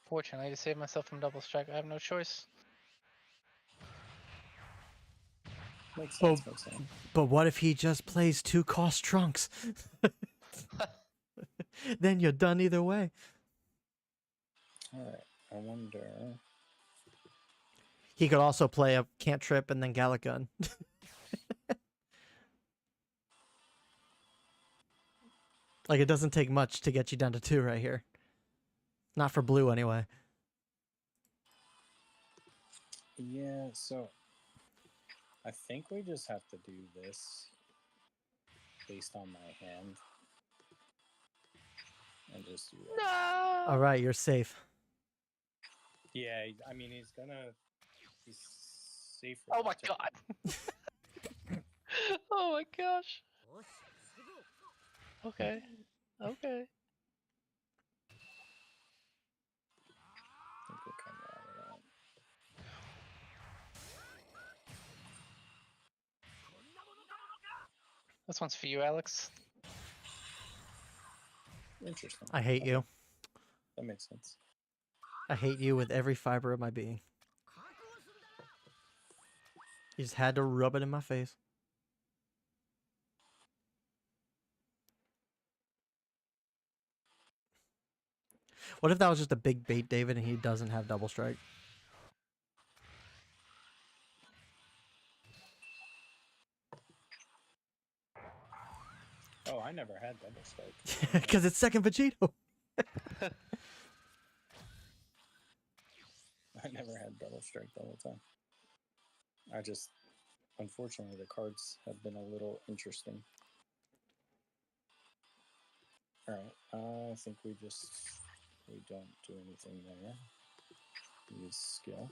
Fortunately, to save myself from double strike, I have no choice. Makes sense, makes sense. But what if he just plays 2 cost trunks? Then you're done either way. Alright, I wonder. He could also play a cantrip and then Gallic Gun. Like, it doesn't take much to get you down to 2 right here. Not for blue, anyway. Yeah, so I think we just have to do this based on my hand. And just do that. No. All right, you're safe. Yeah, I mean, he's safer. Oh my god. Oh my gosh. Okay. Okay. I think we'll come out of that. This one's for you, Alex. Interesting. I hate you. That makes sense. I hate you with every fiber of my being. You just had to rub it in my face. What if that was just a big bait, David, and he doesn't have double strike? Oh, I never had double strike. Because it's second Vegito. I never had double strike the whole time. I just, unfortunately, the cards have been a little interesting. Alright, I think we don't do anything there. Use skill.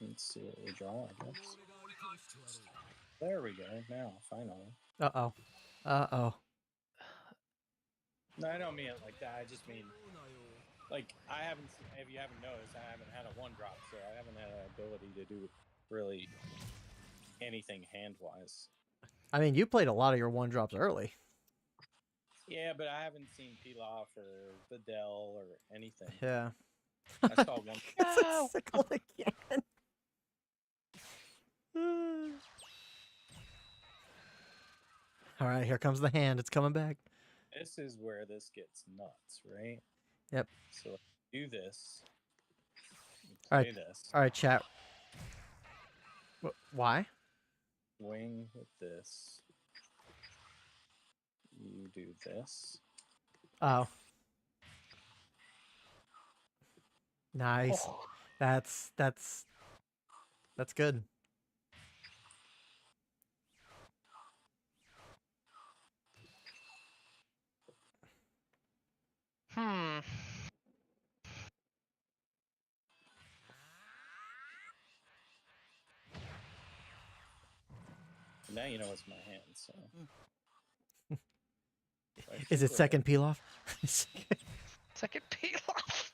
Let's see what we draw, I guess. There we go, now, finally. Uh-oh. Uh-oh. No, I don't mean it like that, I just mean, like, if you haven't noticed, I haven't had a 1-drop, so I haven't had an ability to do really anything hand-wise. I mean, you played a lot of your 1-drops early. Yeah, but I haven't seen Pilaf or Videl or anything. Yeah. I saw one. It's a sickle again. All right, here comes the hand. It's coming back. This is where this gets nuts, right? Yep. So do this. All Play right. this. All right, chat. Why? Swing with this. You do this. Oh. Nice. Oh. That's good. Hmm. Now you know it's my hand, so. Is it second peel off? Second peel off.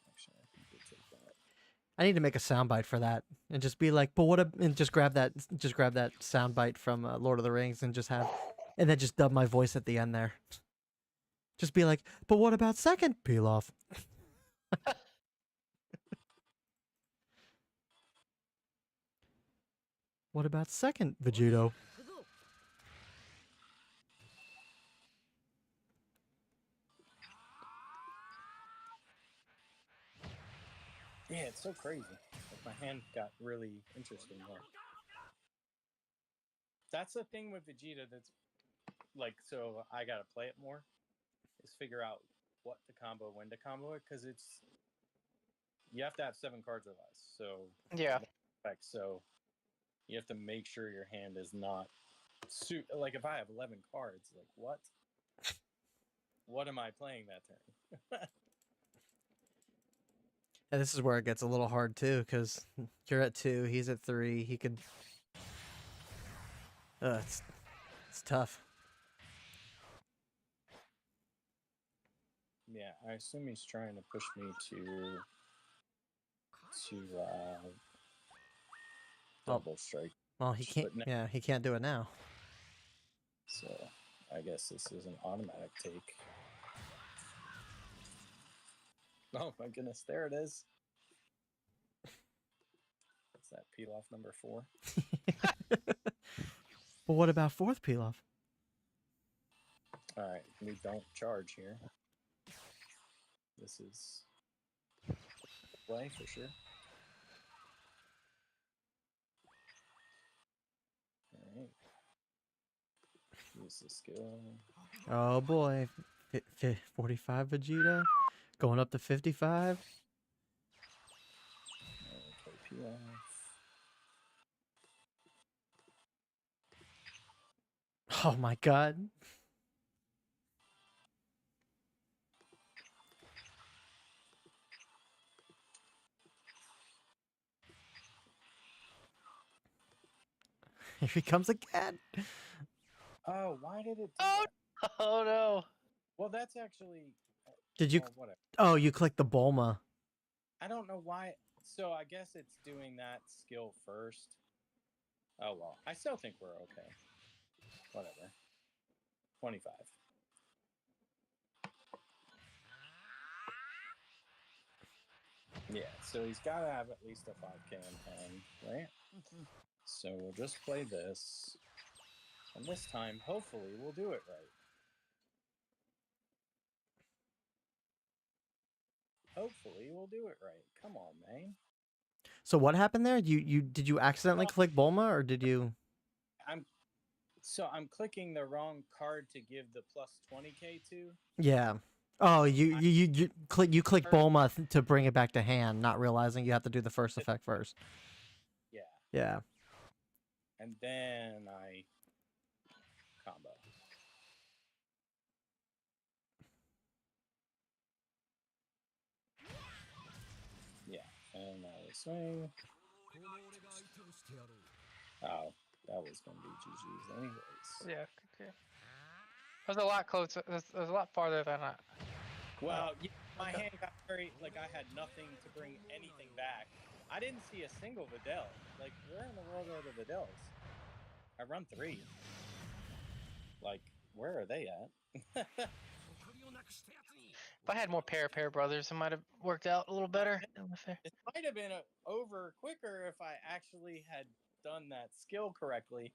Actually, I think we'll take that. I need to make a soundbite for that and just be like, but what? And just grab that soundbite from Lord of the Rings and just have, and then just dub my voice at the end there. Just be like, but what about second peel off? What about second Vegito? Yeah, it's so crazy. Like my hand got really interesting there. That's the thing with Vegeta that's like, so I gotta play it more, is figure out what to combo, when to combo it, because it's, you have to have 7 cards or less. So Yeah. So you have to make sure your hand is not like if I have 11 cards, like what am I playing that turn? And this is where it gets a little hard too, because you're at 2, he's at 3. He could. It's tough. Yeah, I assume he's trying to push me to double strike. Well, he can't. Yeah, he can't do it now. So I guess this is an automatic take. Oh my goodness, there it is. What's that, peel off number 4? But what about fourth peel off? Alright, we don't charge here. This is play for sure. Alright. Use the skill. Oh boy, 45 Vegeta, going up to 55. Play peel off. Oh my god. Here he comes again. Oh, why did it do Oh, that? oh no. Well, that's actually. Did you? Well, whatever. Oh, you clicked the Bulma. I don't know why. So I guess it's doing that skill first. Oh well, I still think we're okay. Whatever. 25. Yeah, so he's got to have at least a 5k in hand, right? So we'll just play this. And this time, hopefully, we'll do it right. Hopefully, we'll do it right. Come on, man. So what happened there? Did you accidentally click Bulma, or did you? I'm clicking the wrong card to give the plus 20k to. Yeah. Oh, you click Bulma to bring it back to hand, not realizing you have to do the first effect first. Yeah. Yeah. And then I combo. Yeah, and now we swing. Oh, that was gonna be GG's anyways. Yeah. Okay. It was a lot closer. It was a lot farther than I. Well, yeah, my hand got very, like, I had nothing to bring anything back. I didn't see a single Videl. Like, where in the world are the Videls? I run 3. Like, where are they at? If I had more pair brothers, it might have worked out a little better. It might have been over quicker if I actually had done that skill correctly.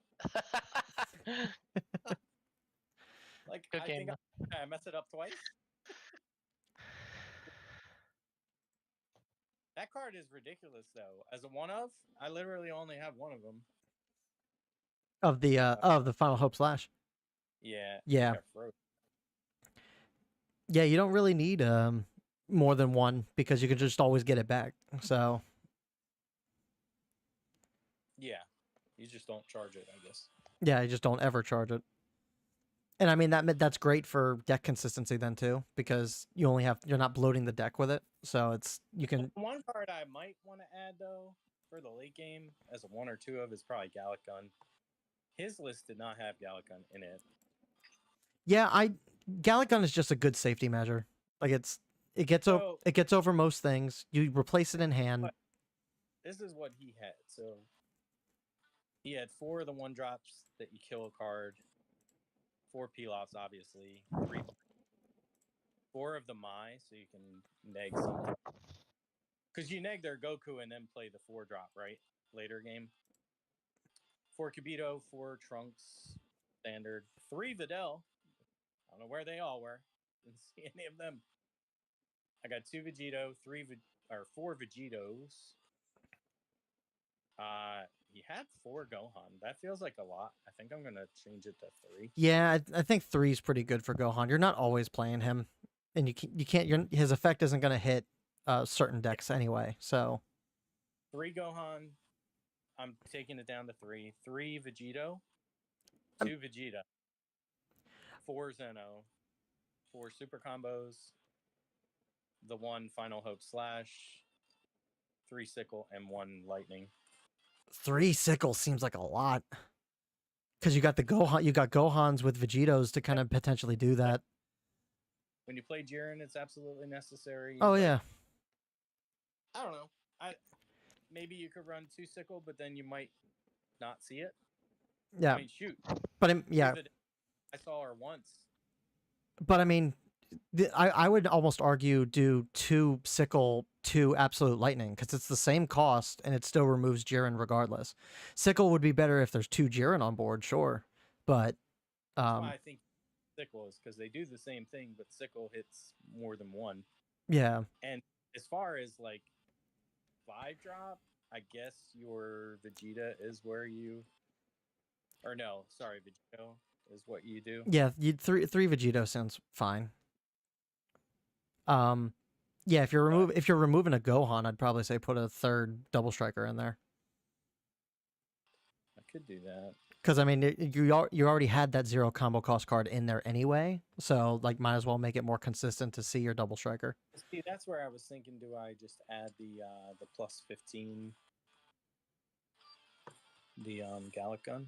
Like, Good I game, think though. I messed it up twice. That card is ridiculous, though. As a one of, I literally only have one of them. Of the Final Hope Slash. Yeah. Yeah. I froze. Yeah, you don't really need more than one because you can just always get it back. So Yeah. You just don't charge it, I guess. yeah, you just don't ever charge it. And I mean that's great for deck consistency then too, because you're not bloating the deck with it. So you can. One card I might want to add though for the late game as a one or two of is probably Gallic Gun. His list did not have Gallic Gun in it. Yeah, Gallic Gun is just a good safety measure. Like it gets over most things. You replace it in hand. This is what he had. So he had 4 of the 1-drops that you kill a card. 4 peel-offs, obviously. 4 of the Mai, so you can neg something. Because you neg their Goku and then play the 4-drop, right? Later game. 4 Kibito, 4 Trunks, standard. 3 Videl. I don't know where they all were. Didn't see any of them. I got 2 Vegito, 4 Vegitos. He had 4 Gohan. That feels like a lot. I think I'm gonna change it to 3. Yeah, I think 3 is pretty good for Gohan. You're not always playing him, and you can't. His effect isn't gonna hit certain decks anyway. So 3 Gohan. I'm taking it down to 3. 3 Vegito. 2 Vegeta. 4 Zeno. 4 super combos. The 1 Final Hope Slash. 3 Sickle and 1 Lightning. 3 Sickle seems like a lot. Because you got Gohans with Vegitos to kind of potentially do that. When you play Jiren, it's absolutely necessary. Oh yeah. I don't know. Maybe you could run 2 Sickle, but then you might not see it. Yeah. I mean, shoot. But yeah. I saw her once. But I mean, I would almost argue do 2 Sickle, 2 Absolute Lightning, because it's the same cost and it still removes Jiren regardless. Sickle would be better if there's 2 Jiren on board, sure, but that's why I think Sickle is, because they do the same thing, but Sickle hits more than 1. Yeah. And as far as like 5-drop, I guess your Vegeta is where you, or no, sorry, Vegito is what you do. Yeah, three Vegito sounds fine. Yeah, if you're removing a Gohan, I'd probably say put a 3rd Double Striker in there. I could do that. Because I mean, you already had that 0 combo cost card in there anyway, so like might as well make it more consistent to see your Double Striker. See, that's where I was thinking. Do I just add the plus 15, the Gallic Gun?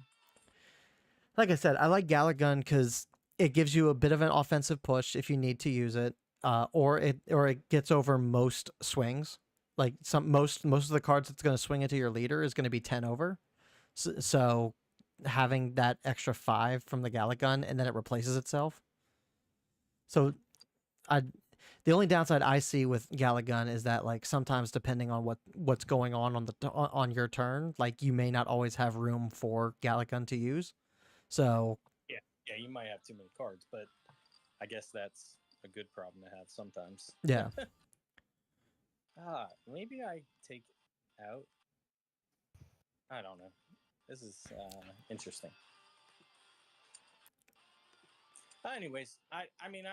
Like I said, I like Gallic Gun because it gives you a bit of an offensive push if you need to use it, or it gets over most swings. Like most of the cards that's going to swing into your leader is going to be 10 over. So having that extra 5 from the Gallic Gun and then it replaces itself. So the only downside I see with Gallic Gun is that like sometimes depending on what's going on your turn, like you may not always have room for Gallic Gun to use. So yeah, you might have too many cards, but I guess that's a good problem to have sometimes. Yeah. Maybe I take it out. I don't know. This is interesting. Anyways, I mean,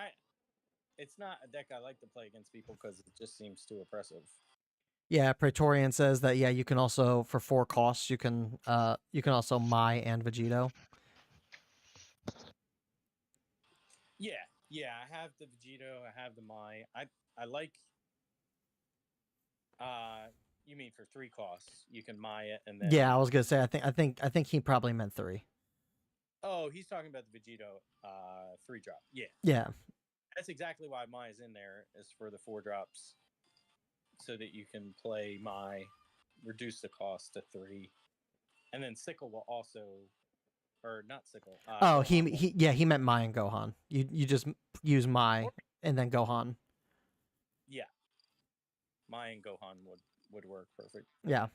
it's not a deck I like to play against people because it just seems too oppressive. Yeah, Praetorian says that you can also for 4 costs you can also Mai and Vegito. Yeah, I have the Vegito, I have the Mai. I like you mean for 3 costs, you can Mai it and then Yeah, I was gonna say I think he probably meant 3. Oh, he's talking about the Vegito 3-drop. Yeah. Yeah. That's exactly why Mai is in there, is for the 4-drops. So that you can play Mai, reduce the cost to 3. And then Sickle will also, or not Sickle. Oh, he meant Mai and Gohan. You just use Mai and then Gohan. and Gohan would work perfect. Yeah.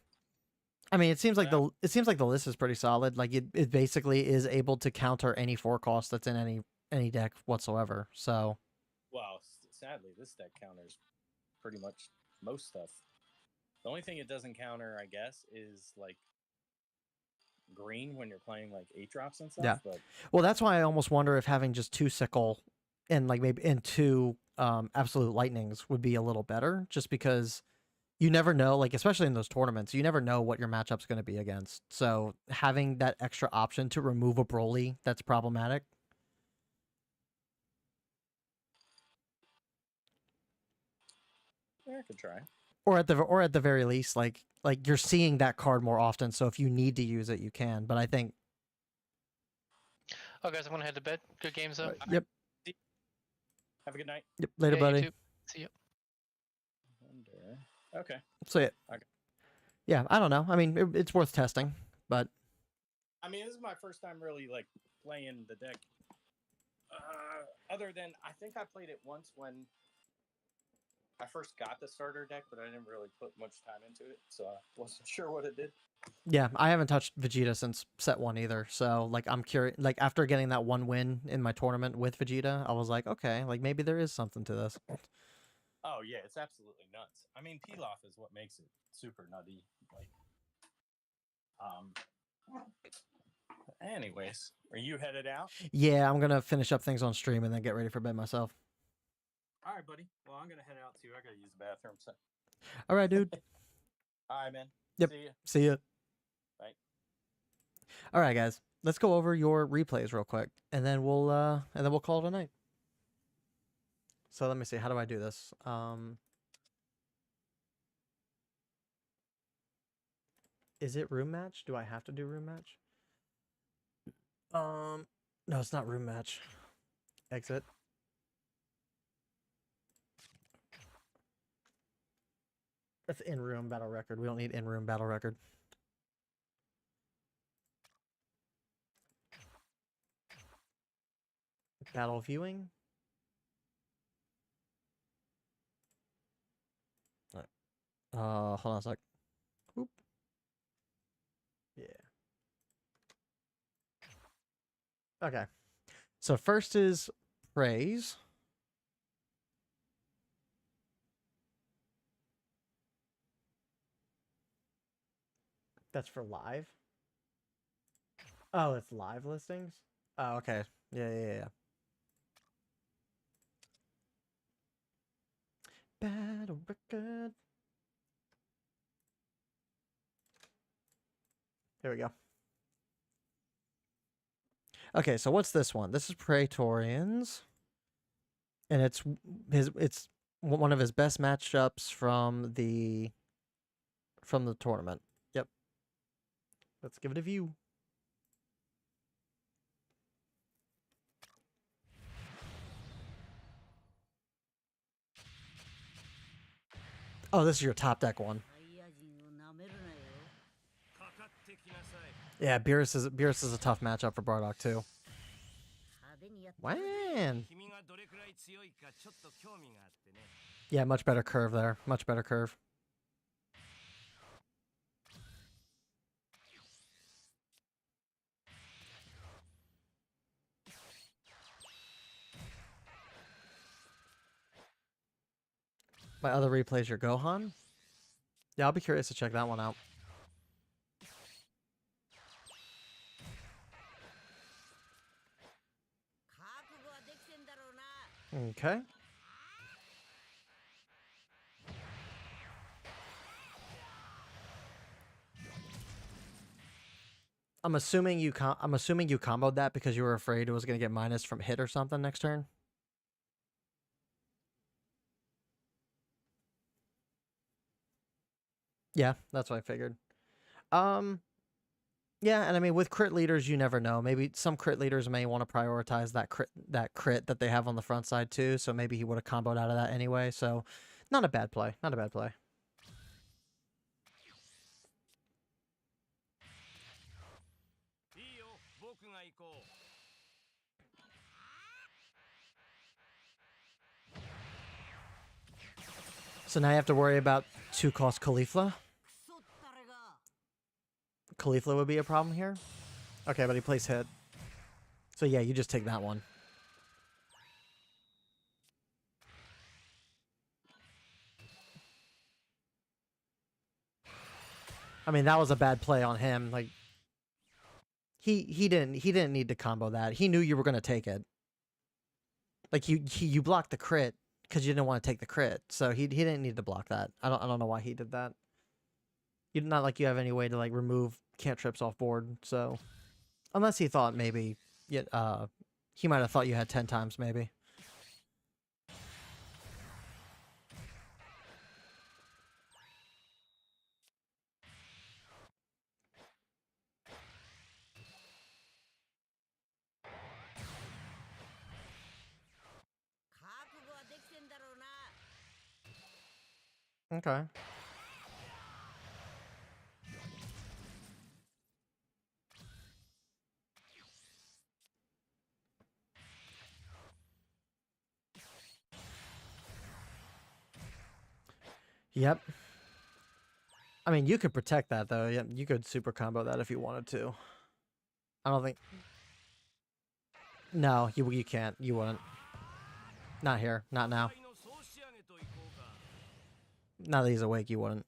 I mean, it seems like Yeah. the list is pretty solid. Like it basically is able to counter any 4 cost that's in any deck whatsoever. So, Well, sadly, this deck counters pretty much most stuff. The only thing it doesn't counter, I guess, is like green when you're playing like 8-drops and stuff. Yeah. But well, that's why I almost wonder if having just 2 sickle and like maybe and 2 absolute lightnings would be a little better, just because you never know, like especially in those tournaments, you never know what your matchup's going to be against. So having that extra option to remove a Broly that's problematic. yeah, I could try. Or at the very least, like you're seeing that card more often. So if you need to use it, you can. But I think. Oh, guys, I'm gonna head to bed. Good games though. Yep. Have a good night. Yep. Later, Yeah, you buddy. too. See you. Okay. So yeah. Okay. Yeah, I don't know. I mean, it's worth testing, but I mean, this is my first time really like playing the deck. Other than I think I played it once when I first got the starter deck, but I didn't really put much time into it, so I wasn't sure what it did. yeah, I haven't touched Vegeta since set 1 either. So like I'm curious. Like after getting that 1 win in my tournament with Vegeta, I was like, okay, like maybe there is something to this. Oh yeah, it's absolutely nuts. I mean, Pilaf is what makes it super nutty. Like, anyways, are you headed out? Yeah, I'm gonna finish up things on stream and then get ready for bed myself. All right, buddy. Well, I'm gonna head out too. I gotta use the bathroom. So. All right, dude. All right, man. Yep. See ya. See ya. Bye. All right, guys. Let's go over your replays real quick, and then we'll call it a night. So let me see. How do I do this? Is it room match? Do I have to do room match? No, it's not room match. Exit. That's in-room battle record. We don't need in-room battle record. Battle viewing. Hold on a sec. Oop. Yeah. Okay. So first is praise. That's for live. Oh, it's live listings? Oh, okay. Yeah. Battle record. Here we go. Okay, so what's this one? This is Praetorians. And it's one of his best matchups from the tournament. Yep. Let's give it a view. Oh, this is your top deck one. Yeah, Beerus is a tough matchup for Bardock too. Man. Yeah, much better curve there. Much better curve. My other replays your Gohan. Yeah, I'll be curious to check that one out. Okay. I'm assuming you comboed that because you were afraid it was going to get minus from hit or something next turn. Yeah, that's what I figured. Yeah, and I mean with crit leaders, you never know. Maybe some crit leaders may want to prioritize that crit that they have on the front side too. So maybe he would have comboed out of that anyway. So, not a bad play. Not a bad play. So now you have to worry about 2-cost Caulifla. Caulifla would be a problem here. Okay, but he plays hit. So yeah, you just take that one. I mean, that was a bad play on him. Like he didn't need to combo that. He knew you were gonna take it. Like you blocked the crit because you didn't want to take the crit. So he didn't need to block that. I don't know why he did that. You not like you have any way to like remove cantrips off board. So unless he thought maybe he might have thought you had 10 times maybe. Okay. Yep. I mean, you could protect that though. Yeah, you could super combo that if you wanted to. I don't think. No, you can't. You wouldn't. Not here. Not now. Now that he's awake, you wouldn't.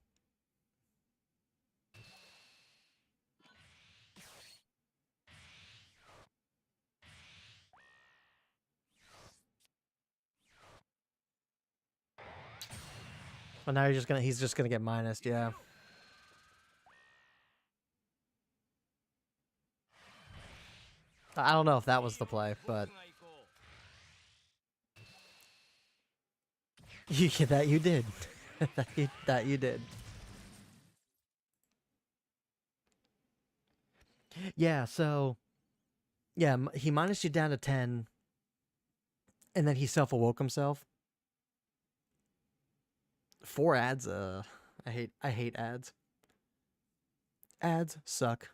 But now he's just gonna get minused, yeah. I don't know if that was the play, but that you did. that you did. Yeah, so yeah, he minused you down to 10 and then he self-awoke himself. 4 ads, I hate ads. Ads suck.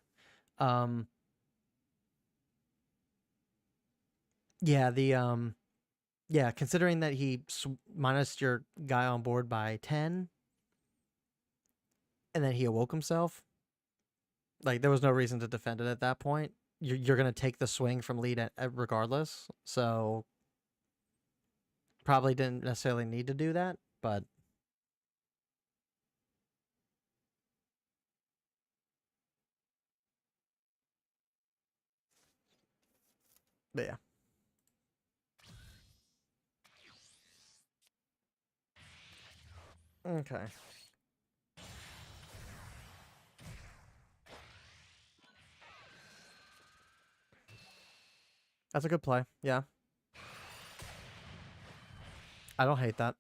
Yeah, yeah, considering that he minus your guy on board by 10 and then he awoke himself, like there was no reason to defend it at that point. You're going to take the swing from lead regardless. So probably didn't necessarily need to do that, but yeah. Okay. That's a good play. Yeah. I don't hate that.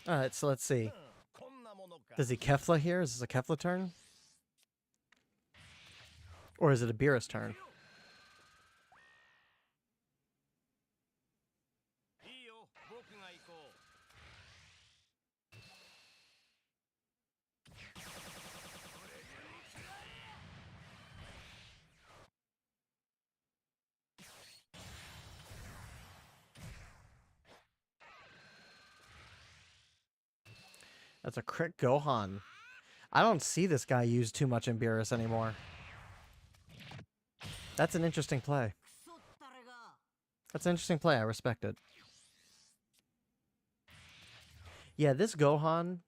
Alright, so let's see. Does he Kefla here? Is this a Kefla turn? Or is it a Beerus turn? That's a crit Gohan. I don't see this guy use too much in Beerus anymore. That's an interesting play. That's an interesting play. I respect it. Yeah, this Gohan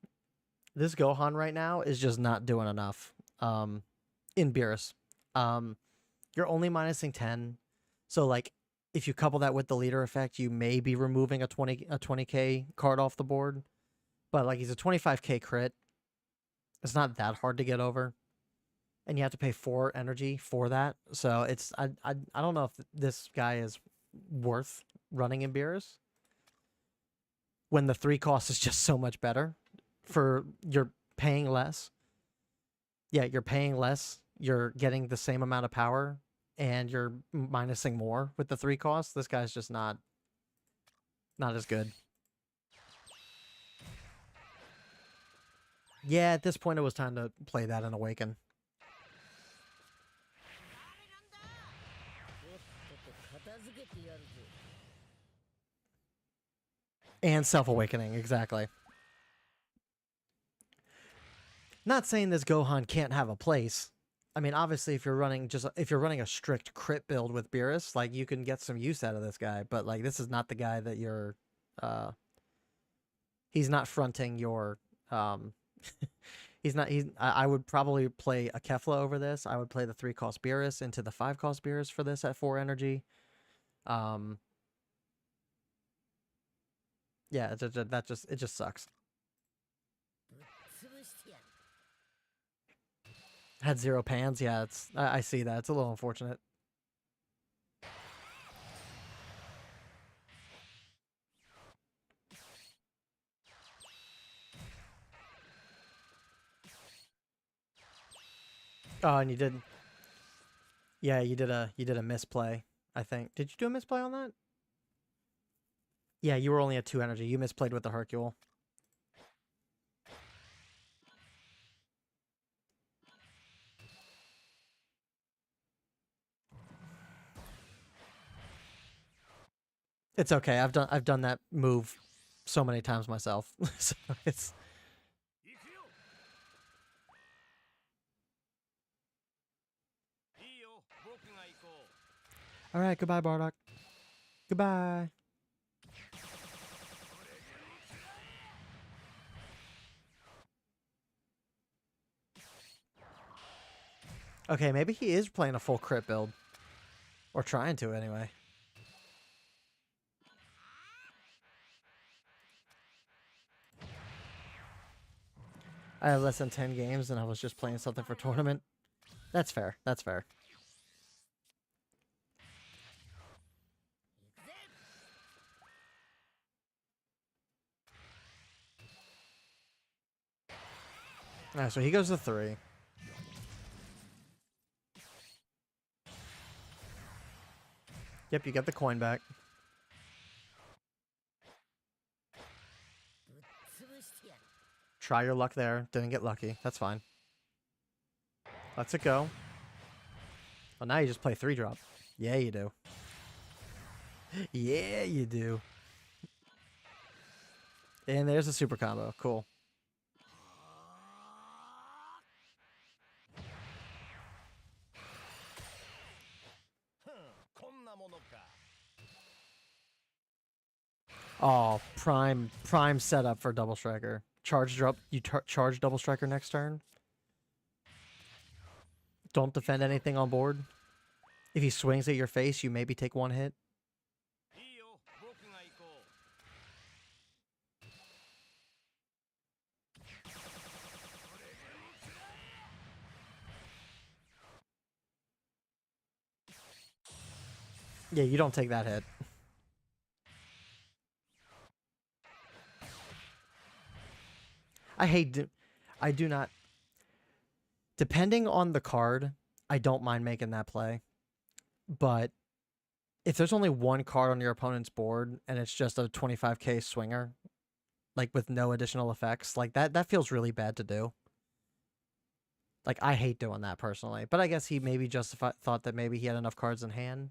right now is just not doing enough. In Beerus. You're only minusing 10. So like if you couple that with the leader effect, you may be removing a 20k card off the board. But like he's a 25k crit. It's not that hard to get over. And you have to pay 4 energy for that. So it's I don't know if this guy is worth running in Beerus when the 3 cost is just so much better. For you're paying less. Yeah, you're paying less. You're getting the same amount of power and you're minusing more with the 3 costs. This guy's just not as good. Yeah, at this point it was time to play that and Awaken. And Self-Awakening, exactly. Not saying this Gohan can't have a place. I mean, obviously, if you're running a strict crit build with Beerus, like you can get some use out of this guy. But like, this is not the guy that you're. He's not fronting your. He's not. I would probably play a Kefla over this. I would play the 3-cost Beerus into the 5-cost Beerus for this at 4 energy. Yeah, it just sucks. Had 0 pans. Yeah, I see that. It's a little unfortunate. Oh, and you did. Yeah, you did a misplay, I think. Did you do a misplay on that? Yeah, you were only at 2 energy. You misplayed with the Hercule. It's okay. I've done that move so many times myself. So it's all right. Goodbye, Bardock. Goodbye. Okay, maybe he is playing a full crit build, or trying to anyway. I have less than 10 games, and I was just playing something for tournament. That's fair. That's fair. All right, so he goes to 3. Yep, you get the coin back. Try your luck there. Didn't get lucky. That's fine. Let's it go. Well, now you just play 3-drop. Yeah, you do. Yeah, you do. And there's a super combo. Cool. Oh, prime setup for double striker. Charge drop. You charge double striker next turn. Don't defend anything on board. If he swings at your face, you maybe take 1 hit. Yeah, you don't take that hit. I do not. Depending on the card, I don't mind making that play. But if there's only 1 card on your opponent's board and it's just a 25k swinger, like with no additional effects, like that feels really bad to do. Like, I hate doing that personally. But I guess he maybe thought that maybe he had enough cards in hand.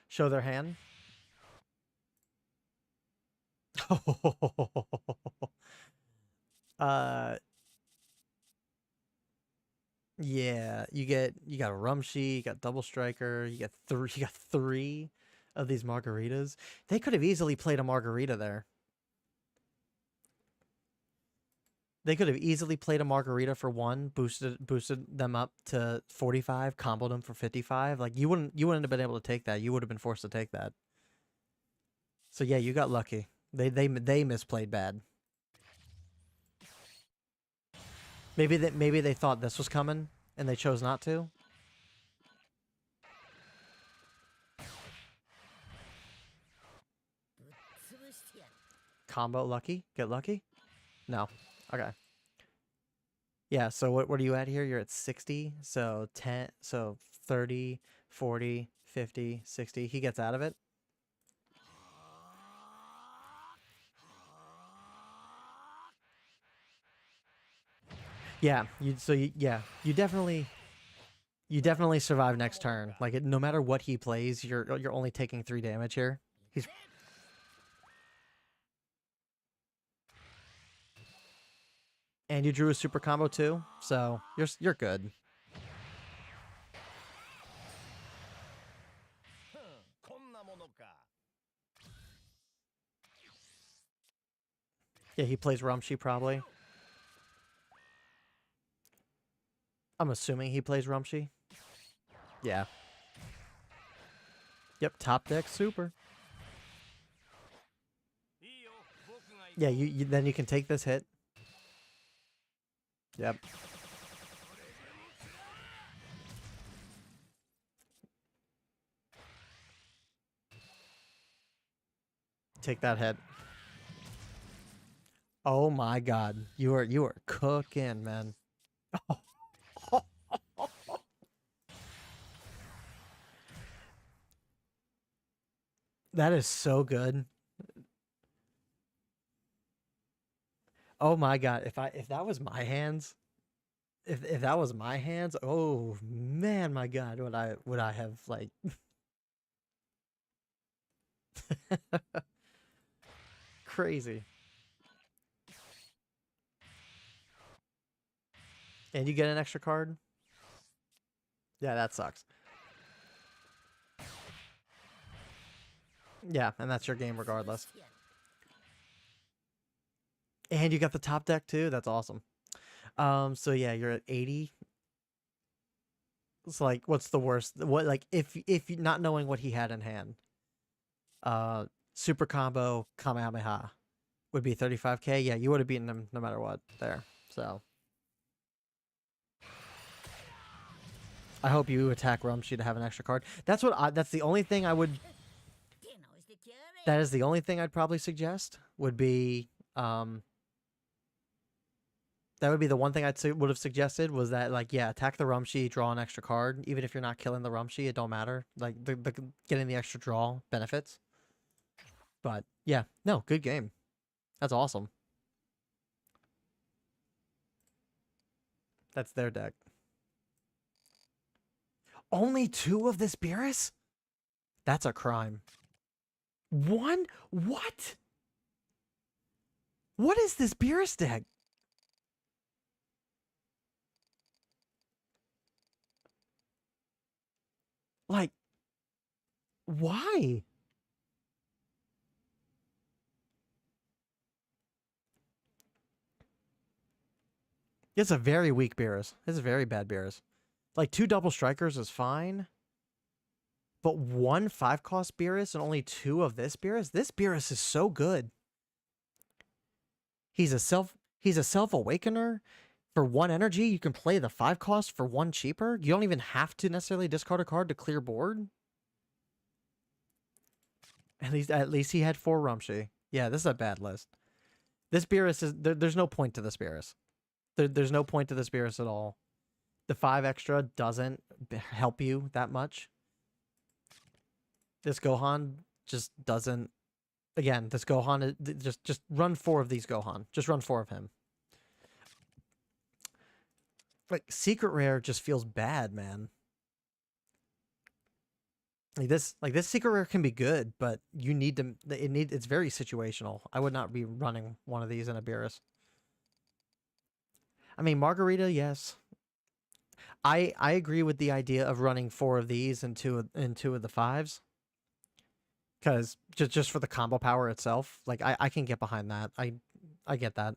Show their hand. Yeah, you got a Rumshi, you got double striker, you got 3 of these margaritas. They could have easily played a margarita there. They could have easily played a margarita for 1, boosted them up to 45, comboed them for 55. Like, you wouldn't have been able to take that. You would have been forced to take that. So yeah, you got lucky. They misplayed bad. Maybe they thought this was coming and they chose not to. Combo lucky? Get lucky? No. Okay. Yeah, so what are you at here? You're at 60. So 10, so 30, 40, 50, 60. He gets out of it. Yeah, you definitely survive next turn. Like no matter what he plays, you're only taking 3 damage here. He's and you drew a super combo too, so you're good. Yeah, he plays Rumshi probably. I'm assuming he plays Rumshi. Yeah. Yep, top deck super. Yeah, you then you can take this hit. Yep. Take that hit. Oh my god. You are cooking, man. That is so good. Oh my god. If that was my hands, if that was my hands, oh man, my god, would I have like crazy. And you get an extra card? Yeah, that sucks. Yeah, and that's your game regardless. And you got the top deck too. That's awesome. So yeah, you're at 80. It's like, what's the worst? What like if you not knowing what he had in hand, super combo Kamehameha would be 35k. Yeah, you would have beaten him no matter what there. So I hope you attack Rumshi to have an extra card. That's the only thing I would. That is the only thing I'd probably suggest would be that would be the one thing would have suggested was that like yeah, attack the Rumshi, draw an extra card. Even if you're not killing the Rumshi, it don't matter. Like the getting the extra draw benefits. But yeah, no, good game. That's awesome. That's their deck. Only 2 of this Beerus? That's a crime. 1? What? What is this Beerus deck? Like, why? It's a very weak Beerus. It's a very bad Beerus. Like 2 double strikers is fine. But 1 5-cost Beerus and only 2 of this Beerus? This Beerus is so good. He's a self-awakener. For 1 energy, you can play the 5-cost for 1 cheaper. You don't even have to necessarily discard a card to clear board. At least he had 4 Rumshi. Yeah, this is a bad list. This Beerus is there's no point to this Beerus. There's no point to this Beerus at all. The 5 extra doesn't help you that much. This Gohan just doesn't. Again, this Gohan just run 4 of these Gohan. Just run 4 of him. Like secret rare just feels bad, man. Like this secret rare can be good, but you need to. It's very situational. I would not be running one of these in a Beerus. I mean, Margarita, yes. I agree with the idea of running 4 of these and 2 of the 5s. Because just for the combo power itself, like I can get behind that. I get that.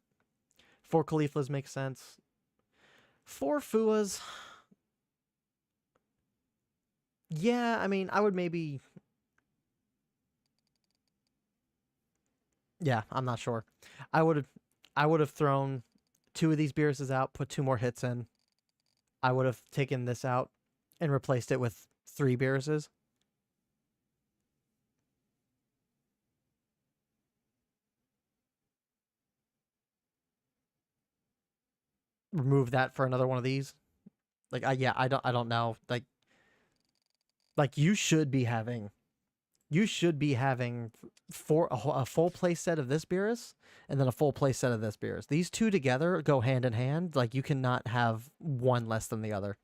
4 Khalifas makes sense. 4 Fuas. Yeah, I mean, I would maybe. Yeah, I'm not sure. I would have thrown 2 of these Beeruses out, put 2 more hits in. I would have taken this out and replaced it with 3 Beeruses. remove that for another one of these. Like, yeah, I don't know. Like you should be having a full play set of this Beerus and then a full play set of this Beerus. These two together go hand in hand. Like you cannot have one less than the other.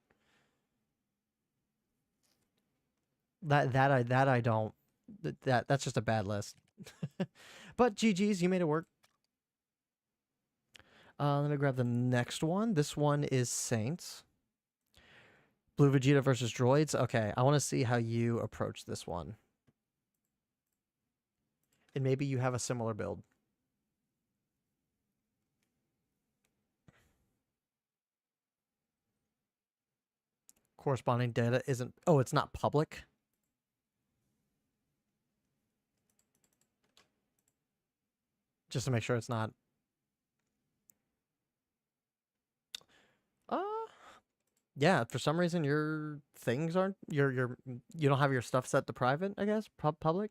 I don't. That's just a bad list. But GG's, you made it work. Let me grab the next one. This one is Saints. Blue Vegeta versus Droids. Okay, I want to see how you approach this one. And maybe you have a similar build. Corresponding data isn't... Oh, it's not public? Just to make sure it's not... Yeah, for some reason your things aren't... you don't have your stuff set to private, I guess? Public?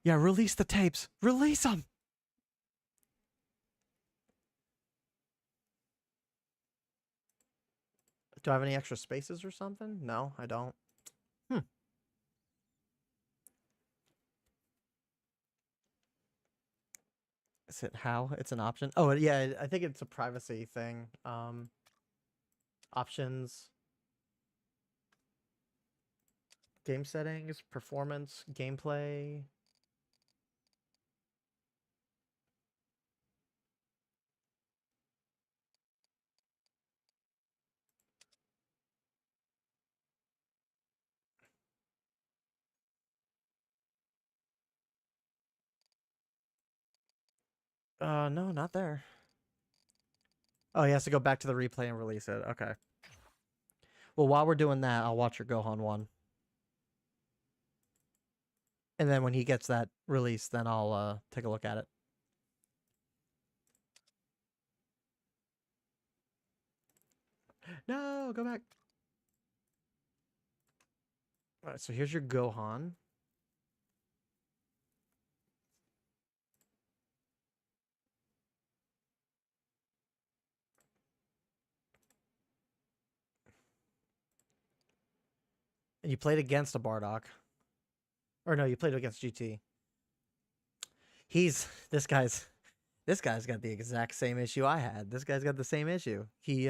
Yeah, release the tapes. Release them! Do I have any extra spaces or something? No, I don't. Is it how? It's an option? Oh, yeah, I think it's a privacy thing. Options. Game settings, performance, gameplay. No, not there. Oh, he has to go back to the replay and release it. Okay. Well, while we're doing that, I'll watch your Gohan one. And then when he gets that release, then I'll take a look at it. No, go back. All right, so here's your Gohan. And you played against a Bardock. Or no, you played against GT. This guy's got the exact same issue I had. This guy's got the same issue. He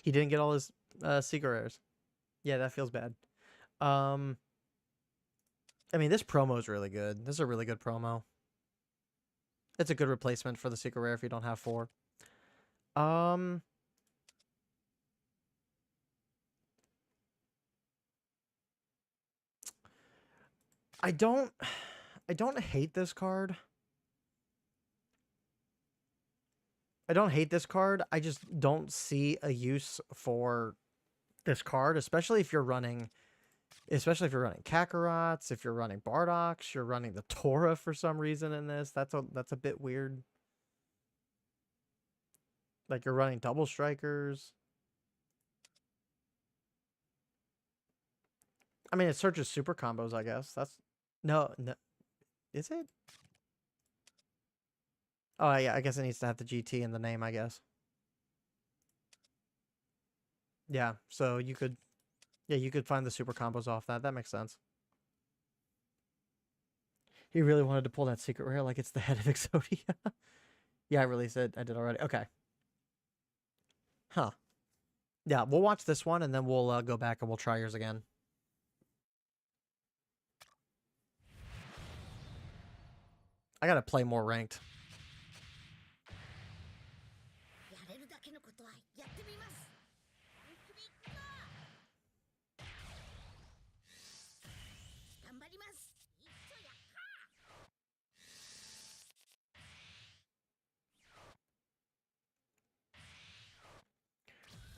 he didn't get all his secret rares. Yeah, that feels bad. I mean, this promo is really good. This is a really good promo. It's a good replacement for the secret rare if you don't have 4. I don't hate this card. I don't hate this card. I just don't see a use for this card, especially if you're running Kakarot's, if you're running Bardocks, you're running the Tora for some reason in this. That's a bit weird. Like you're running double strikers. I mean, it searches super combos, I guess. That's no, is it? Oh yeah, I guess it needs to have the GT in the name, I guess. Yeah, so you could find the super combos off that. That makes sense. He really wanted to pull that secret rare like it's the head of Exodia. Yeah, I released it. I did already. Okay. Huh. Yeah, we'll watch this one and then we'll go back and we'll try yours again. I gotta play more ranked.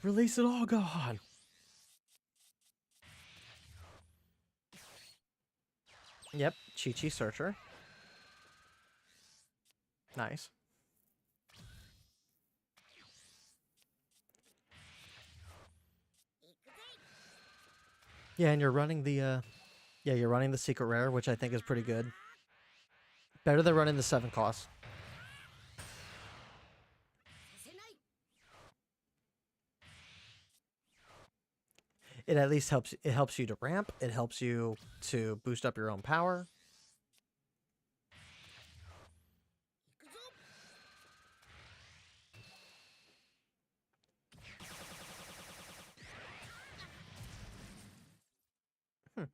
Release it all, Gohan. Yep, Chi-Chi Searcher. Nice. Yeah, and you're running the you're running the secret rare, which I think is pretty good. Better than running the 7 cost. It at least helps. It helps you to ramp. It helps you to boost up your own power. Hmm.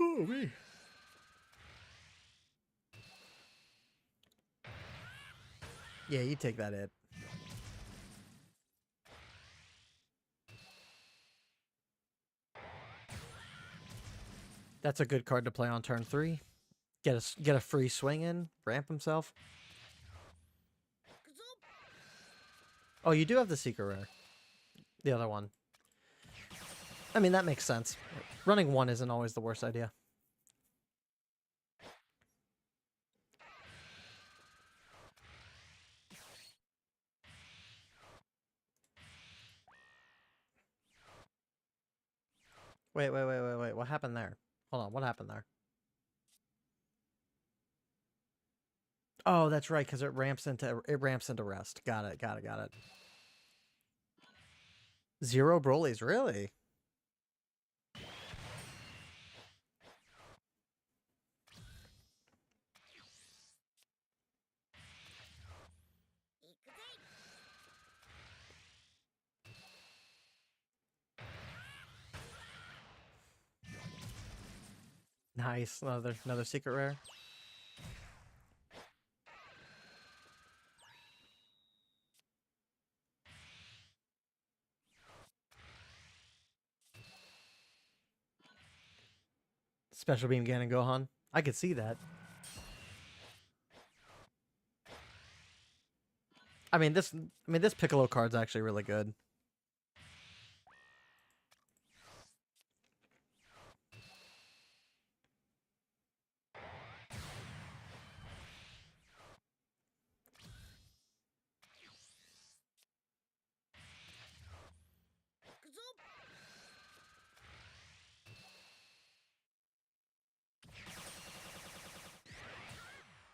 Oh, me. Yeah, you take that hit. That's a good card to play on turn 3. Get a free swing in, ramp himself. Oh, you do have the secret rare. The other one. I mean, that makes sense. Running one isn't always the worst idea. Wait. What happened there? Hold on, what happened there? Oh, that's right, because it ramps into rest. Got it. 0 Brolys, really? Nice. Another secret rare. Special beam Ganon Gohan. I could see that. I mean this Piccolo card's actually really good.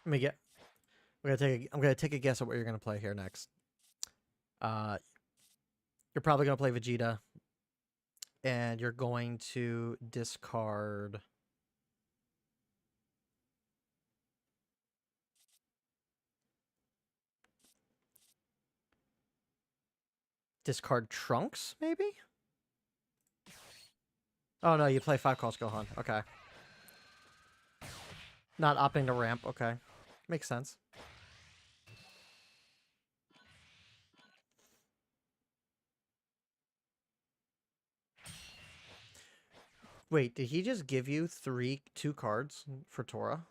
Let me get. I'm gonna take a guess at what you're gonna play here next. You're probably gonna play Vegeta, and you're going to discard. Discard Trunks, maybe? Oh no, you play 5 calls Gohan. Okay. Not opting to ramp. Okay. Makes sense. Wait, did he just give you 2 cards for Tora?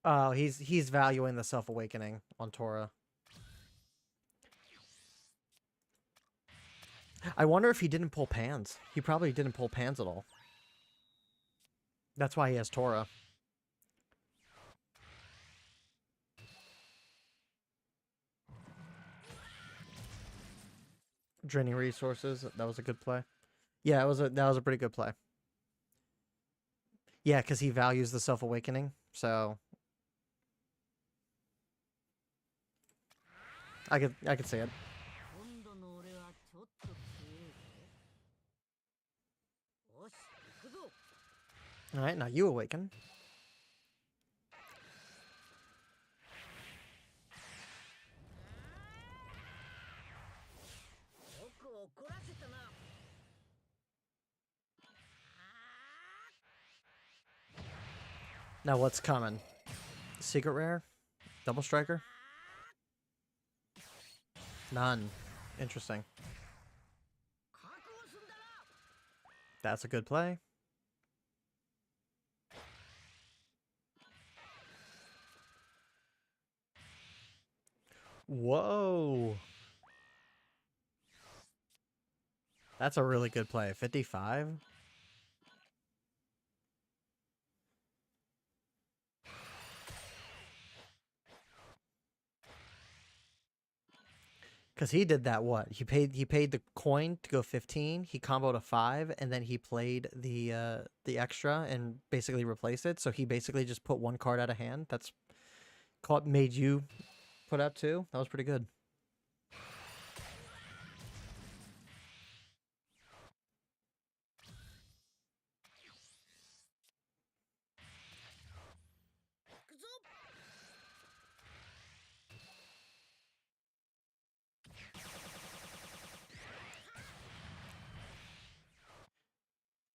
Oh, he's valuing the self-awakening on Tora. I wonder if he didn't pull Pans. He probably didn't pull Pans at all. That's why he has Tora. Draining resources. That was a good play. Yeah, that was a pretty good play. Yeah, because he values the self-awakening, so I could see it. All right, now you awaken. Now what's coming? Secret rare? Double striker? None. Interesting. That's a good play. Whoa. That's a really good play. 55? Because he did that. What he paid the coin to go 15. He comboed a 5, and then he played the extra and basically replaced it. So he basically just put one card out of hand. That's made you put out 2. That was pretty good.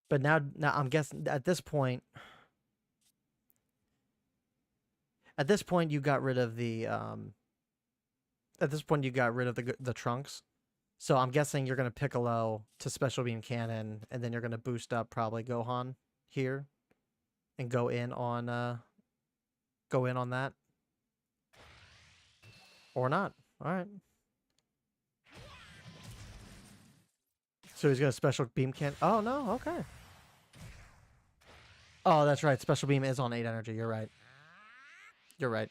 But now I'm guessing at this point you got rid of the the trunks. So I'm guessing you're gonna Piccolo to Special Beam Cannon, and then you're gonna boost up probably Gohan here, and go in on that, or not. All right. So he's gonna Special Beam Cannon. Oh no, okay. Oh, that's right. Special Beam is on 8 energy. You're right. You're right.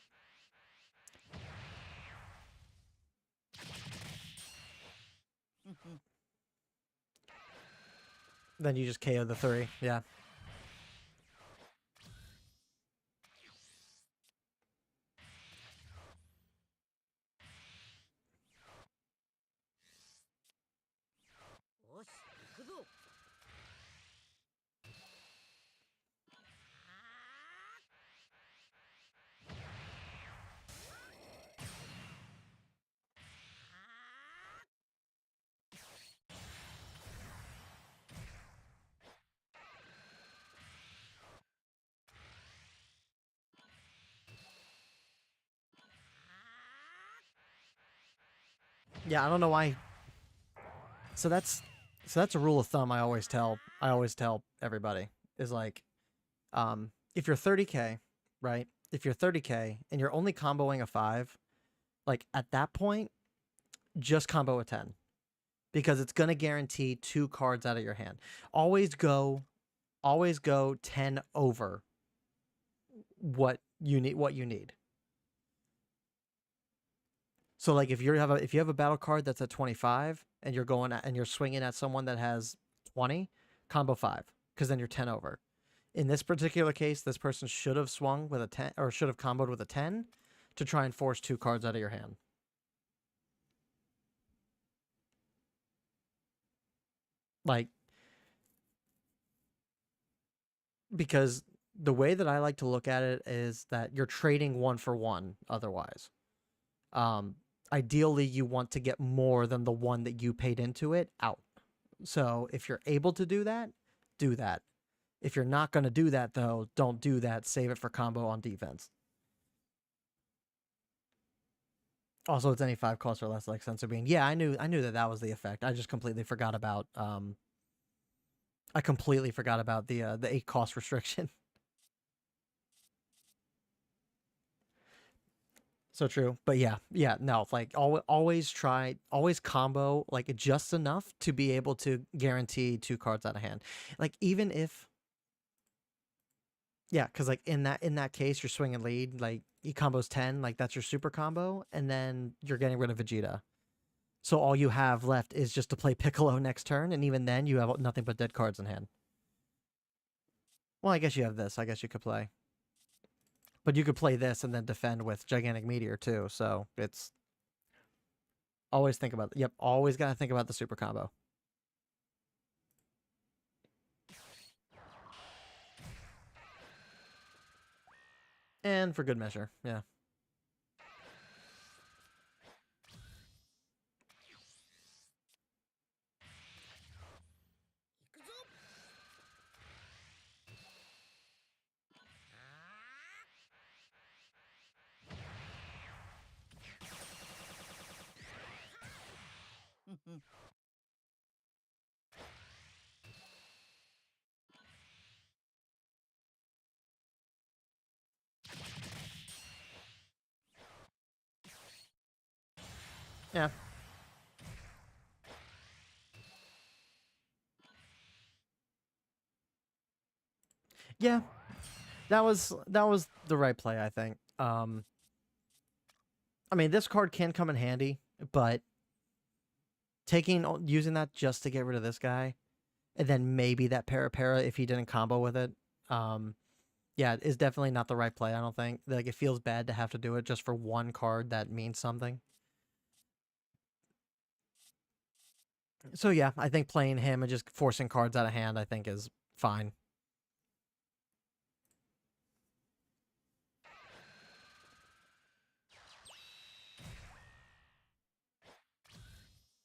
Then you just KO the 3. Yeah. Yeah, I don't know why. So that's a rule of thumb I always tell everybody is like, if you're 30k, right? If you're 30k and you're only comboing a 5, like at that point, just combo a 10, because it's gonna guarantee 2 cards out of your hand. Always go 10 over what you need. So like if you have a battle card that's at 25 and you're swinging at someone that has 20, combo 5, because then you're 10 over. In this particular case, this person should have swung with a 10, or should have comboed with a 10 to try and force 2 cards out of your hand. Like, because the way that I like to look at it is that you're trading 1 for 1 otherwise. Ideally, you want to get more than the 1 that you paid into it out. So if you're able to do that, do that. If you're not going to do that, though, don't do that. Save it for combo on defense. Also, it's any 5 cost or less, like Sensor Beam. Yeah, I knew that was the effect. I just completely forgot about the 8 cost restriction. So true. But yeah, no, like always combo like just enough to be able to guarantee 2 cards out of hand. Like even if, yeah, because like in that case, you're swinging lead, like he combos 10, like that's your super combo, and then you're getting rid of Vegeta. So all you have left is just to play Piccolo next turn, and even then you have nothing but dead cards in hand. Well, I guess you have this. I guess you could play. But you could play this and then defend with Gigantic Meteor too, so it's always think about always gotta think about the super combo. And for good measure, yeah. Yeah. Yeah. That was the right play, I think. I mean, this card can come in handy, but using that just to get rid of this guy, and then maybe that para if he didn't combo with it. Yeah, is definitely not the right play. I don't think. Like, it feels bad to have to do it just for one card that means something. So yeah, I think playing him and just forcing cards out of hand, I think, is fine.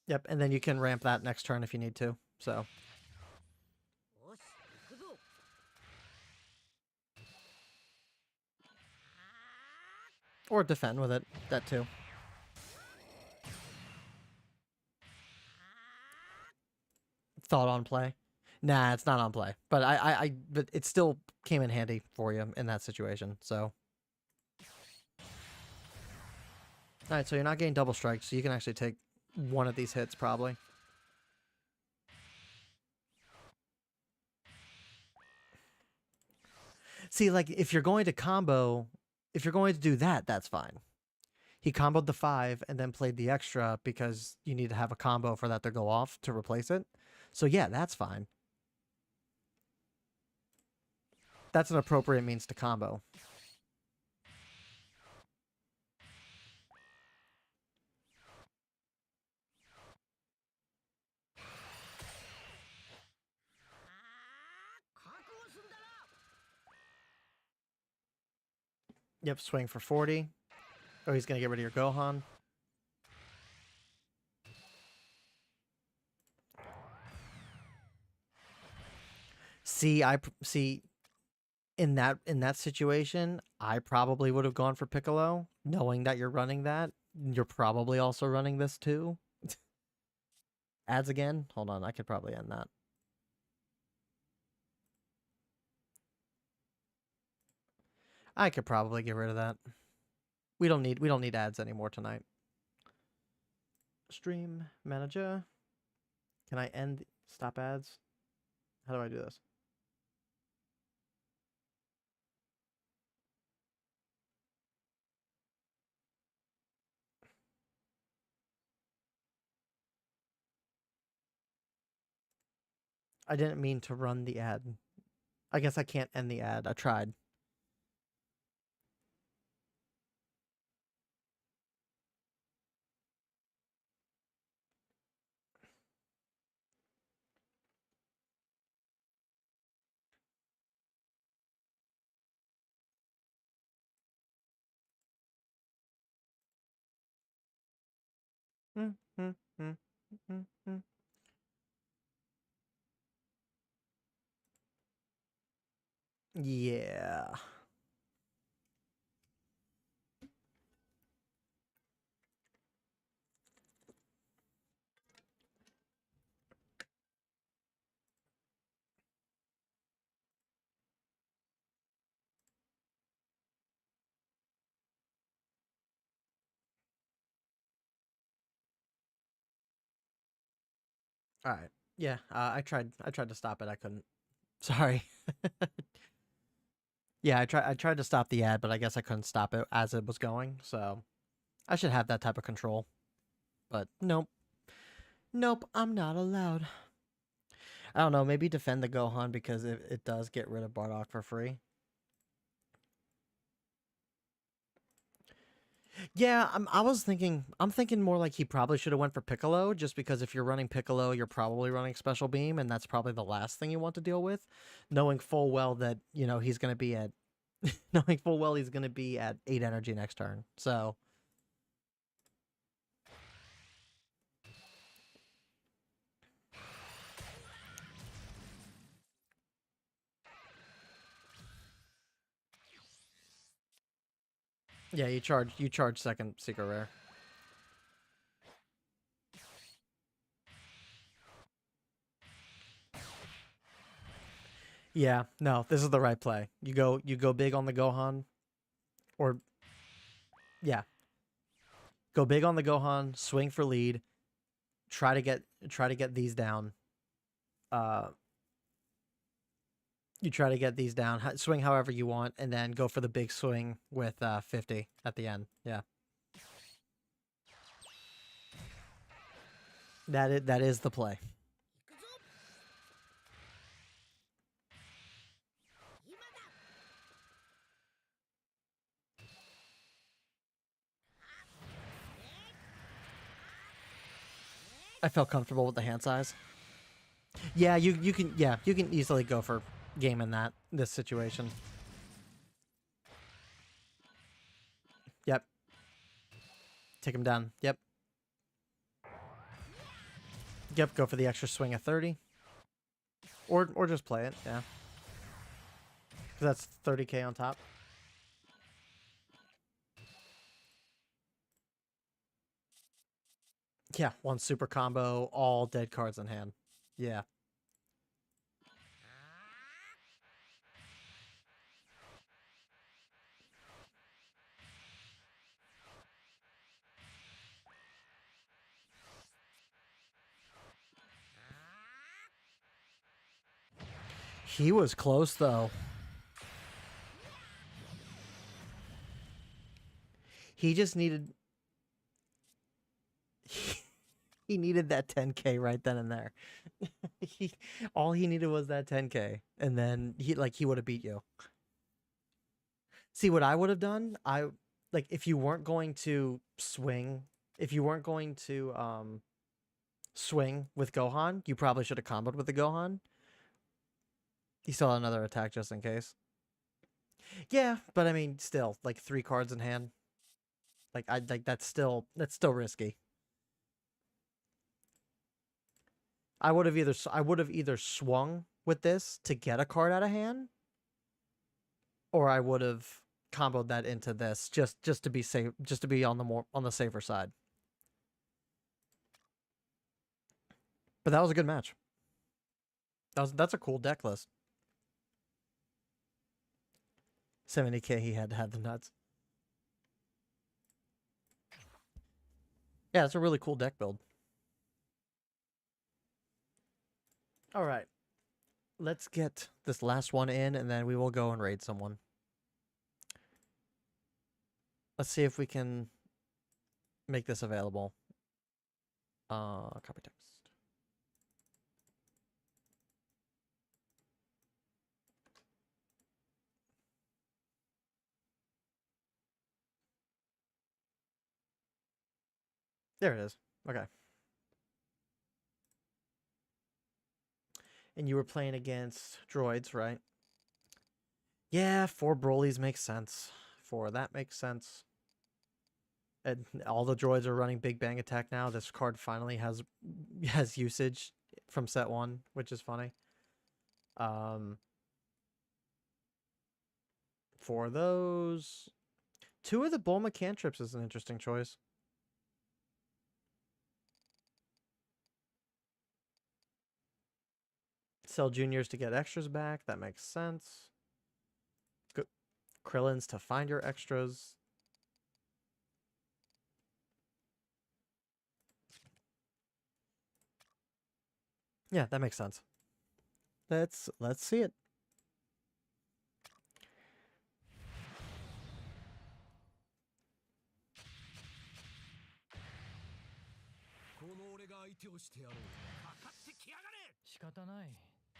Yep, and then you can ramp that next turn if you need to. So. Or defend with it. That too. Thought on play. Nah, it's not on play. But but it still came in handy for you in that situation. So. Alright, so you're not getting double strikes, so you can actually take one of these hits probably. See, like, if you're going to do that, that's fine. He comboed the 5 and then played the extra because you need to have a combo for that to go off to replace it. So yeah, that's fine. That's an appropriate means to combo. Yep, swing for 40. Oh, he's going to get rid of your Gohan. See, in that situation, I probably would have gone for Piccolo, knowing that you're running that. You're probably also running this too. Ads again? Hold on, I could probably end that. I could probably get rid of that. We don't need ads anymore tonight. Stream manager. Can I stop ads? How do I do this? I didn't mean to run the ad. I guess I can't end the ad. I tried. Yeah. All right. Yeah, I tried to stop it. I couldn't. Sorry. Yeah, I tried to stop the ad, but I guess I couldn't stop it as it was going. So I should have that type of control. But nope. Nope, I'm not allowed. I don't know, maybe defend the Gohan because it does get rid of Bardock for free. Yeah, I'm thinking more like he probably should have went for Piccolo, just because if you're running Piccolo, you're probably running Special Beam, and that's probably the last thing you want to deal with, knowing full well that, he's going to be at knowing full well he's going to be at 8 energy next turn. So yeah, you charge second secret rare. Yeah, no, this is the right play. You go big on the Gohan, or yeah, go big on the Gohan, swing for lead, try to get these down. You try to get these down, swing however you want, and then go for the big swing with 50 at the end. Yeah. That is the play. I felt comfortable with the hand size. Yeah, you can easily go for game in this situation. Yep. Take him down. Yep. Yep, go for the extra swing at 30. Or just play it, yeah. 'Cause that's 30k on top. Yeah, one super combo, all dead cards in hand. Yeah. He was close, though. He just needed... He needed that 10k right then and there. All he needed was that 10k, and then he would have beat you. See, what I would have done, if you weren't going to swing, swing with Gohan, you probably should have comboed with the Gohan. He still had another attack just in case. Yeah, but I mean, still, like 3 cards in hand. That's still risky. I would have either swung with this to get a card out of hand, or I would have comboed that into this just to be safe, just to be on the safer side. But that was a good match. That's a cool deck list. 70k, he had to have the nuts. Yeah, it's a really cool deck build. All right. Let's get this last one in, and then we will go and raid someone. Let's see if we can make this available. Copy text. There it is. Okay. And you were playing against droids, right? Yeah, 4 Brolys makes sense. 4, that makes sense. And all the droids are running Big Bang Attack now. This card finally has usage from set 1, which is funny. For those, 2 of the Bulma cantrips is an interesting choice. Sell juniors to get extras back. That makes sense. Krillins to find your extras. Yeah, that makes sense. Let's see it.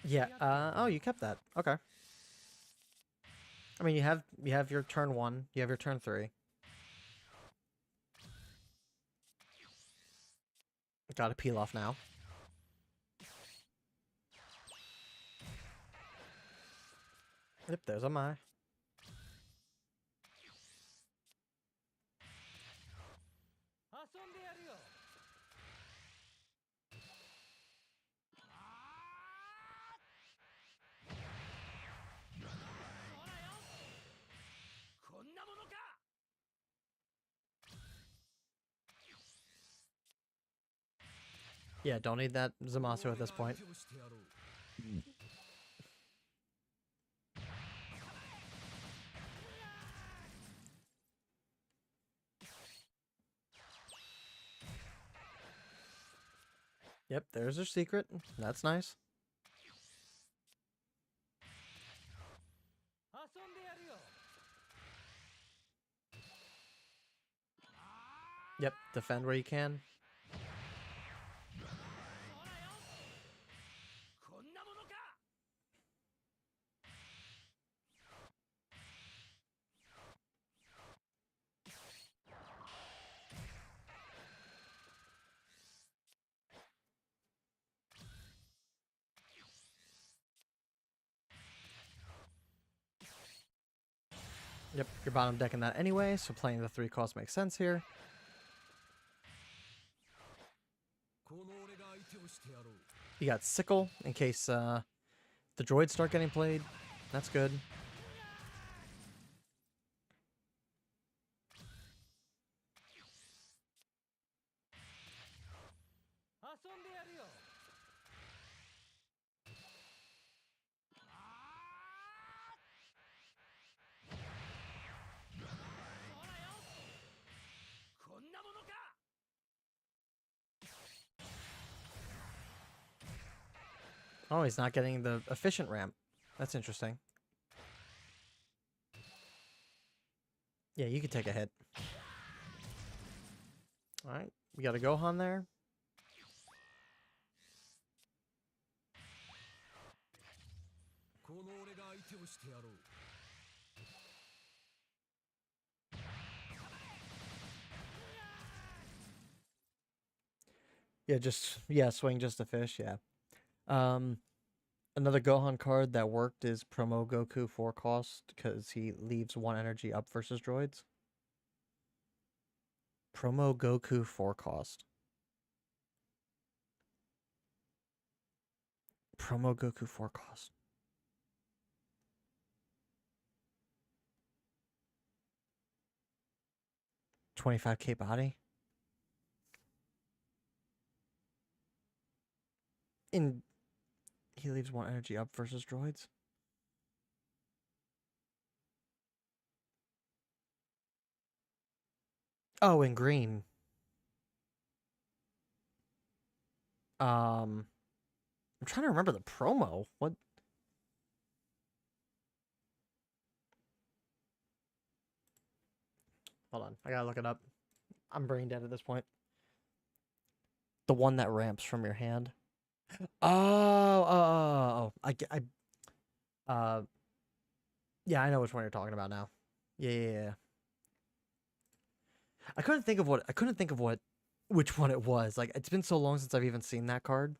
Yeah. Oh, you kept that. Okay. I mean, you have your turn 1. You have your turn 3. Got to peel off now. Yep, there's a Mai. Yeah, don't need that Zamasu at this point. Yep, there's her secret. That's nice. Yep, defend where you can. Yep, you're bottom decking that anyway, so playing the 3 cost makes sense here. You got Sickle in case the droids start getting played. That's good. Oh, he's not getting the efficient ramp. That's interesting. Yeah, you could take a hit. Alright, we got a Gohan there. Yeah, swing just a fish, yeah. Another Gohan card that worked is Promo Goku 4 cost, because he leaves 1 energy up versus droids. Promo Goku 4 cost. Promo Goku 4 cost. $25K body. In he leaves 1 energy up versus droids. Oh, in green. I'm trying to remember the promo. What? Hold on, I gotta look it up. I'm brain dead at this point. The one that ramps from your hand. Oh. Yeah, I know which one you're talking about now. Yeah. I couldn't think of which one it was. Like, it's been so long since I've even seen that card.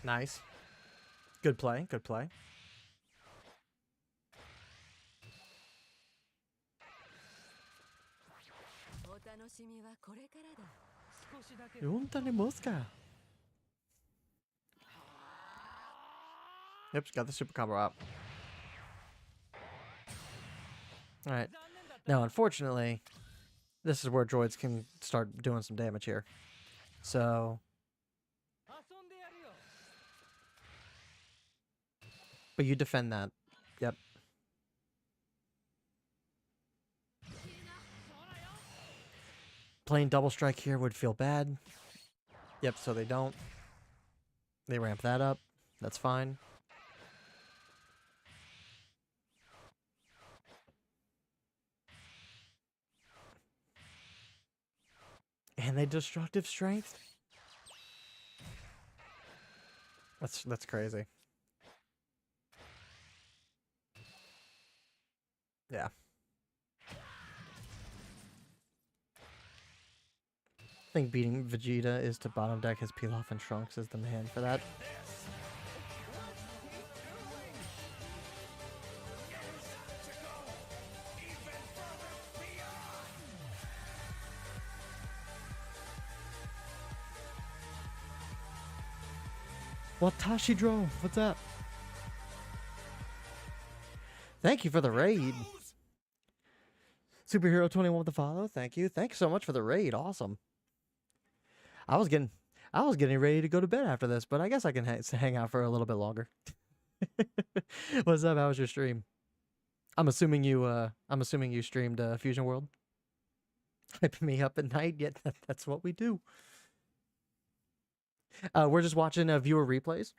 Nice. Good play. Yep, got the super combo up. Alright. Now, unfortunately, this is where droids can start doing some damage here. So... But you defend that. Yep. Playing double strike here would feel bad. Yep, so they don't. They ramp that up. That's fine. And they destructive strength? That's crazy. Yeah. I think beating Vegeta is to bottom deck his Pilaf and Trunks is the man for that. Watashi Dro, what's up? Thank you for the raid. Superhero 21 with the follow, thank you. Thanks so much for the raid, awesome. I was getting ready to go to bed after this, but I guess I can hang out for a little bit longer. What's up? How was your stream? I'm assuming you streamed Fusion World. Hyping me up at night. Yet that's what we do. We're just watching viewer replays.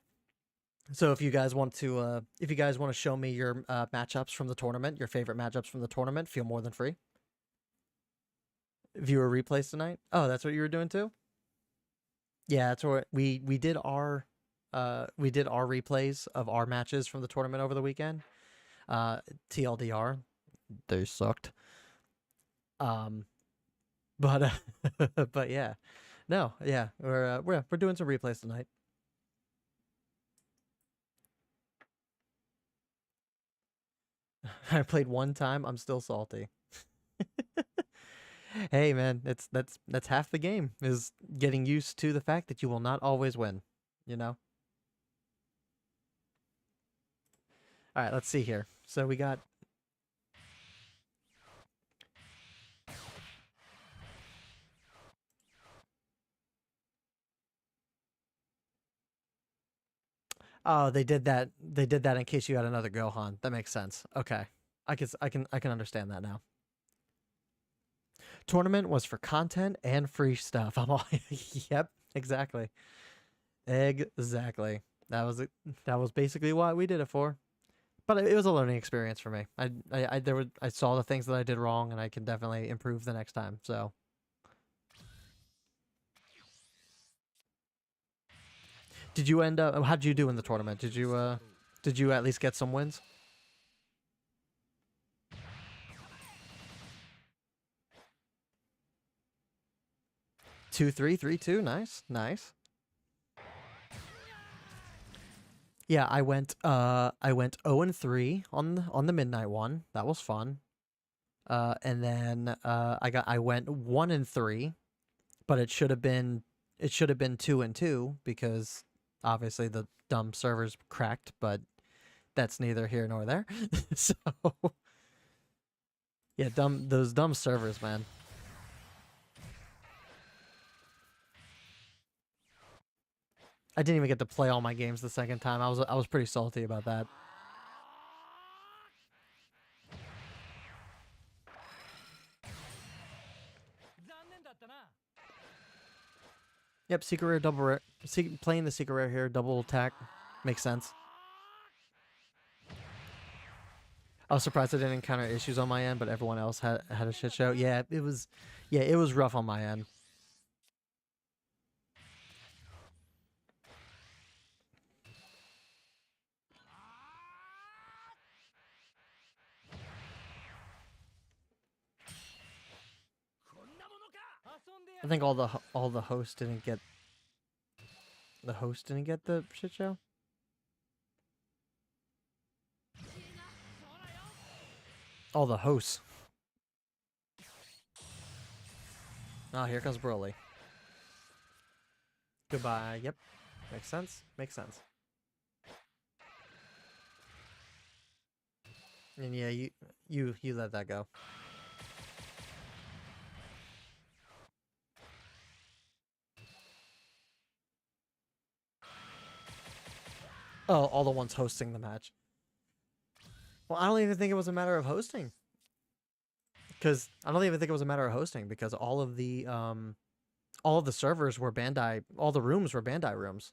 So if you guys want to show me your matchups from the tournament, your favorite matchups from the tournament, feel more than free. Viewer replays tonight. Oh, that's what you were doing too. Yeah, that's what we did our replays of our matches from the tournament over the weekend. TLDR, they sucked. But but yeah, no, yeah, we're doing some replays tonight. I played one time. I'm still salty. Hey man, that's half the game is getting used to the fact that you will not always win. You know. All right, let's see here. So we got. Oh, they did that. They did that in case you had another Gohan. That makes sense. Okay, I can understand that now. Tournament was for content and free stuff. I'm all. Yep, exactly, exactly. That was it. That was basically what we did it for. But it was a learning experience for me. I saw the things that I did wrong, and I can definitely improve the next time. So. Did you end up? How did you do in the tournament? Did you at least get some wins? 2-3, 3-2. Nice, nice. Yeah, I went 0-3 on the midnight one. That was fun. And then I went 1-3, but it should have been 2-2 because obviously the dumb servers cracked, but that's neither here nor there. So yeah, those dumb servers, man. I didn't even get to play all my games the second time. I was pretty salty about that. Yep, secret rare, double rare. Playing the secret rare here, double attack, makes sense. I was surprised I didn't encounter issues on my end, but everyone else had a shit show. Yeah, it was rough on my end. I think all the hosts didn't get the shit show. All the hosts. Oh, here comes Broly. Goodbye. Yep. Makes sense. Makes sense. And yeah, you let that go. Oh, all the ones hosting the match. Well, I don't even think it was a matter of hosting. Because I don't even think it was a matter of hosting because all of the servers were Bandai, all the rooms were Bandai rooms.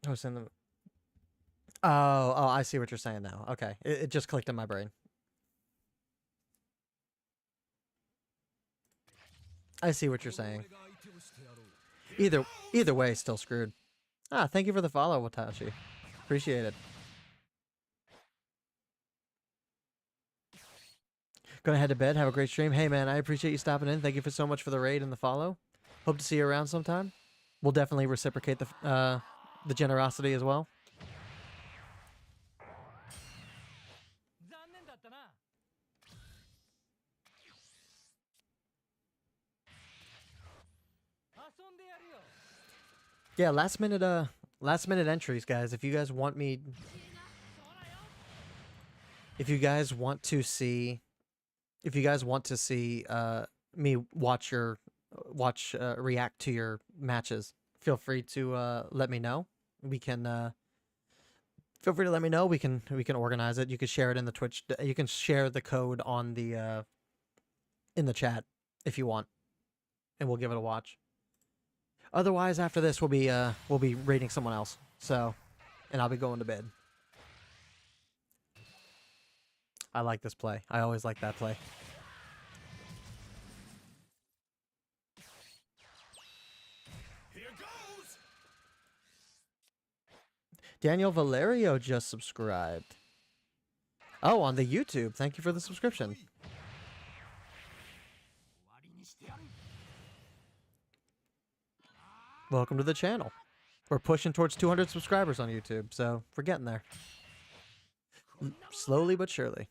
Hosting them. Oh, I see what you're saying now. Okay, it just clicked in my brain. I see what you're saying. Either way, still screwed. Ah, thank you for the follow, Watashi. Appreciate it. Gonna head to bed. Have a great stream. Hey, man, I appreciate you stopping in. Thank you for so much for the raid and the follow. Hope to see you around sometime. We'll definitely reciprocate the generosity as well. Yeah, last minute entries, guys. If you guys want me, if you guys want to see me react to your matches, feel free to let me know. We can feel free to let me know. We can organize it. You can share it in the Twitch. You can share the code on the in the chat if you want, and we'll give it a watch. Otherwise, after this, we'll be raiding someone else. So, and I'll be going to bed. I like this play. I always like that play. Daniel Valerio just subscribed. Oh, on the YouTube. Thank you for the subscription. Welcome to the channel. We're pushing towards 200 subscribers on YouTube, so we're getting there. Slowly but surely.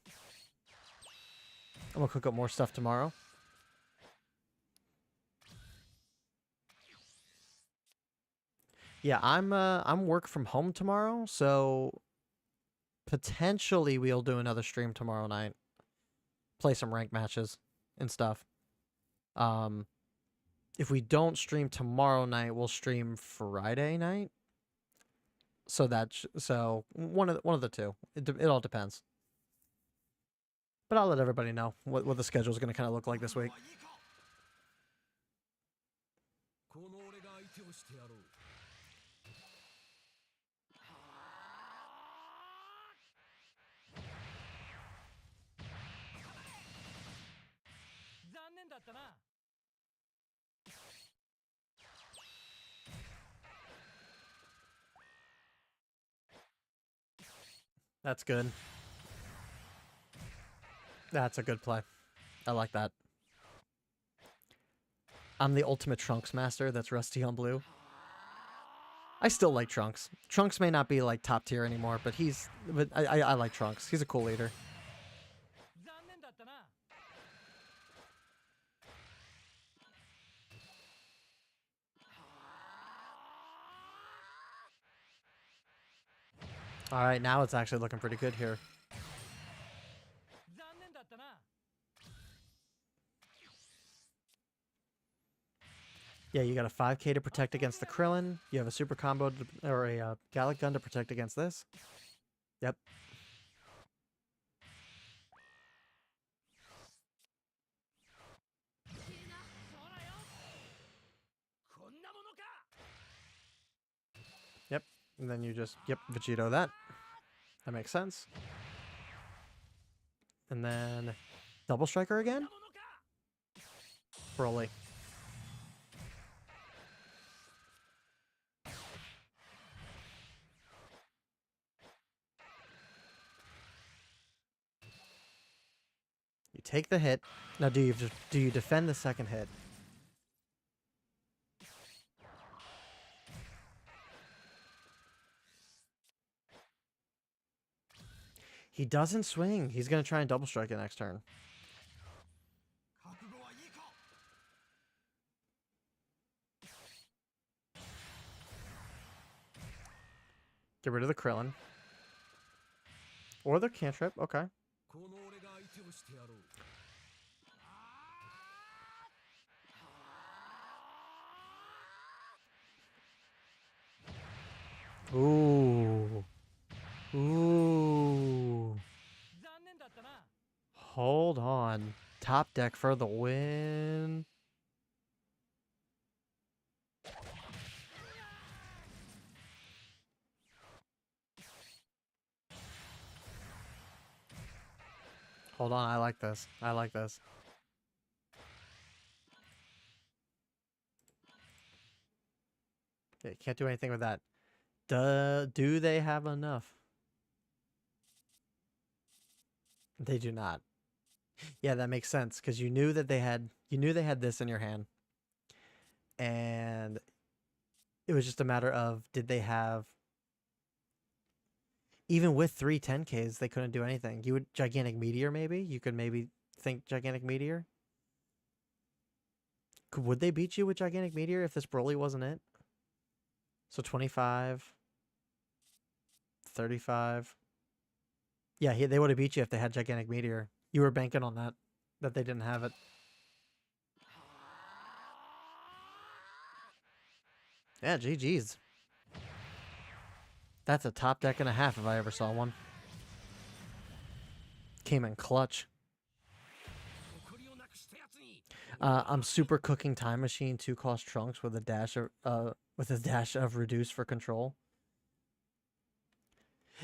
I'm gonna cook up more stuff tomorrow. Yeah, I'm work from home tomorrow, so potentially we'll do another stream tomorrow night. Play some ranked matches and stuff. If we don't stream tomorrow night, we'll stream Friday night. So one of the two. It all depends. But I'll let everybody know what the schedule is going to kind of look like this week. That's good. That's a good play. I like that. I'm the ultimate Trunks master that's rusty on blue. I still like Trunks. Trunks may not be like top tier anymore, but I like Trunks. He's a cool leader. All right, now it's actually looking pretty good here. Yeah, you got a 5k to protect against the Krillin. You have a super combo or a Gallic gun to protect against this. Yep. Yep. And then you just, yep, Vegito that. That makes sense. And then double striker again? Broly. You take the hit. Now do you defend the second hit? He doesn't swing. He's going to try and double strike it next turn. Get rid of the Krillin. Or the cantrip. Okay. Ooh. Ooh. Hold on. Top deck for the win. Hold on, I like this. I like this. Yeah, can't do anything with that. Do they have enough? They do not. Yeah, that makes sense because you knew they had this in your hand. And it was just a matter of did they have, even with 3 10Ks, they couldn't do anything. You would Gigantic Meteor maybe? You could maybe think Gigantic Meteor? Would they beat you with Gigantic Meteor if this Broly wasn't it? So 25, 35. Yeah, they would have beat you if they had Gigantic Meteor. You were banking on that they didn't have it. Yeah, GG's. That's a top deck and a half if I ever saw one. Came in clutch. I'm super cooking Time Machine 2-cost Trunks with a dash of reduce for control.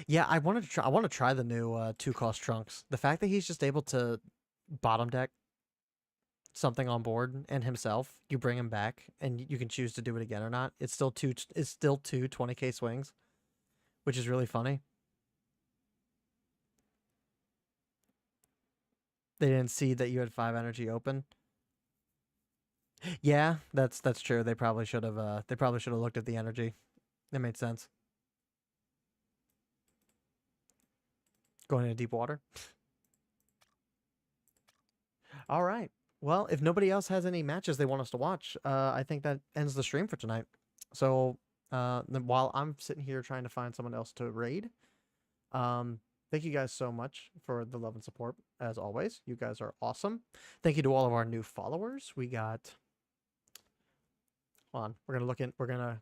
Yeah, I want to try the new 2-cost Trunks. The fact that he's just able to bottom deck something on board and himself, you bring him back and you can choose to do it again or not. It's still two 20k swings, which is really funny. They didn't see that you had 5 energy open. Yeah, that's true. They probably should have looked at the energy. That made sense. Going into deep water. All right. Well, if nobody else has any matches they want us to watch, I think that ends the stream for tonight. So, then while I'm sitting here trying to find someone else to raid, thank you guys so much for the love and support. As always, you guys are awesome. Thank you to all of our new followers. We got. Hold on, we're gonna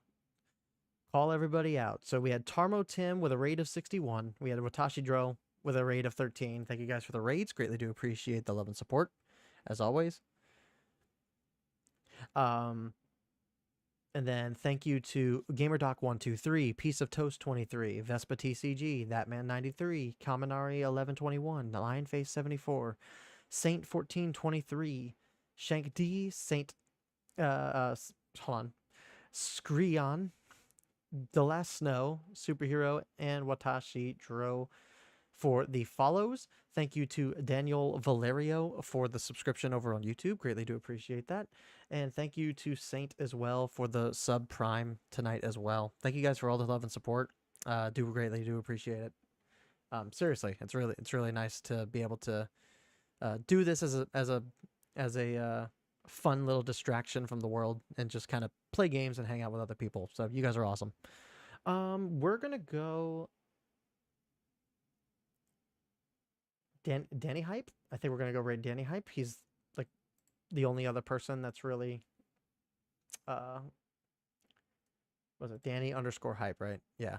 call everybody out. So we had Tarmo Tim with a raid of 61. We had Watashi Dro with a raid of 13. Thank you guys for the raids. Greatly do appreciate the love and support, as always. And then thank you to GamerDoc123, Piece of Toast 23, Vespa TCG, Thatman 93, Kaminari 1121, Lionface 74, Saint 1423, Shank D, Saint hold on, Screon, The Last Snow, Superhero, and Watashi Dro for the follows. Thank you to Daniel Valerio for the subscription over on YouTube. Greatly do appreciate that. And thank you to Saint as well for the sub prime tonight as well. Thank you guys for all the love and support. Do greatly do appreciate it. Seriously, it's really nice to be able to do this as a fun little distraction from the world and just kind of play games and hang out with other people. So you guys are awesome. We're gonna go Danny Hype. I think we're gonna go raid Danny Hype. He's like the only other person that's really was it Danny _ Hype, right? Yeah.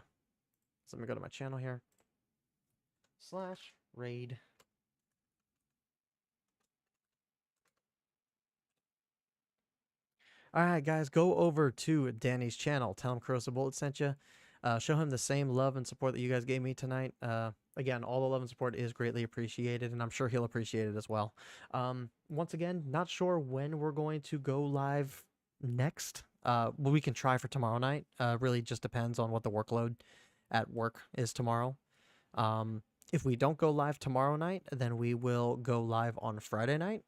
So let me go to my channel here. /raid. All right, guys, go over to Danny's channel. Tell him Corrosive Bullet sent you. Show him the same love and support that you guys gave me tonight. Again, all the love and support is greatly appreciated, and I'm sure he'll appreciate it as well. Once again, not sure when we're going to go live next. Well, we can try for tomorrow night. Really just depends on what the workload at work is tomorrow. If we don't go live tomorrow night, then we will go live on Friday night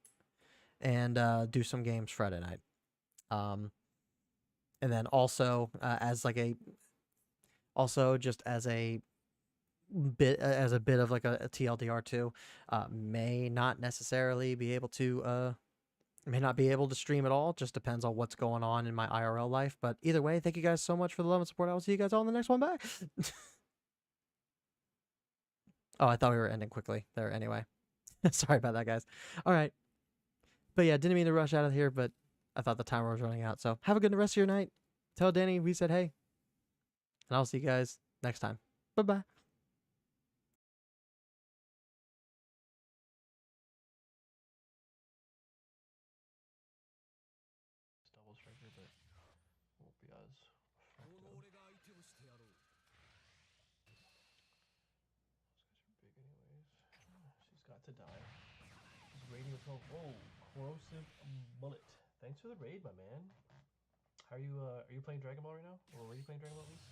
and do some games Friday night. And then also just as a bit of like a TLDR too, may not be able to stream at all. Just depends on what's going on in my IRL life. But either way, thank you guys so much for the love and support. I will see you guys all in the next one. Bye. Oh, I thought we were ending quickly there anyway. Sorry about that, guys. All right. But yeah, didn't mean to rush out of here, but I thought the timer was running out. So have a good rest of your night. Tell Danny we said hey. And I'll see you guys next time. Bye-bye. Double striker, but won't be as effective. Those guys are big anyways. She's got to die. She's raiding with 12. Whoa, Corrosive Bullet. Thanks for the raid, my man. How are you playing Dragon Ball right now? Or were you playing Dragon Ball at least?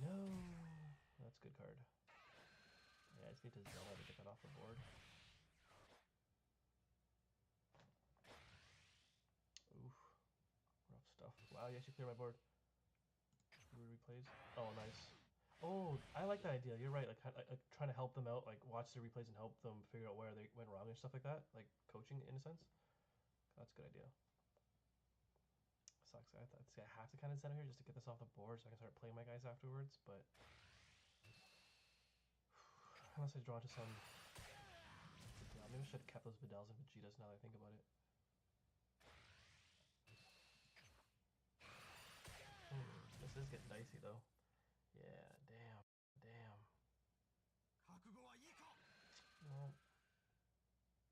No. That's a good card. Yeah, I just need to Zelda to get that off the board. Oof. Rough stuff. Wow, you actually cleared my board. Replays. Oh, nice. Oh, I like that idea. You're right. Like trying to help them out, like watch the replays and help them figure out where they went wrong and stuff like that. Like coaching in a sense. That's a good idea. Sucks. I have to kind of center here just to get this off the board so I can start playing my guys afterwards. But unless I draw to some. Yeah, maybe I should have kept those Vidals and Vegetas now that I think about it. This is getting dicey though. Yeah, damn. Well,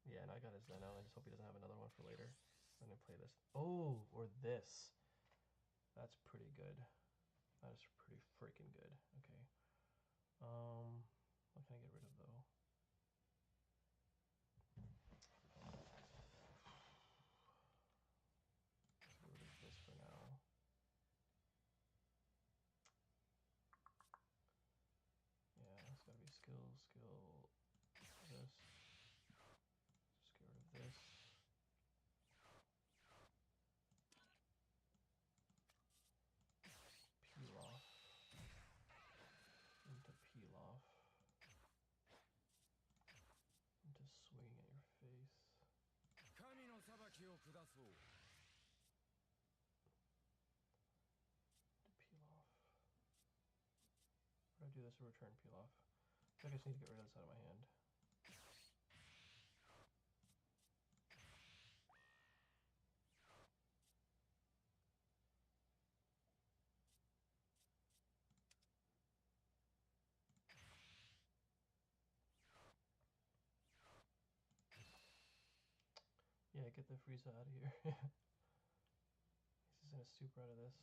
yeah, and I got his Zen out. I just hope he doesn't have another one for later. I'm gonna play this. Oh, or this. That's pretty good. That is pretty freaking good. Okay. What can I get rid of though? Get rid of this for now. Peel off. What do I do this return peel off? I think I just need to get rid of this out of my hand. Yeah, get the Frieza out of here. He's just gonna super out of this.